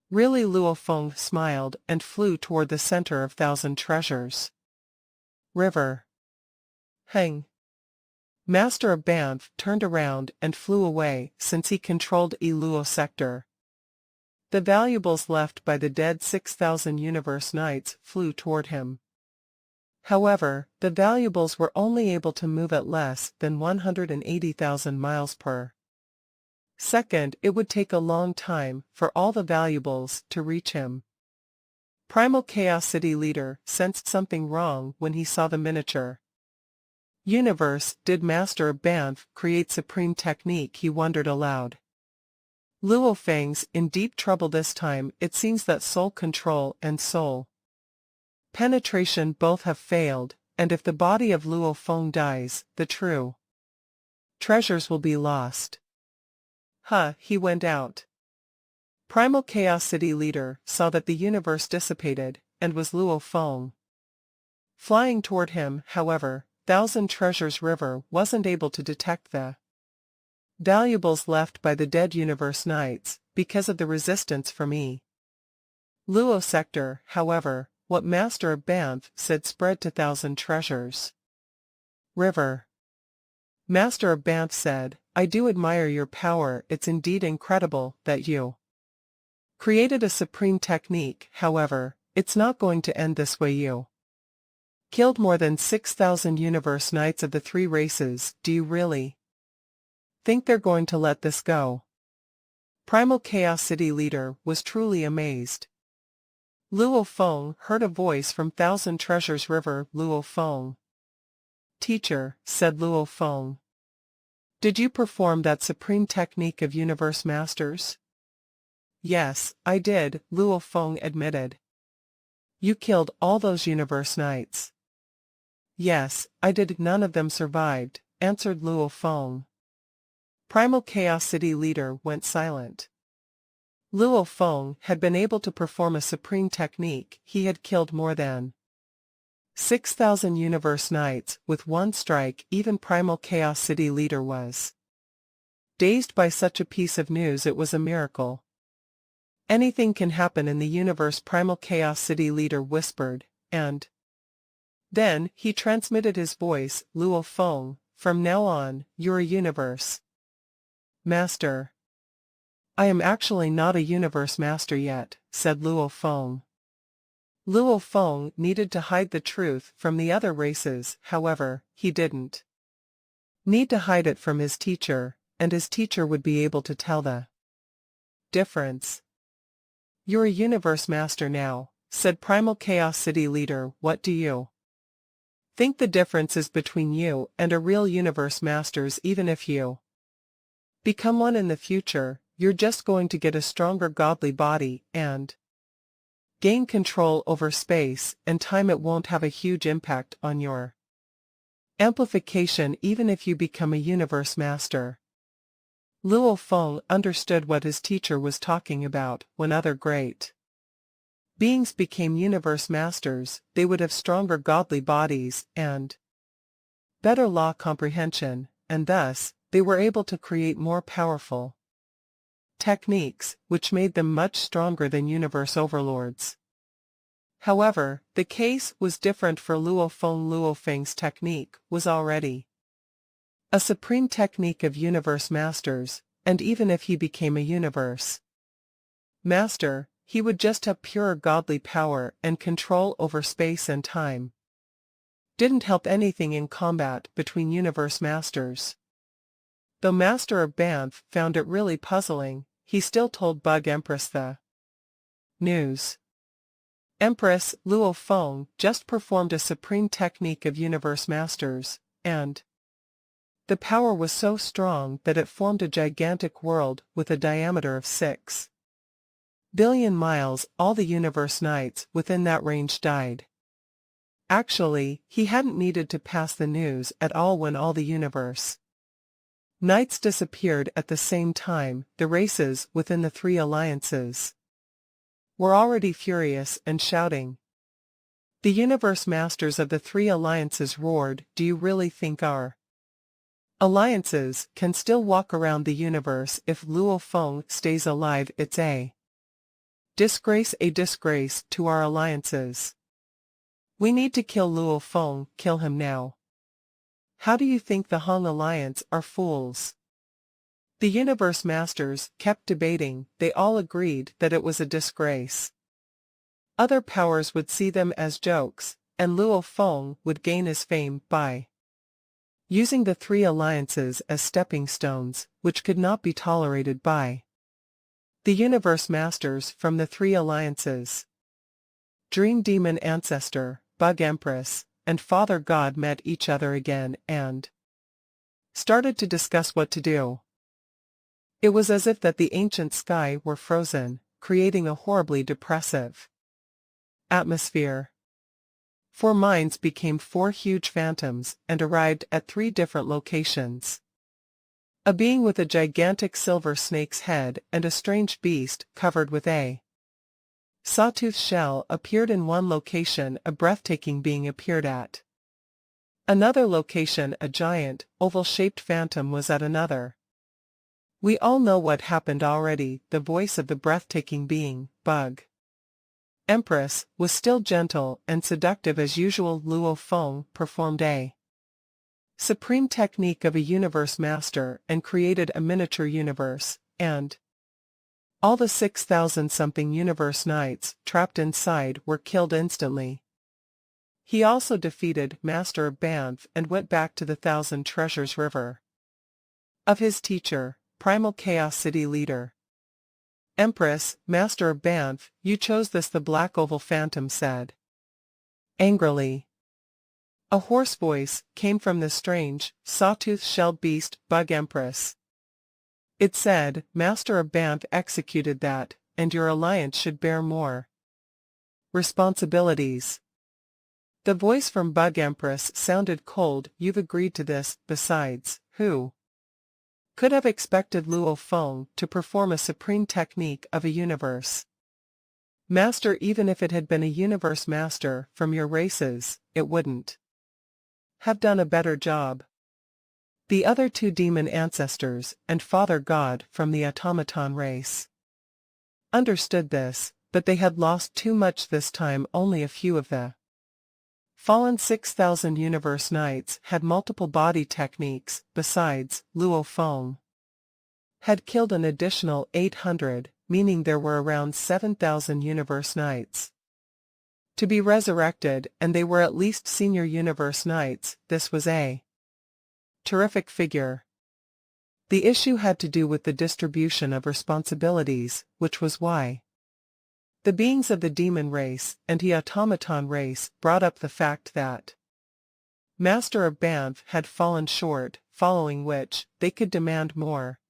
Really? Luolphin smiled and flew toward the center of Thousand Treasures River. Hang. Master Banff turned around and flew away. Since he controlled Luo sector, the valuables left by the dead 6,000 universe knights flew toward him. However, the valuables were only able to move at less than 180,000 miles per second. It would take a long time for all the valuables to reach him. Primal Chaos City leader sensed something wrong when he saw the miniature universe. Did Master Banff create supreme technique? He wondered aloud. Luolphin's in deep trouble this time. It seems that soul control and soul penetration both have failed, and if the body of Luolphin dies, the true treasures will be lost. He went out. Primal Chaos City leader saw that the universe dissipated, and was Luolphin flying toward him. However, Thousand Treasures River wasn't able to detect the valuables left by the dead universe knights, because of the resistance from Luo sector. However, what Master Banff said spread to Thousand Treasures River. Master Banff said, I do admire your power. It's indeed incredible that you created a supreme technique. However, it's not going to end this way. You killed more than 6,000 universe knights of the three races. Do you really think they're going to let this go? Primal Chaos City leader was truly amazed. Luolphin heard a voice from Thousand Treasures River. Luolphin. Teacher, said Luolphin. Did you perform that supreme technique of universe masters? Yes, I did, Luolphin admitted. You killed all those universe knights. Yes, I did. None of them survived, answered Luolphin. Primal Chaos City leader went silent. Luolphin had been able to perform a supreme technique. He had killed more than 6,000 universe knights with one strike. Even Primal Chaos City leader was dazed by such a piece of news. It was a miracle. Anything can happen in the universe, Primal Chaos City leader whispered, and then he transmitted his voice. Luolphin, from now on, you're a universe master. I am actually not a universe master yet, said Luo Feng. Luo Feng needed to hide the truth from the other races, however, he didn't need to hide it from his teacher, and his teacher would be able to tell the difference. You're a universe master now, said Primal Chaos City leader. What do you think the difference is between you and a real universe masters? Even if you become one in the future, you're just going to get a stronger godly body and gain control over space and time. It won't have a huge impact on your amplification even if you become a universe master. Luo Feng understood what his teacher was talking about. When other great beings became universe masters, they would have stronger godly bodies and better law comprehension, and thus, they were able to create more powerful techniques, which made them much stronger than universe overlords. However, the case was different for Luo Feng. Luo Feng's technique was already a supreme technique of universe masters, and even if he became a universe master, he would just have pure godly power and control over space and time. Didn't help anything in combat between universe masters. Though Master of Banff found it really puzzling, he still told Bug Empress the news. Empress, Luo Feng just performed a supreme technique of universe masters, and the power was so strong that it formed a gigantic world with a diameter of 6 billion miles. All the universe knights within that range died. Actually, he hadn't needed to pass the news at all. When all the universe knights disappeared at the same time, the races within the three alliances were already furious and shouting. The universe masters of the three alliances roared, "Do you really think our alliances can still walk around the universe if Luo Feng stays alive? It's a disgrace to our alliances. We need to kill Luo Feng, kill him now. How do you think the Hong Alliance are fools?" The universe masters kept debating. They all agreed that it was a disgrace. Other powers would see them as jokes, and Luo Feng would gain his fame by using the three alliances as stepping stones, which could not be tolerated by the universe masters from the three alliances. Dream Demon Ancestor, Bug Empress, and Father God met each other again and started to discuss what to do. It was as if that the ancient sky were frozen, creating a horribly depressive atmosphere. 4 minds became 4 huge phantoms and arrived at 3 different locations. A being with a gigantic silver snake's head and a strange beast covered with a sawtooth shell appeared in one location. A breathtaking being appeared at another location. A giant, oval-shaped phantom was at another. We all know what happened already. The voice of the breathtaking being, Bug Empress, was still gentle and seductive as usual. Luo Feng performed a supreme technique of a universe master and created a miniature universe, and all the 6,000-something universe knights trapped inside were killed instantly. He also defeated Master of Banff and went back to the Thousand Treasures River of his teacher, Primal Chaos City leader. Empress, Master of Banff, you chose this, the black oval phantom said angrily. A hoarse voice came from the strange, sawtooth-shelled beast, Bug Empress. It said, Master of Banff executed that, and your alliance should bear more responsibilities. The voice from Bug Empress sounded cold. You've agreed to this. Besides, who could have expected Luo Feng to perform a supreme technique of a universe master? Even if it had been a universe master from your races, it wouldn't have done a better job. The other 2 demon ancestors and Father God from the automaton race understood this, but they had lost too much this time. Only a few of the fallen 6,000 universe knights had multiple body techniques. Besides, Luo Feng had killed an additional 800, meaning there were around 7,000 Universe Knights to be resurrected, and they were at least senior Universe Knights. This was a terrific figure. The issue had to do with the distribution of responsibilities, which was why the beings of the demon race and the automaton race brought up the fact that Master of Banff had fallen short, following which, they could demand more.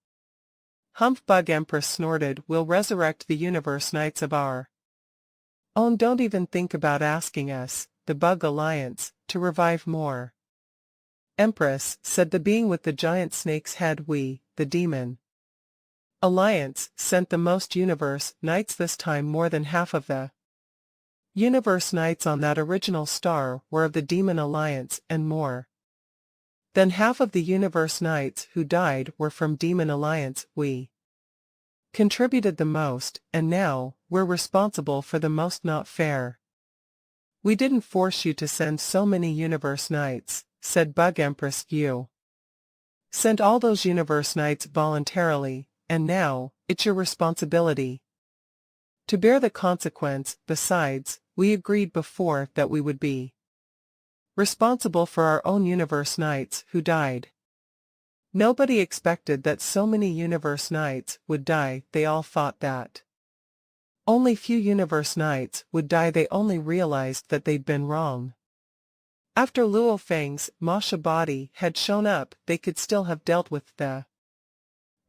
Humpbug Empress snorted, "We'll resurrect the Universe Knights of our own. Don't even think about asking us, the Bug Alliance, to revive more." "Empress," said the being with the giant snake's head, "we, the Demon Alliance, sent the most Universe Knights this time. More than half of the Universe Knights on that original star were of the Demon Alliance, and more than half of the Universe Knights who died were from Demon Alliance. We contributed the most, and now, we're responsible for the most. Not fair." "We didn't force you to send so many Universe Knights," said Bug Empress. "You sent all those Universe Knights voluntarily, and now, it's your responsibility to bear the consequence. Besides, we agreed before that we would be responsible for our own Universe Knights who died. Nobody expected that so many Universe Knights would die. They all thought that only few Universe Knights would die. They only realized that they'd been wrong. After Luo Feng's Masha body had shown up, they could still have dealt with the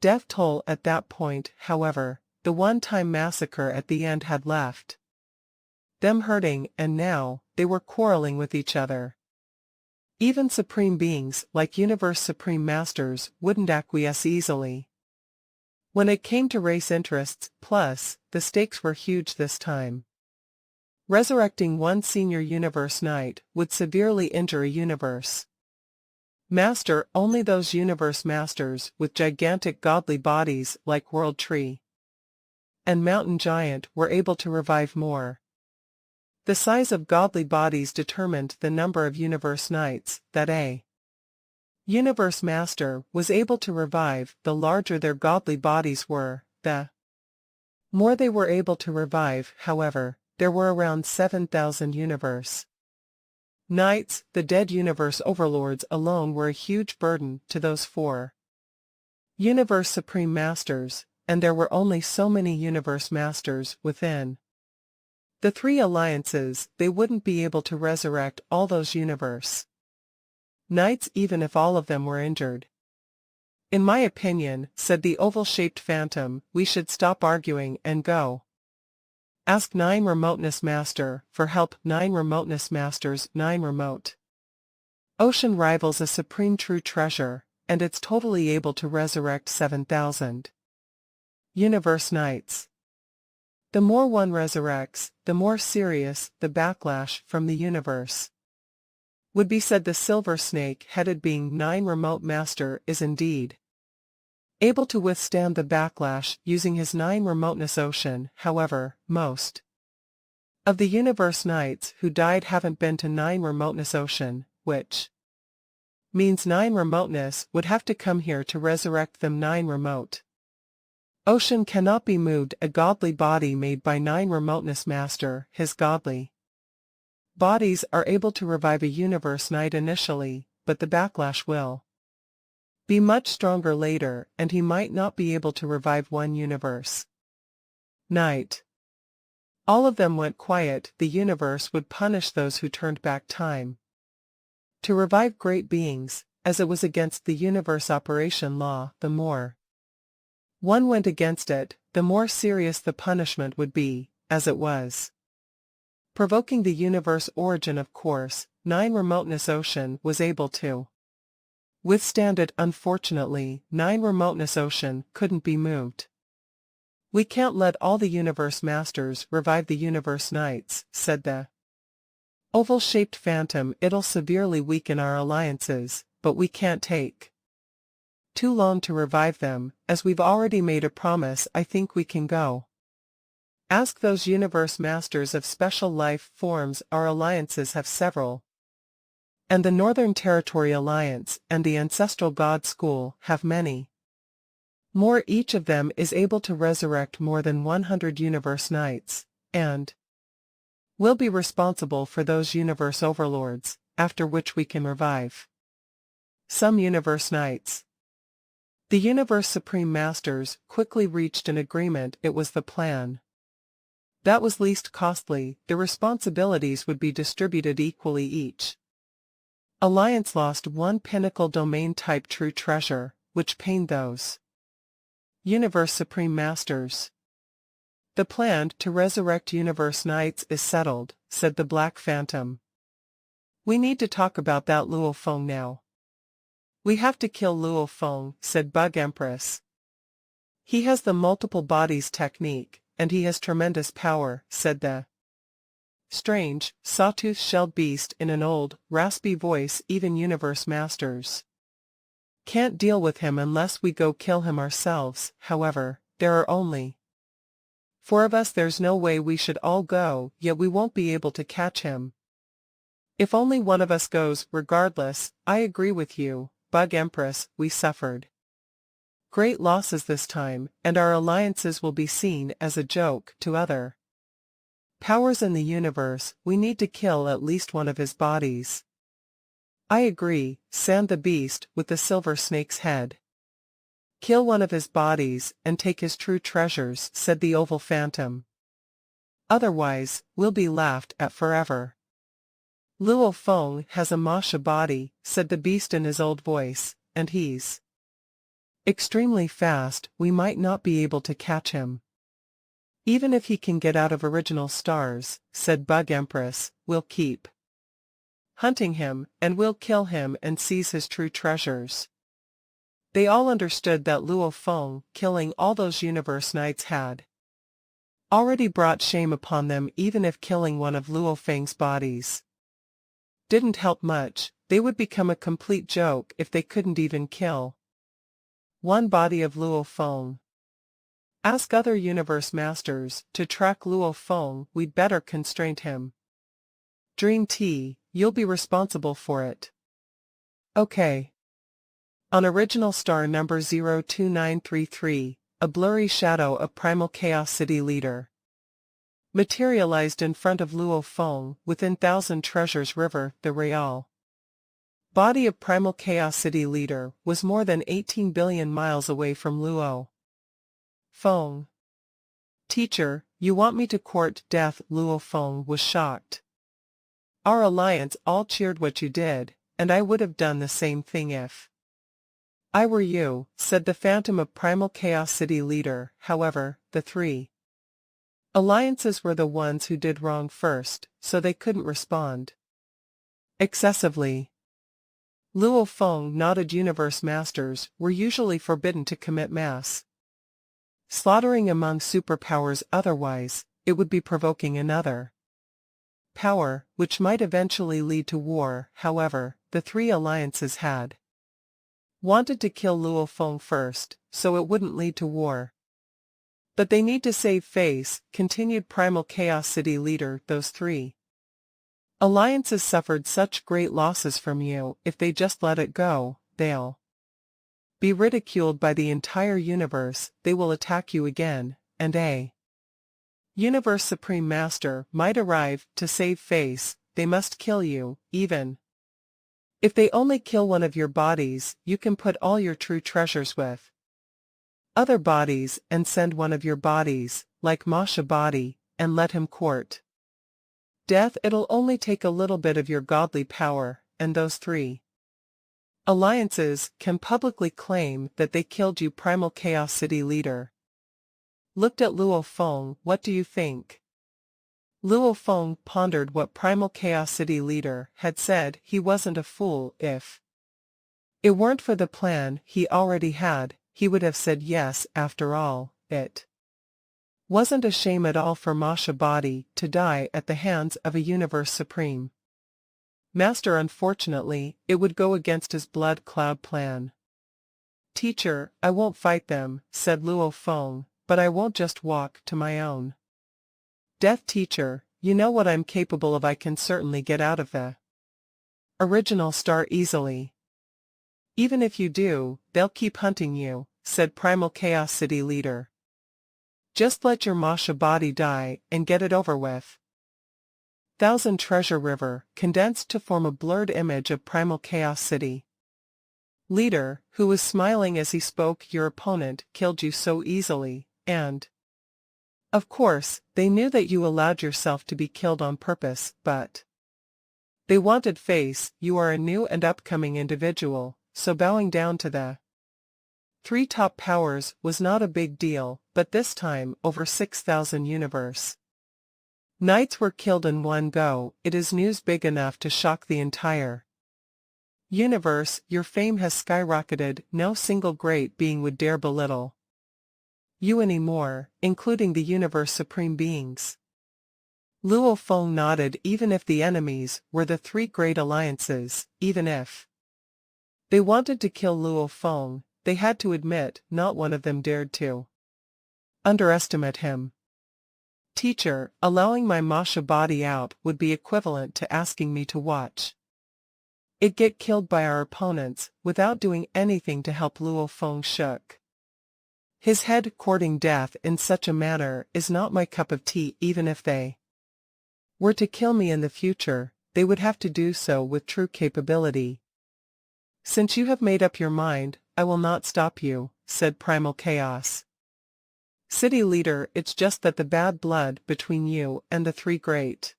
death toll at that point. However, the one-time massacre at the end had left them hurting, and now, they were quarreling with each other. Even supreme beings like Universe Supreme Masters wouldn't acquiesce easily when it came to race interests. Plus, the stakes were huge this time. Resurrecting one senior Universe Knight would severely injure a Universe Master. Only those Universe Masters with gigantic godly bodies like World Tree and Mountain Giant were able to revive more. The size of godly bodies determined the number of Universe Knights that a Universe Master was able to revive. The larger their godly bodies were, the more they were able to revive. However, there were around 7,000 Universe Knights. The dead Universe Overlords alone were a huge burden to those 4 Universe Supreme Masters, and there were only so many Universe Masters within the 3 alliances. They wouldn't be able to resurrect all those Universe Knights even if all of them were injured. "In my opinion," said the oval-shaped phantom, "we should stop arguing and go ask 9 Remoteness Master for help." 9 Remoteness Masters. 9 Remote Ocean rivals a supreme true treasure, and it's totally able to resurrect 7,000 Universe Knights. The more one resurrects, the more serious the backlash from the universe would be, said the silver snake-headed being. 9 Remote Master is indeed able to withstand the backlash using his 9 Remoteness Ocean. However, most of the Universe Knights who died haven't been to 9 Remoteness Ocean, which means 9 Remoteness would have to come here to resurrect them. 9 Remote Ocean cannot be moved. A godly body made by 9 Remoteness Master, his godly bodies are able to revive a Universe Knight initially, but the backlash will be much stronger later, and he might not be able to revive one Universe Knight. All of them went quiet. The universe would punish those who turned back time to revive great beings, as it was against the universe operation law. The more one went against it, the more serious the punishment would be, as it was provoking the universe origin. Of course, 9 Remoteness Ocean was able to withstand it. Unfortunately, 9 Remoteness Ocean couldn't be moved. "We can't let all the Universe Masters revive the Universe Knights," said the oval-shaped phantom. "It'll severely weaken our alliances, but we can't take too long to revive them. As we've already made a promise, I think we can go ask those Universe Masters of special life forms. Our alliances have several, and the Northern Territory Alliance and the Ancestral God School have many. More, each of them is able to resurrect more than 100 universe knights, and will be responsible for those universe overlords, after which we can revive some universe knights. The Universe Supreme Masters quickly reached an agreement. It was the plan that was least costly. The responsibilities would be distributed equally each. Alliance lost one pinnacle domain type true treasure, which pained those Universe Supreme Masters. The plan to resurrect Universe Knights is settled, said the Black Phantom. We need to talk about that Luo Feng now. We have to kill Luo Feng, said Bug Empress. He has the multiple bodies technique, and he has tremendous power, said the strange, sawtooth-shelled beast in an old, raspy voice. Even Universe Masters can't deal with him unless we go kill him ourselves. However, there are only 4 of us. There's no way we should all go, yet we won't be able to catch him. If only one of us goes. Regardless, I agree with you, Bug Empress. We suffered great losses this time, and our alliances will be seen as a joke to other powers in the universe. We need to kill at least one of his bodies. I agree, said the beast with the silver snake's head. Kill one of his bodies and take his true treasures, said the Oval Phantom. Otherwise, we'll be laughed at forever. Luo Feng has a Masha body, said the beast in his old voice, and he's extremely fast. We might not be able to catch him. Even if he can get out of original stars, said Bug Empress, we'll keep hunting him, and we'll kill him and seize his true treasures. They all understood that Luo Feng, killing all those universe knights, had already brought shame upon them. Even if killing one of Luo Feng's bodies didn't help much, they would become a complete joke if they couldn't even kill one body of Luo Feng. Ask other universe masters to track Luo Feng. We'd better constrain him. Dream Tea, you'll be responsible for it. Okay. On original star number 02933, a blurry shadow of Primal Chaos City Leader materialized in front of Luo Feng within Thousand Treasures River. The real body of Primal Chaos City Leader was more than 18 billion miles away from Luo Feng. Teacher, you want me to court death? Luo Feng was shocked. Our alliance all cheered what you did, and I would have done the same thing if I were you, said the Phantom of Primal Chaos City Leader. However, the 3 alliances were the ones who did wrong first, so they couldn't respond excessively. Luo Feng nodded. Universe Masters were usually forbidden to commit mass slaughtering among superpowers, otherwise, it would be provoking another power, which might eventually lead to war. However, the 3 alliances had wanted to kill Luo Feng first, so it wouldn't lead to war. But they need to save face, continued Primal Chaos City Leader. Those 3 alliances suffered such great losses from you. If they just let it go, they'll be ridiculed by the entire universe. They will attack you again, and a Universe Supreme Master might arrive to save face. They must kill you. Even if they only kill one of your bodies, you can put all your true treasures with other bodies and send one of your bodies, like Masha body, and let him court death. It'll only take a little bit of your godly power, and those 3 alliances can publicly claim that they killed you. Primal Chaos City Leader looked at Luo Feng. What do you think? Luo Feng pondered what Primal Chaos City Leader had said. He wasn't a fool. If it weren't for the plan he already had, he would have said yes. After all, it wasn't a shame at all for Masha body to die at the hands of a Universe Supreme Master. Unfortunately, it would go against his blood cloud plan. Teacher, I won't fight them, said Luo Feng, but I won't just walk to my own death. Teacher, you know what I'm capable of. I can certainly get out of the original star easily. Even if you do, they'll keep hunting you. said Primal Chaos City leader. Just let your Masha body die and get it over with. Thousand Treasure River, condensed to form a blurred image of Primal Chaos City. Leader, who was smiling as he spoke, your opponent killed you so easily, and... Of course, they knew that you allowed yourself to be killed on purpose, but... They wanted face, you are a new and upcoming individual, so bowing down to the 3 top powers was not a big deal, but this time over 6,000 universe knights were killed in one go. It is news big enough to shock the entire universe. Your fame has skyrocketed, no single great being would dare belittle you anymore, including the universe supreme beings. Luo Feng nodded. Even if the enemies were the 3 great alliances, even if they wanted to kill Luo Feng, they had to admit not one of them dared to underestimate him. Teacher, allowing my Masha body out would be equivalent to asking me to watch it get killed by our opponents, without doing anything to help. Luo Feng shook his head. Courting death in such a manner is not my cup of tea. Even if they were to kill me in the future, they would have to do so with true capability. Since you have made up your mind, I will not stop you, said Primal Chaos City leader. It's just that the bad blood between you and the 3 great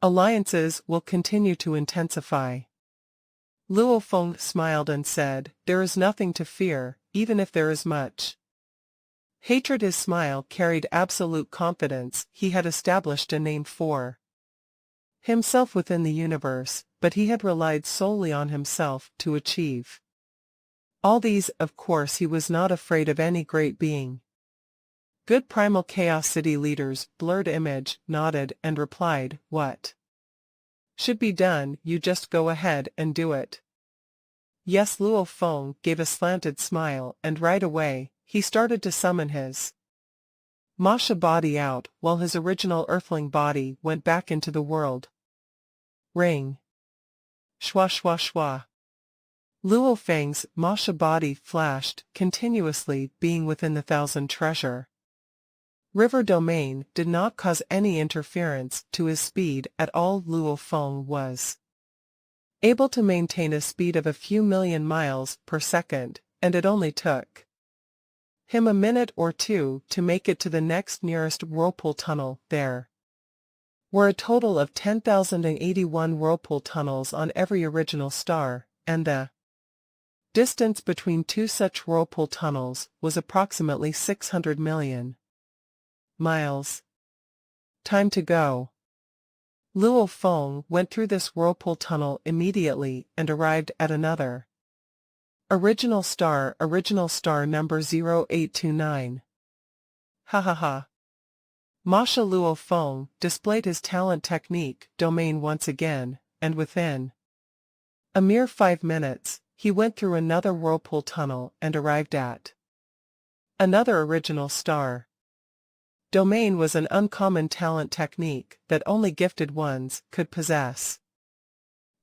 alliances will continue to intensify. Luo Feng smiled and said, there is nothing to fear, even if there is much hatred. His smile carried absolute confidence. He had established a name for himself within the universe, but he had relied solely on himself to achieve all these. Of course he was not afraid of any great being. Good. Primal Chaos City leader's blurred image nodded and replied, what should be done, you just go ahead and do it. Yes. Luo Feng gave a slanted smile, and right away, he started to summon his Masha body out, while his original earthling body went back into the world. Ring. Shwa shwa shwa. Luo Feng's Masha body flashed continuously, being within the 1,000 treasure river domain did not cause any interference to his speed at all. Luo Feng was able to maintain a speed of a few million miles per second, and it only took him a minute or 2 to make it to the next nearest whirlpool tunnel. There were a total of 10,081 whirlpool tunnels on every original star, and the distance between 2 such whirlpool tunnels was approximately 600 million miles. Time to go. Luo Feng went through this whirlpool tunnel immediately and arrived at another original star number 0829. Ha ha ha. Masha. Luo Feng displayed his talent technique domain once again, and within a mere 5 minutes, he went through another whirlpool tunnel and arrived at another original star domain. Was an uncommon talent technique that only gifted ones could possess.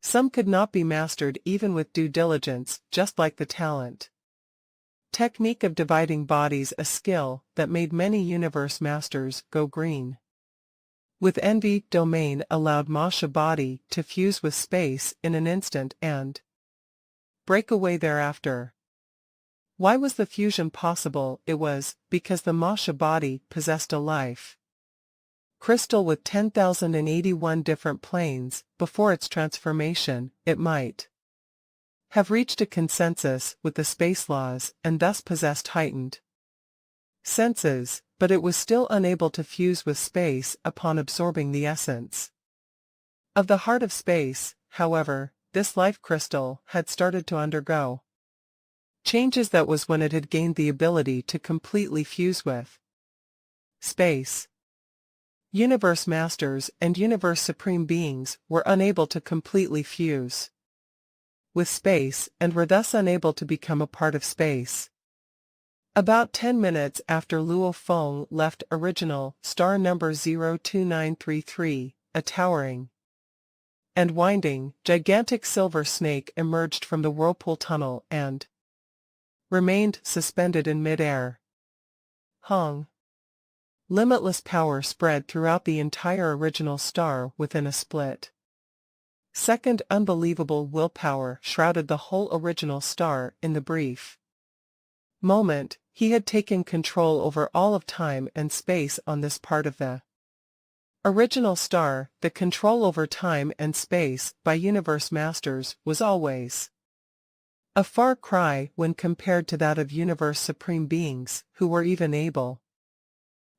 Some could not be mastered even with due diligence, just like the talent technique of dividing bodies, a skill that made many universe masters go green. With envy, domain allowed Masha body to fuse with space in an instant and break away thereafter. Why was the fusion possible? It was because the Masha body possessed a life crystal with 10,081 different planes. Before its transformation, it might have reached a consensus with the space laws and thus possessed heightened senses, but it was still unable to fuse with space upon absorbing the essence of the heart of space. However, this life crystal had started to undergo changes. That was when it had gained the ability to completely fuse with space. Universe masters and universe supreme beings were unable to completely fuse with space and were thus unable to become a part of space. About 10 minutes after Luo Feng left original star number 02933, a towering and winding, gigantic silver snake emerged from the whirlpool tunnel and remained suspended in mid-air. Hung. Limitless power spread throughout the entire original star within a split. Second, unbelievable willpower shrouded the whole original star in the brief moment he had taken control over all of time and space on this part of the original star. The control over time and space by universe masters was always a far cry when compared to that of universe supreme beings who were even able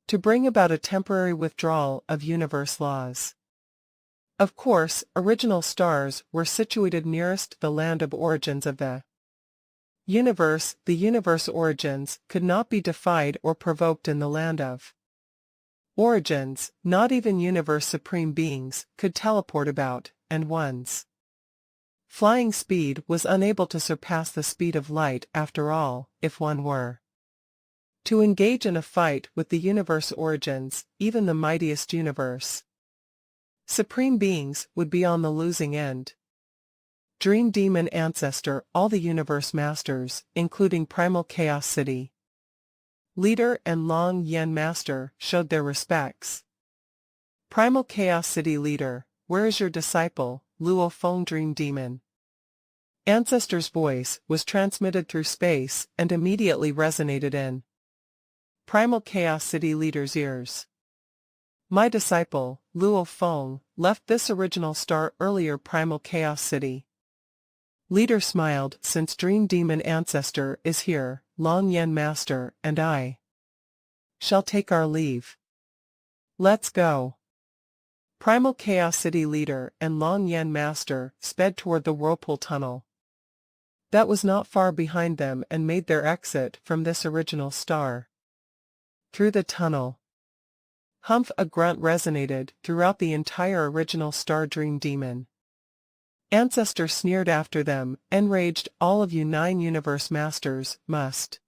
to bring about a temporary withdrawal of universe laws. Of course, original stars were situated nearest the land of origins of the universe. The universe origins could not be defied or provoked in the land of origins. Not even universe supreme beings could teleport about, and one's flying speed was unable to surpass the speed of light. After all, if one were to engage in a fight with the universe origins, even the mightiest universe supreme beings would be on the losing end. Dream Demon Ancestor. All the universe masters, including Primal Chaos City Leader and Long Yen Master, showed their respects. Primal Chaos City Leader, where is your disciple, Luo Feng? Dream Demon Ancestor's voice was transmitted through space and immediately resonated in Primal Chaos City Leader's ears. My disciple, Luo Feng, left this original star earlier. Primal Chaos City Leader smiled. Since Dream Demon Ancestor is here, Long Yen Master and I shall take our leave. Let's go. Primal Chaos City Leader and Long Yen Master sped toward the Whirlpool Tunnel that was not far behind them and made their exit from this original star. Through the tunnel, Humph! A grunt resonated throughout the entire original star. Dream Demon Ancestor sneered after them, enraged. All of you 9 universe masters must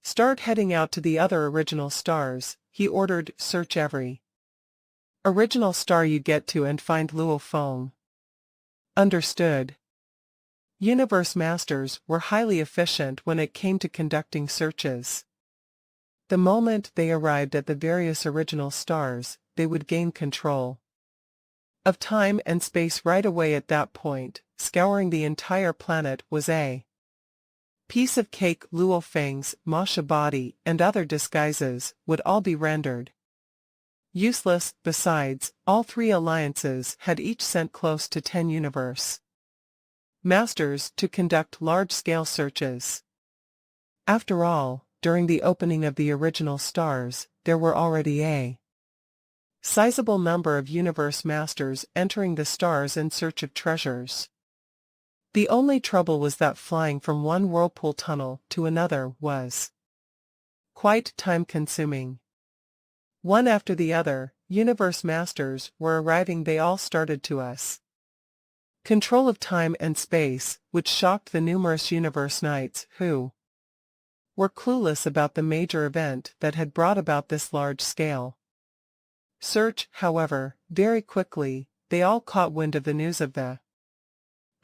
start heading out to the other original stars, he ordered. Search every original star you get to and find Luo Feng. Understood. Universe masters were highly efficient when it came to conducting searches. The moment they arrived at the various original stars, they would gain control of time and space right away. At that point, scouring the entire planet was a piece of cake. Luo Feng's Masha body and other disguises would all be rendered useless. Besides, all 3 alliances had each sent close to 10 universe masters to conduct large-scale searches. After all, during the opening of the original stars, there were already a sizable number of universe masters entering the stars in search of treasures. The only trouble was that flying from one whirlpool tunnel to another was quite time-consuming. One after the other, universe masters were arriving. They all started to us control of time and space, which shocked the numerous universe knights who were clueless about the major event that had brought about this large-scale search. However, very quickly, they all caught wind of the news of the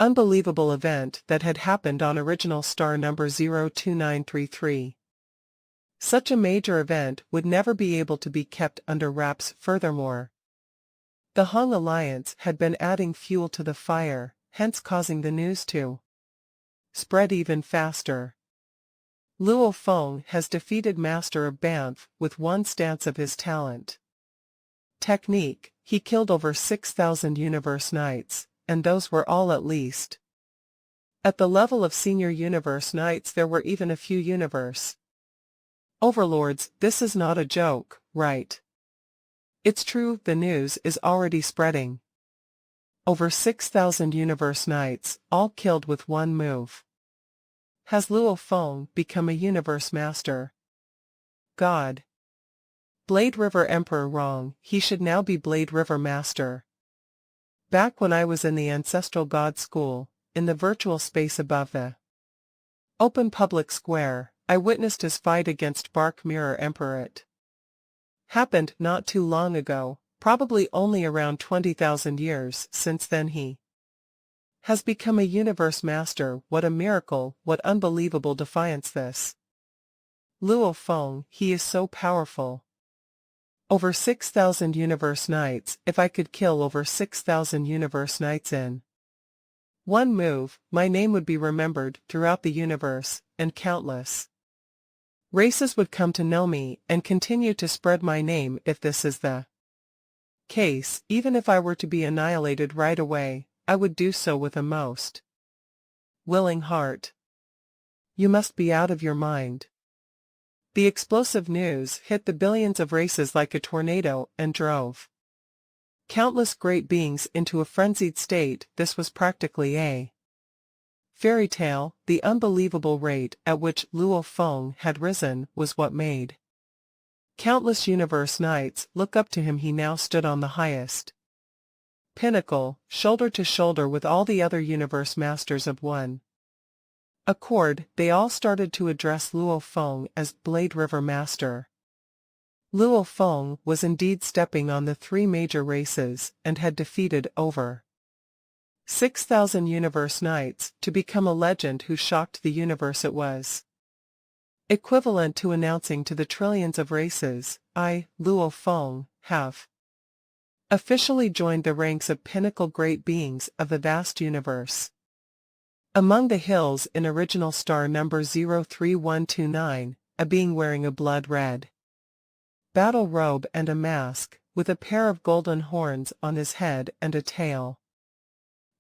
unbelievable event that had happened on original star number 02933. Such a major event would never be able to be kept under wraps. Furthermore, the Hung Alliance had been adding fuel to the fire, hence causing the news to spread even faster. Luo Feng has defeated Master of Banff with one stance of his talent technique. He killed over 6,000 universe knights, and those were all at least at the level of senior universe knights. There were even a few universe overlords. This is not a joke, right? It's true. The news is already spreading. Over 6,000 universe knights, all killed with one move. Has Luo Feng become a universe master? God. Blade River Emperor wrong. He should now be Blade River Master. Back when I was in the Ancestral God School, in the virtual space above the open public square, I witnessed his fight against Bark Mirror Emperor. It happened not too long ago, probably only around 20,000 years. Since then he has become a universe master. What a miracle, what unbelievable defiance this. Luo Feng, he is so powerful. Over 6,000 universe knights. If I could kill over 6,000 universe knights in one move, my name would be remembered throughout the universe, and countless races would come to know me and continue to spread my name. If this is the case, even if I were to be annihilated right away, I would do so with a most willing heart. You must be out of your mind. The explosive news hit the billions of races like a tornado and drove countless great beings into a frenzied state. This was practically a fairy tale. The unbelievable rate at which Luo Feng had risen was what made countless universe knights look up to him. He now stood on the highest pinnacle, shoulder to shoulder with all the other universe masters of one accord. They all started to address Luo Feng as Blade River Master. Luo Feng was indeed stepping on the three major races and had defeated over 6,000 universe knights to become a legend who shocked the universe. It was equivalent to announcing to the trillions of races, I, Luo Feng, have officially joined the ranks of pinnacle great beings of the vast universe. Among the hills in original star number 03129, a being wearing a blood-red battle robe and a mask, with a pair of golden horns on his head and a tail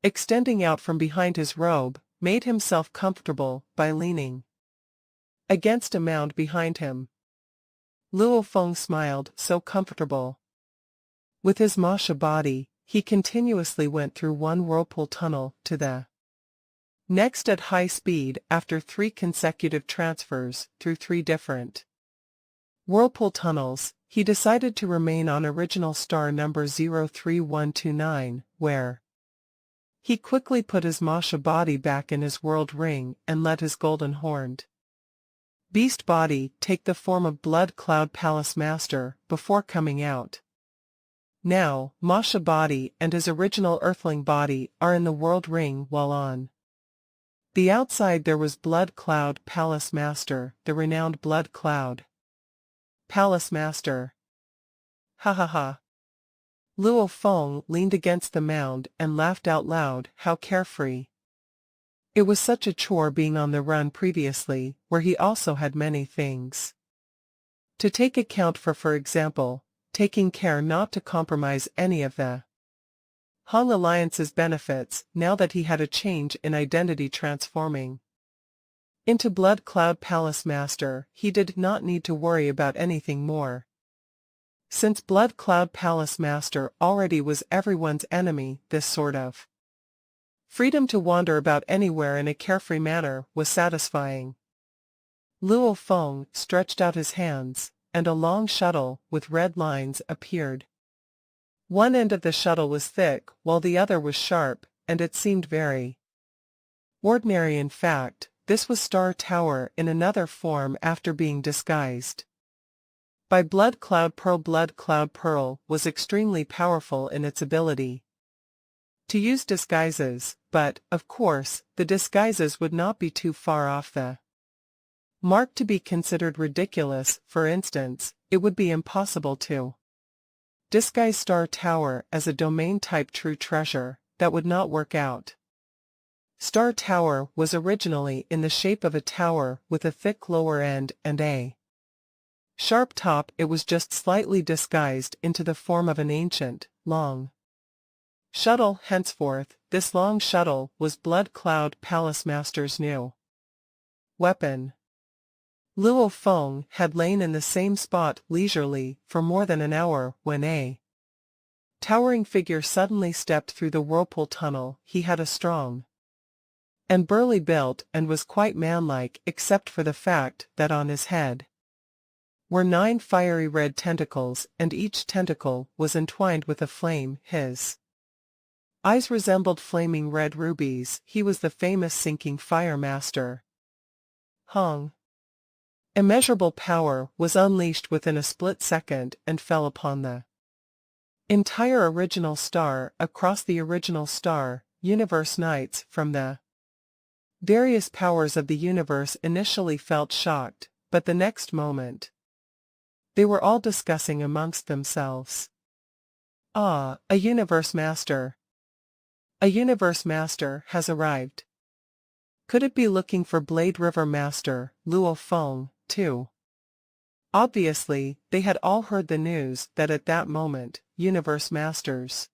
extending out from behind his robe, made himself comfortable by leaning against a mound behind him. Luo Feng smiled, so comfortable. With his Masha body, he continuously went through one whirlpool tunnel to the next at high speed after 3 consecutive transfers through 3 different whirlpool tunnels. He decided to remain on original star number 03129, where he quickly put his Masha body back in his world ring and let his golden-horned beast body take the form of Blood Cloud Palace Master before coming out. Now, Masha body and his original Earthling body are in the world ring, while on the outside there was Blood Cloud Palace Master, the renowned Blood Cloud Palace Master. Ha ha ha. Luo Feng leaned against the mound and laughed out loud. How carefree. It was such a chore being on the run previously, where he also had many things to take account for example, taking care not to compromise any of the Han Alliance's benefits. Now that he had a change in identity transforming into Blood Cloud Palace Master, he did not need to worry about anything more. Since Blood Cloud Palace Master already was everyone's enemy, this sort of freedom to wander about anywhere in a carefree manner was satisfying. Luo Feng stretched out his hands, and a long shuttle with red lines appeared. One end of the shuttle was thick, while the other was sharp, and it seemed very ordinary. In fact, this was Star Tower in another form after being disguised by Blood Cloud Pearl. Blood Cloud Pearl was extremely powerful in its ability to use disguises, but, of course, the disguises would not be too far off the mark to be considered ridiculous. For instance, it would be impossible to disguise Star Tower as a domain-type true treasure. That would not work out. Star Tower was originally in the shape of a tower with a thick lower end and a sharp top. It was just slightly disguised into the form of an ancient, long shuttle. Henceforth, this long shuttle was Blood Cloud Palace Master's new weapon. Luo Feng had lain in the same spot leisurely for more than an hour when a towering figure suddenly stepped through the whirlpool tunnel. He had a strong and burly build and was quite manlike, except for the fact that on his head were 9 fiery red tentacles, and each tentacle was entwined with a flame. His eyes resembled flaming red rubies. He was the famous sinking fire master. Hong. Immeasurable power was unleashed within a split second and fell upon the entire original star. Across the original star, universe knights from the various powers of the universe initially felt shocked, but the next moment, they were all discussing amongst themselves. Ah, a universe master! A universe master has arrived. Could it be looking for Blade River Master, Luo Feng, too? Obviously, they had all heard the news that at that moment, universe masters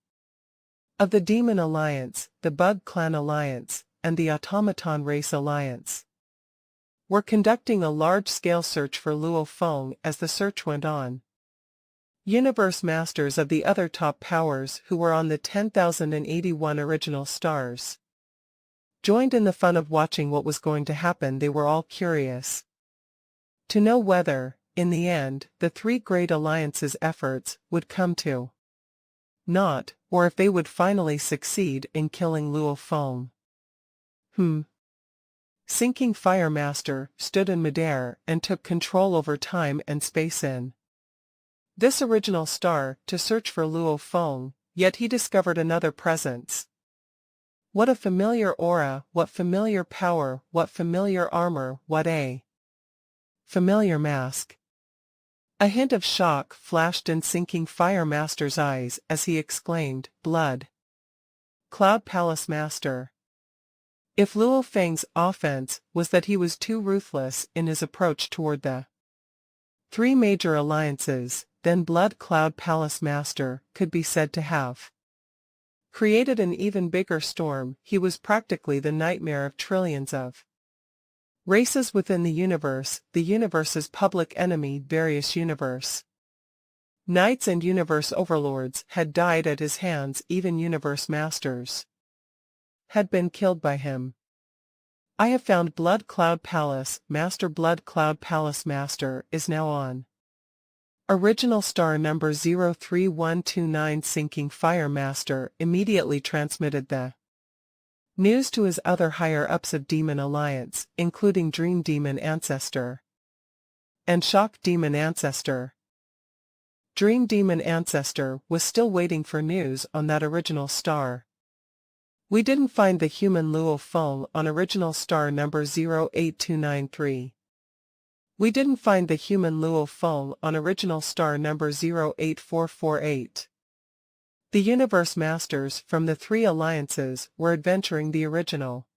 of the Demon Alliance, the Bug Clan Alliance, and the Automaton Race Alliance were conducting a large-scale search for Luo Feng. As the search went on, universe masters of the other top powers who were on the 10,081 original stars joined in the fun of watching what was going to happen. They were all curious to know whether, in the end, the three great alliances' efforts would come to naught, or if they would finally succeed in killing Luo Feng. Sinking Fire Master stood in midair and took control over time and space in this original star to search for Luo Feng, yet he discovered another presence. What a familiar aura, what familiar power, what familiar armor, what a familiar mask. A hint of shock flashed in Sinking Fire Master's eyes as he exclaimed, "Blood Cloud Palace Master." If Luo Feng's offense was that he was too ruthless in his approach toward the three major alliances, then Blood Cloud Palace Master could be said to have created an even bigger storm. He was practically the nightmare of trillions of races within the universe's public enemy. Various universe knights and universe overlords had died at his hands. Even universe masters had been killed by him. I have found Blood Cloud Palace Master. Blood Cloud Palace Master is now on original star number 03129. Sinking Fire Master immediately transmitted the news to his other higher-ups of Demon Alliance, including Dream Demon Ancestor and Shock Demon Ancestor. Dream Demon Ancestor was still waiting for news on that original star. We didn't find the human Luo Feng on original star number 08293. We didn't find the human Luo Feng on original star number 08448. The universe masters from the three alliances were adventuring the original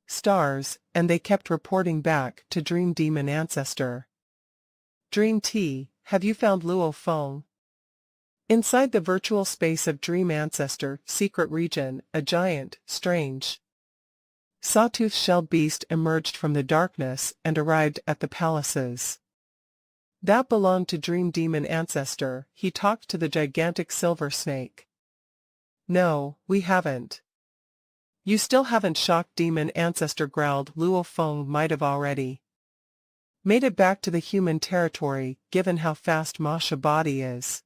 stars, and they kept reporting back to Dream Demon Ancestor. Dream T, have you found Luo Feng? Inside the virtual space of Dream Ancestor secret region, a giant, strange, sawtooth-shelled beast emerged from the darkness and arrived at the palaces that belonged to Dream Demon Ancestor. He talked to the gigantic silver snake. "No, we haven't." "You still haven't?" Shock Demon Ancestor growled. "Luo Feng might have already made it back to the human territory, given how fast Masha Body is."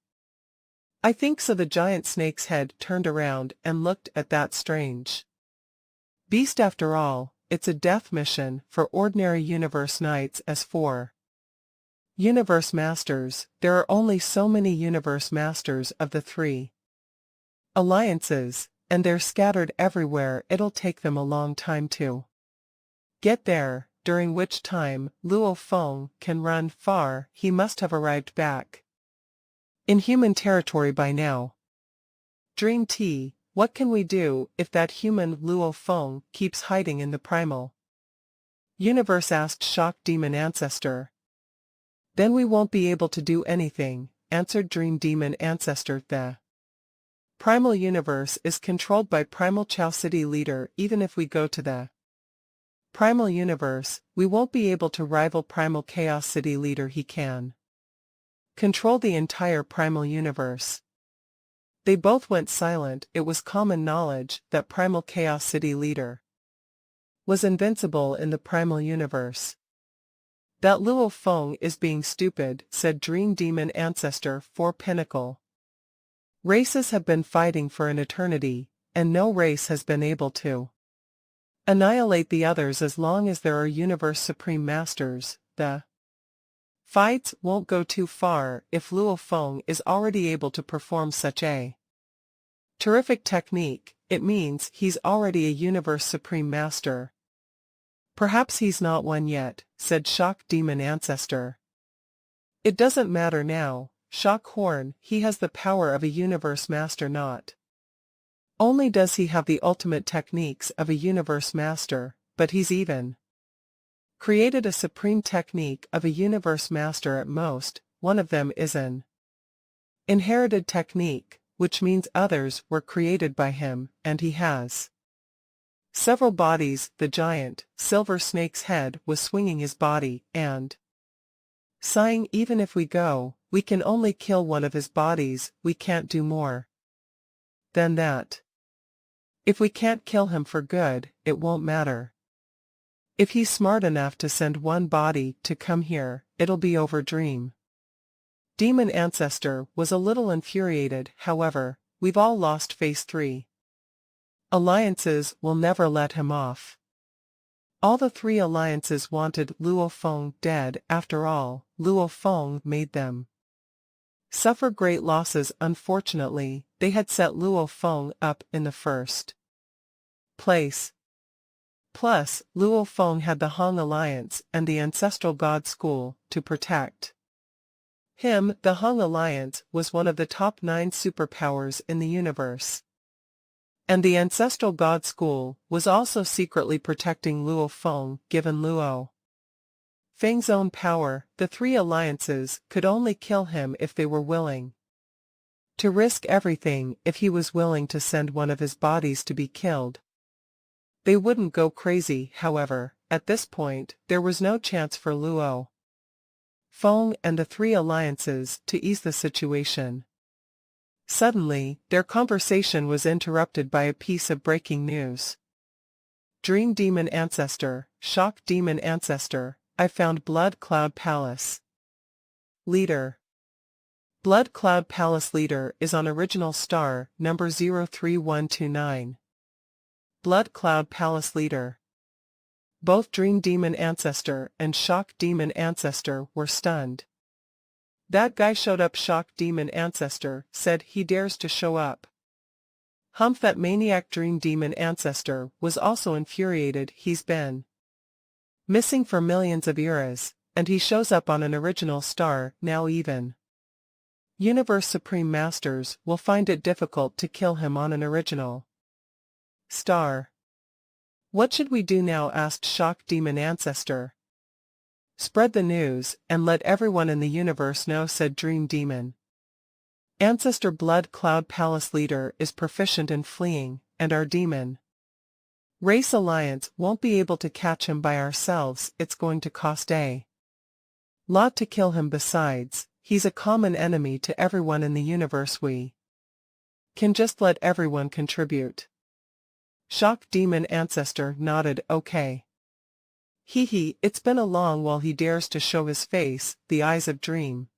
"I think so." The giant snake's head turned around and looked at that strange beast. "After all, it's a death mission for ordinary universe knights. As for universe masters, there are only so many universe masters of the three alliances, and they're scattered everywhere. It'll take them a long time to get there, during which time Luo Feng can run far. He must have arrived back in human territory by now." Dream T, what can we do if that human Luo Feng keeps hiding in the primal universe? Asked Shock Demon Ancestor. "Then we won't be able to do anything," answered Dream Demon Ancestor. "The primal universe is controlled by Primal Chao City Leader. Even if we go to the primal universe, we won't be able to rival Primal Chaos City Leader. He can control the entire primal universe." They both went silent. It was common knowledge that Primal Chaos City Leader was invincible in the primal universe. "That Luo Feng is being stupid," said Dream Demon Ancestor. "Four pinnacle races have been fighting for an eternity, and no race has been able to annihilate the others. As long as there are universe supreme masters, the fights won't go too far. If Luo Feng is already able to perform such a terrific technique, it means he's already a universe supreme master. Perhaps he's not one yet, said Shock Demon Ancestor. It doesn't matter now, Shock Horn, he has the power of a universe master not only does he have the ultimate techniques of a universe master, but he's even created a supreme technique of a universe master at most. One of them is an inherited technique, which means others were created by him, and he has several bodies. The giant, silver snake's head was swinging his body, and sighing. Even if we go, we can only kill one of his bodies, we can't do more than that. If we can't kill him for good, it won't matter. If he's smart enough to send one body to come here, it'll be over. Dream Demon Ancestor was a little infuriated. However, we've all lost phase 3. Alliances will never let him off. All the 3 alliances wanted Luo Feng dead. After all, Luo Feng made them suffer great losses. Unfortunately, they had set Luo Feng up in the first place. Plus, Luo Feng had the Hong Alliance and the Ancestral God School to protect him. The Hong Alliance was one of the top 9 superpowers in the universe, and the Ancestral God School was also secretly protecting Luo Feng. Given Luo Feng's own power, the 3 alliances could only kill him if they were willing to risk everything. If he was willing to send one of his bodies to be killed, they wouldn't go crazy. However, at this point, there was no chance for Luo Feng and the 3 alliances to ease the situation. Suddenly, their conversation was interrupted by a piece of breaking news. Dream Demon Ancestor, Shock Demon Ancestor, I found Blood Cloud Palace Leader. Blood Cloud Palace Leader is on original star number 03129. Blood Cloud Palace Leader. Both Dream Demon Ancestor and Shock Demon Ancestor were stunned. That guy showed up. Shock Demon Ancestor said he dares to show up. Humph, that maniac. Dream Demon Ancestor was also infuriated. He's been missing for millions of eras, and he shows up on an original star. Now even Universe Supreme Masters will find it difficult to kill him on an original star. What should we do now? Asked Shock Demon Ancestor. Spread the news, and let everyone in the universe know, said Dream Demon Ancestor. Blood Cloud Palace Leader is proficient in fleeing, and our demon race alliance won't be able to catch him by ourselves. It's going to cost a lot to kill him. Besides, he's a common enemy to everyone in the universe. We can just let everyone contribute. Shock Demon Ancestor nodded. Okay. Hee, it's been a long while. He dares to show his face. The eyes of Dream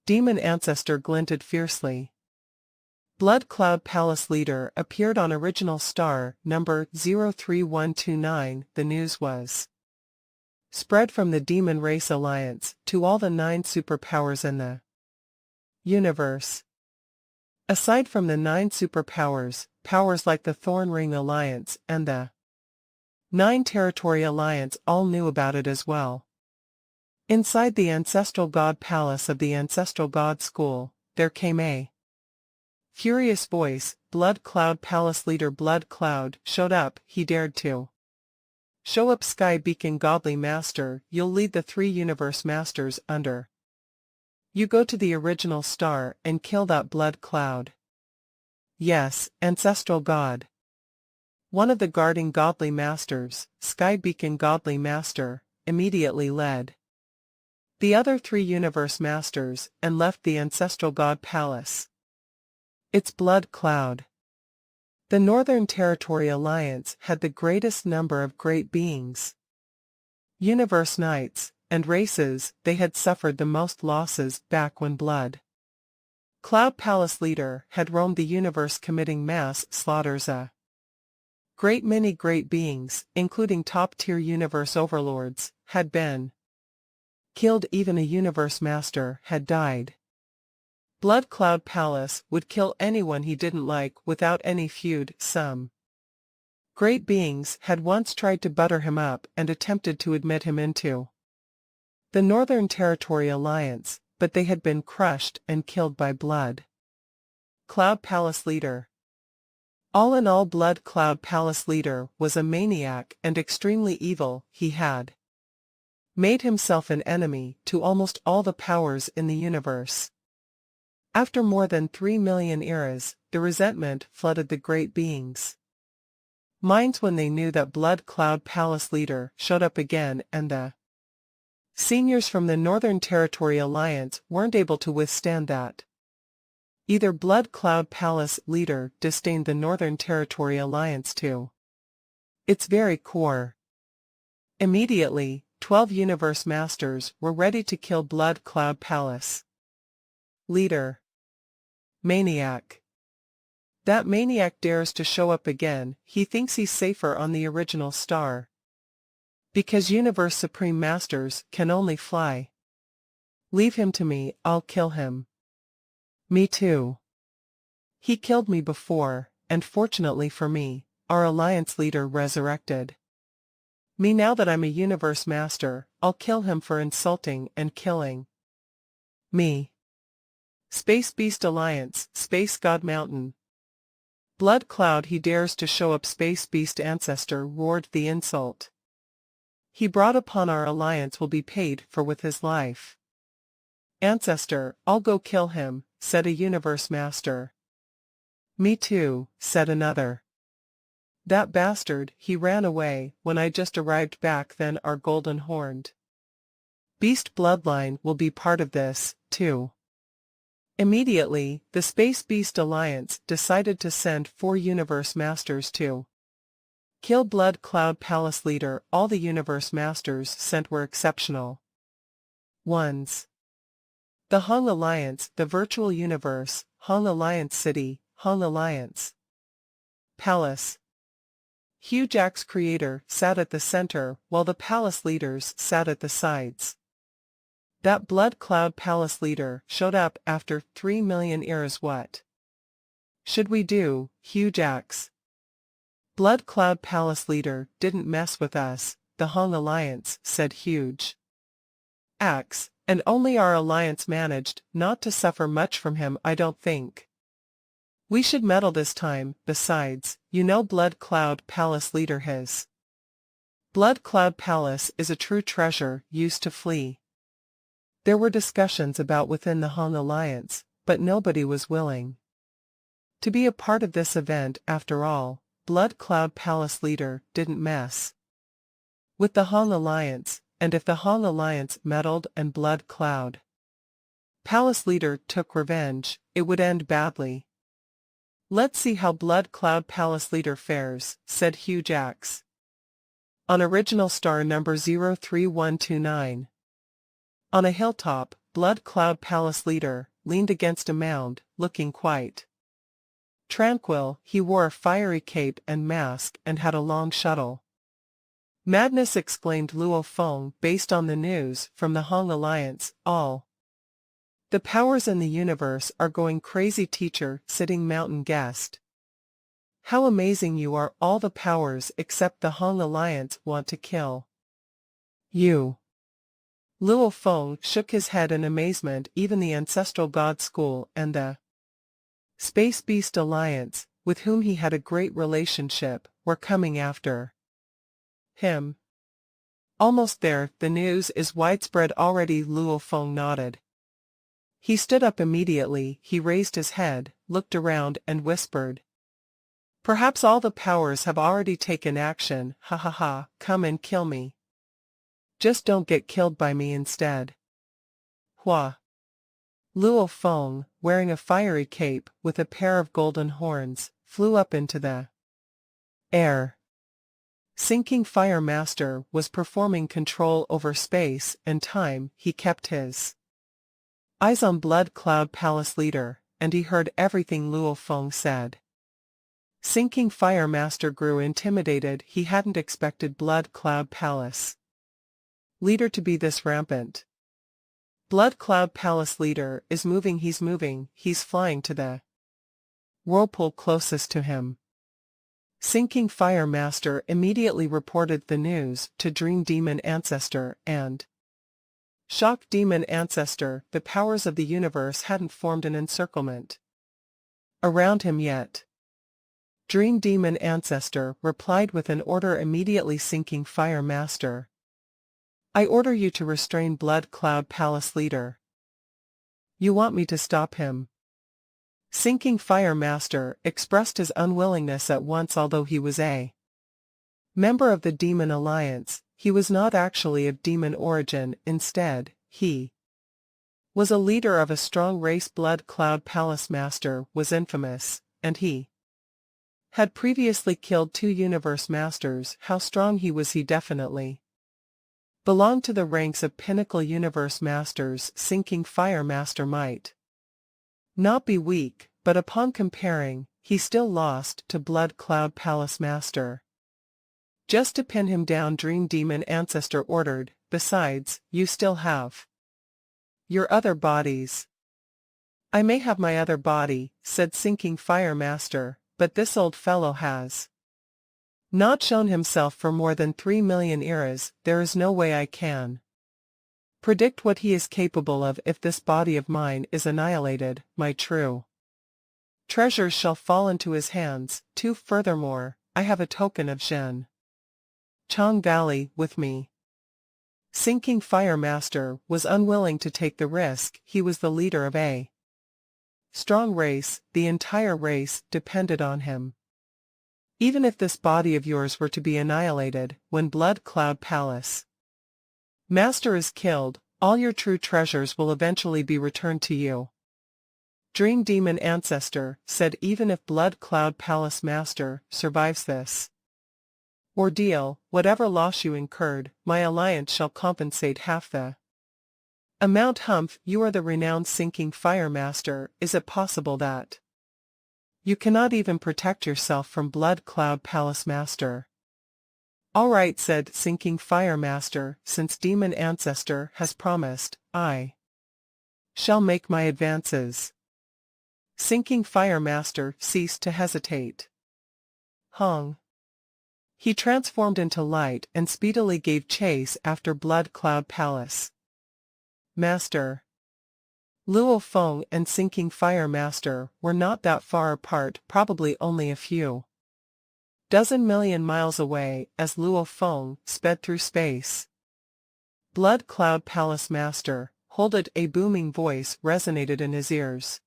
Demon Ancestor glinted fiercely. Blood Cloud Palace Leader appeared on original star number 03129. The news was spread from the Demon Race Alliance to all the 9 superpowers in the universe. Aside from the 9 superpowers, powers like the Thorn Ring Alliance and the 9 Territory Alliance all knew about it as well. Inside the Ancestral God Palace of the Ancestral God School, there came a furious voice. Blood Cloud Palace Leader Blood Cloud showed up. He dared to show up. Sky Beacon Godly Master, you'll lead the 3 Universe Masters under. You go to the original star and kill that Blood Cloud. Yes, Ancestral God. One of the guarding Godly Masters, Sky Beacon Godly Master, immediately led the other 3 Universe Masters and left the Ancestral God Palace. It's Blood Cloud. The Northern Territory Alliance had the greatest number of great beings, universe knights, and races. They had suffered the most losses back when Blood Cloud Palace Leader had roamed the universe committing mass slaughters. A great many great beings, including top-tier universe overlords, had been killed. Even a universe master had died. Blood Cloud Palace would kill anyone he didn't like without any feud. Some great beings had once tried to butter him up and attempted to admit him into the Northern Territory Alliance, but they had been crushed and killed by Blood Cloud Palace leader. All in all, Blood Cloud Palace leader was a maniac and extremely evil. He had made himself an enemy to almost all the powers in the universe. After more than 3 million eras, the resentment flooded the great beings' minds when they knew that Blood Cloud Palace leader showed up again, and the seniors from the Northern Territory Alliance weren't able to withstand that. Either Blood Cloud Palace leader disdained the Northern Territory Alliance to its very core. Immediately, 12 Universe Masters were ready to kill Blood Cloud Palace leader. Maniac. That maniac dares to show up again. He thinks he's safer on the original star, because Universe Supreme Masters can only fly. Leave him to me, I'll kill him. Me too. He killed me before, and fortunately for me, our Alliance leader resurrected me. Now that I'm a Universe Master, I'll kill him for insulting and killing me. Space Beast Alliance, Space God Mountain. Blood Cloud, he dares to show up. Space Beast Ancestor roared the insult he brought upon our alliance will be paid for with his life. Ancestor, I'll go kill him, said a Universe Master. Me too, said another. That bastard, he ran away when I just arrived back then. Our golden horned beast bloodline will be part of this, too. Immediately, the Space Beast Alliance decided to send 4 Universe Masters to kill Blood Cloud Palace leader. All the Universe Masters sent were exceptional ones. The Hung Alliance, the Virtual Universe, Hung Alliance City, Hung Alliance Palace. Hugh Jack's creator sat at the center, while the palace leaders sat at the sides. That Blood Cloud Palace leader showed up after 3 million eras. What should we do, Hugh Jack's? Blood Cloud Palace leader didn't mess with us, the Hung Alliance, said Huge Axe, and only our alliance managed not to suffer much from him. I don't think we should meddle this time. Besides, you know, Blood Cloud Palace leader, his Blood Cloud Palace is a true treasure used to flee. There were discussions about within the Hung Alliance, but nobody was willing to be a part of this event. After all, Blood Cloud Palace leader didn't mess with the Hung Alliance, and if the Hung Alliance meddled and Blood Cloud Palace leader took revenge, it would end badly. Let's see how Blood Cloud Palace leader fares, said Hugh Jax. On original star number 03129. On a hilltop, Blood Cloud Palace leader leaned against a mound, looking quite tranquil. He wore a fiery cape and mask and had a long shuttle. Madness, exclaimed Luo Feng, based on the news from the Hung Alliance. All the powers in the universe are going crazy. Teacher, sitting mountain guest. How amazing you are. All the powers except the Hung Alliance want to kill you. Luo Feng shook his head in amazement. Even the Ancestral God School and the Space Beast Alliance, with whom he had a great relationship, were coming after him. Almost there, the news is widespread already. Luo Feng nodded. He stood up immediately. He raised his head, looked around and whispered, perhaps all the powers have already taken action. Ha ha ha, come and kill me. Just don't get killed by me instead. Hua. Luo Feng, wearing a fiery cape with a pair of golden horns, flew up into the air. Sinking Fire Master was performing control over space and time. He kept his eyes on Blood Cloud Palace leader, and he heard everything Luo Feng said. Sinking Fire Master grew intimidated. He hadn't expected Blood Cloud Palace leader to be this rampant. Blood Cloud Palace leader is moving, he's flying to the whirlpool closest to him. Sinking Fire Master immediately reported the news to Dream Demon Ancestor and Shock Demon Ancestor. The powers of the universe hadn't formed an encirclement around him yet. Dream Demon Ancestor replied with an order immediately. Sinking Fire Master, I order you to restrain Blood Cloud Palace leader. You want me to stop him? Sinking Fire Master expressed his unwillingness at once. Although he was a member of the Demon Alliance, he was not actually of demon origin. Instead, he was a leader of a strong race. Blood Cloud Palace Master was infamous, and he had previously killed 2 Universe Masters. How strong he was! He definitely belonged to the ranks of Pinnacle Universe Masters. Sinking Fire Master might not be weak, but upon comparing, he still lost to Blood Cloud Palace Master. Just to pin him down, Dream Demon Ancestor ordered. Besides, you still have your other bodies. I may have my other body, said Sinking Fire Master, but this old fellow has not shown himself for more than 3 million eras. There is no way I can predict what he is capable of. If this body of mine is annihilated, my true treasures shall fall into his hands, too. Furthermore, I have a token of Zhen Chong Valley with me. Sinking Fire Master was unwilling to take the risk. He was the leader of a strong race. The entire race depended on him. Even if this body of yours were to be annihilated, when Blood Cloud Palace Master is killed, all your true treasures will eventually be returned to you. Dream Demon Ancestor said, even if Blood Cloud Palace Master survives this ordeal, whatever loss you incurred, my alliance shall compensate half the amount. Humph, you are the renowned Sinking Fire Master. Is it possible that you cannot even protect yourself from Blood Cloud Palace Master? All right, said Sinking Fire Master, since Demon Ancestor has promised, I shall make my advances. Sinking Fire Master ceased to hesitate. Hung. He transformed into light and speedily gave chase after Blood Cloud Palace Master. Luo Feng and Sinking Fire Master were not that far apart, probably only a few dozen million miles away, as Luo Feng sped through space. Blood Cloud Palace Master, hold it! A booming voice resonated in his ears.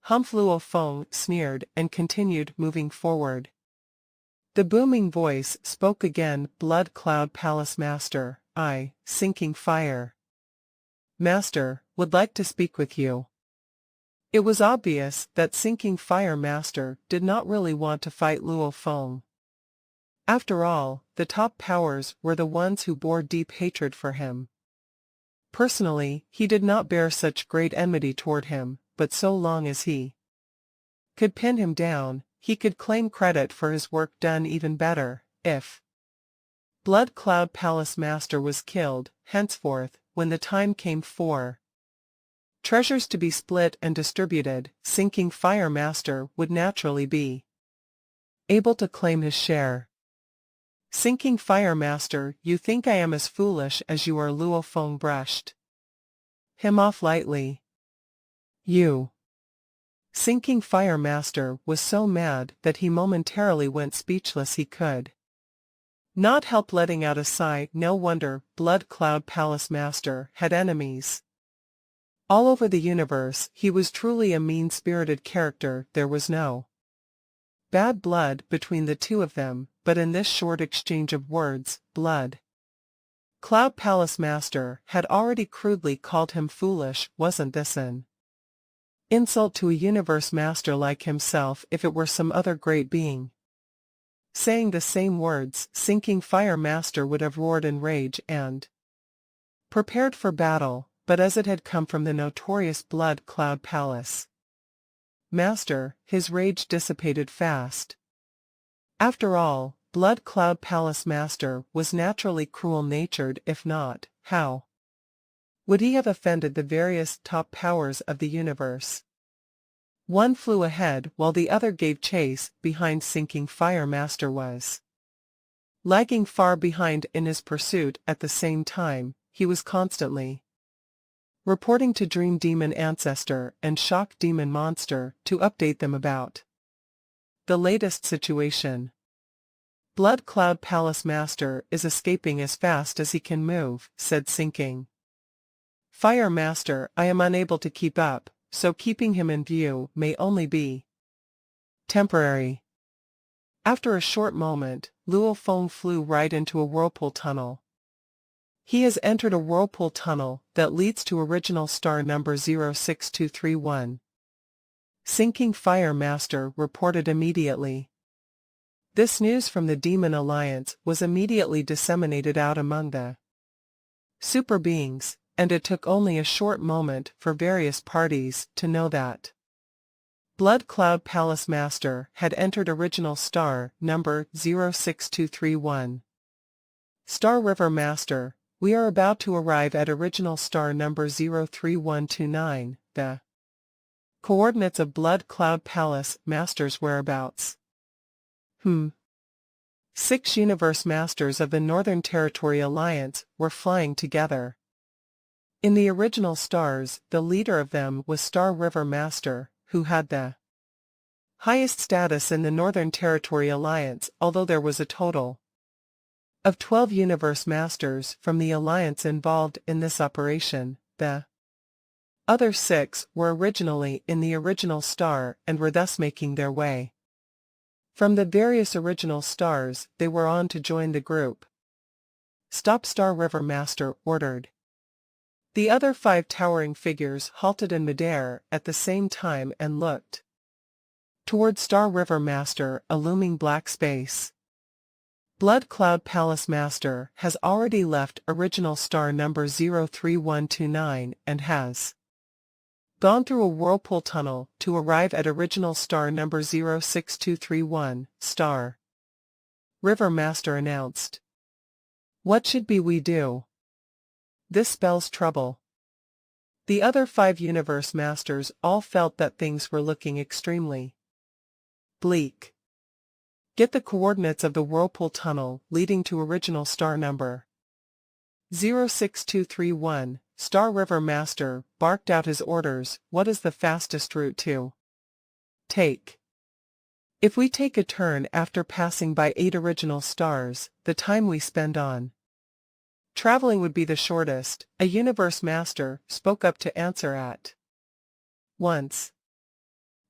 Humph! Luo Feng sneered and continued moving forward. The booming voice spoke again. Blood Cloud Palace Master, I, Sinking Fire Master, would like to speak with you. It was obvious that Sinking Fire Master did not really want to fight Luo Feng. After all, the top powers were the ones who bore deep hatred for him. Personally, he did not bear such great enmity toward him, but so long as he could pin him down, he could claim credit for his work done. Even better, if Blood Cloud Palace Master was killed. Henceforth, when the time came for treasures to be split and distributed, Sinking Fire Master would naturally be able to claim his share. Sinking Fire Master, you think I am as foolish as you are? Luo Feng brushed him off lightly. You. Sinking Fire Master was so mad that he momentarily went speechless. He could not help letting out a sigh. No wonder Blood Cloud Palace Master had enemies all over the universe. He was truly a mean-spirited character. There was no bad blood between the two of them, but in this short exchange of words, Blood Cloud Palace Master had already crudely called him foolish. Wasn't this an insult to a universe master like himself? If it were some other great being saying the same words, Sinking Fire Master would have roared in rage and prepared for battle, but as it had come from the notorious Blood Cloud Palace Master, his rage dissipated fast. After all, Blood Cloud Palace Master was naturally cruel-natured. If not, how Would he have offended the various top powers of the universe? One flew ahead while the other gave chase behind. Sinking Fire Master was lagging far behind in his pursuit. At the same time, he was constantly reporting to Dream Demon Ancestor and Shock Demon Monster to update them about the latest situation. Blood Cloud Palace Master is escaping as fast as he can move, said Sinking Fire Master. I am unable to keep up, so keeping him in view may only be temporary. After a short moment, Luo Feng flew right into a whirlpool tunnel. He has entered a whirlpool tunnel that leads to original star number 06231. Sinking Fire Master reported immediately. This news from the Demon Alliance was immediately disseminated out among the super beings, and it took only a short moment for various parties to know that Blood Cloud Palace Master had entered original star number 06231. Star River Master, we are about to arrive at original star number 03129, the coordinates of Blood Cloud Palace Master's whereabouts. 6 Universe Masters of the Northern Territory Alliance were flying together. In the original stars, the leader of them was Star River Master, who had the highest status in the Northern Territory Alliance, although there was a total of 12 Universe Masters from the Alliance involved in this operation. The other 6 were originally in the original star and were thus making their way from the various original stars. They were on to join the group. Stop, Star River Master ordered. The other 5 towering figures halted in midair at the same time and looked toward Star River Master, a looming black space. Blood Cloud Palace Master has already left original star number 03129 and has gone through a whirlpool tunnel to arrive at original star number 06231, Star River Master announced. What should we do? This spells trouble. The other 5 Universe Masters all felt that things were looking extremely bleak. Get the coordinates of the whirlpool tunnel leading to original star number 06231. Star River Master barked out his orders. What is the fastest route to take? If we take a turn after passing by 8 original stars, the time we spend on traveling would be the shortest, a Universe Master spoke up to answer at once.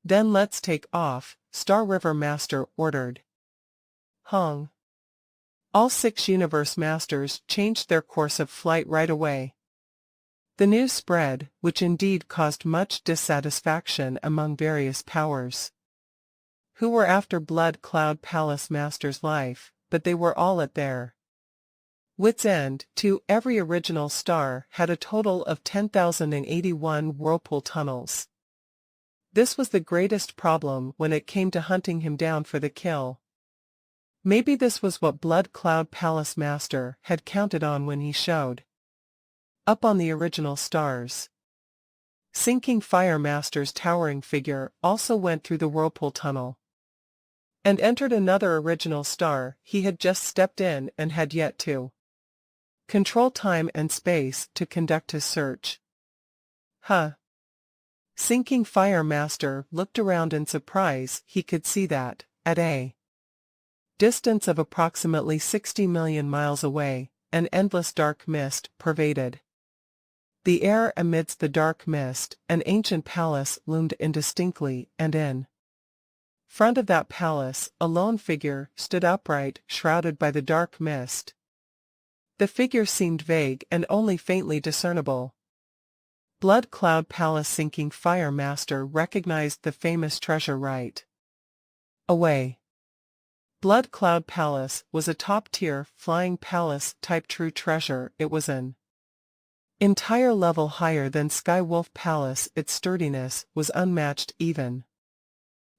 Then let's take off, Star River Master ordered. Hong. All 6 Universe Masters changed their course of flight right away. The news spread, which indeed caused much dissatisfaction among various powers who were after Blood Cloud Palace Master's life, but they were all at their wits' end. Every original star had a total of 10,081 whirlpool tunnels. This was the greatest problem when it came to hunting him down for the kill. Maybe this was what Blood Cloud Palace Master had counted on when he showed up on the original stars. Sinking Fire Master's towering figure also went through the whirlpool tunnel and entered another original star he had just stepped in and had yet to control time and space to conduct his search. Sinking Fire Master looked around in surprise. He could see that, at a distance of approximately 60 million miles away, an endless dark mist pervaded the air. Amidst the dark mist, an ancient palace loomed indistinctly, and in front of that palace, a lone figure stood upright, shrouded by the dark mist. The figure seemed vague and only faintly discernible. Blood Cloud Palace Sinking Fire Master recognized the famous treasure right away. Blood Cloud Palace was a top-tier flying palace-type true treasure. It was an entire level higher than Skywolf Palace. Its sturdiness was unmatched. Even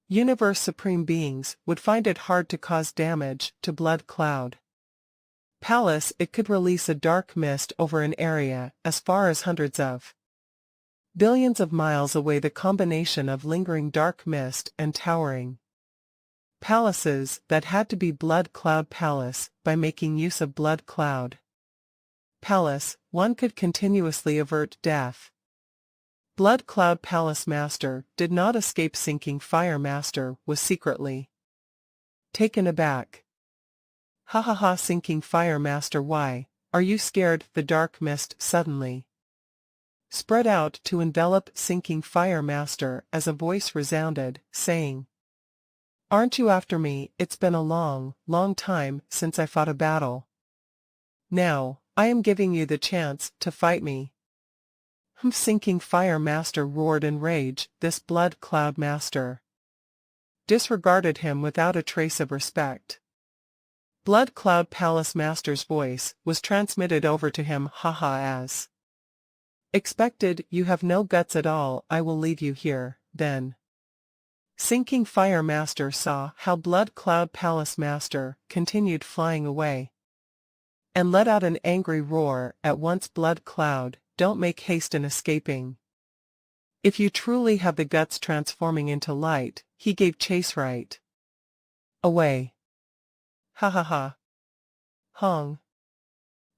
Universe Supreme Beings would find it hard to cause damage to Blood Cloud palace it could release a dark mist over an area as far as hundreds of billions of miles away. The combination of lingering dark mist and towering palaces that had to be blood cloud palace. By making use of blood cloud palace, one could continuously avert death. Blood cloud palace master did not escape. Sinking fire master was secretly taken aback. Ha ha ha! Sinking fire master, why are you scared? The dark mist suddenly spread out to envelop sinking fire master as a voice resounded, saying, "Aren't you after me? It's been a long, long time since I fought a battle. Now, I am giving you the chance to fight me." Sinking fire master roared in rage. This blood cloud master disregarded him without a trace of respect. Blood cloud palace master's voice was transmitted over to him. Haha, as expected, you have no guts at all. I will leave you here, then. Sinking fire master saw how blood cloud palace master continued flying away and let out an angry roar. At once, blood cloud, don't make haste in escaping. If you truly have the guts, transforming into light, he gave chase right away. Ha ha ha. Hong.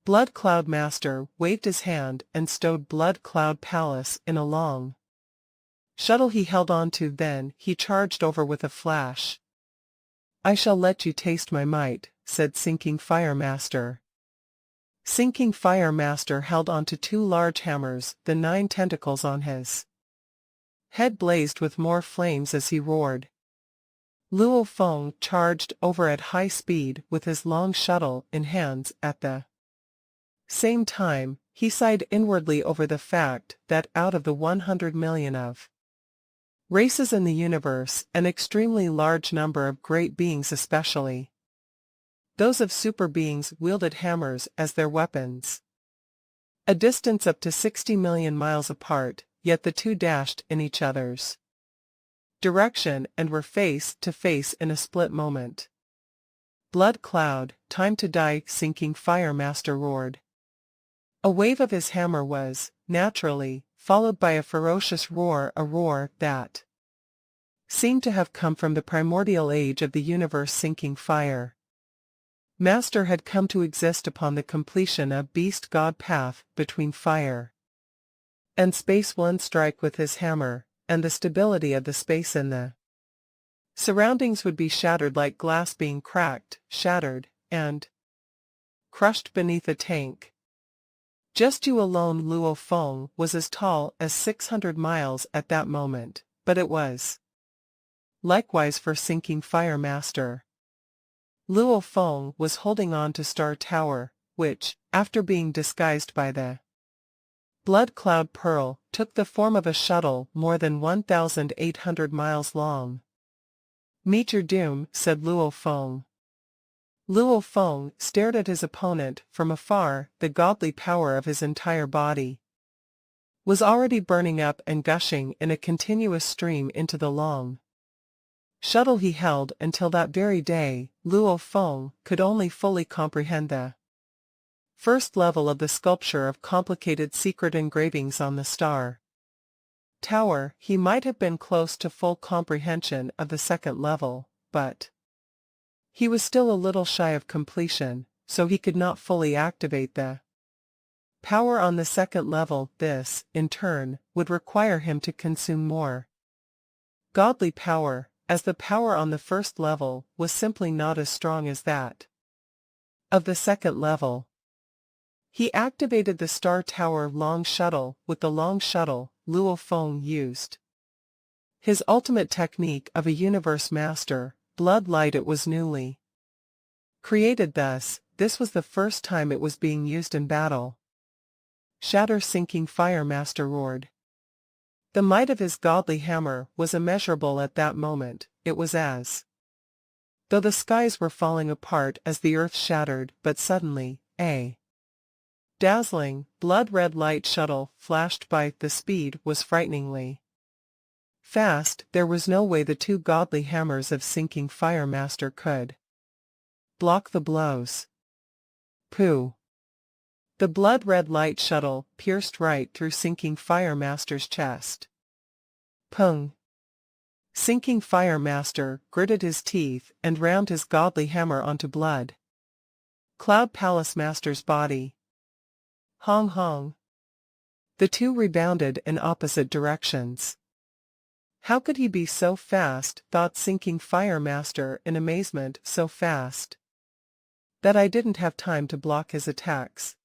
Blood cloud master waved his hand and stowed blood cloud palace in a long shuttle he held on to. Then he charged over with a flash. "I shall let you taste my might," said Sinking Fire Master. Sinking Fire Master held onto two large hammers. The 9 tentacles on his head blazed with more flames as he roared. Luo Feng charged over at high speed with his long shuttle in hands. At the same time, he sighed inwardly over the fact that out of the 100 million of races in the universe, an extremely large number of great beings, especially those of super beings, wielded hammers as their weapons. A distance up to 60 million miles apart, yet the two dashed in each other's direction and were face to face in a split moment. "Blood cloud, time to die," Sinking Fire Master roared. A wave of his hammer was, naturally, followed by a ferocious roar, a roar that seemed to have come from the primordial age of the universe. Sinking Fire Master had come to exist upon the completion of Beast God path between fire and space. One strike with his hammer, and the stability of the space in the surroundings would be shattered like glass being cracked, shattered, and crushed beneath a tank. Just you alone. Luo Feng was as tall as 600 miles at that moment, but it was likewise for Sinking Fire Master. Luo Feng was holding on to Star Tower, which, after being disguised by the Blood Cloud Pearl, took the form of a shuttle more than 1,800 miles long. "Meet your doom," said Luo Feng. Luo Feng stared at his opponent from afar. The godly power of his entire body was already burning up and gushing in a continuous stream into the long shuttle he held. Until that very day, Luo Feng could only fully comprehend the first level of the sculpture of complicated secret engravings on the Star Tower. He might have been close to full comprehension of the second level, but he was still a little shy of completion, so he could not fully activate the power on the second level. This, in turn, would require him to consume more godly power, as the power on the first level was simply not as strong as that of the second level. He activated the Star Tower long shuttle. With the long shuttle, Luo Feng used his ultimate technique of a universe master, blood light. It was newly created, thus, this was the first time it was being used in battle. "Shatter!" Sinking Fire Master roared. The might of his godly hammer was immeasurable at that moment. It was as though the skies were falling apart as the earth shattered. But suddenly, a dazzling, blood-red light shuttle flashed by. The speed was frighteningly fast. There was no way the two godly hammers of Sinking Fire Master could block the blows. Pooh. The blood-red light shuttle pierced right through Sinking Fire Master's chest. Pung. Sinking Fire Master gritted his teeth and rammed his godly hammer onto Blood Cloud Palace Master's body. Hong hong. The two rebounded in opposite directions. How could he be so fast, thought Sinking Fire Master in amazement, so fast that I didn't have time to block his attacks.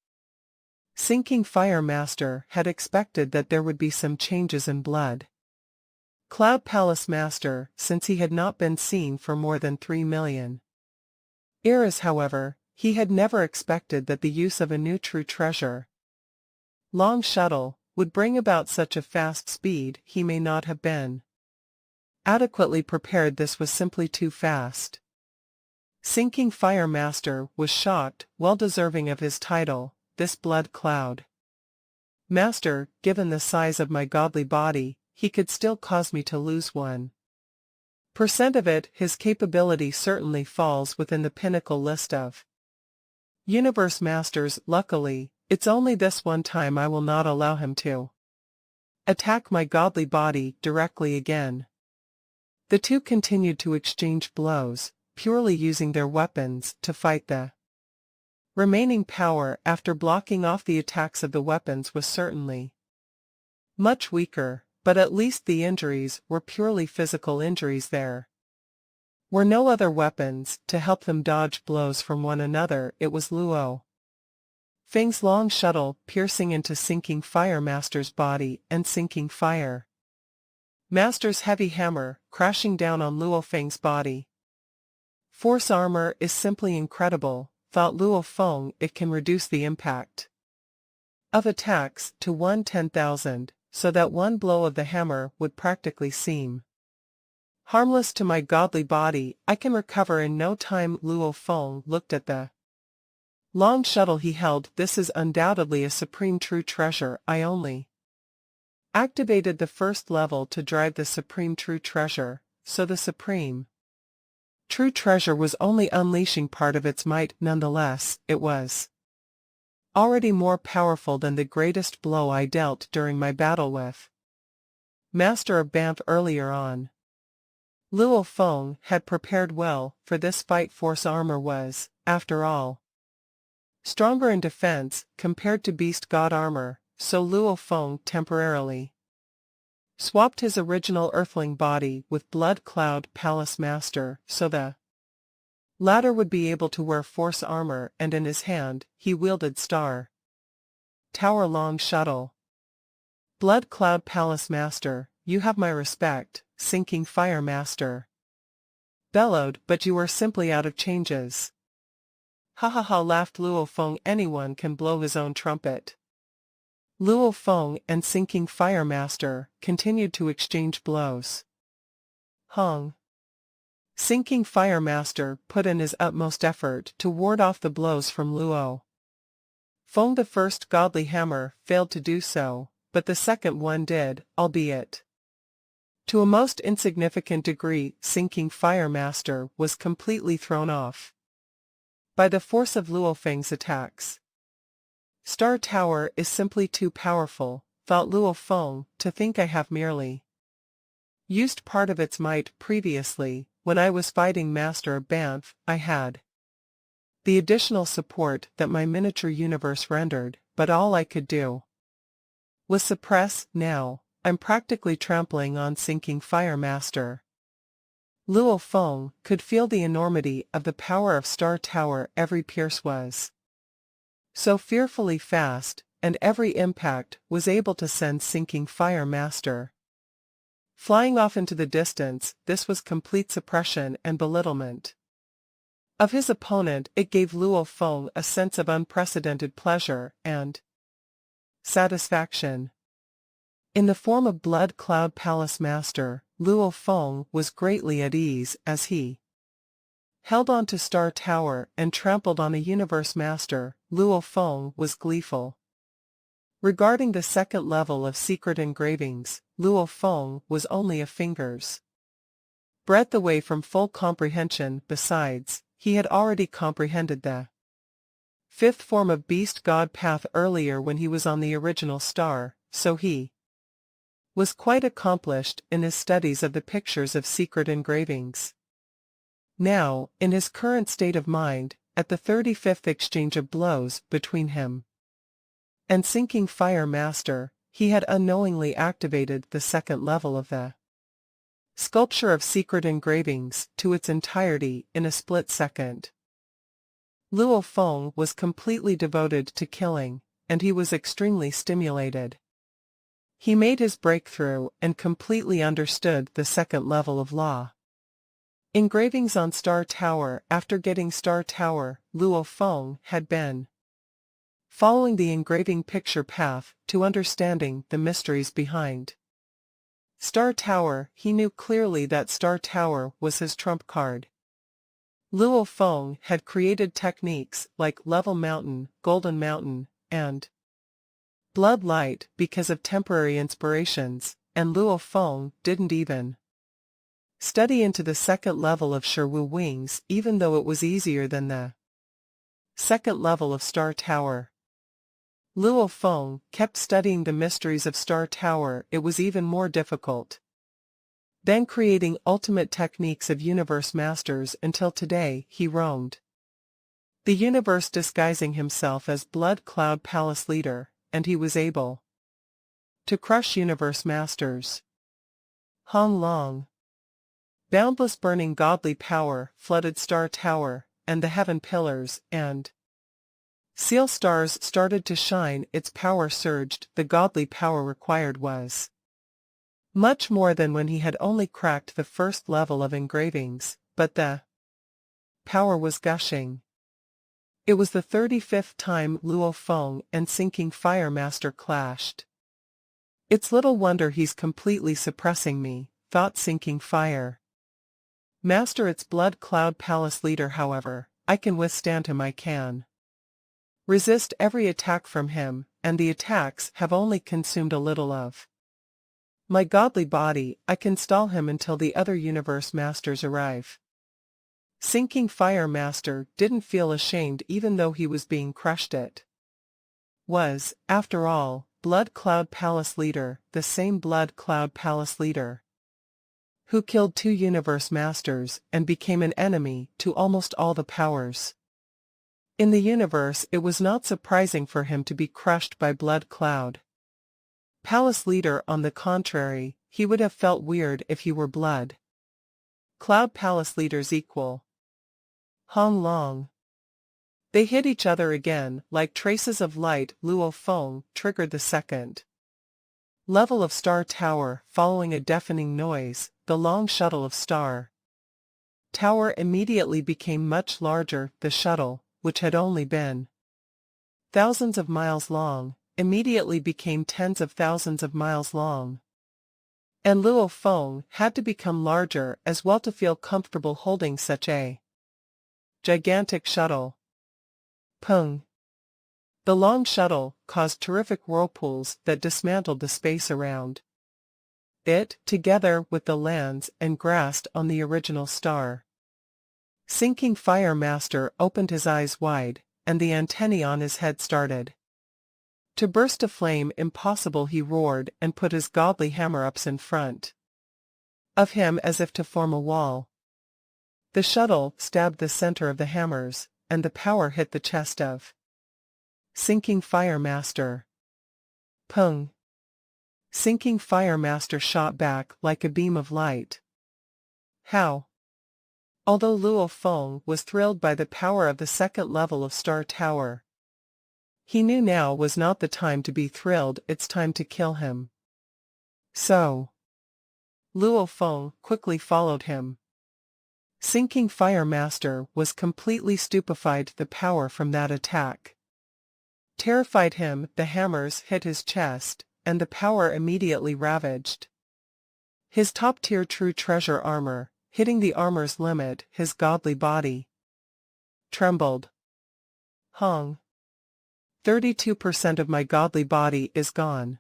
Sinking Fire Master had expected that there would be some changes in Blood Cloud Palace Master, since he had not been seen for more than 3 million eras. However, he had never expected that the use of a new true treasure, Long Shuttle, would bring about such a fast speed. He may not have been adequately prepared. This was simply too fast. Sinking Fire Master was shocked, well deserving of his title, this Blood Cloud Master. Given the size of my godly body, he could still cause me to lose 1% of it. His capability certainly falls within the pinnacle list of Universe Masters. Luckily, it's only this one time I will not allow him to attack my godly body directly again. The two continued to exchange blows, purely using their weapons to fight. The remaining power after blocking off the attacks of the weapons was certainly much weaker, but at least the injuries were purely physical injuries. There were no other weapons to help them dodge blows from one another. It was Luo Feng's long shuttle piercing into Sinking Fire Master's body and Sinking Fire Master's heavy hammer crashing down on Luo Feng's body. Force armor is simply incredible, thought Luo Feng. It can reduce the impact of attacks to 1/10,000, so that one blow of the hammer would practically seem harmless to my godly body. I can recover in no time. Luo Feng looked at the long shuttle he held. This is undoubtedly a supreme true treasure. I only activated the first level to drive the supreme true treasure, so the supreme true treasure was only unleashing part of its might. Nonetheless, it was already more powerful than the greatest blow I dealt during my battle with Master of Banff earlier on. Luo Feng had prepared well for this fight. Force armor was, after all, stronger in defense compared to Beast God armor, so Luo Feng temporarily swapped his original Earthling body with Blood Cloud Palace Master, so the latter would be able to wear force armor, and in his hand he wielded Star Tower Long Shuttle. Blood Cloud Palace Master, you have my respect. Sinking Fire Master bellowed, but you are simply out of changes. Ha ha ha, laughed Luo Feng. Anyone can blow his own trumpet. Luo Feng and Sinking Fire Master continued to exchange blows. Hong. Sinking Fire Master put in his utmost effort to ward off the blows from Luo Feng. The first godly hammer failed to do so, but the second one did, albeit to a most insignificant degree. Sinking Fire Master was completely thrown off by the force of Luo Feng's attacks. Star Tower is simply too powerful, thought Luo Feng. To think I have merely used part of its might previously. When I was fighting Master of Banff, I had the additional support that my miniature universe rendered, but all I could do was suppress. Now, I'm practically trampling on Sinking Fire Master. Luo Feng could feel the enormity of the power of Star Tower. Every pierce was so fearfully fast, and every impact was able to send Sinking Fire Master flying off into the distance. This was complete suppression and belittlement of his opponent. It gave Luo Feng a sense of unprecedented pleasure and satisfaction. In the form of Blood Cloud Palace Master, Luo Feng was greatly at ease as he held on to Star Tower and trampled on a Universe Master. Luo Feng was gleeful. Regarding the second level of secret engravings, Luo Feng was only a finger's breadth away from full comprehension. Besides, he had already comprehended the fifth form of beast god path earlier when he was on the original star, so he was quite accomplished in his studies of the pictures of secret engravings. Now, in his current state of mind, at the 35th exchange of blows between him and Sinking Fire Master, he had unknowingly activated the second level of the sculpture of secret engravings to its entirety in a split second. Luo Feng was completely devoted to killing, and he was extremely stimulated. He made his breakthrough and completely understood the second level of law. Engravings on Star Tower. After getting Star Tower, Luo Feng had been following the engraving picture path to understanding the mysteries behind Star Tower. He knew clearly that Star Tower was his trump card. Luo Feng had created techniques like Level Mountain, Golden Mountain, and Blood Light because of temporary inspirations, and Luo Feng didn't even study into the second level of Shiwu Wings even though it was easier than the second level of Star Tower. Luo Feng kept studying the mysteries of Star Tower. It was even more difficult than creating ultimate techniques of Universe Masters until today he roamed the universe disguising himself as Blood Cloud Palace Leader, and he was able to crush Universe Masters. Hong Long. Boundless burning godly power flooded Star Tower, and the heaven pillars and seal stars started to shine. Its power surged. The godly power required was much more than when he had only cracked the first level of engravings, but the power was gushing. It was the 35th time Luo Feng and Sinking Fire Master clashed. It's little wonder he's completely suppressing me, thought Sinking Fire Master. It's Blood Cloud Palace Leader. However, I can withstand him. I can resist every attack from him, and the attacks have only consumed a little of my godly body. I can stall him until the other Universe Masters arrive. Sinking Fire Master didn't feel ashamed even though he was being crushed. It was, after all, Blood Cloud Palace Leader, the same Blood Cloud Palace Leader who killed 2 Universe Masters and became an enemy to almost all the powers in the universe. It was not surprising for him to be crushed by Blood Cloud Palace Leader. On the contrary, he would have felt weird if he were Blood Cloud Palace Leader's equal. Hong Long. They hit each other again like traces of light. Luo Feng triggered the second level of Star Tower. Following a deafening noise, the long shuttle of Star Tower immediately became much larger. The shuttle, which had only been thousands of miles long, immediately became tens of thousands of miles long. And Luo Feng had to become larger as well to feel comfortable holding such a gigantic shuttle. Pung. The long shuttle caused terrific whirlpools that dismantled the space around it, together with the lands and grass on the original star. Sinking Fire Master opened his eyes wide, and the antennae on his head started to burst a flame. Impossible, he roared and put his godly hammer-ups in front of him as if to form a wall. The shuttle stabbed the center of the hammers, and the power hit the chest of Sinking Fire Master. Pung. Sinking Fire Master shot back like a beam of light. How? Although Luo Feng was thrilled by the power of the second level of Star Tower, he knew now was not the time to be thrilled. It's time to kill him. So Luo Feng quickly followed him. Sinking Fire Master was completely stupefied. The power from that attack terrified him. The hammers hit his chest, and the power immediately ravaged his top-tier true treasure armor, hitting the armor's limit. His godly body trembled. Hong. 32% of my godly body is gone.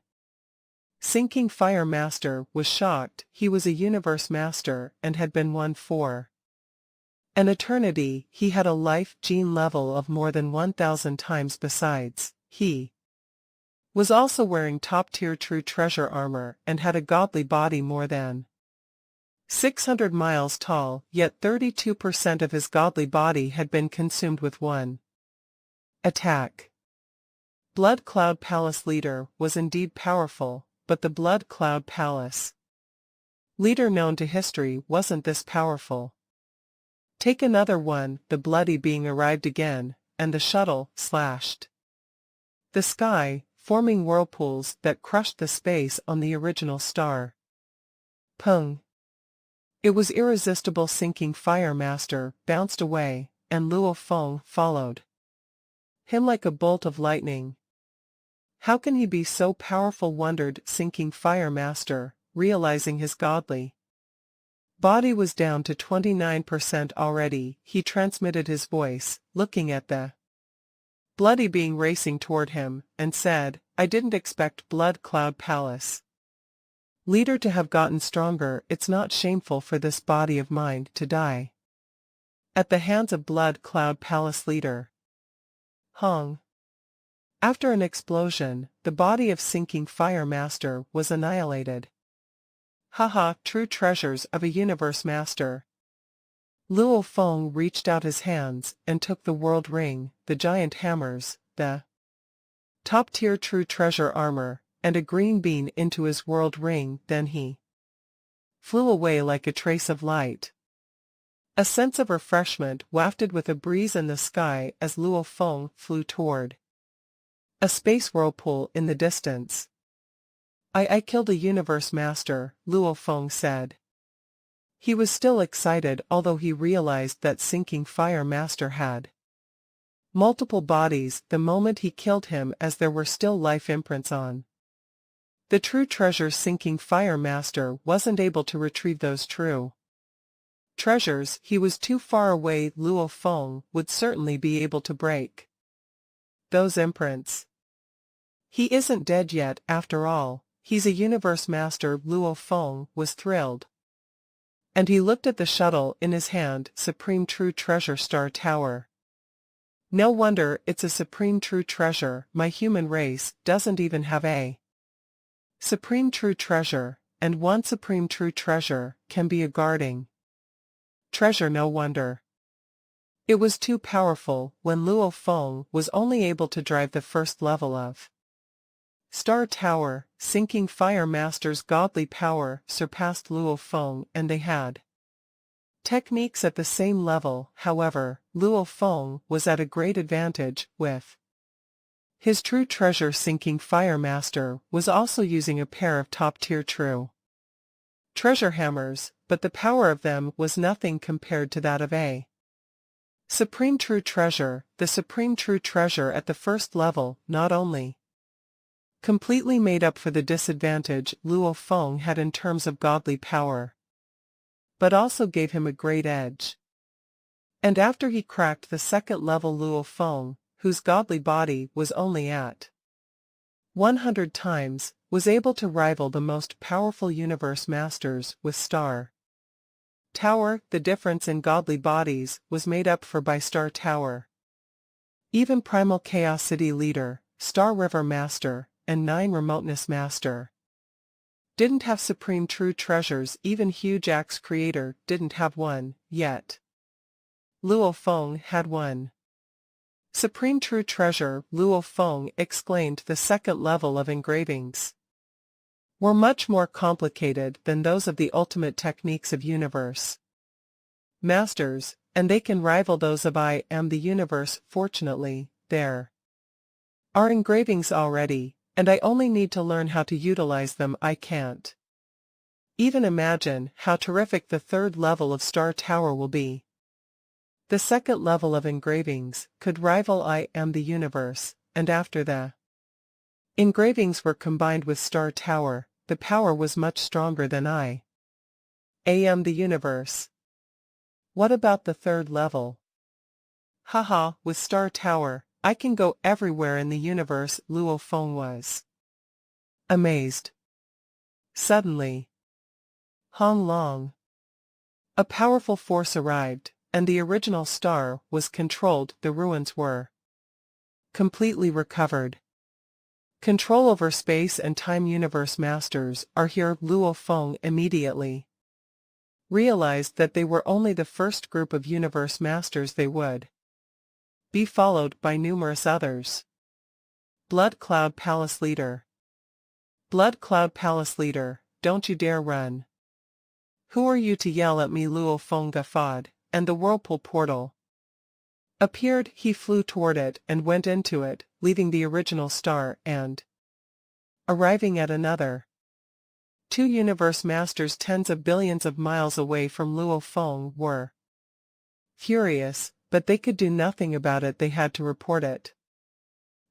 Sinking Fire Master was shocked. He was a Universe Master and had been one for An eternity. He had a life gene level of more than 1,000 times. Besides, he was also wearing top-tier true treasure armor and had a godly body more than 600 miles tall, yet 32% of his godly body had been consumed with one attack. Blood Cloud Palace leader was indeed powerful, but the Blood Cloud Palace leader known to history wasn't this powerful. Take another one. The bloody being arrived again, and the shuttle slashed the sky, forming whirlpools that crushed the space on the original star. Pung. It was irresistible. Sinking Fire Master bounced away, and Luo Feng followed him like a bolt of lightning. How can he be so powerful? Wondered Sinking Fire Master, realizing his godly body was down to 29% already. He transmitted his voice, looking at the bloody being racing toward him, and said, I didn't expect Blood Cloud Palace leader to have gotten stronger. It's not shameful for this body of mine to die at the hands of Blood Cloud Palace leader. Hong. After an explosion, the body of Sinking Fire Master was annihilated. Haha, true treasures of a universe master. Luo Feng reached out his hands and took the world ring, the giant hammers, the top-tier true treasure armor, and a green bean into his world ring. Then he flew away like a trace of light. A sense of refreshment wafted with a breeze in the sky as Luo Feng flew toward a space whirlpool in the distance. I killed a universe master, Luo Feng said. He was still excited, although he realized that Sinking Fire Master had multiple bodies the moment he killed him, as there were still life imprints on the true treasures. Sinking Fire Master wasn't able to retrieve those true treasures. He was too far away. Luo Feng would certainly be able to break those imprints. He isn't dead yet, after all. He's a universe master. Luo Feng was thrilled. And he looked at the shuttle in his hand. Supreme True Treasure Star Tower. No wonder it's a supreme true treasure. My human race doesn't even have a supreme true treasure, and one supreme true treasure can be a guarding treasure. No wonder it was too powerful when Luo Feng was only able to drive the first level of Star Tower. Sinking Fire Master's godly power surpassed Luo Feng, and they had techniques at the same level. However, Luo Feng was at a great advantage with his true treasure. Sinking Fire Master was also using a pair of top-tier true treasure hammers, but the power of them was nothing compared to that of a supreme true treasure. The supreme true treasure at the first level not only completely made up for the disadvantage Luo Feng had in terms of godly power, but also gave him a great edge. And after he cracked the second level, Luo Feng, whose godly body was only at 100 times, was able to rival the most powerful universe masters with Star Tower. The difference in godly bodies was made up for by Star Tower. Even Primal Chaos City Leader, Star River Master, and 9 Remoteness Master didn't have supreme true treasures. Even Huge Axe Creator didn't have one, yet Luo Feng had one supreme true treasure. Luo Feng exclaimed. The second level of engravings were much more complicated than those of the ultimate techniques of universe masters, and they can rival those of I Am the Universe. Fortunately, there are engravings already, and I only need to learn how to utilize them. I can't even imagine how terrific the third level of Star Tower will be. The second level of engravings could rival I Am the Universe, and after the engravings were combined with Star Tower, the power was much stronger than I Am the Universe. What about the third level? Haha, with Star Tower, I can go everywhere in the universe. Luo Feng was amazed. Suddenly, Hong Long, a powerful force arrived, and the original star was controlled, the ruins were completely recovered. Control over space and time. Universe masters are here. Luo Feng immediately realized that they were only the first group of universe masters. They would be followed by numerous others. Blood Cloud Palace Leader. Blood Cloud Palace Leader, don't you dare run. Who are you to yell at me? Luo Feng guffawed, and the whirlpool portal appeared. He flew toward it and went into it, leaving the original star and arriving at another. Two universe masters tens of billions of miles away from Luo Feng were furious, but they could do nothing about it. They had to report it.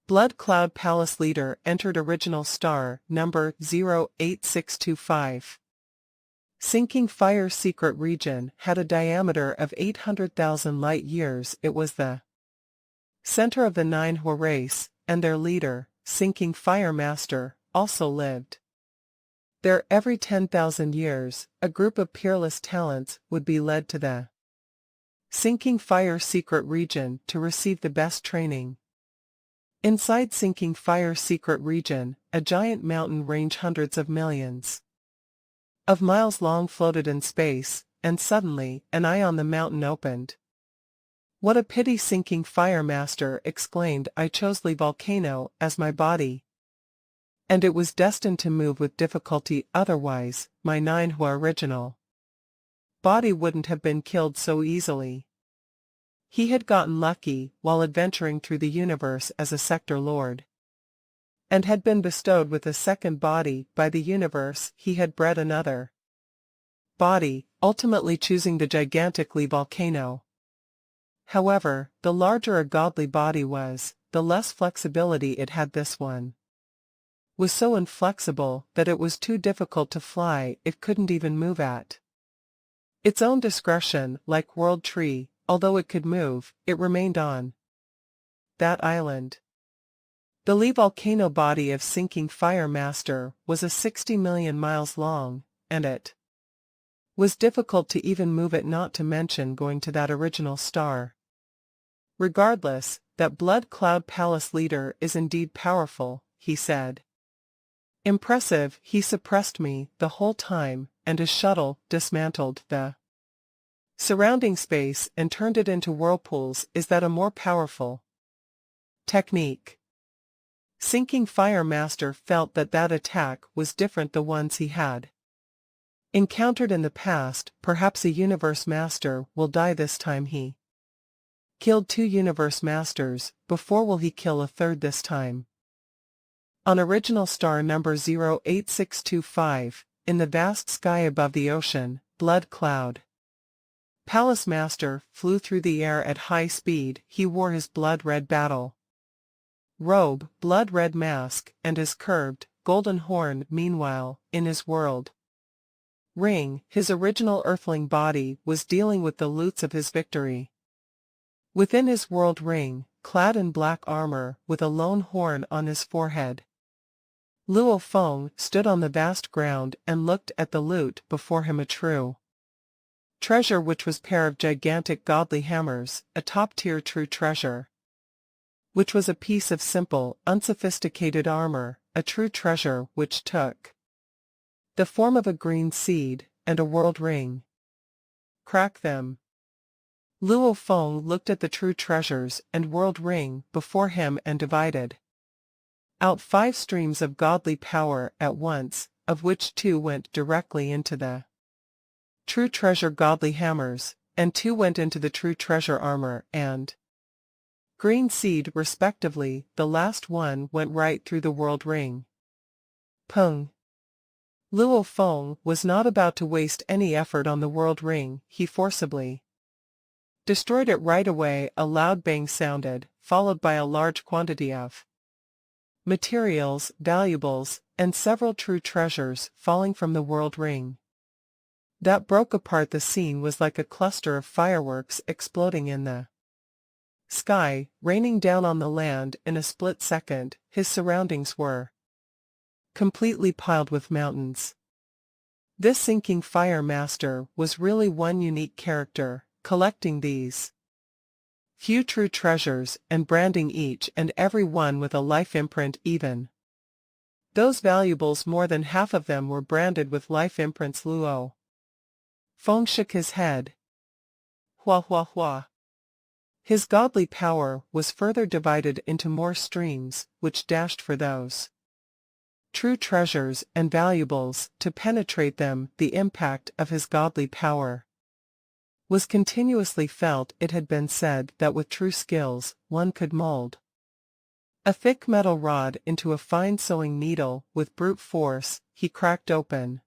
Blood Cloud Palace Leader entered original star number 08625. Sinking Fire Secret Region had a diameter of 800,000 light-years. It was the center of the Nine Hua race, and their leader, Sinking Fire Master, also lived there. Every 10,000 years, a group of peerless talents would be led to the Sinking Fire Secret Region to receive the best training. Inside Sinking Fire Secret Region, a giant mountain range hundreds of millions of miles long floated in space, and suddenly, an eye on the mountain opened. What a pity! Sinking Fire Master exclaimed. I chose the volcano as my body, and it was destined to move with difficulty, otherwise, my Nine Hua original body wouldn't have been killed so easily. He had gotten lucky while adventuring through the universe as a sector lord, and had been bestowed with a second body by the universe. He had bred another body, ultimately choosing the gigantic Li volcano. However, the larger a godly body was, the less flexibility it had. This one was so inflexible that it was too difficult to fly. It couldn't even move at its own discretion. Like World Tree, although it could move, it remained on that island. The Li volcano body of Sinking Fire Master was a 60 million miles long, and it was difficult to even move it, not to mention going to that original star. Regardless, that Blood Cloud Palace Leader is indeed powerful, he said. Impressive. He suppressed me the whole time, and his shuttle dismantled the surrounding space and turned it into whirlpools. Is that a more powerful technique? Sinking Fire Master felt that that attack was different the ones he had encountered in the past. Perhaps a universe master will die this time. He killed 2 universe masters, before will he kill a third this time? On original star number 08625, in the vast sky above the ocean, Blood Cloud Palace Master flew through the air at high speed. He wore his blood-red battle robe, blood-red mask, and his curved, golden horn. Meanwhile, in his world ring, his original earthling body was dealing with the loots of his victory. Within his world ring, clad in black armor, with a lone horn on his forehead, Luo Feng stood on the vast ground and looked at the loot before him, a true treasure, which was a pair of gigantic godly hammers, a top-tier true treasure, which was a piece of simple, unsophisticated armor, a true treasure which took the form of a green seed, and a world ring. Crack them. Luo Feng looked at the true treasures and world ring before him and divided out 5 streams of godly power at once, of which 2 went directly into the true treasure godly hammers, and 2 went into the true treasure armor and green seed respectively. The last one went right through the world ring. Pung. Luo Feng was not about to waste any effort on the world ring. He forcibly destroyed it right away. A loud bang sounded, followed by a large quantity of materials, valuables, and several true treasures falling from the world ring. That broke apart the scene. Was like a cluster of fireworks exploding in the sky, raining down on the land in a split second. His surroundings were completely piled with mountains. This Sinking Fire Master was really one unique character, collecting these few true treasures and branding each and every one with a life imprint even. Those valuables, more than half of them were branded with life imprints. Luo Feng shook his head. Hua hua hua. His godly power was further divided into more streams, which dashed for those true treasures and valuables. To penetrate them, the impact of his godly power was continuously felt. It had been said that with true skills, one could mold a thick metal rod into a fine sewing needle. With brute force, he cracked open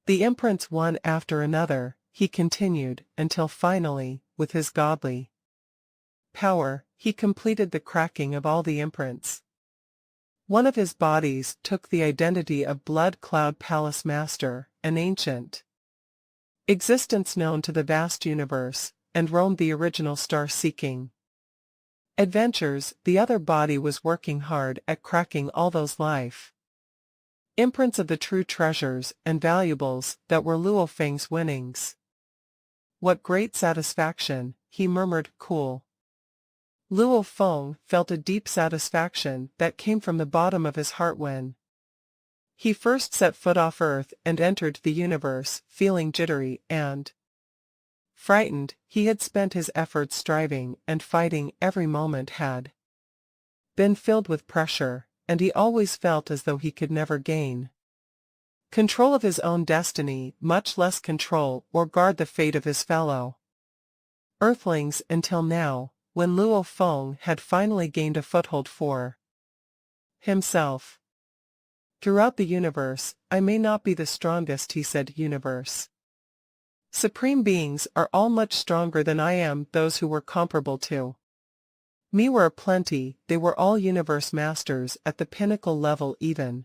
the imprints one after another. He continued, until finally, with his godly power, he completed the cracking of all the imprints. One of his bodies took the identity of Blood Cloud Palace Master, an ancient existence known to the vast universe, and roamed the original star-seeking adventures. The other body was working hard at cracking all those life imprints of the true treasures and valuables that were Luo Feng's winnings. What great satisfaction, he murmured. Cool. Luo Feng felt a deep satisfaction that came from the bottom of his heart when he first set foot off Earth and entered the universe. Feeling jittery and frightened, he had spent his efforts striving and fighting. Every moment had been filled with pressure, and he always felt as though he could never gain control of his own destiny, much less control or guard the fate of his fellow Earthlings, until now, when Luo Feng had finally gained a foothold for himself. Throughout the universe, I may not be the strongest, he said. Universe Supreme beings are all much stronger than I am. Those who were comparable to me were aplenty. They were all universe masters at the pinnacle level. Even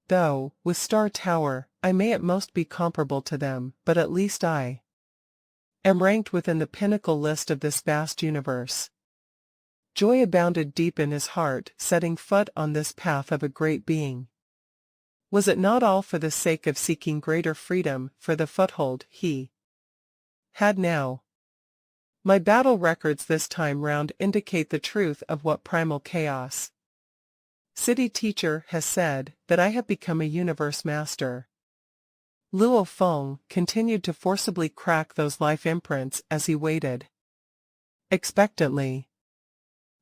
though, with Star Tower, I may at most be comparable to them, but at least I am ranked within the pinnacle list of this vast universe. Joy abounded deep in his heart, setting foot on this path of a great being. Was it not all for the sake of seeking greater freedom, for the foothold he had now? My battle records this time round indicate the truth of what Primal Chaos City Teacher has said, that I have become a universe master. Luo Feng continued to forcibly crack those life imprints as he waited expectantly.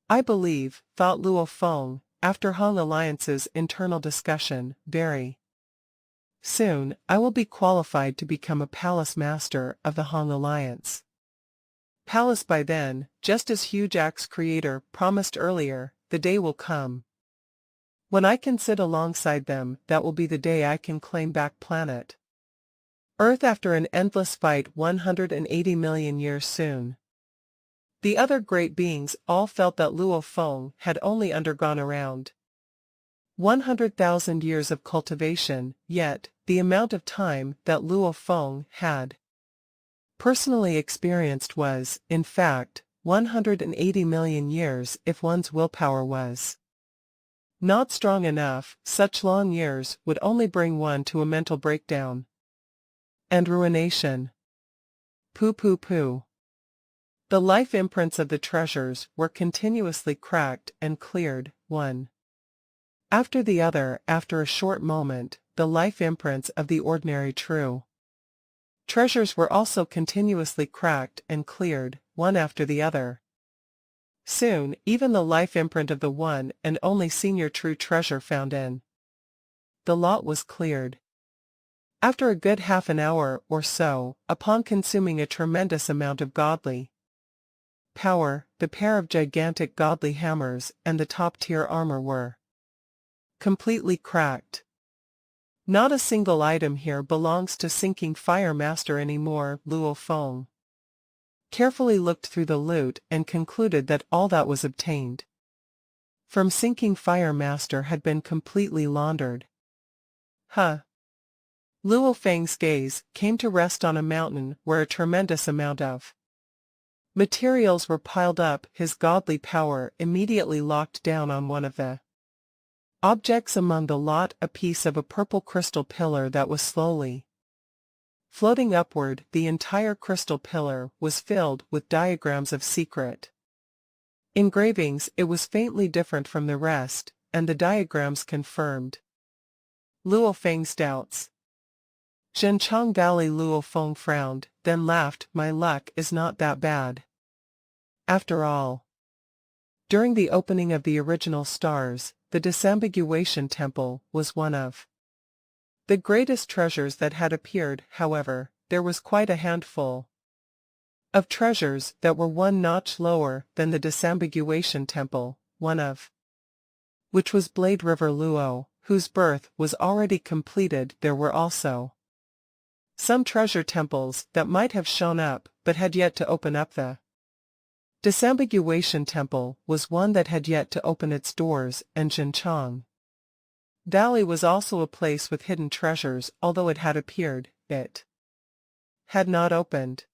I believe, thought Luo Feng, after Hong Alliance's internal discussion, very soon I will be qualified to become a palace master of the Hong Alliance Palace by then. Just as Huge Axe Creator promised earlier, the day will come when I can sit alongside them. That will be the day I can claim back planet Earth after an endless fight. 180 million years soon. The other great beings all felt that Luo Feng had only undergone around 100,000 years of cultivation, yet, the amount of time that Luo Feng had personally experienced was, in fact, 180 million years. If one's willpower was not strong enough, such long years would only bring one to a mental breakdown and ruination. Pooh pooh pooh. The life imprints of the treasures were continuously cracked and cleared, one after the other. After a short moment, the life imprints of the ordinary true treasures were also continuously cracked and cleared, one after the other. Soon, even the life imprint of the one and only senior true treasure found in the lot was cleared. After a good half an hour or so, upon consuming a tremendous amount of godly power, the pair of gigantic godly hammers and the top-tier armor were completely cracked. Not a single item here belongs to Sinking Fire Master anymore. Luo Feng carefully looked through the loot and concluded that all that was obtained from Sinking Fire Master had been completely laundered. Huh. Luo Feng's gaze came to rest on a mountain where a tremendous amount of materials were piled up. His godly power immediately locked down on one of the objects among the lot, a piece of a purple crystal pillar that was slowly Floating upward, the entire crystal pillar was filled with diagrams of secret engravings. It was faintly different from the rest, and the diagrams confirmed Luo Feng's doubts. Zhenchang Valley. Luo Feng frowned, then laughed. My luck is not that bad. After all. During the opening of the original stars, the Disambiguation Temple was one of the greatest treasures that had appeared. However, there was quite a handful of treasures that were one notch lower than the Disambiguation Temple, one of which was Blade River Luo, whose birth was already completed. There were also some treasure temples that might have shown up but had yet to open up. The Disambiguation Temple was one that had yet to open its doors, and Zhenchang Valley was also a place with hidden treasures. Although it had appeared, it had not opened.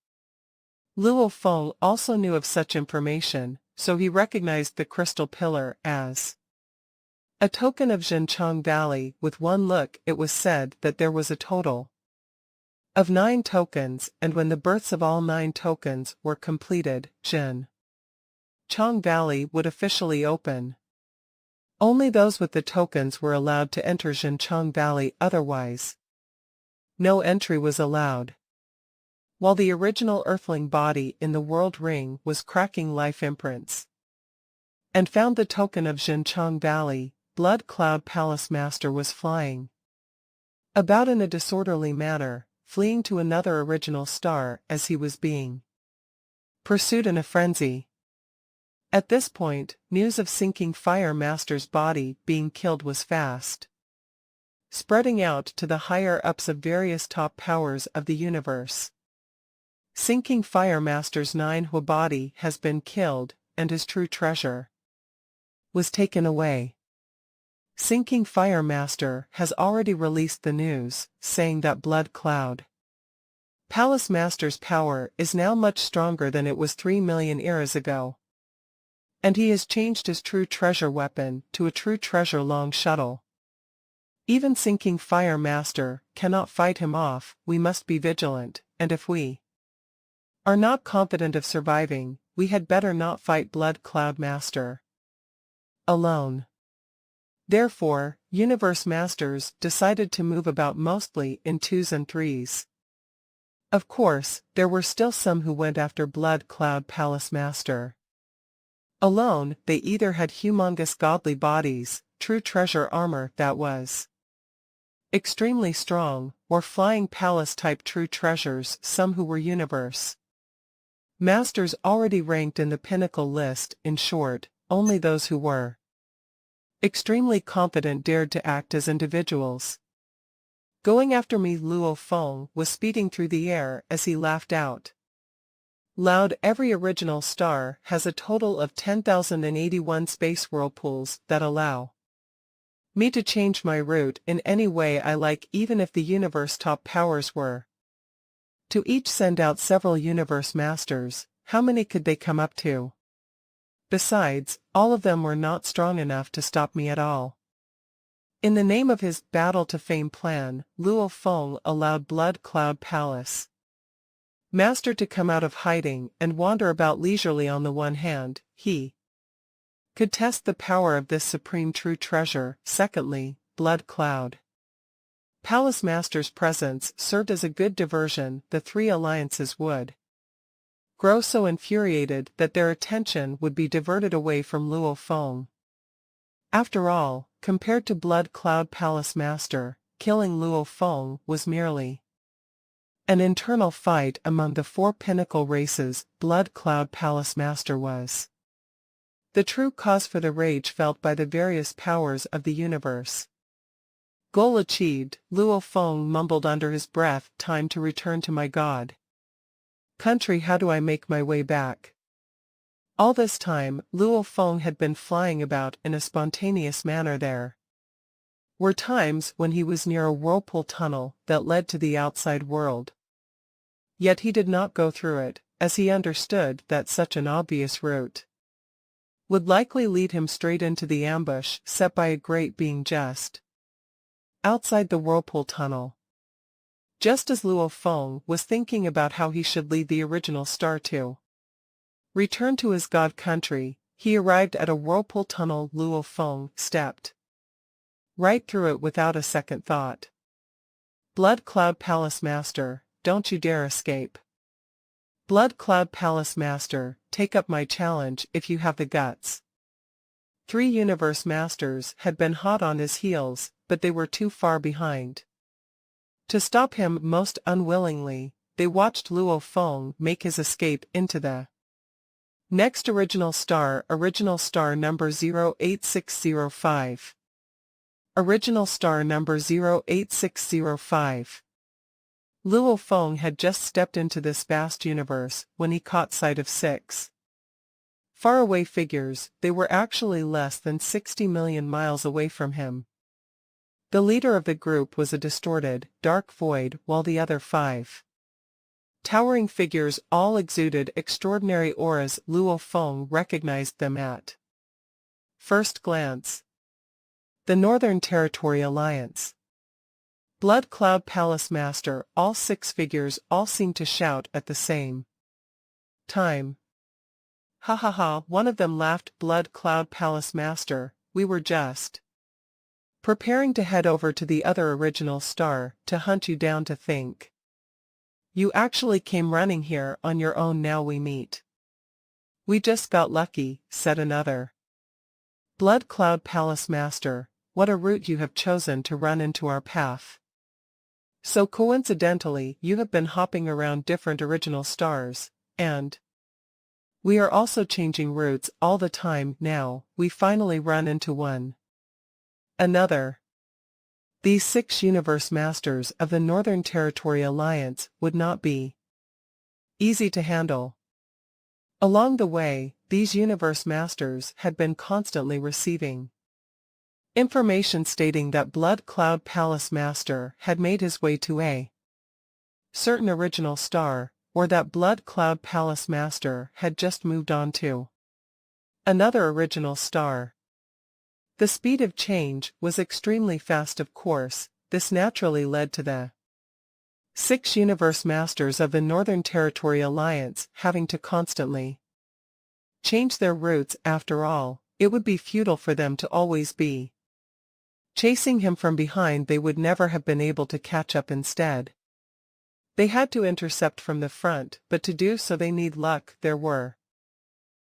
Luo Feng also knew of such information, so he recognized the crystal pillar as a token of Zhenchang Valley. With one look, it was said that there was a total of 9 tokens, and when the births of all 9 tokens were completed, Zhenchang Valley would officially open. Only those with the tokens were allowed to enter Zhenchang Valley, otherwise no entry was allowed. While the original earthling body in the world ring was cracking life imprints and found the token of Zhenchang Valley, Blood Cloud Palace Master was flying about in a disorderly manner, fleeing to another original star as he was being pursued in a frenzy. At this point, news of Sinking Fire Master's body being killed was fast spreading out to the higher-ups of various top powers of the universe. Sinking Fire Master's 9th body has been killed, and his true treasure was taken away. Sinking Fire Master has already released the news, saying that Blood Cloud Palace Master's power is now much stronger than it was 3 million eras ago. And he has changed his true treasure weapon to a true treasure long shuttle. Even Sinking Fire Master cannot fight him off. We must be vigilant, and if we are not confident of surviving, we had better not fight Blood Cloud Master alone. Therefore, Universe Masters decided to move about mostly in 2s and 3s. Of course, there were still some who went after Blood Cloud Palace Master alone. They either had humongous godly bodies, true treasure armor that was extremely strong, or flying palace-type true treasures. Some who were Universe Masters already ranked in the pinnacle list. In short, only those who were extremely confident dared to act as individuals. Going after me. Luo Feng was speeding through the air as he laughed out loud. Every original star has a total of 10,081 space whirlpools that allow me to change my route in any way I like, even if the universe top powers were to each send out several Universe Masters. How many could they come up to? Besides, all of them were not strong enough to stop me at all. In the name of his Battle to Fame plan, Luo Feng allowed Blood Cloud Palace Master to come out of hiding and wander about leisurely. On the one hand, he could test the power of this supreme true treasure. Secondly, Blood Cloud Palace Master's presence served as a good diversion. The 3 alliances would grow so infuriated that their attention would be diverted away from Luo Feng. After all, compared to Blood Cloud Palace Master, killing Luo Feng was merely an internal fight among the 4 pinnacle races. Blood Cloud Palace Master was the true cause for the rage felt by the various powers of the universe. Goal achieved, Luo Feng mumbled under his breath. Time to return to my god country. How do I make my way back? All this time, Luo Feng had been flying about in a spontaneous manner. There were times when he was near a whirlpool tunnel that led to the outside world. Yet he did not go through it, as he understood that such an obvious route would likely lead him straight into the ambush set by a great being just outside the whirlpool tunnel. Just as Luo Feng was thinking about how he should lead the original star to return to his god country, he arrived at a whirlpool tunnel. Luo Feng stepped right through it without a second thought. Blood Cloud Palace Master, don't you dare escape. Blood Cloud Palace Master, take up my challenge if you have the guts. 3 Universe Masters had been hot on his heels, but they were too far behind to stop him. Most unwillingly, they watched Luo Feng make his escape into the next original star number 08605. Original star number 08605. Luo Feng had just stepped into this vast universe when he caught sight of 6 faraway figures. They were actually less than 60 million miles away from him. The leader of the group was a distorted, dark void, while the other 5 towering figures all exuded extraordinary auras. Luo Feng recognized them at first glance. The Northern Territory Alliance. Blood Cloud Palace Master. All 6 figures all seemed to shout at the same time. Ha ha ha, one of them laughed. Blood Cloud Palace Master, we were just preparing to head over to the other original star to hunt you down. To think you actually came running here on your own. Now we meet. We just got lucky, said another. Blood Cloud Palace Master, what a route you have chosen to run into our path. So coincidentally, you have been hopping around different original stars, and we are also changing routes all the time. Now, we finally run into one another. These 6 Universe Masters of the Northern Territory Alliance would not be easy to handle. Along the way, these Universe Masters had been constantly receiving information stating that Blood Cloud Palace Master had made his way to a certain original star, or that Blood Cloud Palace Master had just moved on to another original star. The speed of change was extremely fast. Of course, this naturally led to the 6 Universe Masters of the Northern Territory Alliance having to constantly change their routes. After all, it would be futile for them to always be chasing him from behind. They would never have been able to catch up. Instead, they had to intercept from the front, but to do so they need luck. There were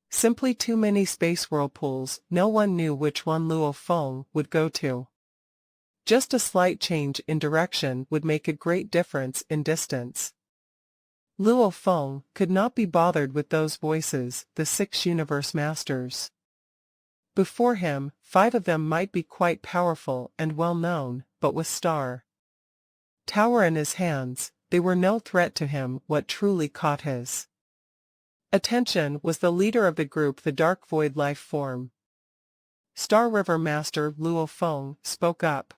simply too many space whirlpools. No one knew which one Luo Feng would go to. Just a slight change in direction would make a great difference in distance. Luo Feng could not be bothered with those voices. The 6 Universe Masters before him, 5 of them might be quite powerful and well known, but with Star Tower in his hands, they were no threat to him. What truly caught his attention was the leader of the group, the Dark Void life form. Star River Master Luo Feng spoke up.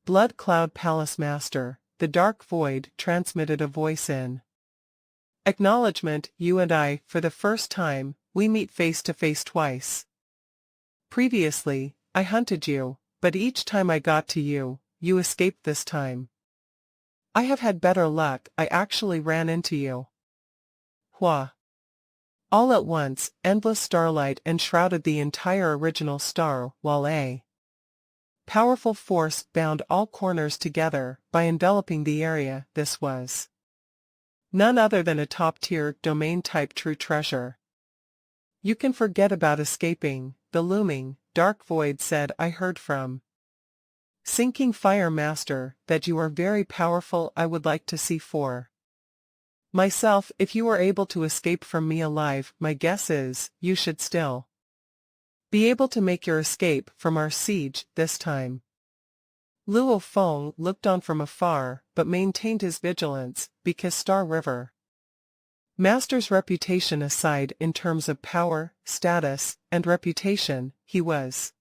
Blood Cloud Palace Master, the Dark Void transmitted a voice in acknowledgement. You and I, for the first time, we meet face to face twice. Previously, I hunted you, but each time I got to you, you escaped. This time I have had better luck. I actually ran into you. Hua! All at once, endless starlight enshrouded the entire original star, while a powerful force bound all corners together by enveloping the area. This was none other than a top-tier domain-type true treasure. You can forget about escaping, the looming, dark void said. I heard from Sinking Fire Master that you are very powerful. I would like to see for myself if you are able to escape from me alive. My guess is, you should still be able to make your escape from our siege this time. Luo Feng looked on from afar, but maintained his vigilance, because Star River Master's reputation aside, in terms of power, status, and reputation, he was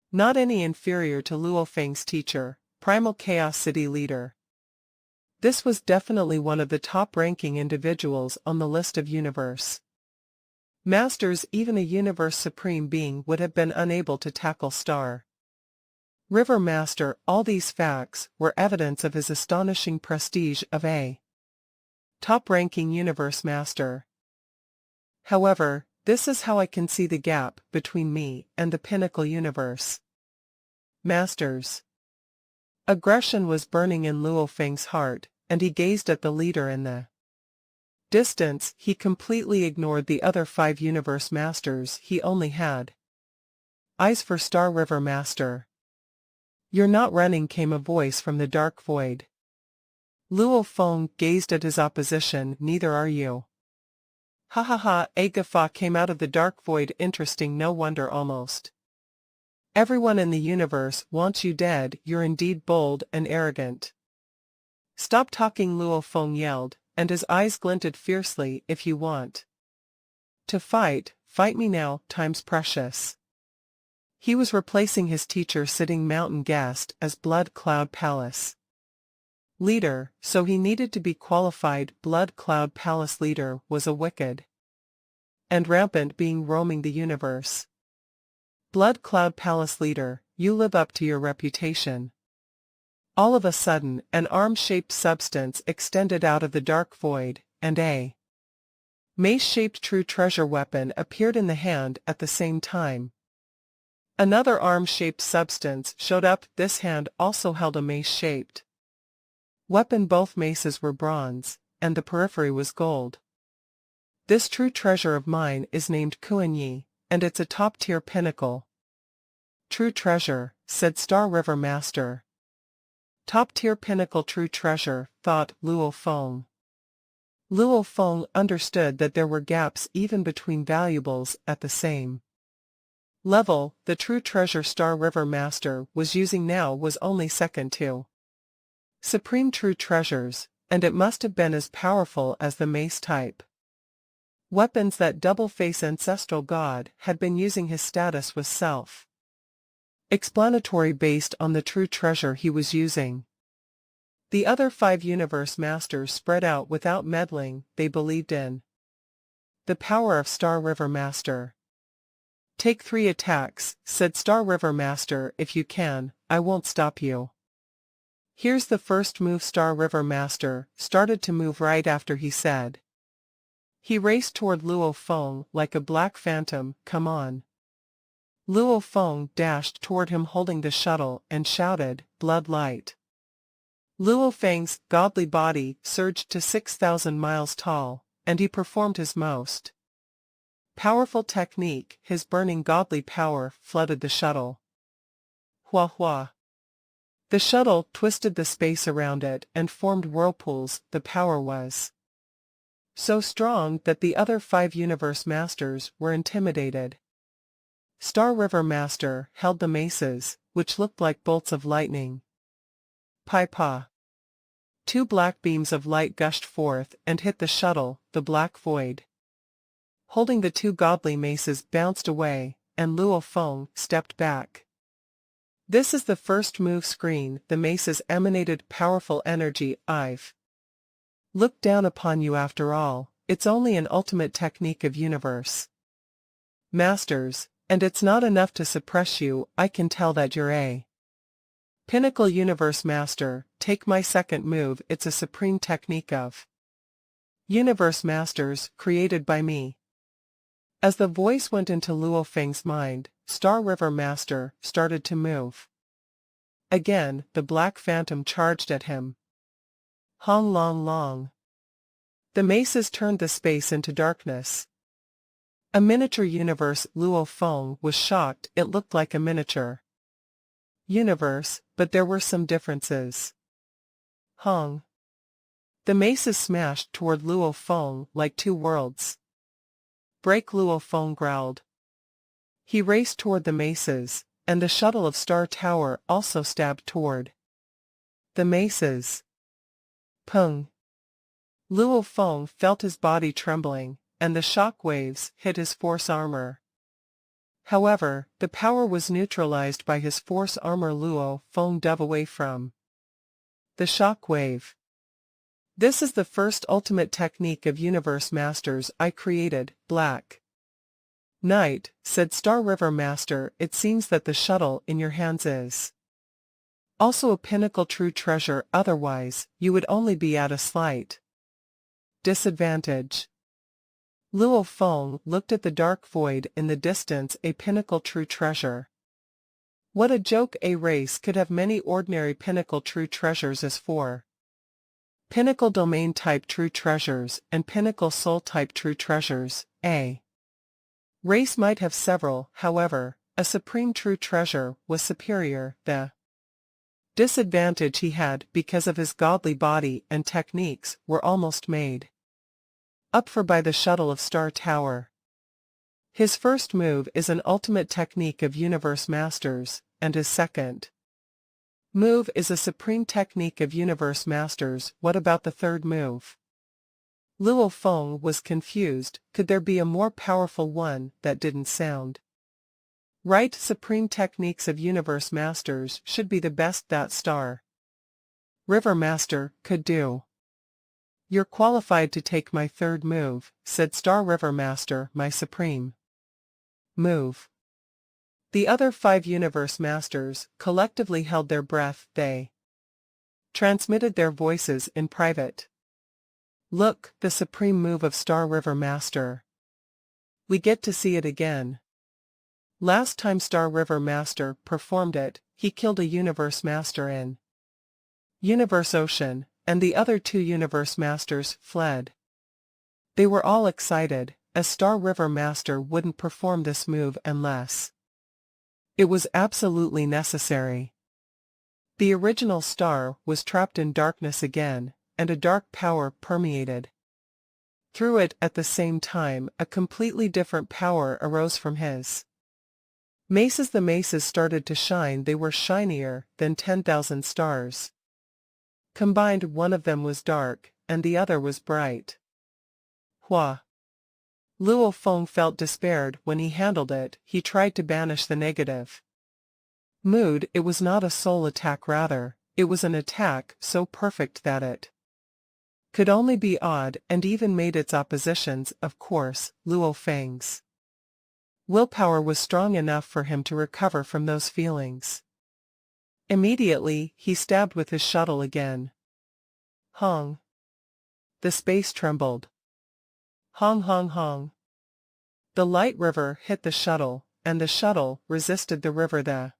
not any inferior to Luo Feng's teacher, Primal Chaos City leader. This was definitely one of the top-ranking individuals on the list of universe masters. Even a universe supreme being would have been unable to tackle Star River Master. All these facts were evidence of his astonishing prestige of a top-ranking Universe Master. However, this is how I can see the gap between me and the pinnacle Universe Masters. Aggression was burning in Luo Feng's heart, and he gazed at the leader in the distance. He completely ignored the other 5 Universe Masters. He only had eyes for Star River Master. "You're not running," came a voice from the dark void. Luo Feng gazed at his opposition. "Neither are you." "Ha ha ha," a guffaw came out of the dark void. "Interesting, no wonder almost everyone in the universe wants you dead. You're indeed bold and arrogant." "Stop talking," Luo Feng yelled, and his eyes glinted fiercely. "If you want to fight, fight me now, time's precious." He was replacing his teacher sitting mountain gassed as Blood Cloud Palace leader, so he needed to be qualified. Blood Cloud Palace leader was a wicked and rampant being roaming the universe. Blood Cloud Palace leader, you live up to your reputation. All of a sudden, an arm-shaped substance extended out of the dark void, and a mace-shaped true treasure weapon appeared in the hand at the same time. Another arm-shaped substance showed up. This hand also held a mace-shaped weapon. Both maces were bronze, and the periphery was gold. "This true treasure of mine is named Kuan-Yi, and it's a top-tier pinnacle true treasure," said Star River Master. "Top-tier pinnacle true treasure," thought Luo Feng. Luo Feng understood that there were gaps even between valuables at the same level. The true treasure Star River Master was using now was only second to supreme true treasures, and it must have been as powerful as the mace type weapons that double-face ancestral god had been using. His status was self-explanatory based on the true treasure he was using. The other 5 Universe Masters spread out without meddling. They believed in the power of Star River Master. "Take 3 attacks," said Star River Master. "If you can, I won't stop you." "Here's the first move." Star River Master started to move right after he said. He raced toward Luo Feng like a black phantom. "Come on." Luo Feng dashed toward him holding the shuttle and shouted, "Blood light." Luo Feng's godly body surged to 6,000 miles tall, and he performed his most powerful technique. His burning godly power flooded the shuttle. Hua hua. The shuttle twisted the space around it and formed whirlpools. The power was so strong that the other 5 Universe Masters were intimidated. Star River Master held the maces, which looked like bolts of lightning. Pai pa. 2 black beams of light gushed forth and hit the shuttle. The black void holding the 2 godly maces bounced away, and Luo Feng stepped back. "This is the first move screen." The maces emanated powerful energy. "I've looked down upon you after all. It's only an ultimate technique of Universe Masters, and it's not enough to suppress you. I can tell that you're a pinnacle Universe Master. Take my second move. It's a supreme technique of Universe Masters, created by me." As the voice went into Luo Feng's mind, Star River Master started to move. Again, the black phantom charged at him. Hong long long. The maces turned the space into darkness. A miniature universe. Luo Feng was shocked. It looked like a miniature universe, but there were some differences. Hong. The maces smashed toward Luo Feng like 2 worlds. "Break!" Luo Feng growled. He raced toward the maces, and the shuttle of Star Tower also stabbed toward the maces. Pung. Luo Feng felt his body trembling, and the shock waves hit his force armor. However, the power was neutralized by his force armor. Luo Feng dove away from the shock wave. "This is the first ultimate technique of Universe Masters I created." "Black Knight," said Star River Master, "it seems that the shuttle in your hands is Also a pinnacle true treasure, otherwise, you would only be at a slight disadvantage. Luo Feng looked at the dark void in the distance, a pinnacle true treasure. What a joke, a race could have many ordinary pinnacle true treasures as four pinnacle domain type true treasures and pinnacle soul type true treasures. A race might have several, however, a supreme true treasure was superior. The disadvantage he had because of his godly body and techniques were almost made up for by the shuttle of Star Tower. His first move is an ultimate technique of Universe Masters, and his second move is a supreme technique of Universe Masters. What about the third move? Luo Feng was confused. Could there be a more powerful one that didn't sound right? Supreme techniques of Universe Masters should be the best that Star River Master could do. You're qualified to take my third move, said Star River Master, my supreme move. The other 5 Universe Masters collectively held their breath. They transmitted their voices in private. Look, the supreme move of Star River Master. We get to see it again. Last time Star River Master performed it, he killed a Universe Master in Universe Ocean, and the other 2 Universe Masters fled. They were all excited, as Star River Master wouldn't perform this move unless it was absolutely necessary. The original star was trapped in darkness again, and a dark power permeated through it. At the same time, a completely different power arose from his maces. The maces started to shine. They were shinier than 10,000 stars combined. One of them was dark, and the other was bright. Hua! Luo Feng felt despaired when he handled it. He tried to banish the negative mood. It was not a soul attack, rather, it was an attack so perfect that it could only be odd, and even made its oppositions. Of course, Luo Feng's willpower was strong enough for him to recover from those feelings. Immediately, he stabbed with his shuttle again. Hong! The space trembled. Hong hong hong. The light river hit the shuttle, and the shuttle resisted the river. The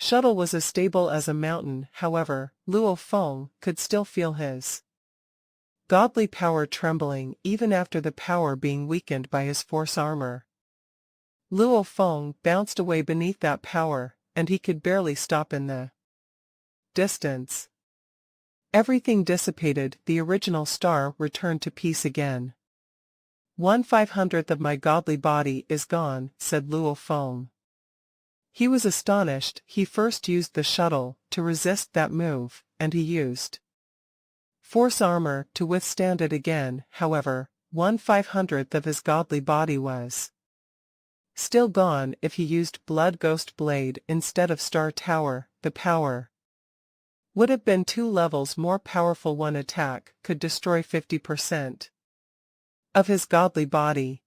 shuttle was as stable as a mountain. However, Luo Feng could still feel his godly power trembling even after the power being weakened by his force armor. Luo Feng bounced away beneath that power, and he could barely stop in the distance. Everything dissipated. The original star returned to peace again. 1/500th of my godly body is gone, said Luo Feng. He was astonished. He first used the shuttle to resist that move, and he used force armor to withstand it again. However, 1/500th of his godly body was still gone. If he used Blood Ghost Blade instead of Star Tower, the power would have been 2 levels more powerful. One attack could destroy 50% of his godly body.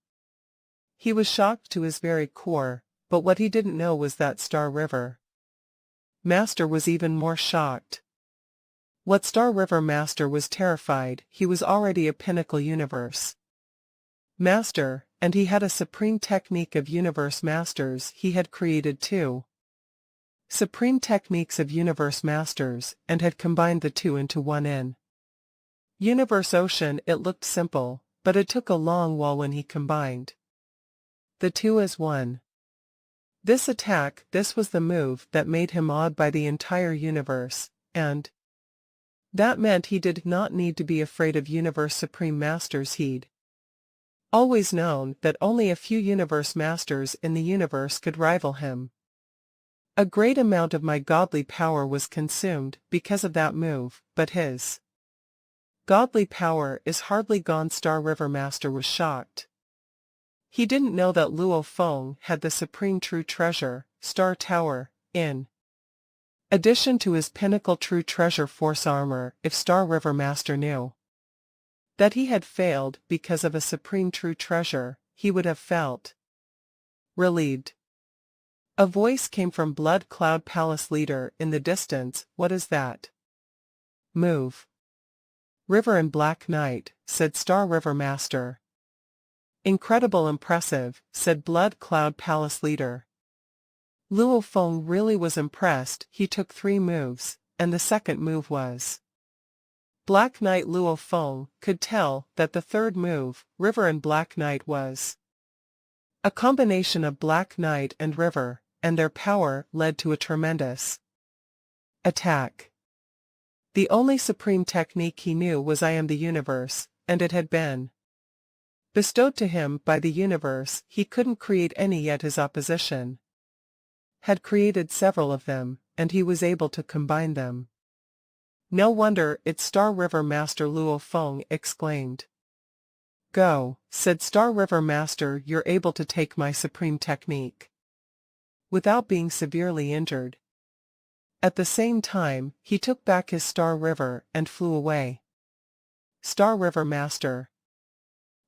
He was shocked to his very core, but what he didn't know was that Star River Master was even more shocked. What Star River Master was terrified. He was already a pinnacle Universe Master, and he had a supreme technique of Universe Masters. He had created 2 supreme techniques of Universe Masters, and had combined the 2 into one in Universe Ocean. It looked simple, but it took a long while when he combined the 2 as one. This attack, this was the move that made him awed by the entire universe, and that meant he did not need to be afraid of Universe Supreme Masters. He'd always known that only a few Universe Masters in the universe could rival him. A great amount of my godly power was consumed because of that move, but his godly power is hardly gone. Star River Master was shocked. He didn't know that Luo Feng had the supreme true treasure, Star Tower, in addition to his pinnacle true treasure force armor. If Star River Master knew that he had failed because of a supreme true treasure, he would have felt relieved. A voice came from Blood Cloud Palace leader in the distance. What is that? Move. River and Black Knight, said Star River Master. Incredible, impressive, said Blood Cloud Palace leader. Luo Feng really was impressed. He took 3 moves, and the second move was Black Knight. Luo Feng could tell that the third move, River and Black Knight, was a combination of Black Knight and River, and their power led to a tremendous attack. The only supreme technique he knew was I am the universe, and it had been bestowed to him by the universe. He couldn't create any, yet his opposition had created several of them, and he was able to combine them. No wonder it's Star River Master, Luo Feng exclaimed. Go, said Star River Master, you're able to take my supreme technique without being severely injured. At the same time, he took back his Star River and flew away. Star River Master.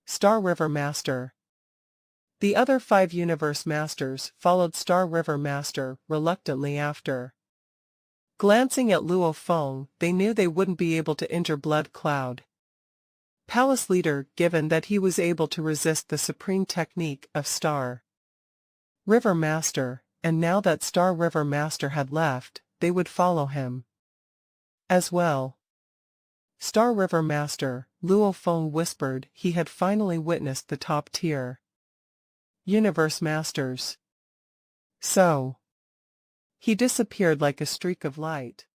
Star River Master. The other 5 Universe Masters followed Star River Master reluctantly after. Glancing at Luo Feng, they knew they wouldn't be able to injure Blood Cloud Palace leader, given that he was able to resist the supreme technique of Star River Master, and now that Star River Master had left, they would follow him as well. Star River Master, Luo Feng whispered. He had finally witnessed the top-tier Universe Masters. So he disappeared like a streak of light.